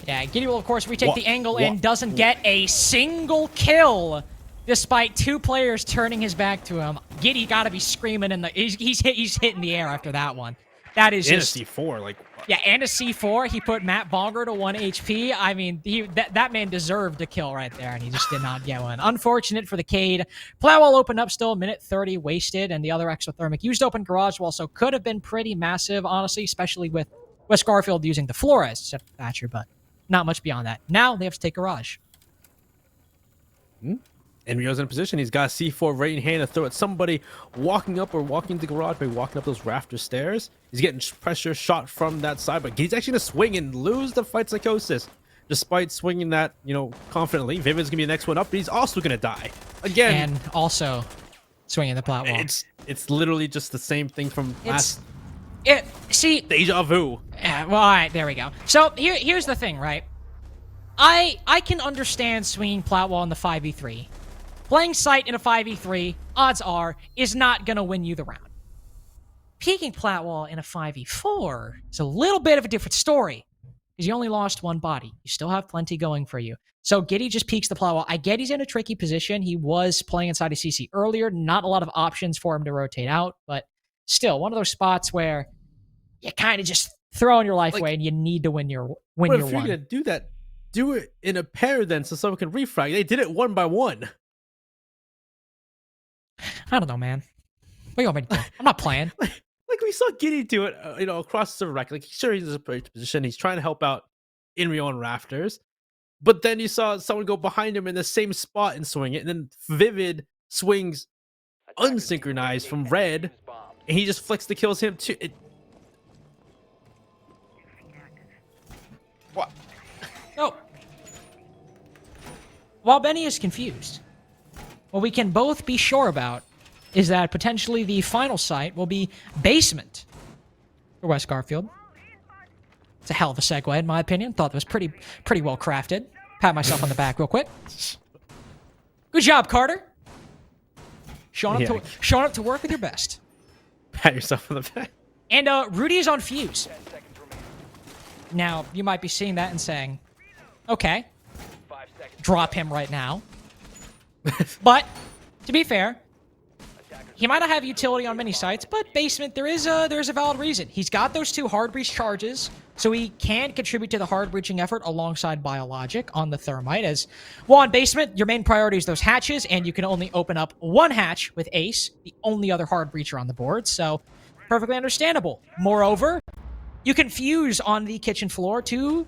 Yeah, Giddy will, of course, retake the angle and doesn't get a single kill, despite 2 players turning his back to him. Giddy got to be screaming in the... He's hitting the air after that one. That is just... And a C4, like... Yeah, and a C4. He put Matt Bonger to 1 HP. I mean, that man deserved a kill right there, and he just did not get one. Unfortunate for the Cade. Plow wall opened up still, minute 30 wasted, and the other exothermic used open garage wall, so could have been pretty massive, honestly, especially with West Garfield using the Flores instead of Thatcher, but not much beyond that. Now they have to take garage. And Rio's in a position. He's got a C4 right in hand to throw at somebody walking up or walking to the garage, maybe walking up those rafter stairs. He's getting pressure shot from that side, but he's actually going to swing and lose the fight Psychosis. despite swinging that, confidently, Vivid's gonna be the next one up, but he's also gonna die again. And also swinging the plat wall. It's literally just the same thing from last See, deja vu. well, all right, there we go. So here's the thing, right? I can understand swinging plat wall in the 5v3. Playing sight in a 5v3, odds are, is not gonna win you the round. Peeking plat wall in a 5v4 is a little bit of a different story, because you only lost one body. You still have plenty going for you. So Giddy just peeks the plat wall. I get he's in a tricky position. He was playing inside of CC earlier. Not a lot of options for him to rotate out, but still, one of those spots where you kind of just throwing your life away and you need to win your But if you're one. gonna do that, do it in a pair then, so someone can refrag. They did it 1 by 1. I don't know, man. What do you want me to do? I'm not playing. Like we saw Giddy do it, across the rack. Like sure, he's in a position. He's trying to help out Inrio on Rafters, but then you saw someone go behind him in the same spot and swing it, and then Vivid swings unsynchronized from red, and he just flicks the kills him too. What? No. While Benny is confused, what we can both be sure about is that potentially the final site will be basement for West Garfield. It's a hell of a segue, in my opinion. Thought that was pretty well crafted. Pat myself on the back real quick. Good job, Carter. Showing up to work with your best. Pat yourself on the back. And Rudy is on Fuse. Now, you might be seeing that and saying, okay, drop him right now. But, to be fair, he might not have utility on many sites, but basement, there's a valid reason. He's got those 2 hard breach charges, so he can contribute to the hard breaching effort alongside Biologic on the Thermite. As, well, on basement, your main priority is those hatches, and you can only open up 1 hatch with Ace, the only other hard breacher on the board, so perfectly understandable. Moreover, you can fuse on the kitchen floor to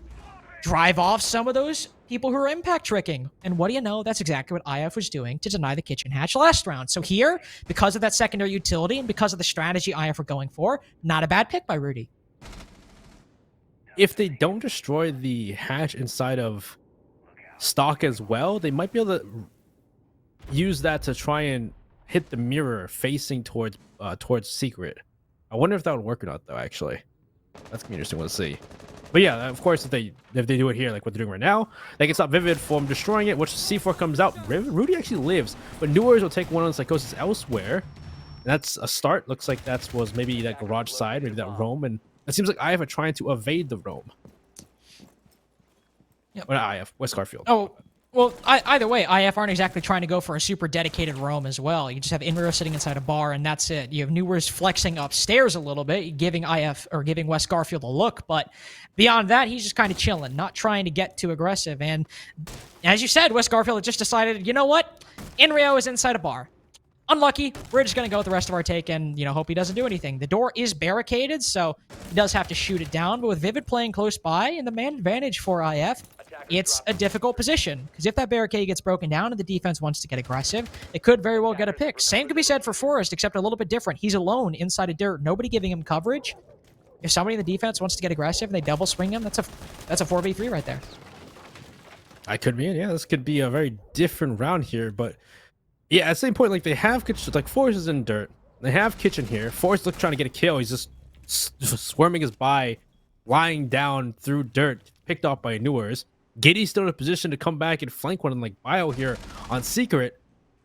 drive off some of those people who are impact tricking. And what do you know? That's exactly what IF was doing to deny the kitchen hatch last round. So here, because of that secondary utility and because of the strategy IF were going for, not a bad pick by Rudy. If they don't destroy the hatch inside of stock as well, they might be able to use that to try and hit the mirror facing towards secret. I wonder if that would work or not, though. Actually, that's gonna be interesting. We'll see. But yeah, of course, if they do it here, like what they're doing right now, they can stop Vivid from destroying it. Once C4 comes out, Rudy actually lives, but Newers will take one on Psychosis elsewhere. And that's a start. Looks like that was maybe that garage side, maybe that roam, and it seems like IF are trying to evade the roam. Yep. Or not IF, West Garfield. Oh, well, either way, IF aren't exactly trying to go for a super dedicated roam as well. You just have Inrio sitting inside a bar, and that's it. You have Newers flexing upstairs a little bit, giving West Garfield a look, but beyond that, he's just kind of chilling, not trying to get too aggressive. And as you said, West Garfield just decided, you know what? Inrio is inside a bar. Unlucky. We're just going to go with the rest of our take and, hope he doesn't do anything. The door is barricaded, so he does have to shoot it down, but with Vivid playing close by and the man advantage for IF, it's a difficult position, because if that barricade gets broken down and the defense wants to get aggressive, it could very well get a pick. Same could be said for Forrest, except a little bit different. He's alone inside of dirt, nobody giving him coverage. If somebody in the defense wants to get aggressive and they double swing him, that's a 4v3 right there. I could be, yeah, this could be a very different round here, but yeah, at the same point, like they have, like Forrest is in dirt, they have kitchen here. Forrest looks trying to get a kill, he's just swarming his by, lying down through dirt, picked off by Newers. Giddy's still in a position to come back and flank one like Bio here on Secret.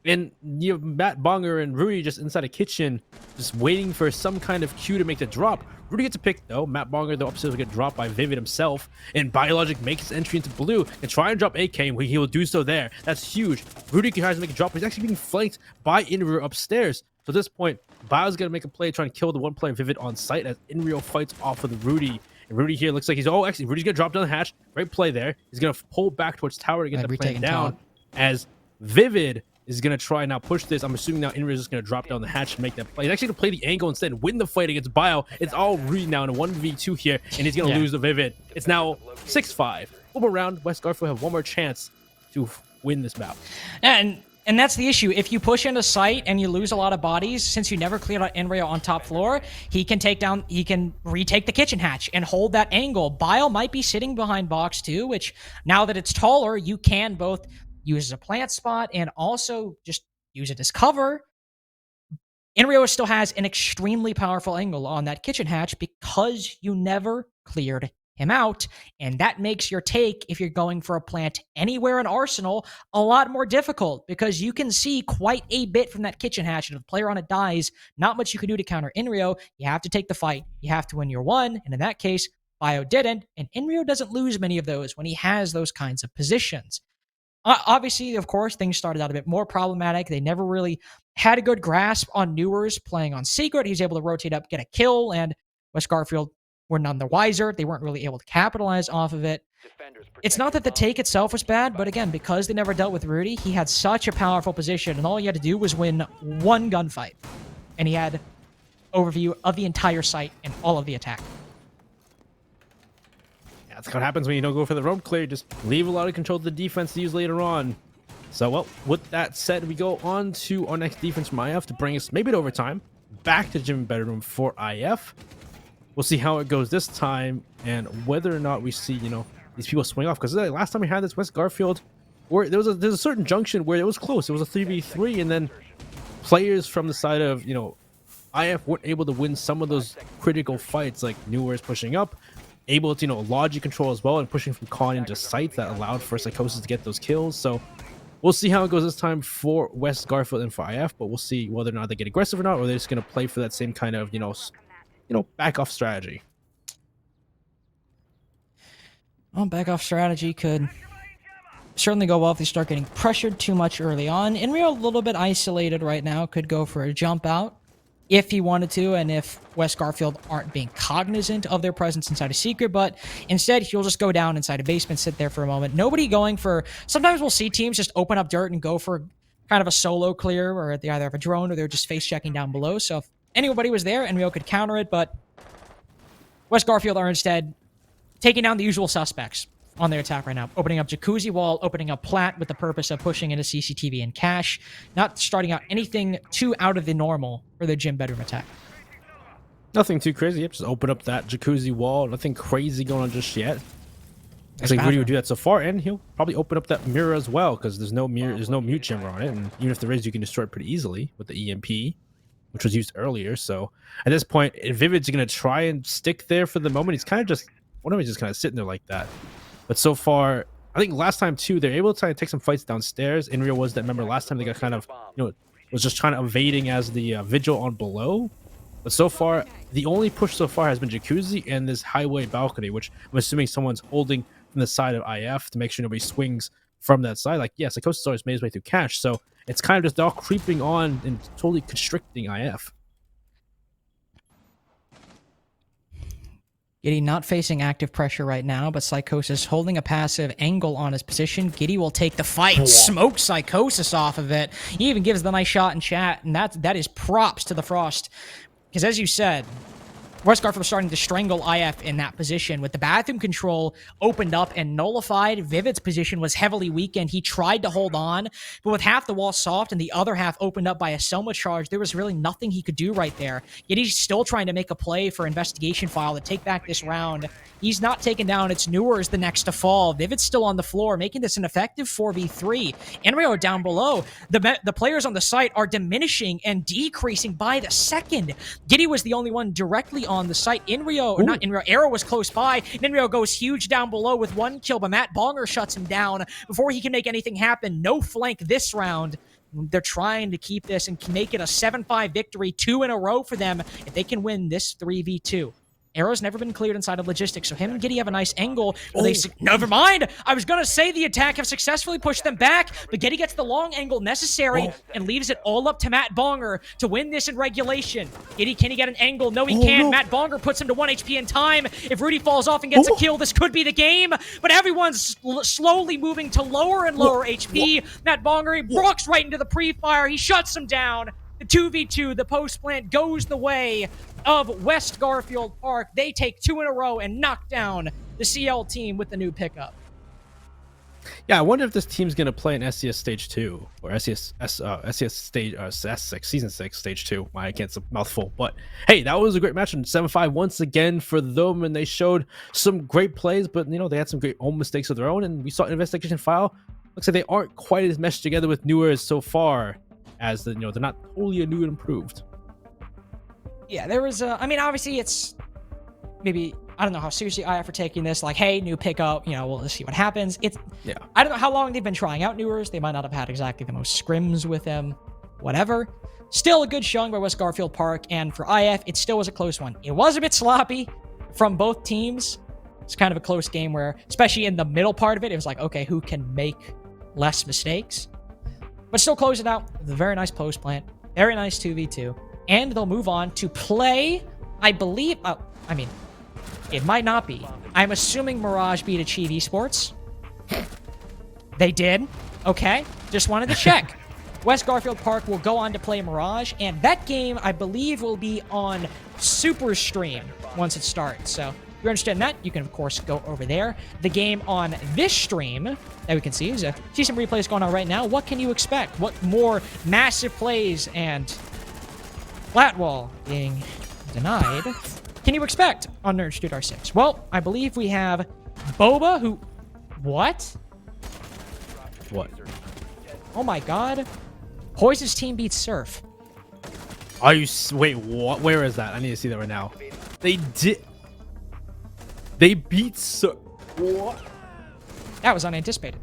And you have Matt Bonger and Rudy just inside a kitchen, just waiting for some kind of cue to make the drop. Rudy gets a pick though. Matt Bonger, though, upstairs will get dropped by Vivid himself. And Biologic makes his entry into blue and try and drop AK, and he will do so there. That's huge. Rudy tries to make a drop, but he's actually being flanked by Inrio upstairs. So at this point, Bio's going to make a play trying to kill the one player Vivid on site as Inrio fights off with Rudy. And Rudy here looks like he's, actually, Rudy's going to drop down the hatch. Great play there. He's going to pull back towards tower to get the play down. As Vivid is going to try now push this. I'm assuming now Inrio is just going to drop down the hatch and make that play. He's actually going to play the angle instead and win the fight against Bio. It's all Rudy now in a 1v2 here, and he's going to lose the Vivid. It's now 6-5. One more round. West Garfield have one more chance to win this bout. And And that's the issue. If you push into sight and you lose a lot of bodies, since you never cleared out Enrio on top floor, he can retake the kitchen hatch and hold that angle. Bile might be sitting behind box too, which now that it's taller, you can both use as a plant spot and also just use it as cover. Enrio still has an extremely powerful angle on that kitchen hatch because you never cleared him out, and that makes your take, if you're going for a plant anywhere in Arsenal, a lot more difficult because you can see quite a bit from that kitchen hatch, and if the player on it dies, not much you can do to counter Enrio. You have to take the fight. You have to win your one, and in that case, Bio didn't, and Enrio doesn't lose many of those when he has those kinds of positions. Obviously, of course, things started out a bit more problematic. They never really had a good grasp on Newers playing on Secret. He was able to rotate up, get a kill, and West Garfield were none the wiser. They weren't really able to capitalize off of it. It's not that the take itself was bad, but again, because they never dealt with Rudy, he had such a powerful position, and all he had to do was win one gunfight. And he had overview of the entire site and all of the attack. Yeah, that's what happens when you don't go for the road clear. Just leave a lot of control to the defense to use later on. So, well, with that said, we go on to our next defense from IF to bring us maybe to overtime. Back to gym bedroom for IF. We'll see how it goes this time and whether or not we see, these people swing off. Because last time we had this West Garfield, where there's a certain junction where it was close. It was a 3v3, and then players from the side of, IF weren't able to win some of those critical fights, like Newers pushing up, able to, logic control as well, and pushing from con into sight that allowed for Psychosis to get those kills. So we'll see how it goes this time for West Garfield and for IF, but we'll see whether or not they get aggressive or not, or they're just going to play for that same kind of, back off strategy. Well, back off strategy could certainly go well if they start getting pressured too much early on. Enrio a little bit isolated right now, could go for a jump out if he wanted to, and if West Garfield aren't being cognizant of their presence inside a secret, but instead he'll just go down inside a basement, sit there for a moment. Nobody going for, sometimes we'll see teams just open up dirt and go for kind of a solo clear, or they either have a drone or they're just face checking down below. So if anybody was there, Enrio could counter it, but West Garfield are instead taking down the usual suspects on their attack right now. Opening up Jacuzzi Wall, opening up Plat with the purpose of pushing into CCTV and Cash. Not starting out anything too out of the normal for their gym bedroom attack. Nothing too crazy. Yep, just open up that Jacuzzi Wall. Nothing crazy going on just yet. I think Rudy would do that so far, and he'll probably open up that mirror as well, because there's no mirror, there's no mute chamber on it, and even if there is, you can destroy it pretty easily with the EMP, which was used earlier. So at this point, Vivid's going to try and stick there for the moment. He's kind of just, one of them is just kind of sitting there like that. But so far, I think last time too, they're able to try and take some fights downstairs. Enrio was that, remember last time they got kind of, was just trying to evading as the vigil on below. But so far, the only push so far has been Jacuzzi and this highway balcony, which I'm assuming someone's holding from the side of IF to make sure nobody swings from that side. Like, yeah, Psychosis always made his way through Cash, so it's kind of just all creeping on and totally constricting IF. Giddy not facing active pressure right now, but Psychosis holding a passive angle on his position. Giddy will take the fight, smoke Psychosis off of it. He even gives the nice shot in chat, and that is props to the Frost. Because as you said, West Garfield was starting to strangle IF in that position. With the bathroom control opened up and nullified, Vivid's position was heavily weakened. He tried to hold on, but with half the wall soft and the other half opened up by a Soma charge, there was really nothing he could do right there. Yet he's still trying to make a play for investigation file to take back this round. He's not taken down. It's Newers the next to fall. Vivid's still on the floor, making this an effective 4v3. Enrio down below. The players on the site are diminishing and decreasing by the second. Giddy was the only one directly on the site. Arrow was close by. Enrio goes huge down below with one kill, but Matt Bonger shuts him down before he can make anything happen. No flank this round. They're trying to keep this and make it a 7-5 victory, 2 in a row for them if they can win this 3v2. Arrow's never been cleared inside of logistics, so him and Giddy have a nice angle. Never mind! I was going to say the attack have successfully pushed them back, but Giddy gets the long angle necessary and leaves it all up to Matt Bonger to win this in regulation. Giddy, can he get an angle? No, he can't. No. Matt Bonger puts him to 1 HP in time. If Rudy falls off and gets a kill, this could be the game, but everyone's slowly moving to lower and lower HP. Matt Bonger, he walks right into the pre-fire. He shuts him down. The 2v2, the post-plant goes the way of West Garfield Park. They take 2 in a row and knock down the CL team with the new pickup. Yeah, I wonder if this team's gonna play in SCS Stage 2 or SCS Stage S6 Season 6 Stage 2. I can't. It's a mouthful, but hey, that was a great match. And 7-5 once again for them, and they showed some great plays, but they had some great own mistakes of their own. And we saw an investigation file. Looks like they aren't quite as meshed together with Newers so far, as they're not totally new and improved. Yeah, there was. I mean, obviously, it's maybe. I don't know how seriously IF are taking this. Like, hey, new pickup, we'll see what happens. I don't know how long they've been trying out Newers. They might not have had exactly the most scrims with them. Whatever. Still a good showing by West Garfield Park. And for IF, it still was a close one. It was a bit sloppy from both teams. It's kind of a close game where, especially in the middle part of it, it was like, okay, who can make less mistakes? But still close it out with a very nice post plant. Very nice 2v2. And they'll move on to play, I believe, it might not be. I'm assuming Mirage beat Achieve Esports. They did. Okay. Just wanted to check. West Garfield Park will go on to play Mirage, and that game, I believe, will be on Super Stream once it starts. So if you're interested in that, you can, of course, go over there. The game on this stream that we can see is see some replays going on right now. What can you expect? What more massive plays and flat wall being denied can you expect on NerdStreet R6? Well, I believe we have Boba, who... What? What? Oh my god. Poise's team beats Surf. Are you... Wait, what? Where is that? I need to see that right now. They did... They beat Surf... What? That was unanticipated.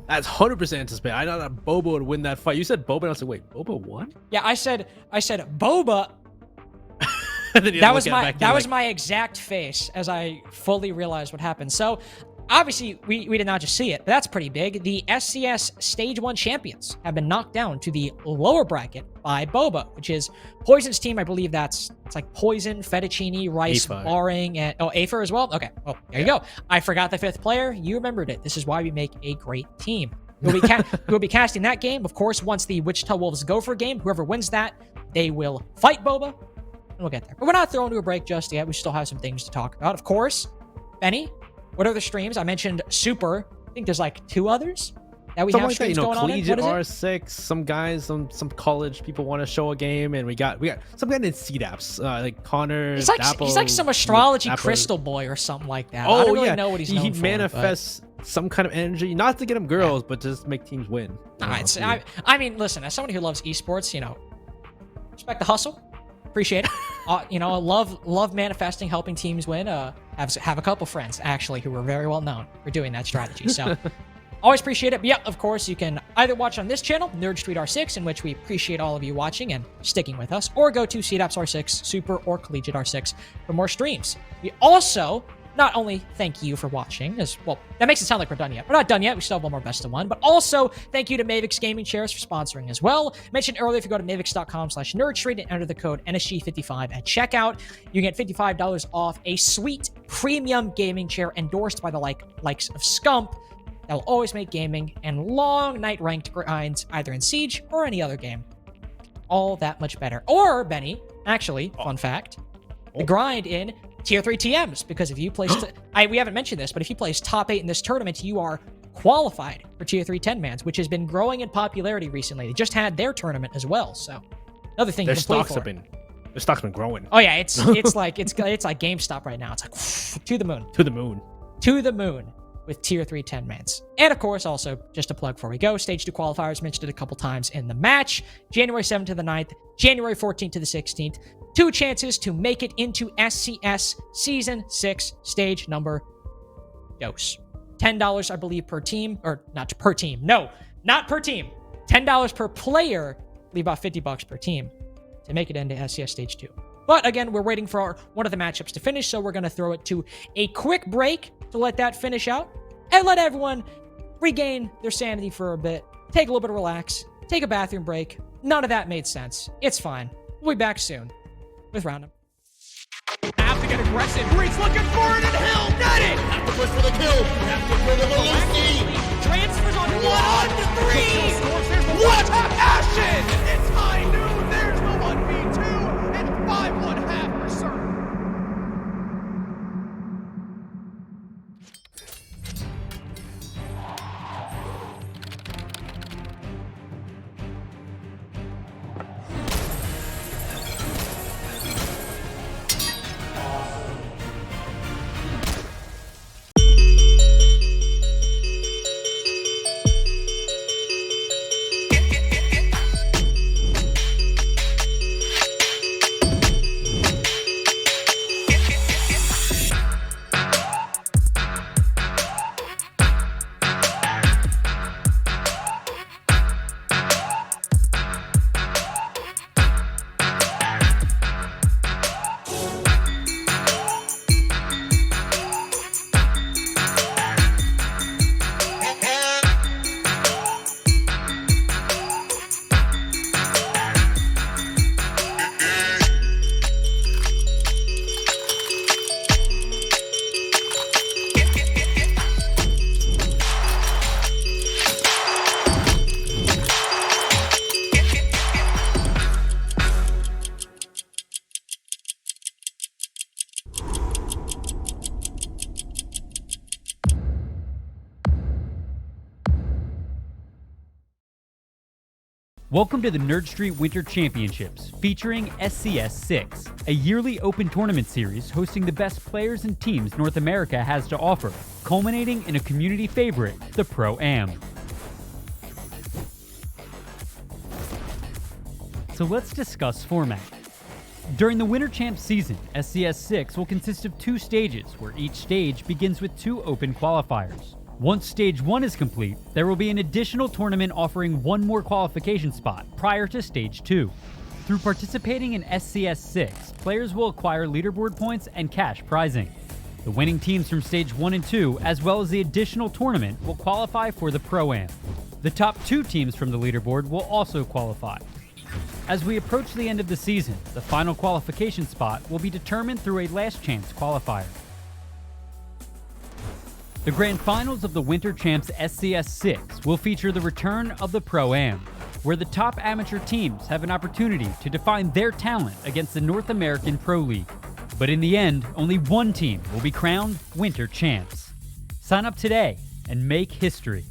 That's 100% anticipated. I thought that Boba would win that fight. You said Boba, and I was like, wait, Boba won? Yeah, I said Boba... that was my exact face as I fully realized what happened. So, obviously, we did not just see it, but that's pretty big. The SCS Stage 1 champions have been knocked down to the lower bracket by Boba, which is Poison's team. I believe it's like Poison, Fettuccine, Rice, Afer. Barring, and... Oh, Afer as well? Okay. Oh, there you go. I forgot the fifth player. You remembered it. This is why we make a great team. We'll be casting that game, of course, once the Wichita Wolves go for a game. Whoever wins that, they will fight Boba. We'll get there. But we're not throwing to a break just yet. We still have some things to talk about. Of course, Benny, what are the streams? I mentioned Super. I think there's like 2 others that we have streams going on in. Collegiate R6, some guys, some college people want to show a game, and we got some guy in CDAPs, like Connor. He's like some astrology crystal boy or something like that. Oh, I don't really know what he's known for. He manifests some kind of energy, not to get him girls, but just make teams win. I mean, listen, as someone who loves esports, respect the hustle. Appreciate it. Love manifesting, helping teams win. Have a couple friends actually who are very well known for doing that strategy. So always appreciate it. But yeah, of course, you can either watch on this channel, NerdStreet R6, in which we appreciate all of you watching and sticking with us, or go to CDAPS R6, Super, or Collegiate R6 for more streams. We also not only thank you for watching, as well, that makes it sound like we're done yet. We're not done yet. We still have one more best of one. But also, thank you to Mavix Gaming Chairs for sponsoring as well. Mentioned earlier, if you go to mavix.com/nerdstreet and enter the code NSG55 at checkout, you get $55 off a sweet premium gaming chair endorsed by the likes of Scump that will always make gaming and long night ranked grinds, either in Siege or any other game, all that much better. Or, Benny, actually, fun fact, the grind in Tier 3 TMs, because if you place... we haven't mentioned this, but if you place top 8 in this tournament, you are qualified for Tier 3 10-mans, which has been growing in popularity recently. They just had their tournament as well, so another thing Their you can play stocks for. Their stock's been growing. Oh yeah, it's like GameStop right now. It's like to the moon. To the moon. To the moon with Tier 3 10-mans. And of course, also, just a plug before we go, Stage 2 qualifiers, mentioned it a couple times in the match. January 7th to the 9th, January 14th to the 16th. 2 chances to make it into SCS Season 6 stage number dose. $10, I believe, per team. Or not per team. No, not per team. $10 per player. Leave about $50 per team to make it into SCS Stage 2. But again, we're waiting for one of the matchups to finish, so we're going to throw it to a quick break to let that finish out and let everyone regain their sanity for a bit, take a little bit of relax, take a bathroom break. None of that made sense. It's fine. We'll be back soon with Roundup. Have to get aggressive. Breach looking for it, and Hill got it. Have to push for the kill. Have to kill the Maluski. Transfers on 1-3. What a passion! It's high noon. There's the 1v2 and 5-1-half for Surf. Welcome to the NerdStreet Winter Championships, featuring SCS 6, a yearly open tournament series hosting the best players and teams North America has to offer, culminating in a community favorite, the Pro-Am. So let's discuss format. During the Winter Champs season, SCS 6 will consist of 2 stages, where each stage begins with 2 open qualifiers. Once Stage 1 is complete, there will be an additional tournament offering 1 more qualification spot prior to Stage 2. Through participating in SCS 6, players will acquire leaderboard points and cash prizing. The winning teams from Stage 1 and 2, as well as the additional tournament, will qualify for the Pro-Am. The top 2 teams from the leaderboard will also qualify. As we approach the end of the season, the final qualification spot will be determined through a last chance qualifier. The Grand Finals of the Winter Champs SCS 6 will feature the return of the Pro-Am, where the top amateur teams have an opportunity to define their talent against the North American Pro League. But in the end, only one team will be crowned Winter Champs. Sign up today and make history.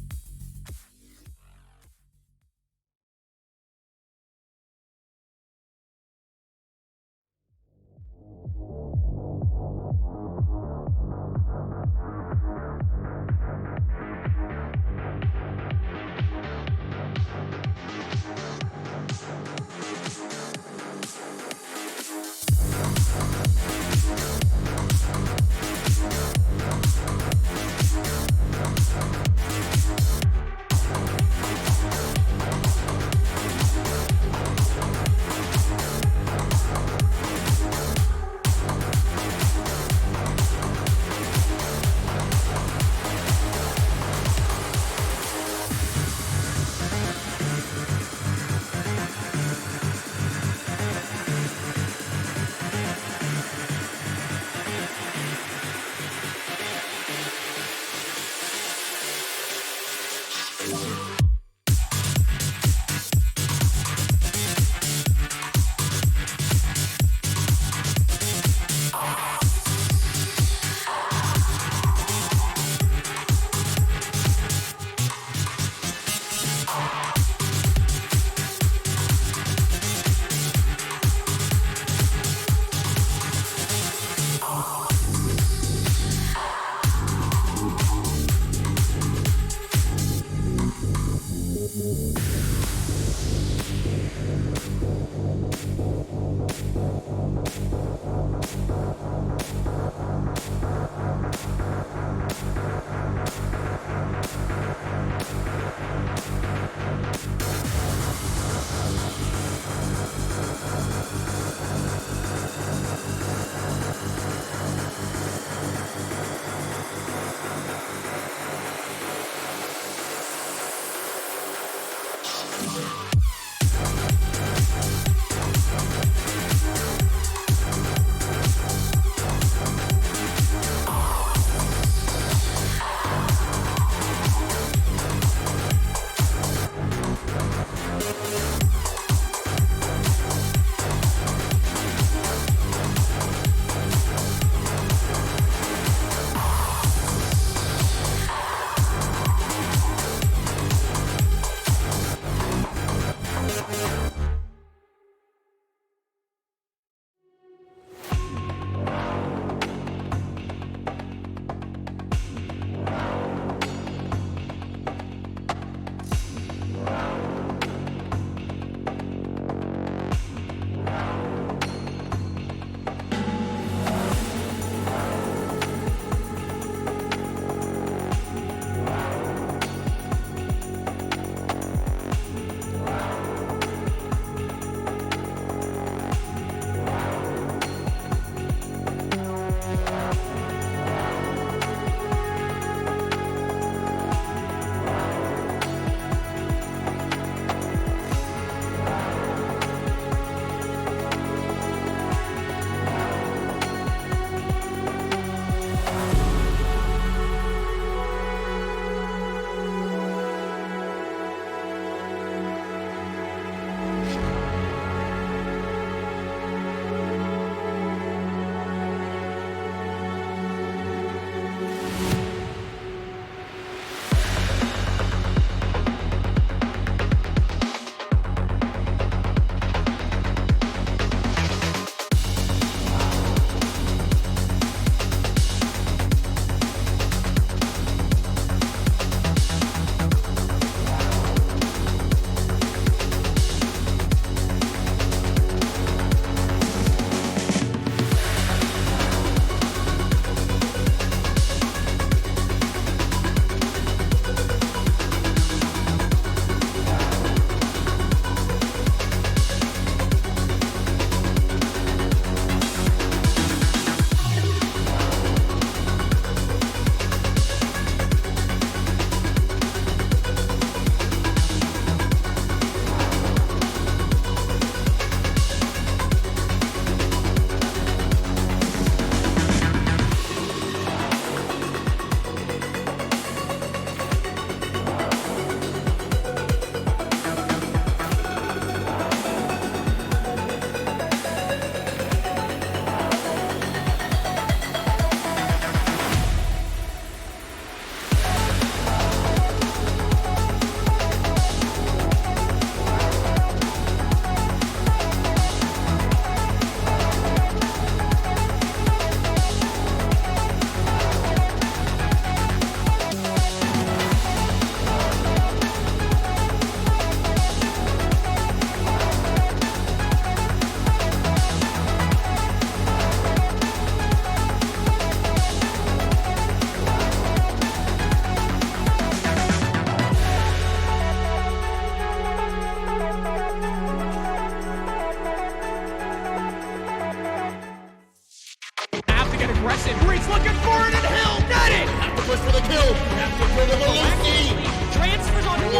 Jackson. Breach looking for it, and Hill got it. Have to push for the kill. Have to kill the Maluski. Transfers on 1-3.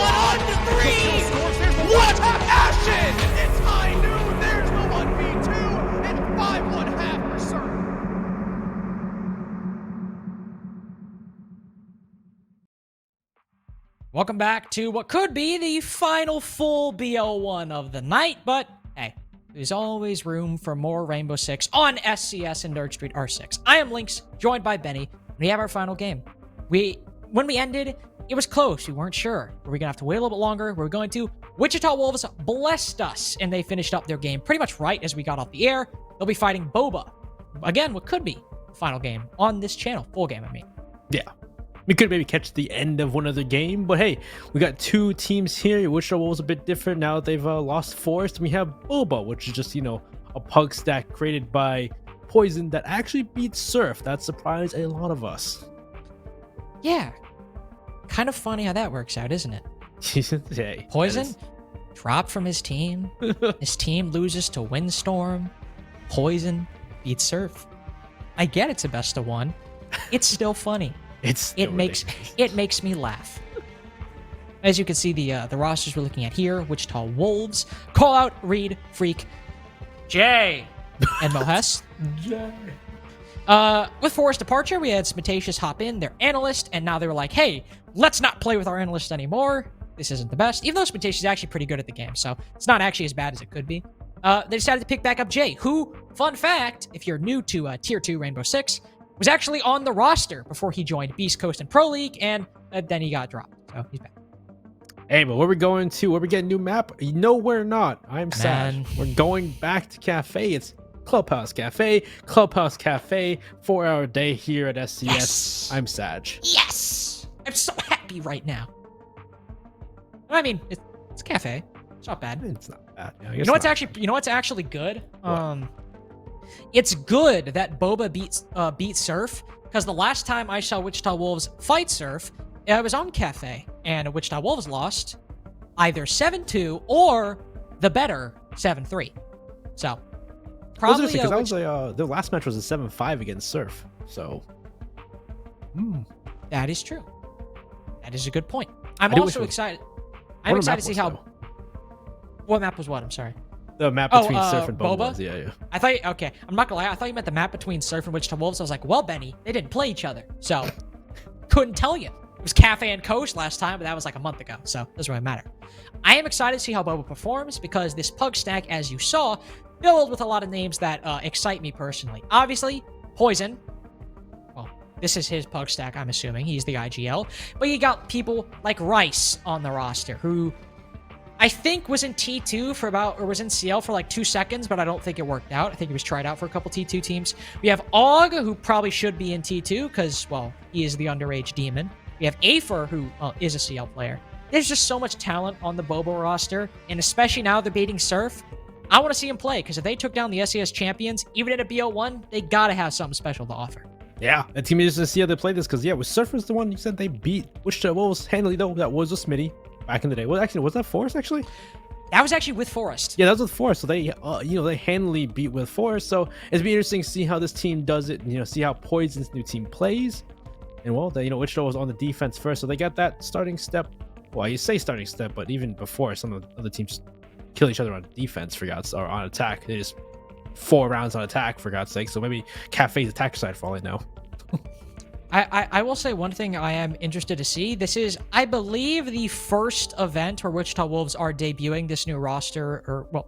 What a passion! It's high noon. There's the 1v2, and 5-1 for certain. Welcome back to what could be the final full BO1 of the night, but hey, there's always room for more Rainbow Six on SCS and NerdStreet R6. I am Lynx, joined by Benny. We have our final game. When we ended, it was close. We weren't sure. Were we going to have to wait a little bit longer? Were we going to? Wichita Wolves blessed us, and they finished up their game pretty much right as we got off the air. They'll be fighting Boba. Again, what could be the final game on this channel. Full game, I mean. Yeah. We could maybe catch the end of one of the game, but hey, we got two teams here. Wichita Wolves a bit different now that they've lost Forest. We have Boba, which is just, you know, a pug stack created by Poison that actually beats Surf. That surprised a lot of us. Yeah. Kind of funny how that works out, isn't it? Hey, Poison dropped from his team. His team loses to Windstorm. Poison beats Surf. I get it's a best of one. It's still funny. It makes me laugh. As you can see, the rosters we're looking at here: Wichita Wolves, Call Out, Reed, Freak, Jay, and Mohes. With Forest departure, we had Smitatius hop in, their analyst, and now they were like, hey, let's not play with our analyst anymore. This isn't the best, even though Smitatius is actually pretty good at the game, so it's not actually as bad as it could be. They decided to pick back up Jay, who, fun fact, if you're new to Tier 2 Rainbow Six, was actually on the roster before he joined Beast Coast and Pro League, and then he got dropped, so he's back. Hey, but where we going to? Where we getting a new map? No, we're not. I'm sad. We're going back to Cafe. It's Clubhouse Cafe. 4-hour day here at SCS. Yes! I'm sad. Yes! I'm so happy right now. I mean, it's Cafe. It's not bad. It's not bad. Yeah, You know what's actually good? What? It's good that Boba beat Surf, because the last time I saw Wichita Wolves fight Surf, it was on Cafe, and Wichita Wolves lost either 7-2 or the better 7-3. So probably because that was their last match was a 7-5 against Surf. So that is true. That is a good point. I'm also excited. I'm excited to see how. What map was what? I'm sorry. The map between Surf and Boba. Boba? Yeah. I thought, okay, I'm not gonna lie, I thought you meant the map between Surf and Wichita Wolves. I was like, well, Benny, they didn't play each other, so couldn't tell you. It was Cafe and Coast last time, but that was like a month ago, so it doesn't really matter. I am excited to see how Boba performs, because this pug stack, as you saw, filled with a lot of names that excite me personally. Obviously, Poison. Well, this is his pug stack, I'm assuming. He's the IGL. But you got people like Rice on the roster, who I think was in T2 was in CL for like 2 seconds, but I don't think it worked out. I think he was tried out for a couple T2 teams. We have Og, who probably should be in T2 because, well, he is the underage demon. We have Afer, who is a CL player. There's just so much talent on the Bobo roster, and especially now they're beating Surf. I want to see him play, because if they took down the SES champions, even in a BO1, they got to have something special to offer. Yeah, the team is to see how they play this, because yeah, with Surf was the one you said they beat. Wichita Wolves handily though. That was a Smitty back in the day. Well, actually, was that Forest actually? That was actually with Forest. Yeah, that was with Forest. So they, they handily beat with Forest. So it's be interesting to see how this team does it. And, see how Poison's new team plays. And well, Wichita was on the defense first, so they got that starting step. Well, you say starting step, but even before, some of the other teams kill each other on defense, or on attack. They just 4 rounds on attack, for God's sake. So maybe Cafe's attack side for all I know. I will say one thing I am interested to see. This is, I believe, the first event where Wichita Wolves are debuting this new roster. Or, well,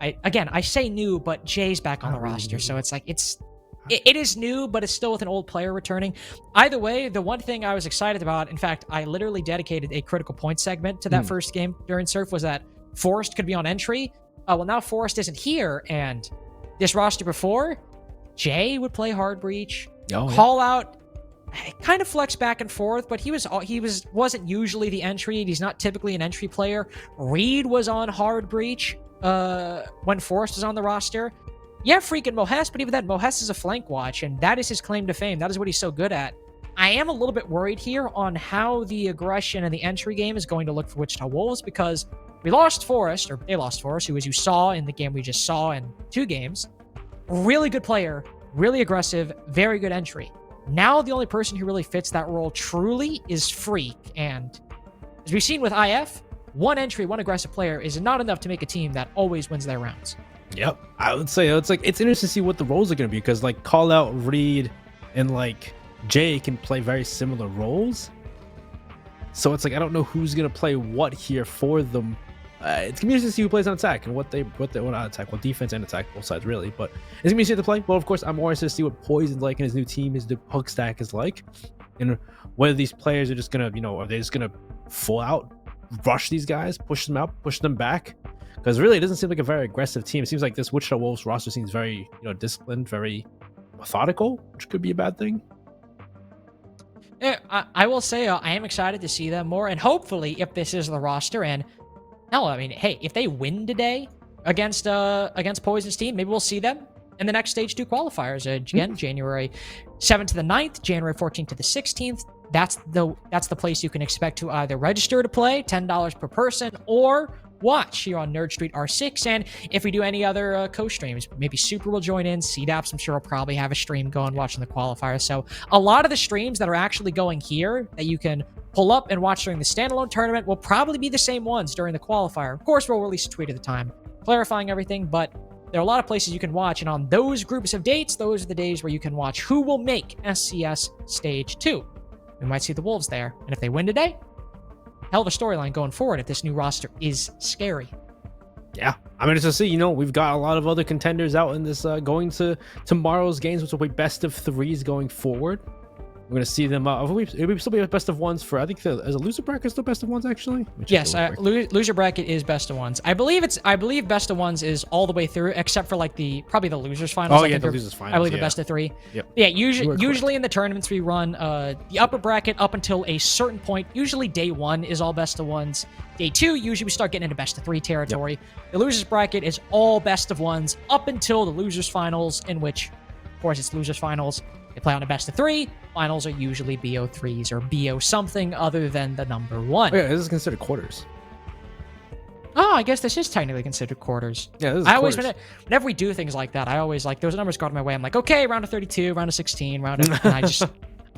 I say new, but Jay's back on the roster. So it's like, it is new, but it's still with an old player returning. Either way, the one thing I was excited about, in fact, I literally dedicated a critical point segment to that first game during Surf, was that Forrest could be on entry. Well, now Forrest isn't here, and this roster before, Jay would play Hard Breach. Call Out kind of flex back and forth, but he wasn't usually the entry. He's not typically an entry player. Reed was on Hard Breach when Forrest was on the roster. Yeah, freaking Mohes, but even then, Mohes is a flank watch, and that is his claim to fame. That is what he's so good at. I am a little bit worried here on how the aggression and the entry game is going to look for Wichita Wolves, because we lost Forrest, or they lost Forrest, who, as you saw in the game we just saw in 2 games, really good player, really aggressive, very good entry. Now the only person who really fits that role truly is Freak. And as we've seen with IF, one entry, one aggressive player is not enough to make a team that always wins their rounds. Yep, I would say it's interesting to see what the roles are going to be, because like Call Out, Reed, and like Jay can play very similar roles. So it's like I don't know who's going to play what here for them. It's gonna be interesting to see who plays on attack and what they well, not attack, well, defense and attack, both sides really. But it's gonna be interesting to play. Well, of course, I'm more interested to see what Poison's like in his new team, his hook stack is like, and whether these players are just gonna, are they just gonna full out rush these guys, push them out, push them back? Because really, it doesn't seem like a very aggressive team. It seems like this Wichita Wolves roster seems very, disciplined, very methodical, which could be a bad thing. Yeah, I will say I am excited to see them more, and hopefully, if this is the roster, and hell, I mean, hey, if they win today against Poison's team, maybe we'll see them in the next stage 2 qualifiers. Again, January 7th to the 9th, January 14th to the 16th. That's the place you can expect to either register to play, $10 per person, or watch here on NerdStreet R6. And if we do any other co-streams, maybe Super will join in. CDAPS, I'm sure, will probably have a stream going watching the qualifiers. So a lot of the streams that are actually going here that you can pull up and watch during the standalone tournament will probably be the same ones during the qualifier. Of course, we'll release a tweet at the time clarifying everything, but there are a lot of places you can watch, and on those groups of dates, those are the days where you can watch who will make SCS Stage 2. We might see the Wolves there, and if they win today, hell of a storyline going forward if this new roster is scary. Yeah, I mean, it's to see, we've got a lot of other contenders out in this going to tomorrow's games, which will be best of 3s going forward. We're gonna see them. It'll still be a best of 1s for. I think as a loser bracket, still best of 1s actually. Yes, loser bracket is best of 1s. I believe best of 1s is all the way through, except for like probably the losers finals. Oh yeah, the losers finals. I believe the best of 3. Yep. Yeah, usually in the tournaments we run, the upper bracket up until a certain point. Usually day 1 is all best of 1s. Day 2, usually we start getting into best of 3 territory. Yep. The losers bracket is all best of 1s up until the losers finals, in which, of course, it's losers finals. They play on a best of 3. Finals are usually BO3s or BO something other than the number 1. Oh, yeah, this is considered quarters. Oh, I guess this is technically considered quarters. Yeah, this is quarters. Whenever we do things like that, I always like those numbers go out of my way. I'm like, okay, round of 32, round of 16, round of, and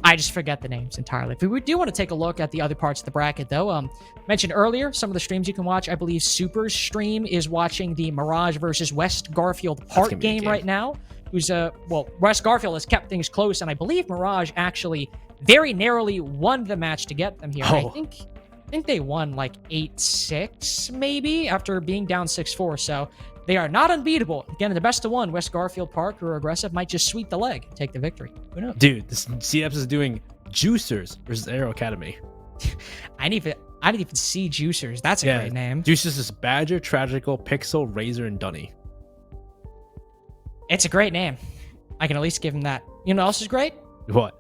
I just forget the names entirely. If we do want to take a look at the other parts of the bracket, though, mentioned earlier, some of the streams you can watch. I believe Super's stream is watching the Mirage versus West Garfield Park game right now. West Garfield has kept things close, and I believe Mirage actually very narrowly won the match to get them here. Oh. I think they won like 8-6 maybe after being down 6-4. So they are not unbeatable. Again, in the best of 1, West Garfield Park, who are aggressive, might just sweep the leg and take the victory. Who knows? Dude, this CFs is doing Juicers versus Aero Academy. I didn't even see Juicers. That's a great name. Juicers is Badger, Tragical, Pixel, Razor, and Dunny. It's a great name. I can at least give him that. You know what else is great? What?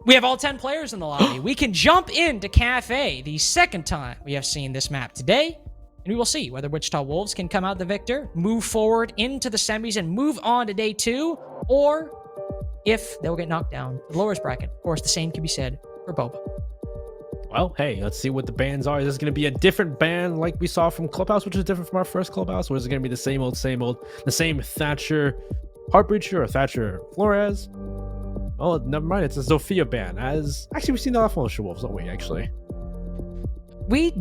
We have all 10 players in the lobby. We can jump into Cafe the second time we have seen this map today, and we will see whether Wichita Wolves can come out the victor, move forward into the semis, and move on to day 2, or if they'll get knocked down. The lowest bracket, of course, the same can be said for Boba. Well, hey, let's see what the bans are. Is this going to be a different ban like we saw from Clubhouse, which is different from our first Clubhouse? Or is it going to be the same old, the same Thatcher Heartbreacher or Thatcher Flores? Oh, never mind. It's a Zofia ban. Actually, we've seen that off on the Wolves, don't we, actually? We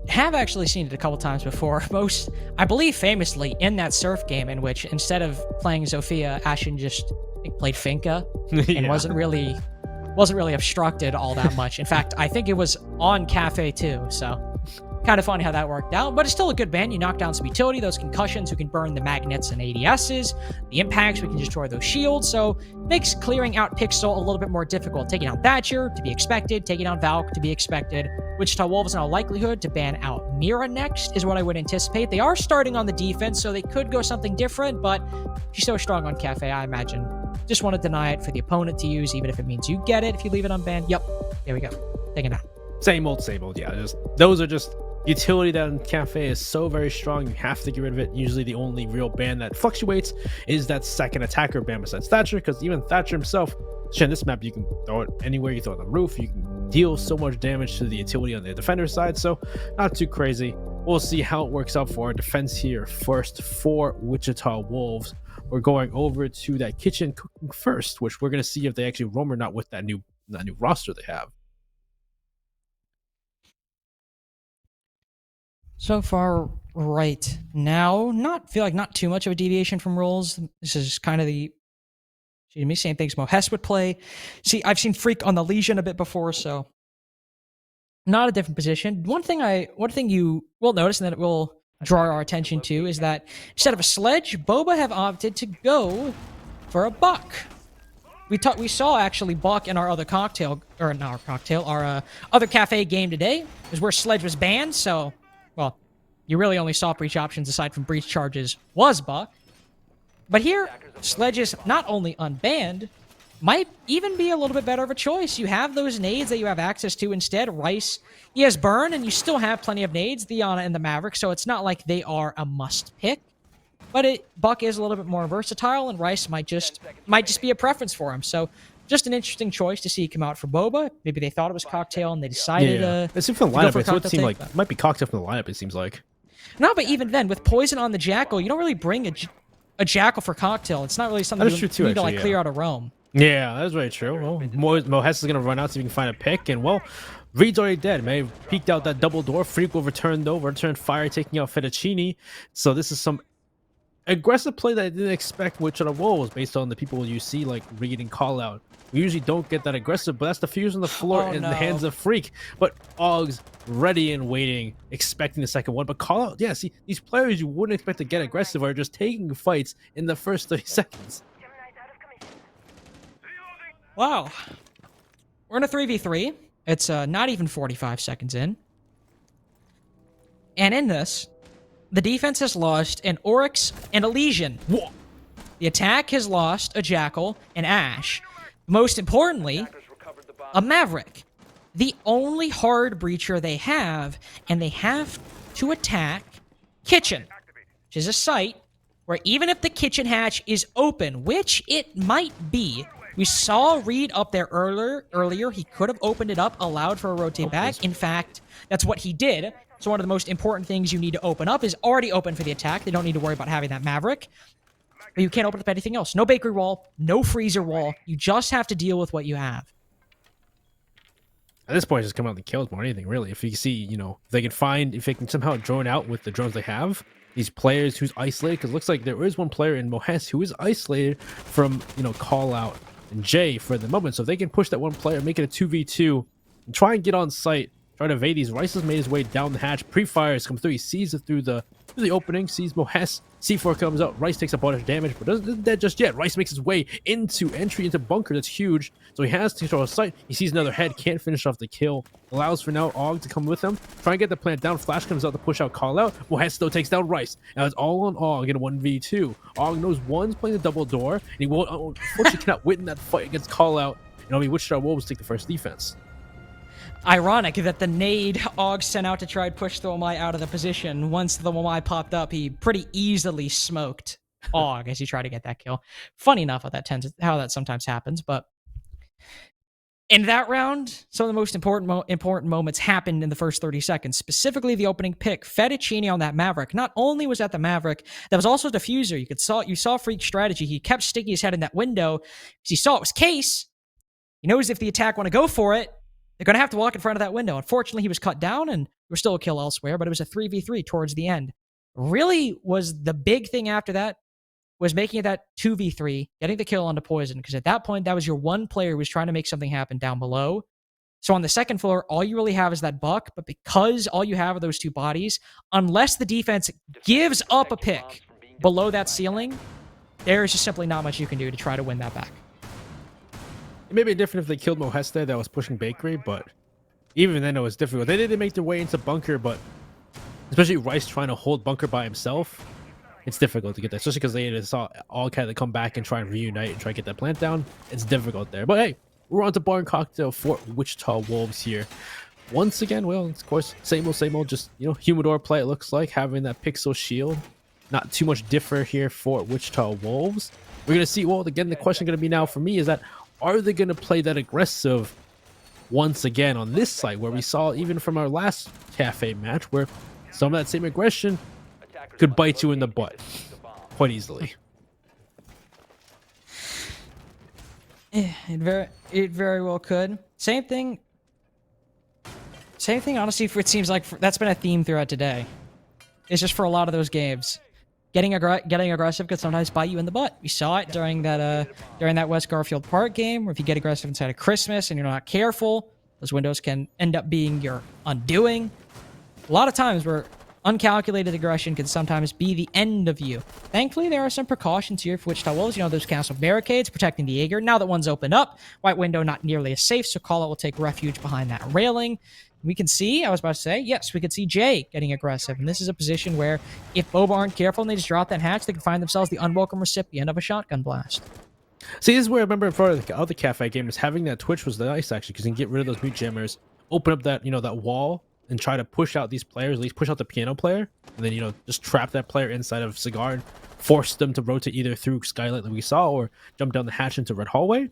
have actually seen it a couple times before. I believe famously, in that surf game in which instead of playing Zofia, Ashen just played Finca and wasn't really obstructed all that much. In fact, I think it was on Cafe too, so kind of funny how that worked out, but it's still a good ban. You knock down some utility, those concussions, who can burn the magnets and ADSs, the impacts, we can destroy those shields, so makes clearing out Pixel a little bit more difficult. Taking out Thatcher, to be expected. Taking out Valk, to be expected. Wichita Wolves, in all likelihood, to ban out Mira next, is what I would anticipate. They are starting on the defense, so they could go something different, but she's so strong on Cafe, I imagine. Just want to deny it for the opponent to use, even if it means you get it if you leave it unbanned. Yep, there we go. Taking it out. Same old, yeah. Those are just utility that in Cafe is so very strong, you have to get rid of it. Usually the only real ban that fluctuates is that second attacker ban besides Thatcher, because even Thatcher himself, in this map, you can throw it anywhere. You throw it on the roof, you can deal so much damage to the utility on the defender side, so not too crazy. we'll see how it works out for our defense here. First, for Wichita Wolves, we're going over to that kitchen cooking first, which we're going to see if they actually roam or not with that new roster they have. So far, right now, not too much of a deviation from rules. This is kind of the same things Mo Hess would play. See, I've seen Freak on the Legion a bit before, so not a different position. One thing you will notice, and that it will draw our attention to, is that instead of a sledge, Boba have opted to go for a buck. We saw actually buck in our other other cafe game today, is where sledge was banned. So, well, you really only saw breach options aside from breach charges was buck. But here, sledge is not only unbanned, might even be a little bit better of a choice. You have those nades that you have access to instead. Rice, he has burn, and you still have plenty of nades, the Ana and the Maverick, so it's not like they are a must pick. But Buck is a little bit more versatile, and Rice might just be a preference for him. So just an interesting choice to see come out for Boba. Maybe they thought it was Cocktail, and they decided it seemed from the lineup, it seemed like it might be Cocktail from the lineup, it seems like. No, but even then, with Poison on the Jackal, you don't really bring a Jackal for Cocktail. It's not really something you need to like clear out a roam. Yeah, that's very true. Well, Mo Hess is going to run out so he can find a pick. And, well, Reed's already dead. May have peeked out that double door. Freak will return fire, taking out Fettuccine. So this is some aggressive play that I didn't expect Wichita Wolves based on the people you see, like Reed and Call Out. We usually don't get that aggressive, but that's the fuse on the floor in the hands of Freak. But Og's ready and waiting, expecting the second one. But Call Out, yeah, see, these players you wouldn't expect to get aggressive are just taking fights in the first 30 seconds. Wow. We're in a 3v3. It's not even 45 seconds in. And in this, the defense has lost an Oryx and a Legion. Whoa. The attack has lost a Jackal and Ash. Most importantly, a Maverick. The only hard breacher they have, and they have to attack Kitchen, which is a site where even if the kitchen hatch is open, which it might be, we saw Reed up there earlier. He could have opened it up, allowed for a rotate back. In fact, that's what he did. So one of the most important things you need to open up is already open for the attack. They don't need to worry about having that Maverick. But you can't open up anything else. No bakery wall, no freezer wall. You just have to deal with what you have. At this point, just come out and kill more than anything, really. If you see, if they can somehow drone out with the drones they have, these players who's isolated, because it looks like there is one player in Mo Hess who is isolated from, Call Out and Jay for the moment. So if they can push that one player, make it a 2v2, and try and get on site, try to evade these. Rice has made his way down the hatch. Pre-fires come through. He sees it through the opening, sees Mo Hess. C4 comes out. Rice takes a bunch of damage, but isn't dead just yet. Rice makes his way into bunker. That's huge. So he has to control his sight. He sees another head. Can't finish off the kill. Allows for now Og to come with him. Try and get the plant down. Flash comes out to push out Call Out. Mo Hess still takes down Rice. Now it's all on Og in a 1v2. Og knows one's playing the double door, and he won't. Unfortunately, cannot win that fight against Call Out. Wichita Wolves take the first defense. Ironic that the nade Og sent out to try and push the Wamai out of the position. Once the Wamai popped up, he pretty easily smoked Og as he tried to get that kill. Funny enough how that sometimes happens, but in that round, some of the most important moments happened in the first 30 seconds, specifically the opening pick. Fettuccine on that Maverick. Not only was that the Maverick, that was also a diffuser. You saw Freak's strategy. He kept sticking his head in that window because he saw it was Case. He knows if the attack want to go for it, they're going to have to walk in front of that window. Unfortunately, he was cut down, and there was still a kill elsewhere, but it was a 3v3 towards the end. Really was the big thing after that was making it that 2v3, getting the kill onto Poison, because at that point, that was your one player who was trying to make something happen down below. So on the second floor, all you really have is that buck, but because all you have are those two bodies, unless the defense gives up a pick below that ceiling, there is just simply not much you can do to try to win that back. It may be different if they killed Mo Hess there that was pushing bakery, but even then it was difficult. They didn't make their way into bunker, but especially Rice trying to hold bunker by himself, it's difficult to get that, especially because they saw all kind of come back and try and reunite and try to get that plant down. It's difficult there. But hey, we're on to Bar and Cocktail for Wichita Wolves here. Once again, well, of course, same old, just, Humidor play, it looks like, having that pixel shield. Not too much differ here for Wichita Wolves. We're going to see, well, again, the question going to be now for me is that, are they going to play that aggressive once again on this site where we saw even from our last cafe match where some of that same aggression Attackers could must bite you in the locate butt and defuse the bomb. quite easily. It very well could. Same thing. Same thing. Honestly, it seems like that's been a theme throughout today. It's just for a lot of those games, getting aggressive could sometimes bite you in the butt. We saw it during that West Garfield Park game, where if you get aggressive inside of Christmas and you're not careful, those windows can end up being your undoing. A lot of times where uncalculated aggression can sometimes be the end of you. Thankfully, there are some precautions here for Wichita Wolves. You know, those castle barricades protecting the Jaeger. Now that one's opened up, White Window not nearly as safe, so Call Out will take refuge behind that railing. We can see, I was about to say, yes, we could see Jay getting aggressive. And this is a position where if Boba aren't careful and they just drop that hatch, they can find themselves the unwelcome recipient of a shotgun blast. See, this is where I remember in front of the other cafe game is having that Twitch was nice actually, because you can get rid of those mute jammers, open up that that wall, and try to push out these players, at least push out the piano player, and then just trap that player inside of Cigar and force them to rotate either through Skylight like we saw or jump down the hatch into Red Hallway.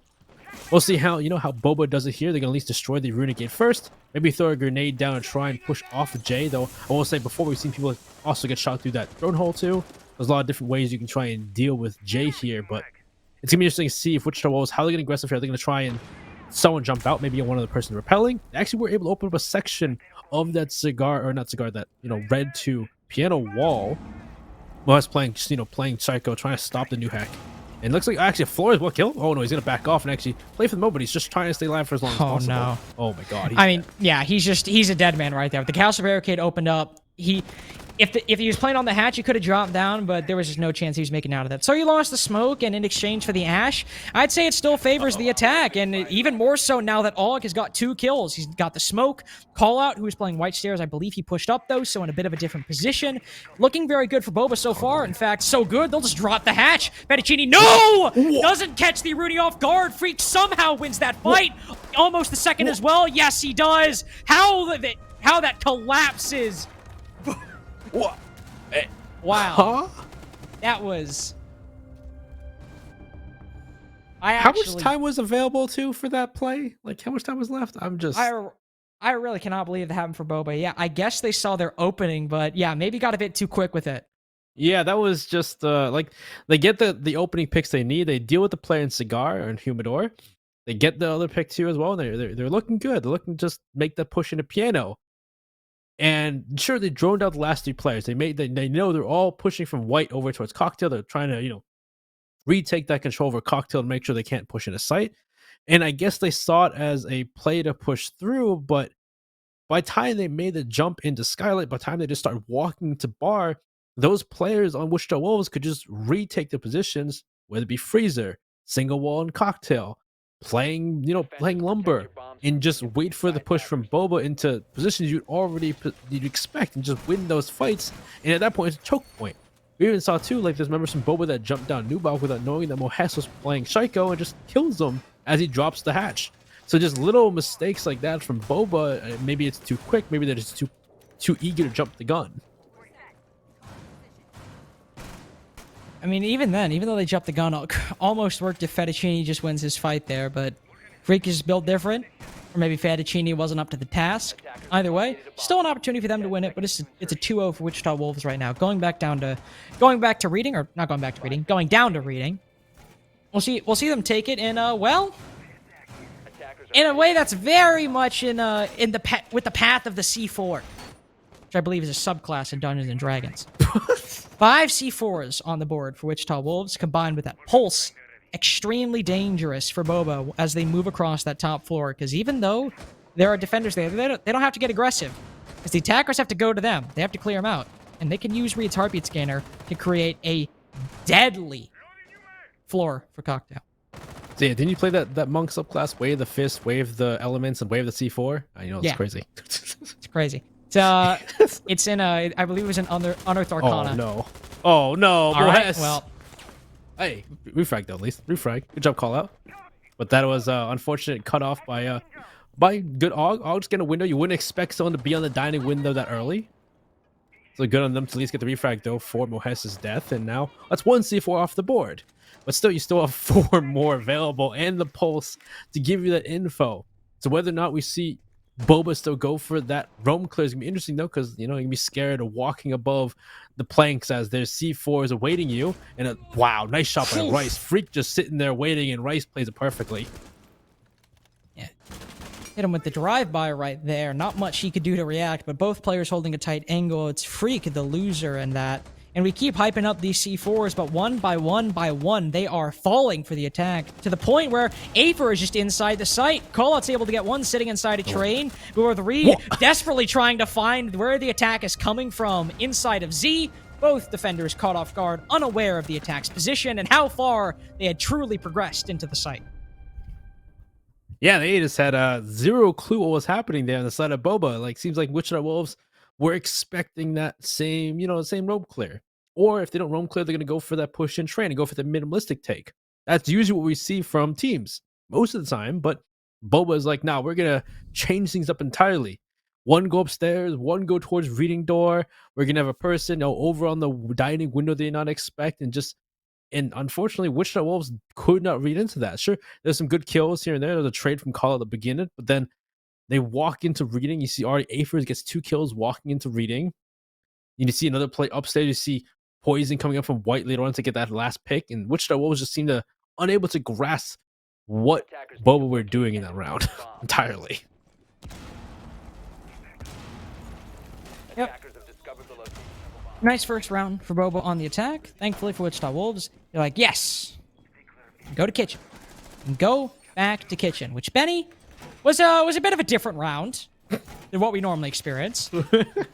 We'll see how how Boba does it here. They're gonna at least destroy the Runic Gate first. Maybe throw a grenade down and try and push off of Jay. Though I will say before we've seen people also get shot through that drone hole too. There's a lot of different ways you can try and deal with Jay here, but it's gonna be interesting to see if Wichita Wolves how they're gonna aggressive here. Are they gonna try and someone jump out, maybe one of the person repelling? Actually, we're able to open up a section of that that red to piano wall. Well, I was playing playing Psycho, trying to stop the new hack. And it looks like actually Flores will kill. Oh no, he's gonna back off and actually play for the moment. He's just trying to stay alive for as long as possible. No. Oh my god. I mean, yeah, he's a dead man right there. If the castle barricade opened up, if he was playing on the hatch, he could have dropped down, but there was just no chance he was making out of that. So he lost the smoke, and in exchange for the ash, I'd say it still favors the attack, and even more so now that Og has got 2 kills. He's got the smoke. Call Out, who was playing White Stairs, I believe he pushed up, though, so in a bit of a different position. Looking very good for Boba so far. In fact, so good, they'll just drop the hatch. Fettuccine, no! Doesn't catch the Rooney off guard. Freak somehow wins that fight. Almost the second as well. Yes, he does. How that collapses. What? Wow. Huh? That was... How much time was available for that play? Like, how much time was left? I really cannot believe that happened for Boba. Yeah, I guess they saw their opening, but yeah, maybe got a bit too quick with it. Yeah, that was just like they get the opening picks they need. They deal with the play in Cigar and Humidor. They get the other pick too as well. They're looking good. They're looking to just make the push into piano. And sure, they droned out the last 3 players. They know they're all pushing from White over towards Cocktail. They're trying to retake that control over Cocktail to make sure they can't push into sight. And I guess they saw it as a play to push through, but by the time they made the jump into Skylight, by the time they just started walking to Bar, those players on Wichita Wolves could just retake the positions, whether it be Freezer, Single Wall, and Cocktail, playing Lumber, and just wait for the push from Boba into positions you'd expect and just win those fights. And at that point, it's a choke point. We even saw too, there's members from Boba that jumped down Nubal without knowing that Mohes was playing Shaiko and just kills him as he drops the hatch. So just little mistakes like that from Boba. Maybe it's too quick. Maybe they're just too eager to jump the gun. I mean, even though they jumped the gun, almost worked if Fettuccine just wins his fight there, but Freak is built different, or maybe Fettuccine wasn't up to the task. Either way, still an opportunity for them to win it, but it's a 2-0 for Wichita Wolves right now. Going down to reading. We'll see them take it in in a way that's very much with the path of the C4, which I believe is a subclass in Dungeons and Dragons. 5 C4s on the board for Wichita Wolves, combined with that pulse. Extremely dangerous for Boba as they move across that top floor, because even though there are defenders there, they don't have to get aggressive, because the attackers have to go to them. They have to clear them out, and they can use Reed's Heartbeat Scanner to create a deadly floor for Cocktail. So yeah, didn't you play that monk subclass? Wave the fist, wave the elements, and wave the C4? I know, it's crazy. It's crazy. It's in I believe it was in Unearthed Arcana. Oh no. All right, well. Hey, refrag though, at least. Refrag. Good job, call out. But that was unfortunate cut off by good Og. Og's getting a window. You wouldn't expect someone to be on the dining window that early. So good on them to at least get the refrag though for Mohes' death. And now that's 1 C4 off the board. But still, you still have 4 more available and the pulse to give you that info. So whether or not we see Boba still go for that roam clear is gonna be interesting though, because you know you're gonna be scared of walking above the planks as there's C4s awaiting you. And wow, nice shot by Rice. Freak just sitting there waiting, and Rice plays it perfectly. Yeah. Hit him with the drive-by right there. Not much he could do to react, but both players holding a tight angle. It's Freak, the loser in that. And we keep hyping up these C4s, but one by one, they are falling for the attack to the point where Afer is just inside the site. Callout's able to get one sitting inside a train, where the Reed desperately trying to find where the attack is coming from inside of Z. Both defenders caught off guard, unaware of the attack's position and how far they had truly progressed into the site. Yeah, they just had zero clue what was happening there on the side of Boba. Like, seems like Wichita Wolves were expecting that same, same roam clear. Or if they don't roam clear, they're going to go for that push and train and go for the minimalistic take. That's usually what we see from teams most of the time. But Boba is like, nah, we're going to change things up entirely. One go upstairs, one go towards reading door. We're going to have a person over on the dining window they did not expect, and unfortunately, Wichita Wolves could not read into that. Sure, there's some good kills here and there. There's a trade from Call at the beginning, but then they walk into reading. You see already Afers gets 2 kills walking into reading. You see another play upstairs. You see Poison coming up from White later on to get that last pick. And Wichita Wolves just seemed unable to grasp what Boba were doing in that round entirely. Yep. Nice first round for Boba on the attack. Thankfully for Wichita Wolves, they're like, yes, go to kitchen. And go back to kitchen, which Benny was a bit of a different round than what we normally experience.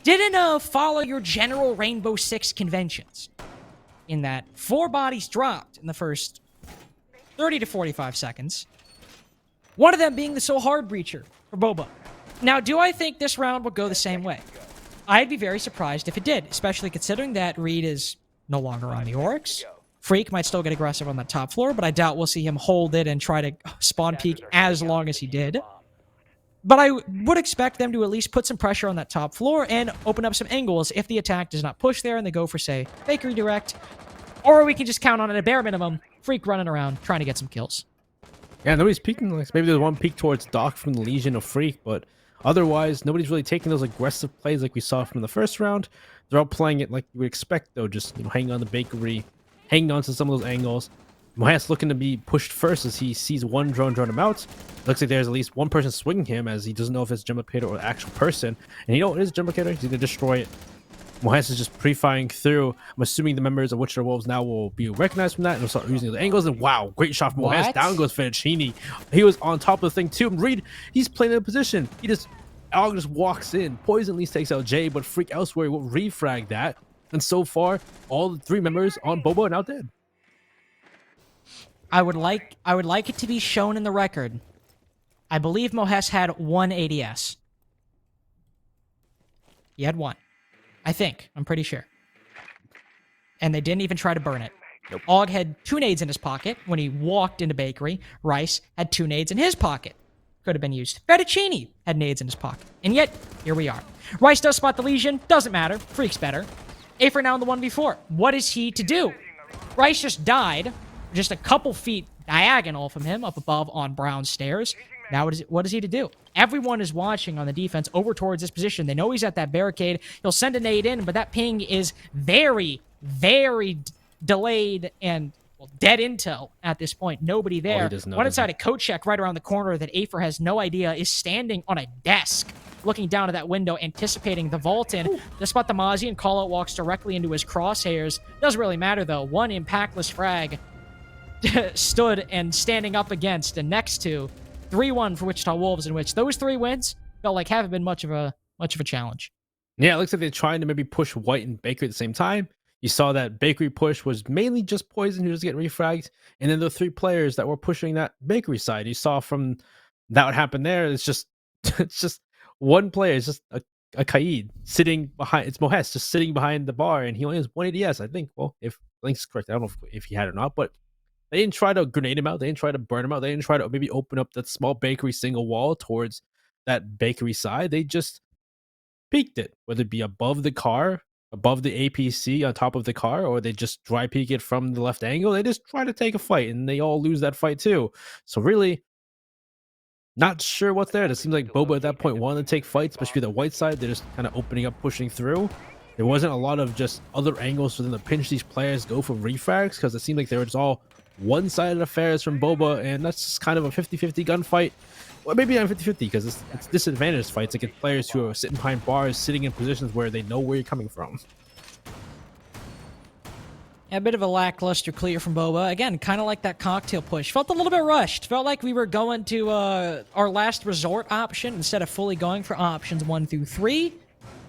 Didn't follow your general Rainbow Six conventions in that 4 bodies dropped in the first 30 to 45 seconds. One of them being the So Hard Breacher for Boba. Now, do I think this round will go the same way? I'd be very surprised if it did, especially considering that Reed is no longer on the Oryx. Freak might still get aggressive on that top floor, but I doubt we'll see him hold it and try to spawn peek as long as he did. But I would expect them to at least put some pressure on that top floor and open up some angles if the attack does not push there and they go for, say, Bakery Direct. Or we can just count on it at a bare minimum, Freak running around trying to get some kills. Yeah, nobody's peeking. Like, maybe there's one peek towards Doc from the Legion of Freak, but otherwise, nobody's really taking those aggressive plays like we saw from the first round. They're all playing it like you would expect, though, just hanging on the bakery, hanging on to some of those angles. Mojas looking to be pushed first as he sees one drone him out. Looks like there's at least one person swinging him as he doesn't know if it's Jumbicator or the actual person. And it is Jumbicator. He's going to destroy it. Mojas is just pre-firing through. I'm assuming the members of Wichita Wolves now will be recognized from that and will start using the angles. And wow, great shot from Mojas. Down goes Fettuccini. He was on top of the thing too. And Reed, he's playing in a position. Alg just walks in. Poison at least takes out Jay, but Freak elsewhere will refrag that. And so far, all the 3 members on Boba are now dead. I would like it to be shown in the record. I believe Mojes had 1 ADS. He had 1. I think. I'm pretty sure. And they didn't even try to burn it. Nope. Og had 2 nades in his pocket when he walked into Bakery. Rice had 2 nades in his pocket. Could have been used. Fettuccini had nades in his pocket. And yet, here we are. Rice does spot the Legion. Doesn't matter. Freak's better. Afer now in the 1v4. What is he to do? Rice just died. Just a couple feet diagonal from him up above on Brown's stairs. Now what is he to do? Everyone is watching on the defense over towards this position. They know he's at that barricade. He'll send a nade in, but that ping is very, very delayed and dead intel at this point. Nobody there. One inside a coat check right around the corner that Afer has no idea is standing on a desk looking down at that window, anticipating the vault in. Just spot the Mozzie and Callout walks directly into his crosshairs. Doesn't really matter though. One impactless frag stood and standing up against and next to 3-1 for Wichita Wolves, in which those 3 wins felt like haven't been much of a challenge. Yeah, it looks like they're trying to maybe push White and Bakery at the same time. You saw that Bakery push was mainly just Poison who was getting refragged, and then the 3 players that were pushing that Bakery side. You saw from that what happened there. It's just one player. It's just a Kaid sitting behind. It's Mojes just sitting behind the bar, and he only has 1 ADS, I think. Well, if Link's correct, I don't know if he had or not, but they didn't try to grenade him out. They didn't try to burn him out. They didn't try to maybe open up that small Bakery single wall towards that Bakery side. They just peeked it, whether it be above the car, above the APC on top of the car, or they just dry peek it from the left angle. They just try to take a fight, and they all lose that fight too. So really, Not sure what's there. It seems like Boba at that point wanted to take fights, especially the white side. They're just kind of opening up, pushing through. There wasn't a lot of just other angles for them to pinch these players, go for refrags, because it seemed like they were just all one-sided affairs from Boba, and that's just kind of a 50-50 gunfight. Well, maybe not 50-50, because it's disadvantaged fights against players who are sitting behind bars, sitting in positions where they know where you're coming from. A bit of a lackluster clear from Boba. Again, kind of like that cocktail push. Felt a little bit rushed. Felt like we were going to our last resort option instead of fully going for options 1 through 3.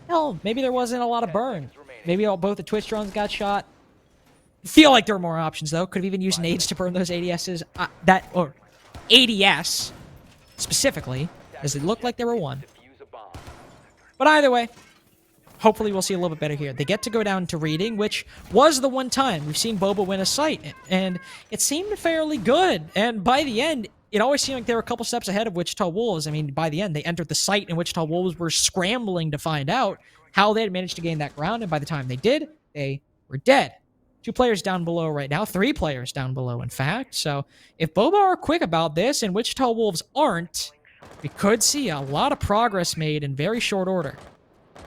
Hell, maybe there wasn't a lot of burn. Maybe both the Twitch drones got shot. Feel like there were more options, though. Could have even used nades to burn those ADSs. Or ADS, specifically, as it looked like there were one. But either way, hopefully we'll see a little bit better here. They get to go down to reading, which was the one time we've seen Boba win a site, and it seemed fairly good. And by the end, it always seemed like they were a couple steps ahead of Wichita Wolves. I mean, by the end, they entered the site, and Wichita Wolves were scrambling to find out how they had managed to gain that ground, and by the time they did, they were dead. 2 players down below right now, 3 players down below, in fact. So if Boba are quick about this and Wichita Wolves aren't, we could see a lot of progress made in very short order.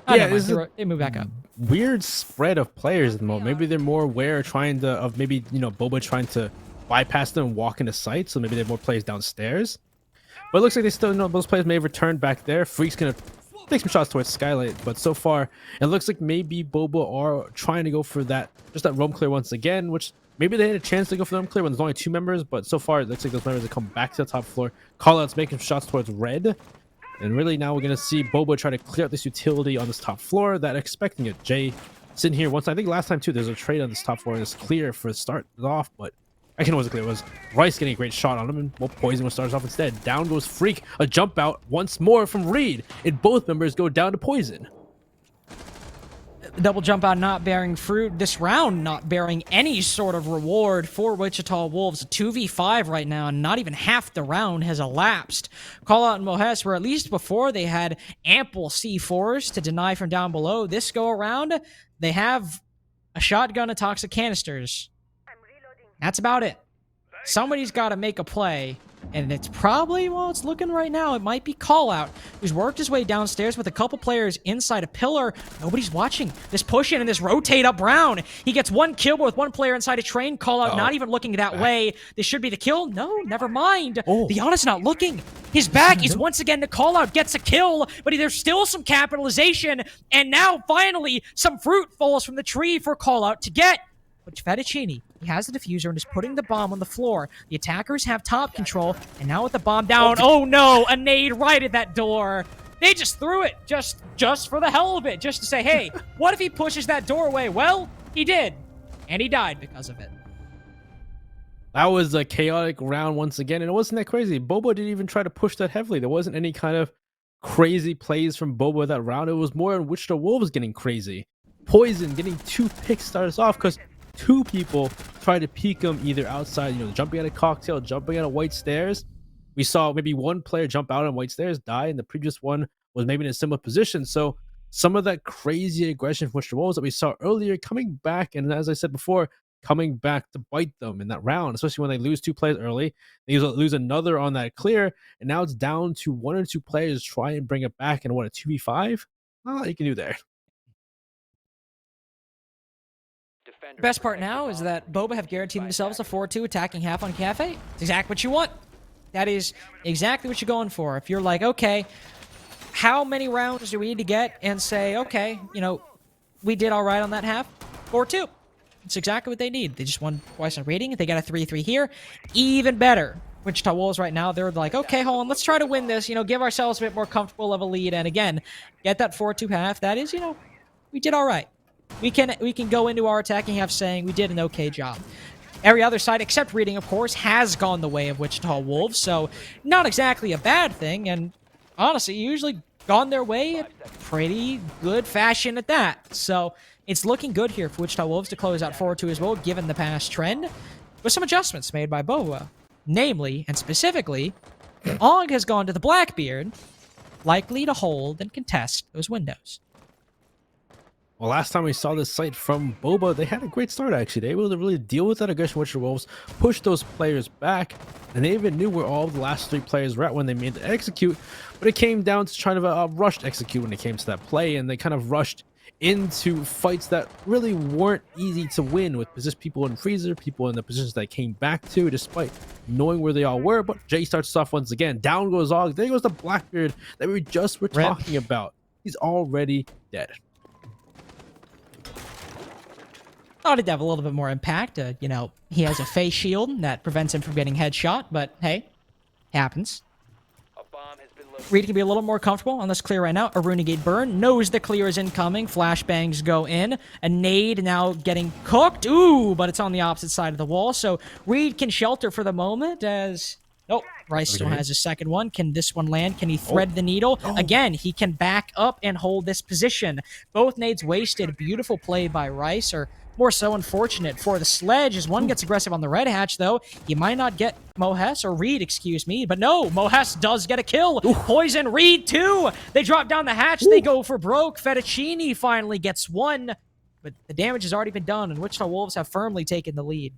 They move back up. Weird spread of players at the moment. Maybe they're more aware of maybe, Boba trying to bypass them and walk into sight, so maybe they have more players downstairs. But it looks like they still those players may have returned back there. Freak's gonna take some shots towards Skylight, but so far it looks like maybe Boba are trying to go for that roam clear once again, which maybe they had a chance to go for the roam clear when there's only 2 members, but so far it looks like those members have come back to the top floor. Callouts making shots towards red. And really now we're going to see Boba try to clear out this utility on this top floor that expecting it. Jay sitting here once. I think last time too, there's a trade on this top floor. It's clear for the start off, but I can wasn't clear. It was Rice getting a great shot on him, and well, Poison was starts off instead. Down goes Freak. A jump out once more from Reed, and both members go down to Poison. Double jump out not bearing fruit. This round not bearing any sort of reward for Wichita Wolves. A 2v5 right now, and not even half the round has elapsed. Call out and Mohes, where at least before they had ample C4s to deny from down below. This go around, they have a shotgun and toxic canisters. That's about it. Somebody's got to make a play. And it's probably, well, it's looking right now, it might be Callout, who's worked his way downstairs with a couple players inside a pillar. Nobody's watching. This push in and this rotate up round. He gets 1 kill with 1 player inside a train. Callout not even looking that way. This should be the kill. No, never mind. The Honest not looking. His back is once again to Callout. Gets a kill, but there's still some capitalization. And now, finally, some fruit falls from the tree for Callout to get. But Fettuccine, he has the diffuser and is putting the bomb on the floor. The attackers have top control, and now with the bomb down, oh no, a nade right at that door. They just threw it, just for the hell of it, just to say, hey, what if he pushes that door away? Well, he did, and he died because of it. That was a chaotic round once again, and it wasn't that crazy. Boba didn't even try to push that heavily. There wasn't any kind of crazy plays from Boba that round. It was more in Wichita Wolves getting crazy. Poison getting 2 picks starts off because 2 people try to peek him either outside, jumping at a cocktail, jumping at a white stairs. We saw maybe 1 player jump out on white stairs, die, and the previous one was maybe in a similar position. So some of that crazy aggression from Wichita Wolves that we saw earlier coming back, and as I said before, coming back to bite them in that round, especially when they lose 2 players early. They lose another on that clear, and now it's down to 1 or 2 players try and bring it back, and what, a 2v5? Not a lot you can do there. The best part now is that Boba have guaranteed themselves a 4-2 attacking half on Cafe. It's exactly what you want. That is exactly what you're going for. If you're like, okay, how many rounds do we need to get and say, okay, we did all right on that half? 4-2. It's exactly what they need. They just won twice on rating. They got a 3-3 here. Even better. Wichita Wolves right now, they're like, okay, hold on, let's try to win this, give ourselves a bit more comfortable of a lead. And again, get that 4-2 half. That is, we did all right. We can go into our attacking half saying we did an okay job. Every other side, except reading, of course, has gone the way of Wichita Wolves, so not exactly a bad thing, and honestly, usually gone their way in pretty good fashion at that. So it's looking good here for Wichita Wolves to close out 4-2 as well, given the past trend, with some adjustments made by Boba. Namely, and specifically, Og has gone to the Blackbeard, likely to hold and contest those windows. Well, last time we saw this site from Boba, they had a great start actually. They were able to really deal with that aggression with the Wolves, push those players back, and they even knew where all the last 3 players were at when they made the execute. But it came down to trying to rushed execute when it came to that play, and they kind of rushed into fights that really weren't easy to win with just people in freezer, people in the positions that came back to, despite knowing where they all were. But Jay starts off once again. Down goes Og. There goes the Blackbeard that we just were talking about. He's already dead. Thought he'd have a little bit more impact. You know, he has a face shield that prevents him from getting headshot, but hey, happens. A bomb has been located. Reed can be a little more comfortable on this clear right now. A Runegate burn, knows the clear is incoming. Flashbangs go in. A nade now getting cooked. Ooh, but it's on the opposite side of the wall. So Reed can shelter for the moment as... Nope, Rice still has a second one. Can this one land? Can he thread the needle? Again, he can back up and hold this position. Both nades wasted. Beautiful play by Rice, or more so unfortunate for the Sledge as one gets aggressive on the red hatch, though. You might not get Mohes, or Reed, excuse me, but no, Mohes does get a kill. Poison Reed, too. They drop down the hatch. They go for broke. Fettuccine finally gets one, but the damage has already been done, and Wichita Wolves have firmly taken the lead.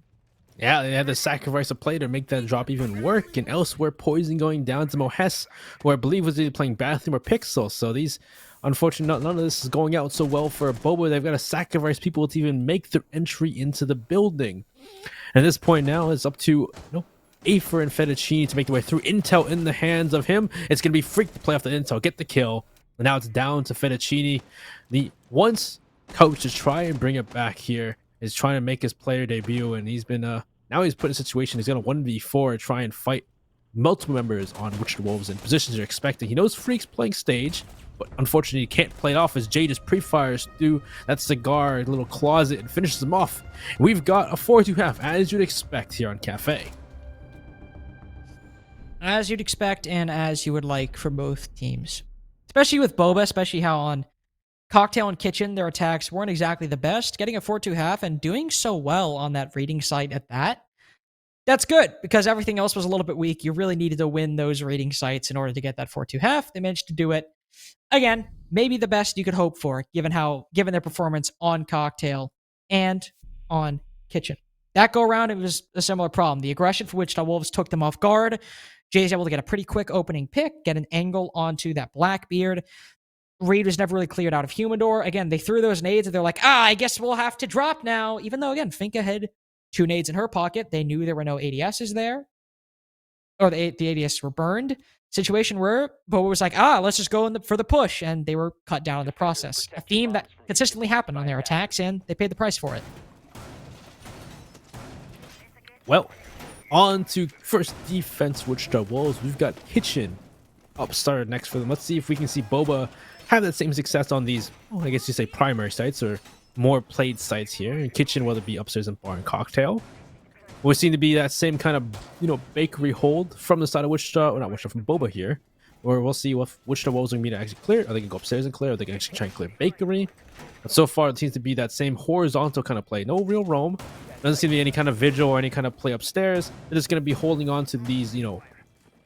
Yeah, they had to sacrifice a play to make that drop even work. And elsewhere, Poison going down to Mohes, who I believe was either playing Bathroom or Pixel. So these, unfortunately, none of this is going out so well for Boba. They've got to sacrifice people to even make their entry into the building. And at this point now, it's up to Afer and Fettuccine to make their way through. Intel in the hands of him. It's going to be Freak to play off the Intel, get the kill. And now it's down to Fettuccine. The once coach to try and bring it back here is trying to make his player debut, and he's been now he's put in a situation he's going to 1v4 try and fight multiple members on Wichita Wolves in positions you're expecting. He knows Freak's playing stage, but unfortunately he can't play it off as Jay just pre-fires through that cigar little closet and finishes him off. We've got a 4-2 as you'd expect here on Cafe. As you'd expect and as you would like for both teams. Especially with Boba, especially how on Cocktail and Kitchen, their attacks weren't exactly the best. Getting a 4-2 and doing so well on that rating site at that, that's good because everything else was a little bit weak. You really needed to win those rating sites in order to get that 4-2. They managed to do it. Again, maybe the best you could hope for, given their performance on Cocktail and on Kitchen. That go around, it was a similar problem. The aggression for Wichita Wolves took them off guard. Jay's able to get a pretty quick opening pick, get an angle onto that Blackbeard. Reed was never really cleared out of Humidor. Again, they threw those nades and they're like, I guess we'll have to drop now. Even though, again, Finka had 2 nades in her pocket. They knew there were no ADSs there. Or the ADSs were burned. Situation where Boba was like, let's just go for the push. And they were cut down in the process. A theme that consistently happened on their attacks, and they paid the price for it. Well, on to first defense Wichita Wolves. We've got Kitchen up started next for them. Let's see if we can see Boba have that same success on these, I guess you say primary sites or more played sites here. In Kitchen, whether it be upstairs and bar and Cocktail. We seem to be that same kind of, bakery hold from the side of Wichita, or not Wichita, from Boba here. Or we'll see what Wichita Wolves are going to be to actually clear. Are they going to go upstairs and clear? Or are they going to actually try and clear bakery? But so far, it seems to be that same horizontal kind of play. No real roam. Doesn't seem to be any kind of vigil or any kind of play upstairs. They're just going to be holding on to these,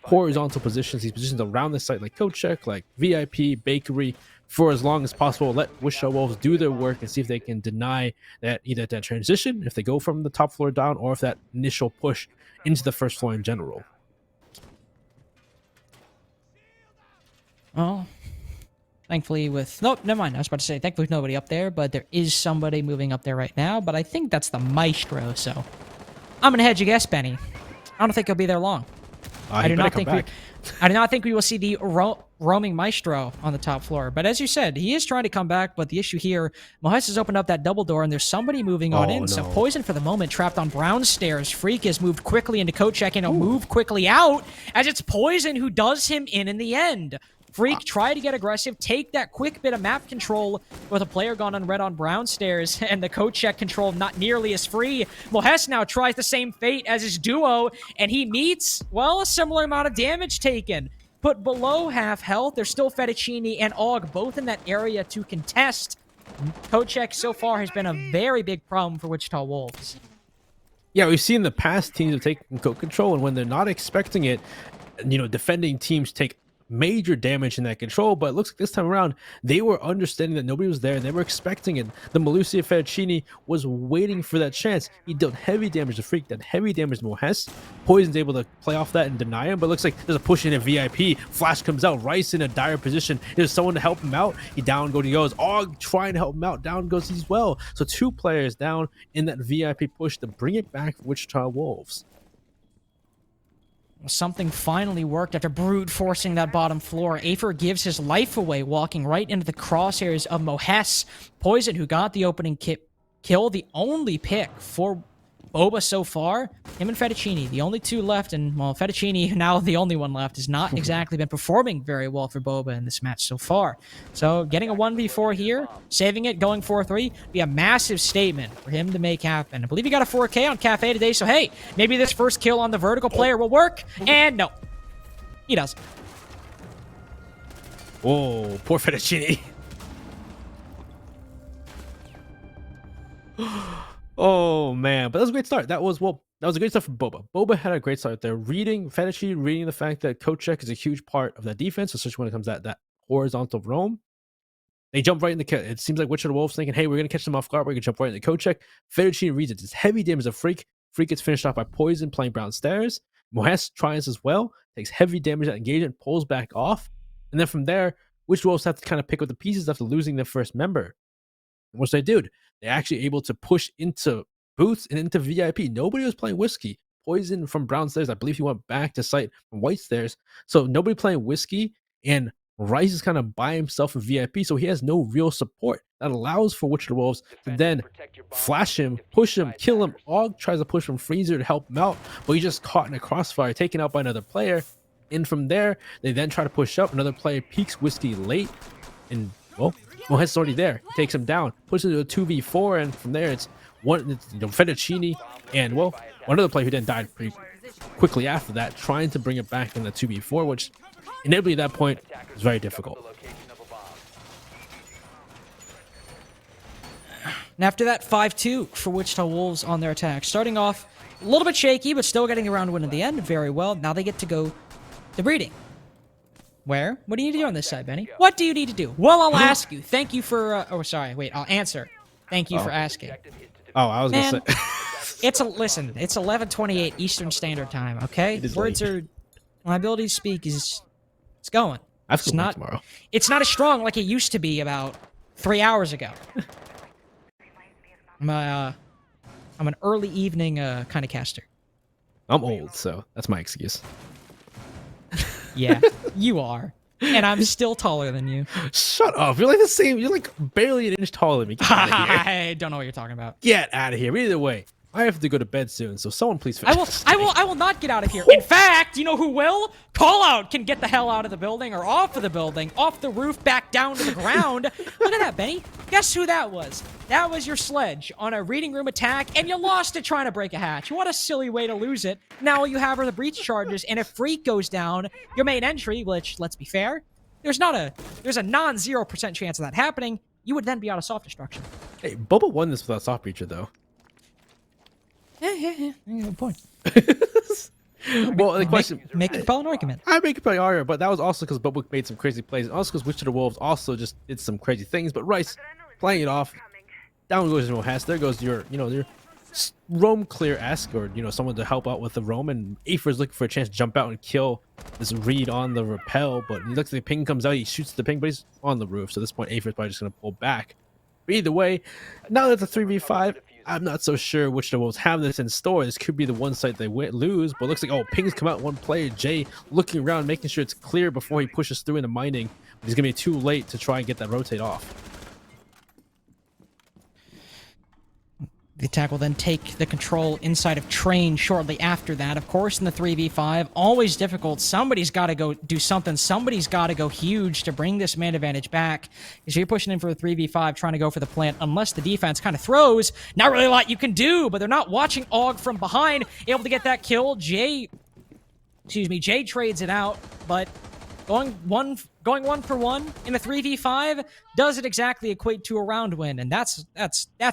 horizontal positions, these positions around the site, like Code Check, like VIP, Bakery, for as long as possible. Let Wichita Wolves do their work and see if they can deny that either that transition, if they go from the top floor down, or if that initial push into the first floor in general. Well, thankfully nope, never mind. I was about to say, thankfully with nobody up there, but there is somebody moving up there right now, but I think that's the Maestro, so I'm going to hedge a guess, Benny. I don't think he'll be there long. I do not think we will see the roaming Maestro on the top floor. But as you said, he is trying to come back. But the issue here, Mohes has opened up that double door, and there's somebody moving on in. No. So Poison for the moment trapped on Brown stairs. Freak has moved quickly into Coat Check and he'll move quickly out as it's Poison who does him in the end. Freak try to get aggressive, take that quick bit of map control with a player gone unread on Brown stairs, and the Coat Check control not nearly as free. Mohes now tries the same fate as his duo, and he meets, well, a similar amount of damage taken. Put below half health, there's still Fettuccine and Og, both in that area to contest. Coat Check so far has been a very big problem for Wichita Wolves. Yeah, we've seen in the past teams have taken coat control, and when they're not expecting it, defending teams take major damage in that control, but it looks like this time around they were understanding that nobody was there and they were expecting it. The Malusia Fettuccini was waiting for that chance. He dealt heavy damage to Freak, that heavy damage to Mohes. Poison's able to play off that and deny him, but it looks like there's a push in a VIP. Flash comes out, Rice in a dire position. There's someone to help him out. He down goes. Og trying to help him out. Down goes as well. So 2 players down in that VIP push to bring it back for Wichita Wolves. Something finally worked after brute forcing that bottom floor. Afer gives his life away, walking right into the crosshairs of Mohes. Poison, who got the opening kill, the only pick for Boba so far. Him and Fettuccini, the only 2 left, and well, Fettuccini, now the only one left, has not exactly been performing very well for Boba in this match so far. So getting a 1v4 here, saving it, going 4-3, be a massive statement for him to make happen. I believe he got a 4K on Cafe today, so hey, maybe this first kill on the vertical player will work, and no, he doesn't. Oh, poor Fettuccini. Oh man, but that was a great start. That was a great start for Boba. Boba had a great start there. Fettuccini reading the fact that coach check is a huge part of that defense, especially when it comes to that horizontal roam. They jump right in the kill. It seems like Wichita Wolves thinking, hey, we're gonna catch them off guard, we're gonna jump right in the coach check. Fettuccini reads it. It's heavy damage of Freak. Freak gets finished off by Poison playing Brown Stairs. Mohes tries as well, takes heavy damage at engagement, pulls back off. And then from there, Wichita Wolves have to kind of pick up the pieces after losing their first member. And what's they do? They're actually able to push into booths and into VIP. Nobody was playing Whiskey. Poison from Brown Stairs, I believe he went back to site from White Stairs. So nobody playing Whiskey, and Rice is kind of by himself in VIP, so he has no real support. That allows for Wichita Wolves to then flash him, push him, kill him. Og tries to push from Freezer to help him out, but he's just caught in a crossfire, taken out by another player. And from there, they then try to push up. Another player peeks Whiskey late, and well, Mohes is already there. He takes him down, puts it into a 2v4, and from there it's Fettuccini and well, one other player who then died pretty quickly after that, trying to bring it back in the 2v4, which inevitably at that point is very difficult. And after that, 5-2 for Wichita Wolves on their attack. Starting off a little bit shaky, but still getting the round win at the end very well. Now they get to go to breeding. Where? What do you need to do on this side, Benny? What do you need to do? Well, I'll ask you. Thank you for... oh, sorry. Wait, I'll answer. Thank you for asking. Oh, I was going to say... Listen, it's 11:28 Eastern Standard Time, okay? Words late. Are... My ability to speak is... It's going. It's not tomorrow. It's not as strong like it used to be about 3 hours ago. I'm an early evening kind of caster. I'm old, so that's my excuse. Yeah, you are. And I'm still taller than you. Shut up. You're like the same. You're like barely an inch taller than me. Get out of here. I don't know what you're talking about. Get out of here. Either way, I have to go to bed soon, so someone please finish. I will not get out of here. In fact, you know who will? Call Out can get the hell out of the building or off of the building, off the roof, back down to the ground. Look at that, Benny. Guess who that was? That was your sledge on a reading room attack, and you lost it trying to break a hatch. What a silly way to lose it. Now all you have are the breach charges, and if Freak goes down, your main entry, which, let's be fair, there's a non-0% chance of that happening, you would then be out of soft destruction. Hey, Boba won this without soft breacher, though. Yeah. Good point. Well, the question... Make a compelling argument. I make a compelling argument, but that was also because Boba made some crazy plays, and also because Wichita Wolves also just did some crazy things, but Rice playing it off. Down goes Mohes. There goes your roam clear-esque, or, someone to help out with the roam, and Afer's looking for a chance to jump out and kill this read on the rappel, but he looks like the ping comes out, he shoots the ping, but he's on the roof, so at this point Afer's probably just going to pull back. But either way, now that it's a 3v5, I'm not so sure which the Wolves have this in store. This could be the one site they lose, but it looks like, pings come out, one player, Jay, looking around, making sure it's clear before he pushes through into mining, but he's going to be too late to try and get that rotate off. The attack will then take the control inside of Train shortly after that. Of course, in the 3v5, always difficult. Somebody's got to go do something. Somebody's got to go huge to bring this man advantage back. Because you're pushing in for a 3v5, trying to go for the plant, unless the defense kind of throws. Not really a lot you can do, but they're not watching Og from behind. Able to get that kill. Jay trades it out, but going one for one in a 3v5 doesn't exactly equate to a round win, and that's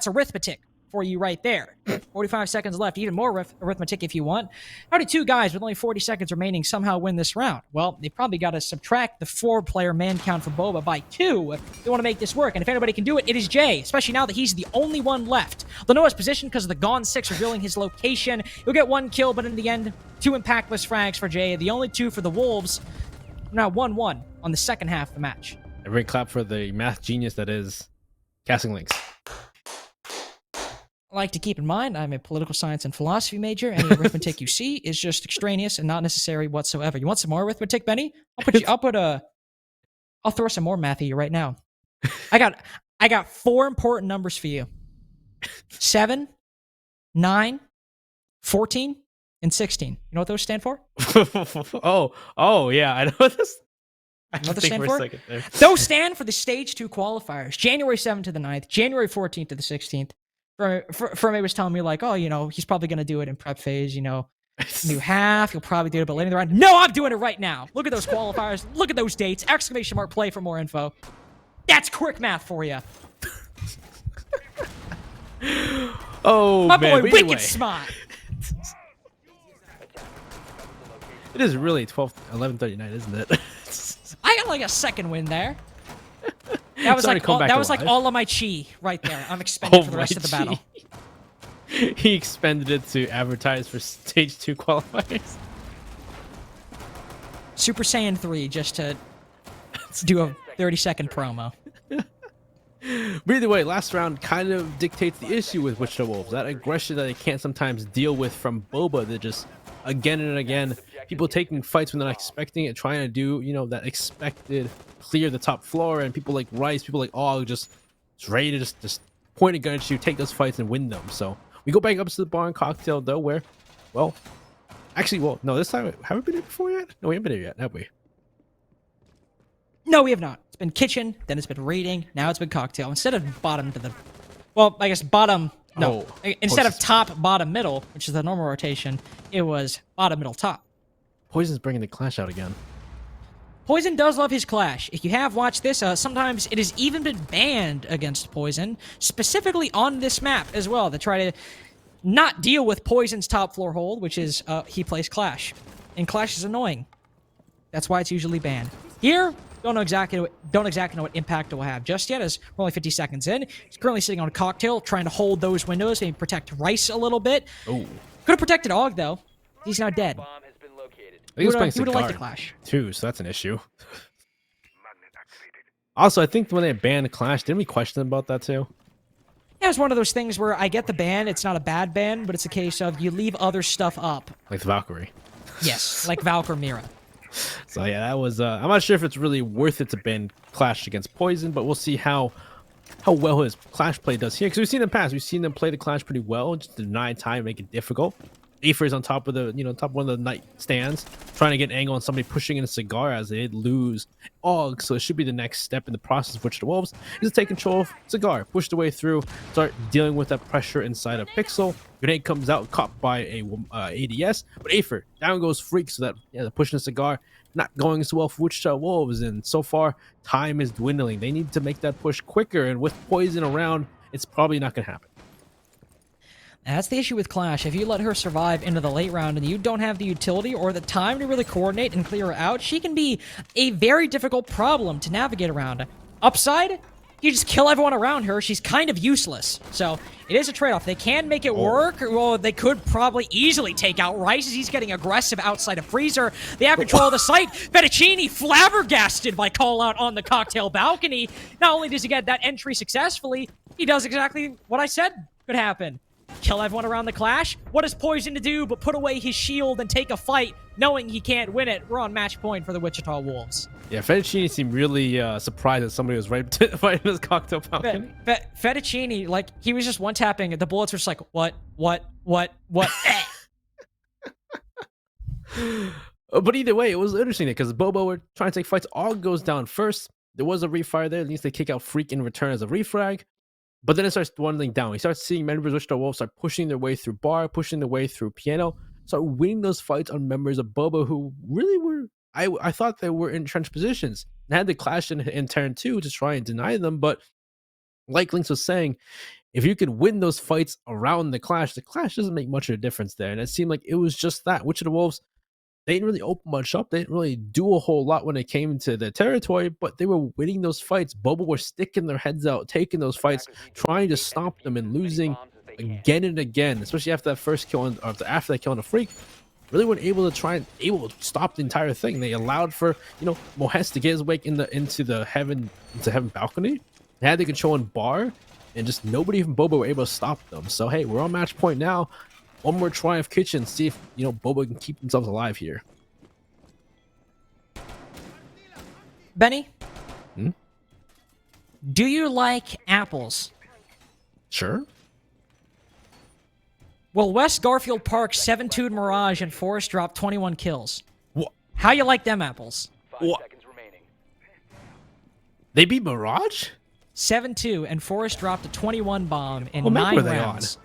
arithmetic for you right there. 45 seconds left. Even more arithmetic if you want. How do two guys with only 40 seconds remaining somehow win this round? Well, they probably got to subtract the 4-player man count for Boba by 2 if they want to make this work. And if anybody can do it, it is Jay, especially now that he's the only one left. They'll know his position because of the Gone 6 revealing his location. He'll get 1 kill, but in the end, 2 impactless frags for Jay. The only 2 for the Wolves. Now 1-1 on the second half of the match. Every clap for the math genius that is Casting Links. I like to keep in mind I'm a political science and philosophy major. Any arithmetic you see is just extraneous and not necessary whatsoever. You want some more arithmetic, Benny? I'll throw some more math at you right now. I got 4 important numbers for you. 7, 9, 14, and 16. You know what those stand for? oh yeah, I know this. I You know what those think stand for a for? second there. Those stand for the Stage 2 qualifiers. January 7th to the 9th, January 14th to the 16th. Fermi was telling me, like, oh, you know, he's probably going to do it in prep phase, you know, new half. He'll probably do it, but later in the round. No, I'm doing it right now. Look at those qualifiers. Look at those dates. Exclamation mark play for more info. That's quick math for you. Oh, My man, boy, but either wicked way, smart. it is really 11:39, isn't it? I got like a second win there. That was Sorry like to come back like alive. all of my chi right there. I'm expended for the rest of the battle. He expended it to advertise for Stage 2 qualifiers. Super Saiyan 3 just to do a 30-second promo. But either way, last round kind of dictates the issue with Wichita Wolves. That aggression that they can't sometimes deal with from Boba. They're just, again and again, people taking fights when they're not expecting it, trying to do, you know, that expected clear the top floor, and people like Rice, people like Og just ready to just point a gun at you, take those fights and win them. So we go back up to the bar and cocktail though, where, well, actually, well, no, this time, have we been here before yet? No, we haven't been here yet, have we? No, we have not. It's been kitchen, then it's been raiding, now it's been cocktail. Instead of bottom to the... Well, I guess bottom... No. Instead of top, bottom, middle, which is the normal rotation, it was bottom, middle, top. Poison's bringing the clash out again. Poison does love his clash. If you have watched this, sometimes it has even been banned against Poison, specifically on this map as well, to try to not deal with Poison's top floor hold, which is he plays Clash. And Clash is annoying. That's why it's usually banned. Here, don't exactly know what impact it will have just yet, as we're only 50 seconds in. He's currently sitting on a cocktail, trying to hold those windows, maybe protect Rice a little bit. Oh. Could have protected Og, though. He's now dead. Bomb has been located. He was playing He would have liked the Cigar, Clash. too, so that's an issue. Also, I think when they banned Clash, didn't we question about that too? Yeah, it's one of those things where I get the ban. It's not a bad ban, but it's a case of you leave other stuff up. Like the Valkyrie. Yes, like Valkyr Mira. So yeah, that was. I'm not sure if it's really worth it to ban Clash against Poison, but we'll see how well his Clash play does here. Because we've seen in the past, we've seen them play the Clash pretty well, just deny time, make it difficult. Aether is on top of the, top of one of the nightstands, trying to get an angle on somebody pushing in a Cigar as they lose Og. So it should be the next step in the process, which the Wolves is to take control of Cigar, push the way through, start dealing with that pressure inside of Pixel. Grenade comes out, caught by a ADS, but Aether down goes Freak, so that the pushing the Cigar not going so well for Wichita Wolves, and so far time is dwindling. They need to make that push quicker, and with Poison around, it's probably not going to happen. That's the issue with Clash. If you let her survive into the late round and you don't have the utility or the time to really coordinate and clear her out, she can be a very difficult problem to navigate around. Upside, you just kill everyone around her. She's kind of useless. So it is a trade-off. They can make it work. Well, they could probably easily take out Rice as he's getting aggressive outside of Freezer. They have control of the site. Fettuccine flabbergasted by call out on the cocktail balcony. Not only does he get that entry successfully, he does exactly what I said could happen. Kill everyone around the Clash. What is Poison to do but put away his shield and take a fight, knowing he can't win it? We're on match point for the Wichita Wolves. Yeah, Fettuccine seemed really surprised that somebody was right in his cocktail balcony. Fettuccine, like, he was just one-tapping, and the bullets were just like, what? But either way, it was interesting because Bobo were trying to take fights. Og goes down first. There was a refire there. At least they kick out Freak in return as a refrag. But then it starts dwindling down. We start seeing members of Wichita Wolves start pushing their way through Bar, pushing their way through Piano, start winning those fights on members of Boba who really were, I thought they were in entrenched positions. And had the Clash in turn 2 to try and deny them. But like Lynx was saying, if you could win those fights around the clash doesn't make much of a difference there. And it seemed like it was just that. Witch of the Wolves, they didn't really open much up. They didn't really do a whole lot when it came to the territory, but they were winning those fights. Boba were sticking their heads out, taking those fights, trying to stop them and losing again and again, especially after that first kill after that kill on the Freak. Really weren't able to stop the entire thing. They allowed for, Mohes to get his way into heaven balcony. They had the control and bar, and just nobody from Boba were able to stop them. So hey, we're on match point now. One more Triumph Kitchen, see if Boba can keep themselves alive here. Benny, do you like apples? Sure. Well, West Garfield Park 7-2'd Mirage and Forest dropped 21 kills. What? How you like them apples? 5 What? seconds remaining. They beat Mirage? 7-2, and Forest dropped a 21 bomb in What map 9 were they rounds.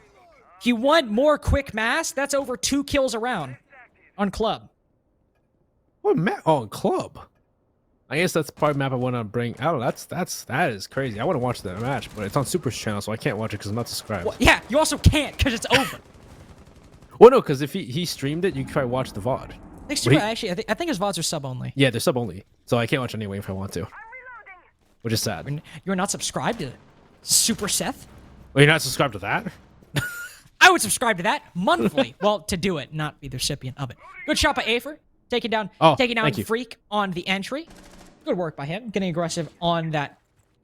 He won more quick mass. That's over 2 kills a round on club. What map? Oh, Club. I guess that's part of the map I want to bring. Oh, that is crazy. I want to watch that match, but it's on Super's channel, so I can't watch it because I'm not subscribed. Well, yeah, you also can't because it's over. Well, no, because if he streamed it, you can probably watch the VOD. Actually, I think his VODs are sub only. Yeah, they're sub only, so I can't watch anyway if I want to. Which is sad. You're not subscribed to Super Seth? Well, you're not subscribed to that? I would subscribe to that monthly. Well, to do it, not be the recipient of it. Good shot by Afer. Taking down thank you. Freak on the entry. Good work by him. Getting aggressive on that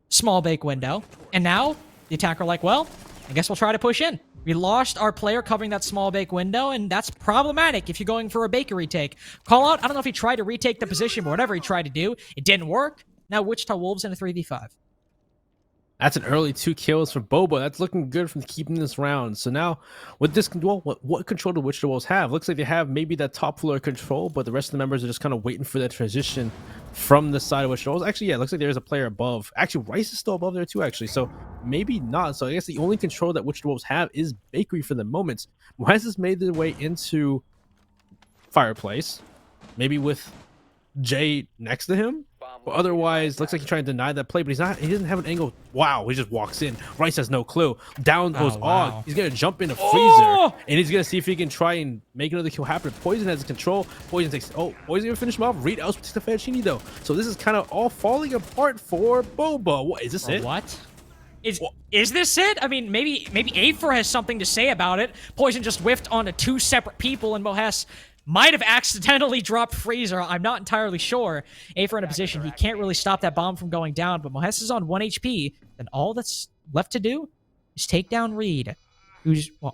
small bake window. And now, the attacker like, well, I guess we'll try to push in. We lost our player covering that small bake window, and that's problematic if you're going for a bakery take. Call out, I don't know if he tried to retake the position, but whatever he tried to do, it didn't work. Now Wichita Wolves in a 3v5. That's an early 2 kills for Boba. That's looking good from keeping this round. So now, with this control, what control do Wichita Wolves have? Looks like they have maybe that top floor control, but the rest of the members are just kind of waiting for that transition from the side of Wichita Wolves. Actually, yeah, it looks like there's a player above. Actually, Rice is still above there too, actually. So maybe not. So I guess the only control that Wichita Wolves have is Bakery for the moment. Mohez has made their way into Fireplace, maybe with Jay next to him. But otherwise, looks like he's trying to deny that play, but he doesn't have an angle. Wow, he just walks in. Rice has no clue. Down goes Og. He's going to jump in a freezer, and he's going to see if he can try and make another kill happen. Poison has the control. Poison going to finish him off. Reed else takes the Fettuccine, though. So this is kind of all falling apart for Boba. What, is this it? What? Is this it? I mean, maybe Afer has something to say about it. Poison just whiffed onto 2 separate people, and Mohes might have accidentally dropped Freezer. I'm not entirely sure. Afer in a position. He can't really stop that bomb from going down, but Mohes is on 1 HP. Then all that's left to do is take down Reed.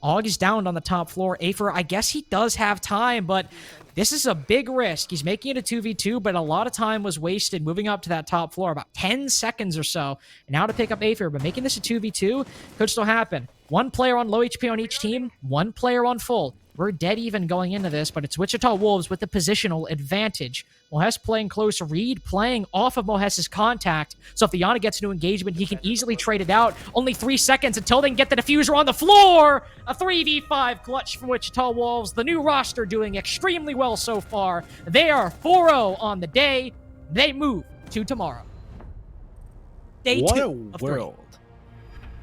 Og is down on the top floor. Afer, I guess he does have time, but this is a big risk. He's making it a 2v2, but a lot of time was wasted moving up to that top floor, about 10 seconds or so. And now to pick up Afer, but making this a 2v2 could still happen. 1 player on low HP on each team, 1 player on full. We're dead even going into this, but it's Wichita Wolves with the positional advantage. Mohes playing close, Reed playing off of Mohes's contact, so if the Yana gets into engagement, he can easily trade it out. Only 3 seconds until they can get the diffuser on the floor! A 3v5 clutch from Wichita Wolves. The new roster doing extremely well so far. They are 4-0 on the day. They move to tomorrow. Day 2 What a of 3. world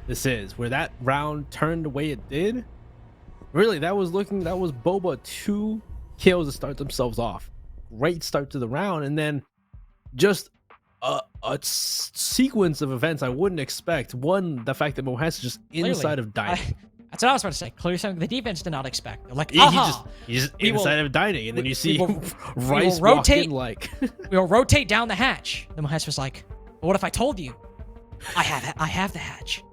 this is, where that round turned the way it did. Really, that was Boba 2 kills to start themselves off. Great start to the round, and then just a sequence of events I wouldn't expect. One, the fact that Mohes is just inside of dining. That's what I was about to say. Clearly something the defense did not expect. They're like, he's just inside of dining, and then you see Rice rotate, walk in like... we will rotate down the hatch. Then Mohes was like, but what if I told you? I have the hatch.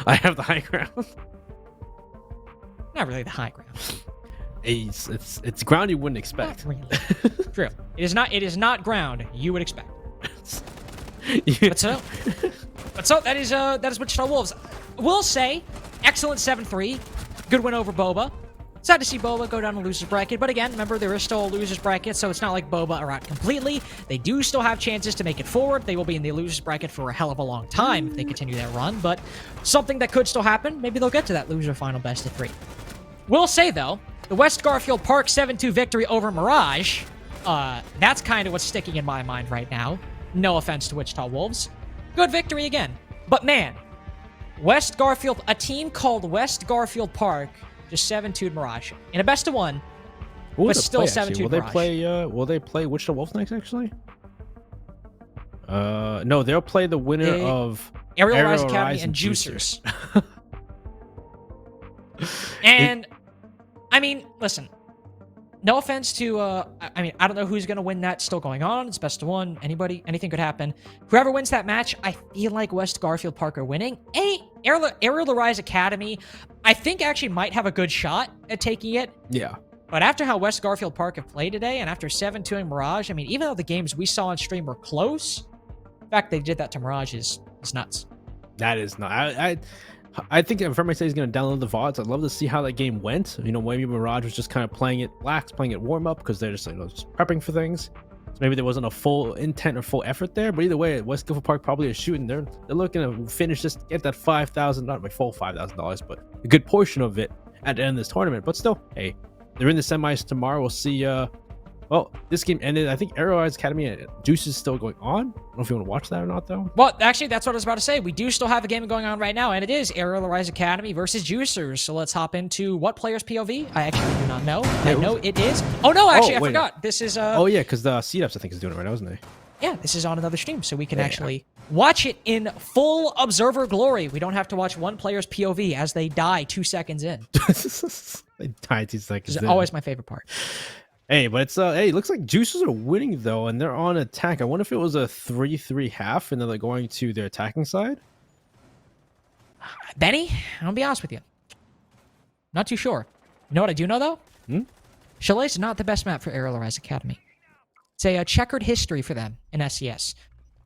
I have the high ground. Not really the high ground. It's ground you wouldn't expect. Not really. True. It is not ground you would expect. But so that is Wichita Wolves. We'll say excellent 7-3. Good win over Boba. Sad to see Boba go down the loser's bracket, but again, remember, there is still a loser's bracket, so it's not like Boba are out completely. They do still have chances to make it forward. They will be in the loser's bracket for a hell of a long time if they continue that run, but something that could still happen, maybe they'll get to that loser final best of 3. We'll say, though, the West Garfield Park 7-2 victory over Mirage, that's kind of what's sticking in my mind right now. No offense to Wichita Wolves. Good victory again. But man, West Garfield, a team called West Garfield Park, just 7-2'd Mirage in a best of one, Who will but they still play, 7-2 actually? Will they Mirage. play? Will they play Wichita Wolf next? Actually, no, they'll play the winner of Aerial Rise Academy Rise and Juicers. And I mean, listen. No offense to, I mean, I don't know who's going to win that. Still going on. It's best of one. Anybody, anything could happen. Whoever wins that match, I feel like West Garfield Park are winning. Aerial Rise Academy, I think actually might have a good shot at taking it. Yeah. But after how West Garfield Park have played today, and after 7-2ing Mirage, I mean, even though the games we saw on stream were close, the fact they did that to Mirage is nuts. That is not. I think if everybody says he's going to download the VODs, I'd love to see how that game went. You know, maybe Mirage was just kind of playing it lax, playing it warm up because they're just, just prepping for things. So maybe there wasn't a full intent or full effort there. But either way, West Garfield Park probably is shooting. They're looking to finish this, get that $5,000, not my full $5,000, but a good portion of it at the end of this tournament. But still, hey, they're in the semis tomorrow. We'll see. Well, this game ended. I think Aerial Rise Academy and Juice is still going on. I don't know if you want to watch that or not, though. Well, actually, that's what I was about to say. We do still have a game going on right now, and it is Aerial Rise Academy versus Juicers. So let's hop into what player's POV? I actually do not know. I know it is. Oh, no, actually, I forgot. This is... Oh, yeah, because the C-Dubs, I think, is doing it right now, isn't they? Yeah, this is on another stream, so we can actually watch it in full observer glory. We don't have to watch one player's POV as they die 2 seconds in. They die 2 seconds This is in. always my favorite part. Hey, but it's hey, it looks like Juicers are winning though, and they're on attack. I wonder if it was a 3-3 half, and then they're going to their attacking side. Benny, I'll be honest with you. Not too sure. You know what I do know though? Chalet's not the best map for Aerial Rise Academy. It's a checkered history for them in SCS.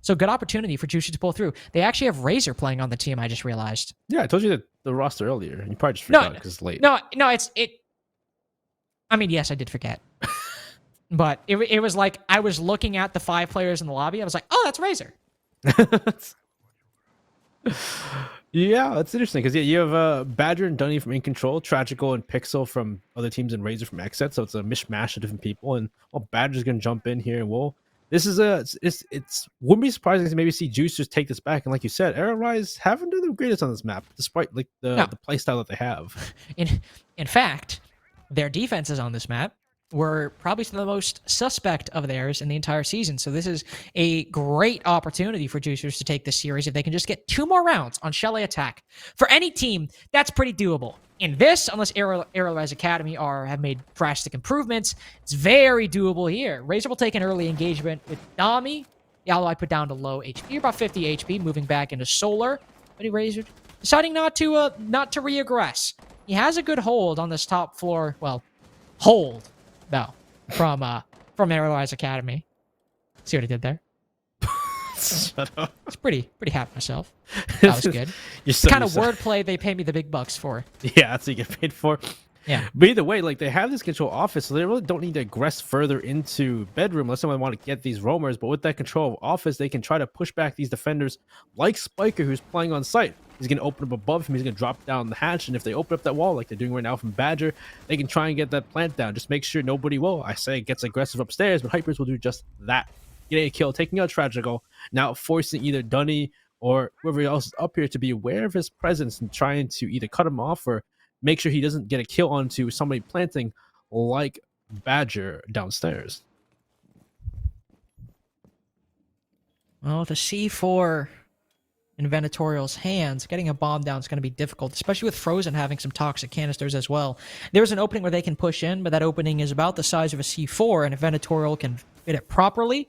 So good opportunity for Juicers to pull through. They actually have Razor playing on the team, I just realized. Yeah, I told you that the roster earlier, and you probably just forgot because it's late. No, I mean, yes, I did forget. But it was like I was looking at the 5 players in the lobby. I was like, oh, that's Razor. Yeah, that's interesting because you have Badger and Dunny from In Control, Tragical and Pixel from other teams, and Razor from Xset. So it's a mishmash of different people. And Badger's gonna jump in here, and this is it's wouldn't be surprising to maybe see Juicers take this back. And like you said, Aerial Rise haven't done the greatest on this map, despite like the play style that they have. In fact, their defenses on this map were probably some of the most suspect of theirs in the entire season. So this is a great opportunity for Juicers to take this series if they can just get 2 more rounds on Chalet attack. For any team, that's pretty doable. In this, unless Aerial Rise Academy have made drastic improvements, it's very doable here. Razor will take an early engagement with Dami. The ally put down to low HP, about 50 HP, moving back into Solar. But Razor deciding not to reaggress. He has a good hold on this top floor. Well, hold. No, from Aerial Rise Academy. See what I did there? Shut up. It's pretty happy myself. That was good. The kind of wordplay they pay me the big bucks for. Yeah, that's what you get paid for. Yeah. But either way, like they have this control office, so they really don't need to aggress further into bedroom unless someone want to get these roamers. But with that control of office, they can try to push back these defenders like Spiker, who's playing on site. He's going to open up above him. He's going to drop down the hatch. And if they open up that wall like they're doing right now from Badger, they can try and get that plant down. Just make sure nobody gets aggressive upstairs, but Hypers will do just that. Getting a kill, taking out Tragical, now forcing either Dunny or whoever else is up here to be aware of his presence and trying to either cut him off or make sure he doesn't get a kill onto somebody planting like Badger downstairs. Well, the C4 in Venatorial's hands, getting a bomb down is going to be difficult, especially with Frozen having some toxic canisters as well. There's an opening where they can push in, but that opening is about the size of a C4, and if Venatorial can fit it properly,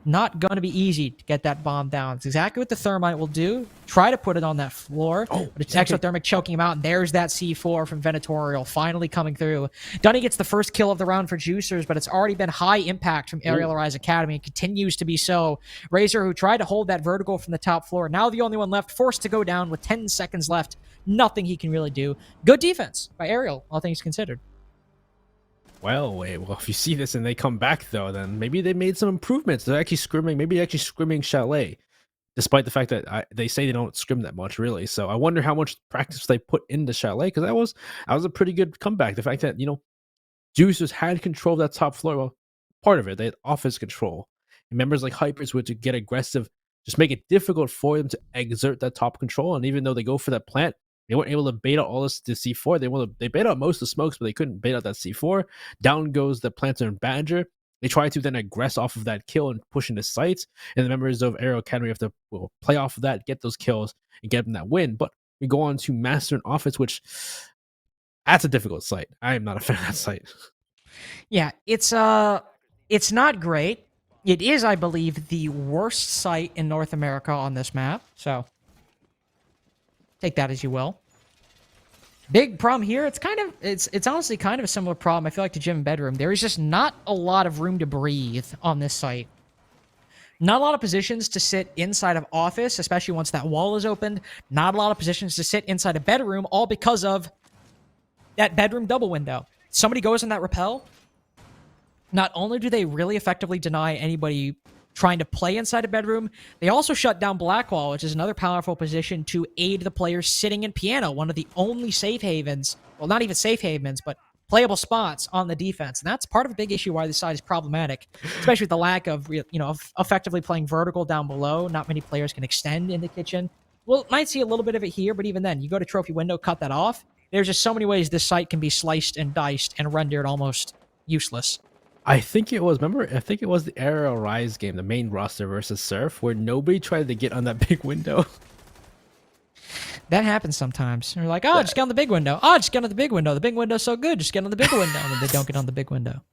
not going to be easy to get that bomb down. It's exactly what the Thermite will do. Try to put it on that floor, but it's Exothermic choking him out, and there's that C4 from Venatorial finally coming through. Dunny gets the first kill of the round for Juicers, but it's already been high impact from Aerial Rise Academy and continues to be so. Razor, who tried to hold that vertical from the top floor, now the only one left, forced to go down with 10 seconds left. Nothing he can really do. Good defense by Aerial, all things considered. Well, wait. Well, if you see this and they come back, though, then maybe they made some improvements. They're actually scrimming, maybe actually scrimming Chalet, despite the fact that they say they don't scrim that much, really. So I wonder how much practice they put into Chalet, because that was a pretty good comeback. The fact that, Juicers had control of that top floor, well, part of it, they had office control. And members like Hypers would to get aggressive just make it difficult for them to exert that top control. And even though they go for that plant, they weren't able to bait out all this to C4. They bait out most of the smokes, but they couldn't bait out that C4. Down goes the Planter and Badger. They try to then aggress off of that kill and push into sites. And the members of Aero Academy have to play off of that, get those kills, and get them that win. But we go on to Master and Office, which that's a difficult site. I am not a fan of that site. Yeah, it's not great. It is, I believe, the worst site in North America on this map. So take that as you will. Big problem here. It's honestly kind of a similar problem. I feel like to gym and bedroom. There is just not a lot of room to breathe on this site. Not a lot of positions to sit inside of office, especially once that wall is opened. Not a lot of positions to sit inside a bedroom, all because of that bedroom double window. Somebody goes in that rappel. Not only do they really effectively deny anybody trying to play inside a bedroom, they also shut down Blackwall, which is another powerful position to aid the players sitting in piano, one of the only safe havens, well, not even safe havens, but playable spots on the defense. And that's part of a big issue why this side is problematic, especially with the lack of, effectively playing vertical down below. Not many players can extend in the kitchen. Well, might see a little bit of it here, but even then, you go to trophy window, cut that off. There's just so many ways this site can be sliced and diced and rendered almost useless. I think it was the Aerial Rise game, the main roster versus Surf, where nobody tried to get on that big window. That happens sometimes. They're like, just get on the big window. Just get on the big window. The big window's so good. Just get on the big window. And then they don't get on the big window.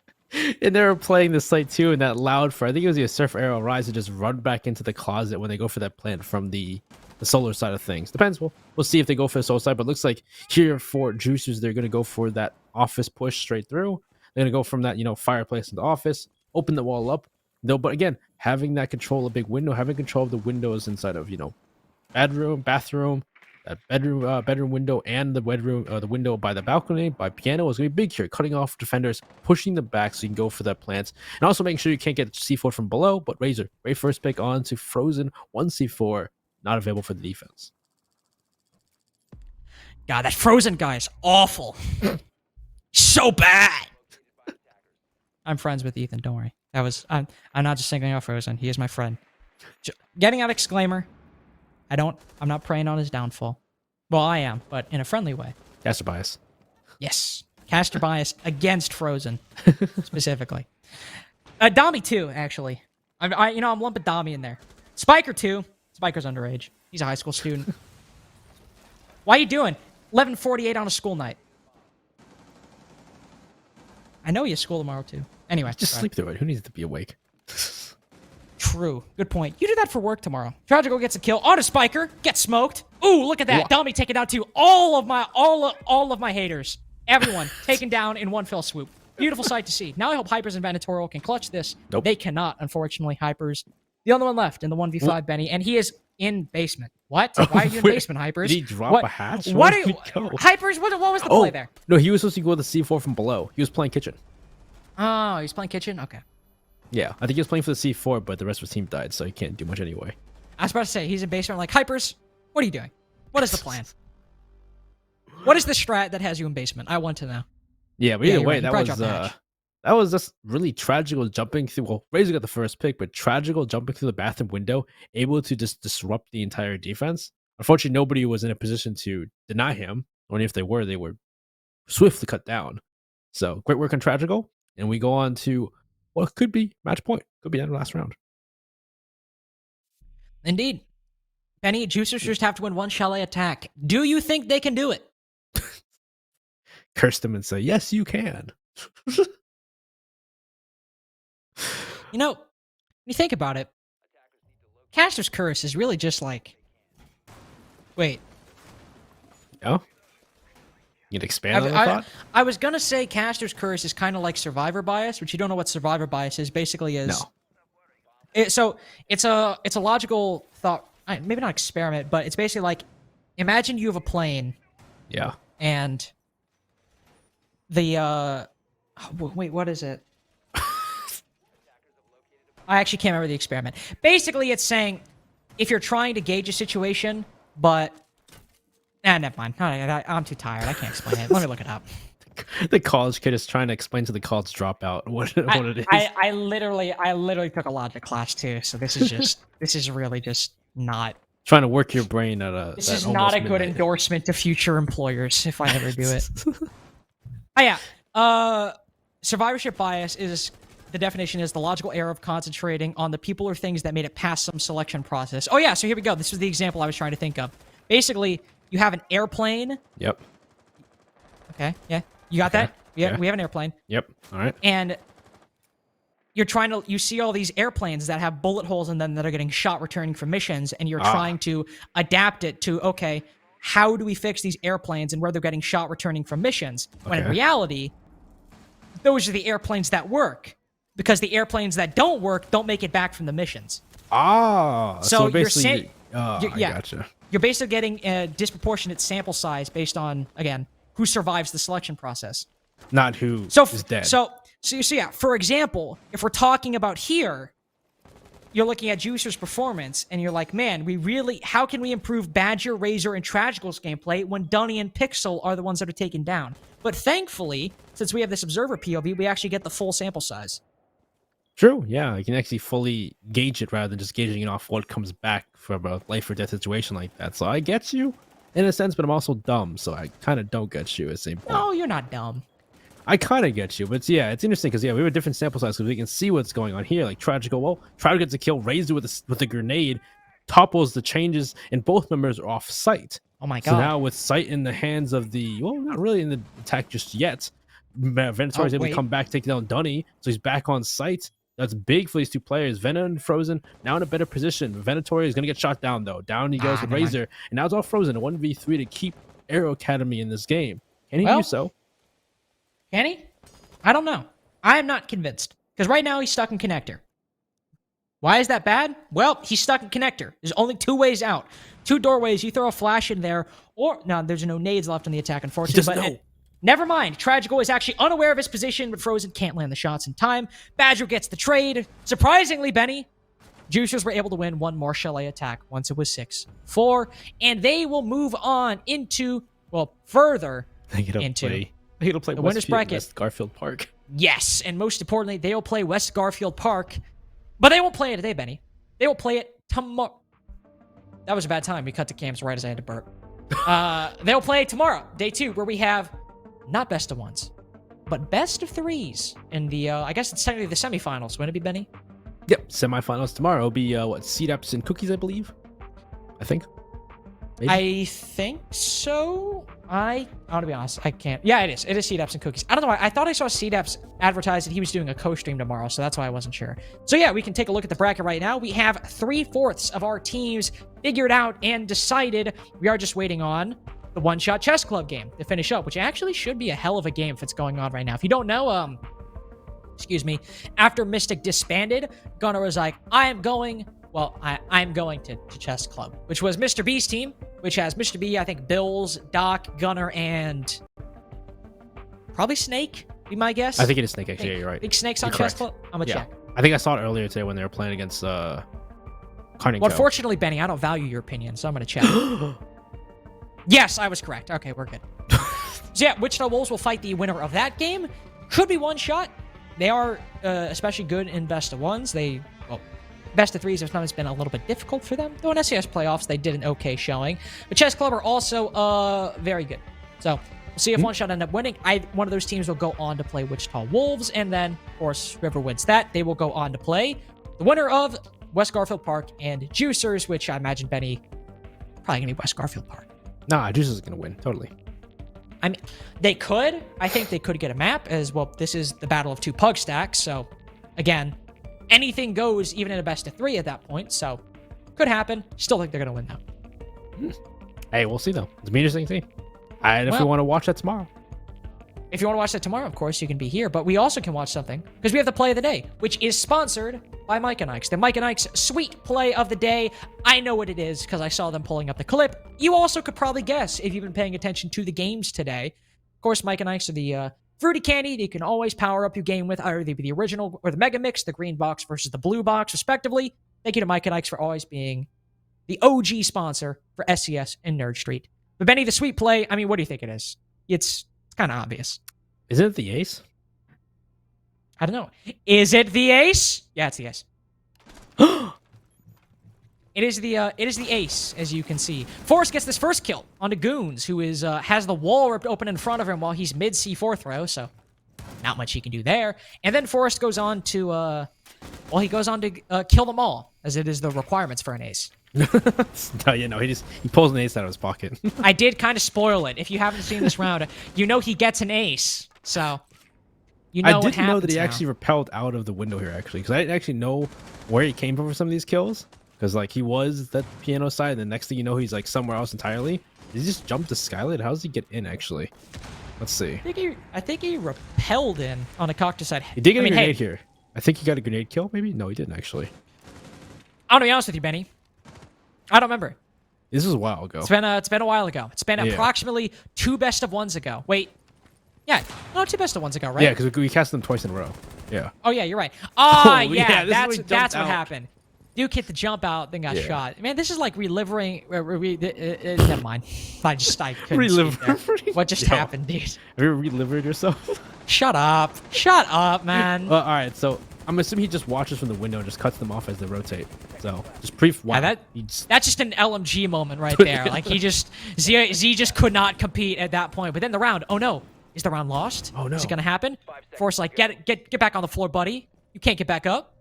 And they were playing the site too, and that loud for, I think it was the Surf Aerial Rise, to just run back into the closet when they go for that plant from the solar side of things. Depends. We'll see if they go for the solar side, but it looks like here for Juicers, they're going to go for that office push straight through. They're going to go from that, fireplace into office, open the wall up. No, but again, having that control of a big window, having control of the windows inside of, bedroom, bathroom, that bedroom window, and the window by the balcony, by piano is going to be big here. Cutting off defenders, pushing them back so you can go for that plants, and also making sure you can't get C4 from below. But Razor, great first pick on to Frozen, 1 C4, not available for the defense. God, that Frozen guy is awful. So bad. I'm friends with Ethan, don't worry. I'm not just singling out Frozen. He is my friend. Getting out exclaimer. I'm not preying on his downfall. Well, I am, but in a friendly way. Caster bias. Yes. Caster bias against Frozen, specifically. Dami too, actually. I'm lumping Dami in there. Spiker too. Spiker's underage. He's a high school student. Why are you doing 11:48 on a school night? I know he has school tomorrow too. Anyway, just sleep through it. Who needs to be awake? True. Good point. You do that for work tomorrow. Tragical gets a kill on a Spiker. Get smoked. Ooh, look at that. Dami taking out to all of my haters. Everyone taken down in one fell swoop. Beautiful sight to see. Now I hope Hypers and Venatorial can clutch this. Nope. They cannot, unfortunately. Hypers, the only one left in the 1v5, Benny, and he is in basement. What? Why are you in basement, Hypers? Did he drop a hatch? What are you... Hypers, what was the play there? No, he was supposed to go with the C4 from below. He was playing kitchen. Oh, he's playing kitchen? Okay. Yeah, I think he was playing for the C4, but the rest of his team died, so he can't do much anyway. I was about to say, he's in basement. Like, Hypers, what are you doing? What is the plan? What is the strat that has you in basement? I want to know. Yeah, but either way, right. that was just really tragical jumping through. Well, Razor got the first pick, but tragical jumping through the bathroom window, able to just disrupt the entire defense. Unfortunately, nobody was in a position to deny him. Only if they were swiftly cut down. So great work on Tragical. And we go on to what could be match point. Could be the end of the last round. Indeed. Benny, Juicers just have to win one chalet attack. Do you think they can do it? Curse them and say, yes, you can. When you think about it, Caster's Curse is really just like... Wait. Yeah? You can expand on that thought? I was going to say Caster's Curse is kind of like Survivor Bias, which you don't know what Survivor Bias is. Basically is... No. So it's a logical thought, maybe not experiment, but it's basically like, imagine you have a plane. Yeah. And the, wait, what is it? I actually can't remember the experiment. Basically, it's saying, if you're trying to gauge a situation, but... never mind. I'm too tired. I can't explain it. Let me look it up. The college kid is trying to explain to the college dropout what it is. I literally took a logic class too, so this is really just not. Trying to work your brain at a. This is not a good endorsement to future employers if I ever do it. Oh yeah, survivorship bias is the definition is the logical error of concentrating on the people or things that made it past some selection process. Oh yeah, so here we go. This was the example I was trying to think of. Basically, you have an airplane. Yep. Okay. Yeah. You got that? Yeah. We have an airplane. Yep. All right. And you see all these airplanes that have bullet holes in them that are getting shot returning from missions, and you're trying to adapt it to, okay, how do we fix these airplanes and where they're getting shot returning from missions? When in reality, those are the airplanes that work, because the airplanes that don't work don't make it back from the missions. So basically, I gotcha. You're basically getting a disproportionate sample size based on, again, who survives the selection process. Not who is dead. So yeah, for example, if we're talking about here, you're looking at Juicer's performance, and you're like, man, how can we improve Badger, Razor, and Tragical's gameplay when Dunny and Pixel are the ones that are taken down? But thankfully, since we have this observer POV, we actually get the full sample size. True, yeah. You can actually fully gauge it rather than just gauging it off what comes back from a life or death situation like that. So I get you in a sense, but I'm also dumb, so I kind of don't get you at the same point. No, you're not dumb. I kind of get you, but it's interesting because we have a different sample size because we can see what's going on here. Like Tragical, Tragical gets a kill, Razor with a grenade, topples the changes, and both members are off site. Oh my god! So now with sight in the hands of not really in the attack just yet, Venator is able to come back, take down Dunny, so he's back on site. That's big for these two players. Venom and Frozen now in a better position. Venator is going to get shot down, though. Down he goes with Razor. And now it's all Frozen. A 1v3 to keep Aero Academy in this game. Can he do so? Can he? I don't know. I am not convinced. Because right now he's stuck in connector. Why is that bad? Well, he's stuck in connector. There's only two ways out. Two doorways. You throw a flash in there. Or, no, there's no nades left in the attack, unfortunately. Never mind. Tragical is actually unaware of his position, but Frozen can't land the shots in time. Badger gets the trade. Surprisingly, Benny, Juicers were able to win one more chalet attack once it was 6-4, and they will move on into, further into the winners bracket. West Garfield Park. Yes, and most importantly, they will play West Garfield Park, but they won't play it today, Benny. They will play it tomorrow. That was a bad time. We cut the cams right as I had to burp. They'll play tomorrow, day 2, where we have not best of ones, but best of threes in the, I guess it's technically the semifinals. Wouldn't it be, Benny? Yep, semifinals tomorrow. It'll be, seed ups and cookies, I believe. I think. Maybe? I think so. I want to be honest, I can't. Yeah, it is. It is seed ups and cookies. I don't know why. I thought I saw seed ups advertised that he was doing a co-stream tomorrow, so that's why I wasn't sure. So yeah, we can take a look at the bracket right now. We have 3/4 of our teams figured out and decided. We are just waiting on the one-shot chess club game to finish up, which actually should be a hell of a game if it's going on right now. If you don't know, after Mystic disbanded, Gunnar was like, I'm going to chess club, which was Mr. B's team, which has Mr. B, I think Bills, Doc, Gunnar, and probably Snake, be my guess. I think it is Snake, actually. Yeah, you're right. Big Snake's on chess club? I'm going to check. I think I saw it earlier today when they were playing against Carney. Well, unfortunately, Benny, I don't value your opinion, so I'm going to check. Yes, I was correct. Okay, we're good. So yeah, Wichita Wolves will fight the winner of that game. Could be one shot. They are especially good in best of ones. Best of threes have sometimes been a little bit difficult for them. Though in SCS playoffs, they did an okay showing. But Chess Club are also very good. So we'll see if one shot end up winning. One of those teams will go on to play Wichita Wolves. And then, of course, River wins that. They will go on to play the winner of West Garfield Park and Juicers, which I imagine, Benny, probably going to be West Garfield Park. Nah, Juicers is going to win. Totally. I mean, they could. I think they could get a map as well. This is the battle of two pug stacks. So, again, anything goes even in a best of 3 at that point. So, could happen. Still think they're going to win, though. Hey, we'll see, though. It's an interesting thing. And if we want to watch that tomorrow. If you want to watch that tomorrow, of course, you can be here. But we also can watch something because we have the play of the day, which is sponsored by Mike and Ike's. The Mike and Ike's sweet play of the day. I know what it is because I saw them pulling up the clip. You also could probably guess if you've been paying attention to the games today. Of course, Mike and Ike's are the fruity candy that you can always power up your game with, either the original or the Mega Mix, the green box versus the blue box, respectively. Thank you to Mike and Ike's for always being the OG sponsor for SCS and Nerd Street. But Benny, the sweet play, I mean, what do you think it is? It's kind of obvious. Isn't it the ace? I don't know. Is it the ace? Yeah, it's the ace. It is the ace, as you can see. Forrest gets this first kill onto Goons, who is has the wall ripped open in front of him while he's mid C4 throw, so not much he can do there. And then Forrest goes on to kill them all, as it is the requirements for an ace. No, he pulls an ace out of his pocket. I did kind of spoil it. If you haven't seen this round, you know he gets an ace, so you know I what didn't happens know that he now. actually repelled out of the window here, actually, because I didn't actually know where he came from for some of these kills. Because, like, he was that piano side, and the next thing you know, he's, like, somewhere else entirely. Did he just jump to Skylight? How does he get in, actually? Let's see. I think he repelled in on a cactus side. He did get a grenade here. I think he got a grenade kill, maybe? No, he didn't, actually. I'm gonna be honest with you, Benny. I don't remember. This was a while ago. It's been a while ago. It's been approximately 2 best of ones ago. Wait. Yeah. No, 2 best of ones ago, right? Yeah, because we cast them twice in a row. Yeah. Oh, yeah, you're right. Ah, Oh, yeah, yeah, this is when he that's jumped what out. happened. Duke hit the jump out, then got Yeah. shot. Man, this is like relivering. Never mind. I couldn't speak there. What just happened, dude? Have you relived yourself? Shut up. Shut up, man. All right, so I'm assuming he just watches from the window and just cuts them off as they rotate. So just wow. Yeah, that's just an LMG moment right there. Like Z just could not compete at that point. But then the round, oh no, is the round lost? Oh, no. Is it gonna happen? Force like get back on the floor, buddy. You can't get back up.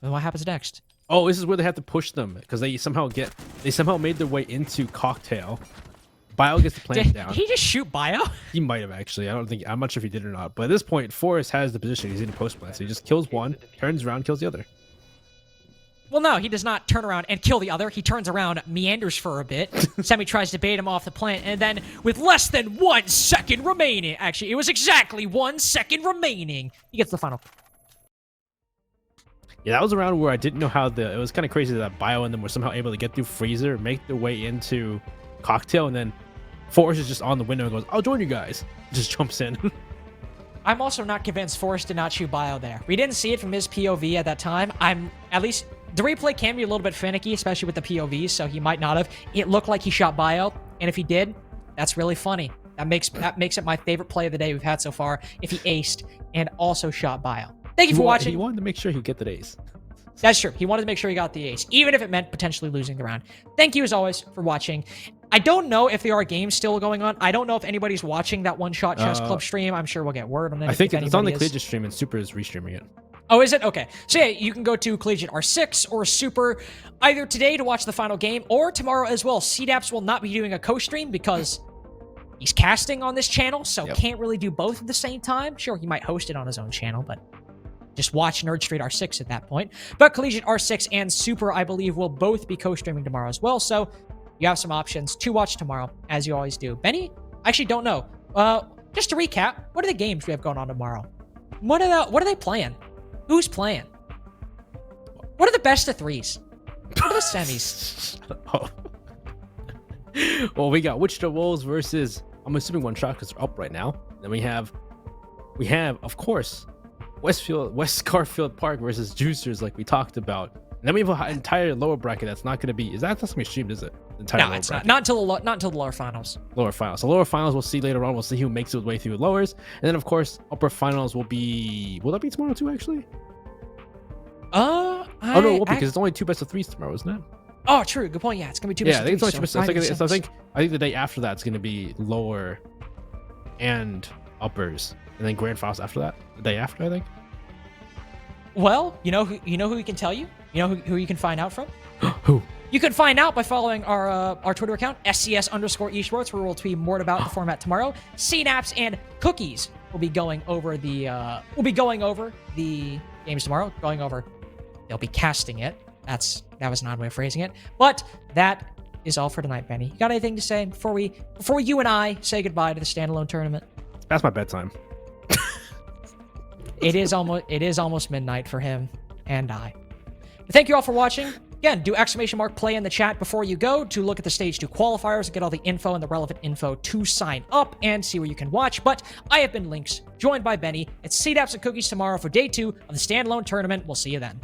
Then what happens next? Oh, this is where they have to push them because they somehow made their way into Cocktail. Bio gets the plant Did down. he just shoot Bio? He might have actually. I'm not sure if he did or not. But at this point, Forrest has the position. He's in post plant, so he just kills one, turns around, kills the other. Well, no, he does not turn around and kill the other. He turns around, meanders for a bit. Semi tries to bait him off the plant, and then with less than 1 second remaining, actually, it was exactly 1 second remaining, he gets the final. Yeah, that was a round where I didn't know how it was kind of crazy that Bio and them were somehow able to get through Freezer, make their way into Cocktail, and then Forrest is just on the window and goes, "I'll join you guys." Just jumps in. I'm also not convinced Forrest did not shoot Bio there. We didn't see it from his POV at that time. The replay can be a little bit finicky, especially with the POVs, so he might not have. It looked like he shot Bio, and if he did, that's really funny. That makes it my favorite play of the day we've had so far, if he aced and also shot Bio. Thank you for watching. He wanted to make sure he'd get the ace. That's true. He wanted to make sure he got the ace, even if it meant potentially losing the round. Thank you, as always, for watching. I don't know if there are games still going on. I don't know if anybody's watching that One Shot Chess Club stream. I'm sure we'll get word on it. I think if it's on the anybody is. Collegiate stream, and Super is restreaming it. Oh, is it? Okay. So yeah, you can go to Collegiate R6 or Super either today to watch the final game or tomorrow as well. CDAPS will not be doing a co-stream because he's casting on this channel, so can't really do both at the same time. Sure, he might host it on his own channel, but just watch NerdStreet R6 at that point. But Collegiate R6 and Super, I believe, will both be co-streaming tomorrow as well, so you have some options to watch tomorrow, as you always do. Benny, I actually don't know. Just to recap, what are the games we have going on tomorrow? What are they playing? Who's playing? What are the best of threes? What are the semis? Well, we got Wichita Wolves versus, I'm assuming One Shot because they're up right now. Then we have, of course, West Garfield Park versus Juicers, like we talked about. And then we have an entire lower bracket that's not going to be. That's not going to be streamed, is it? No, it's not. Not until the lower finals. Lower finals. So lower finals, we'll see later on. We'll see who makes his way through the lowers, and then of course upper finals will be. Will that be tomorrow too? Actually. Oh no, it won't be because it's only 2 best of 3s tomorrow, isn't it? Oh, true. Good point. Yeah, it's gonna be 2 best of 3s. Yeah, I think it's only 2 best. So I think the day after that it's gonna be lower and uppers, and then grand finals after that. The day after, I think. Well, you know who we can tell you. You know who you can find out from. Who? You can find out by following our Twitter account, SCS_esports, where we'll tweet more about the format tomorrow. CNAPs and Cookies will be going over the games tomorrow. They'll be casting it. That was an odd way of phrasing it. But that is all for tonight, Benny. You got anything to say before you and I say goodbye to the standalone tournament? That's my bedtime. It is almost midnight for him and I. Thank you all for watching. Again, do !play in the chat before you go to look at the stage 2 qualifiers and get all the info and the relevant info to sign up and see where you can watch. But I have been Lynx, joined by Benny. It's CDAPS and Cookies tomorrow for day 2 of the standalone tournament. We'll see you then.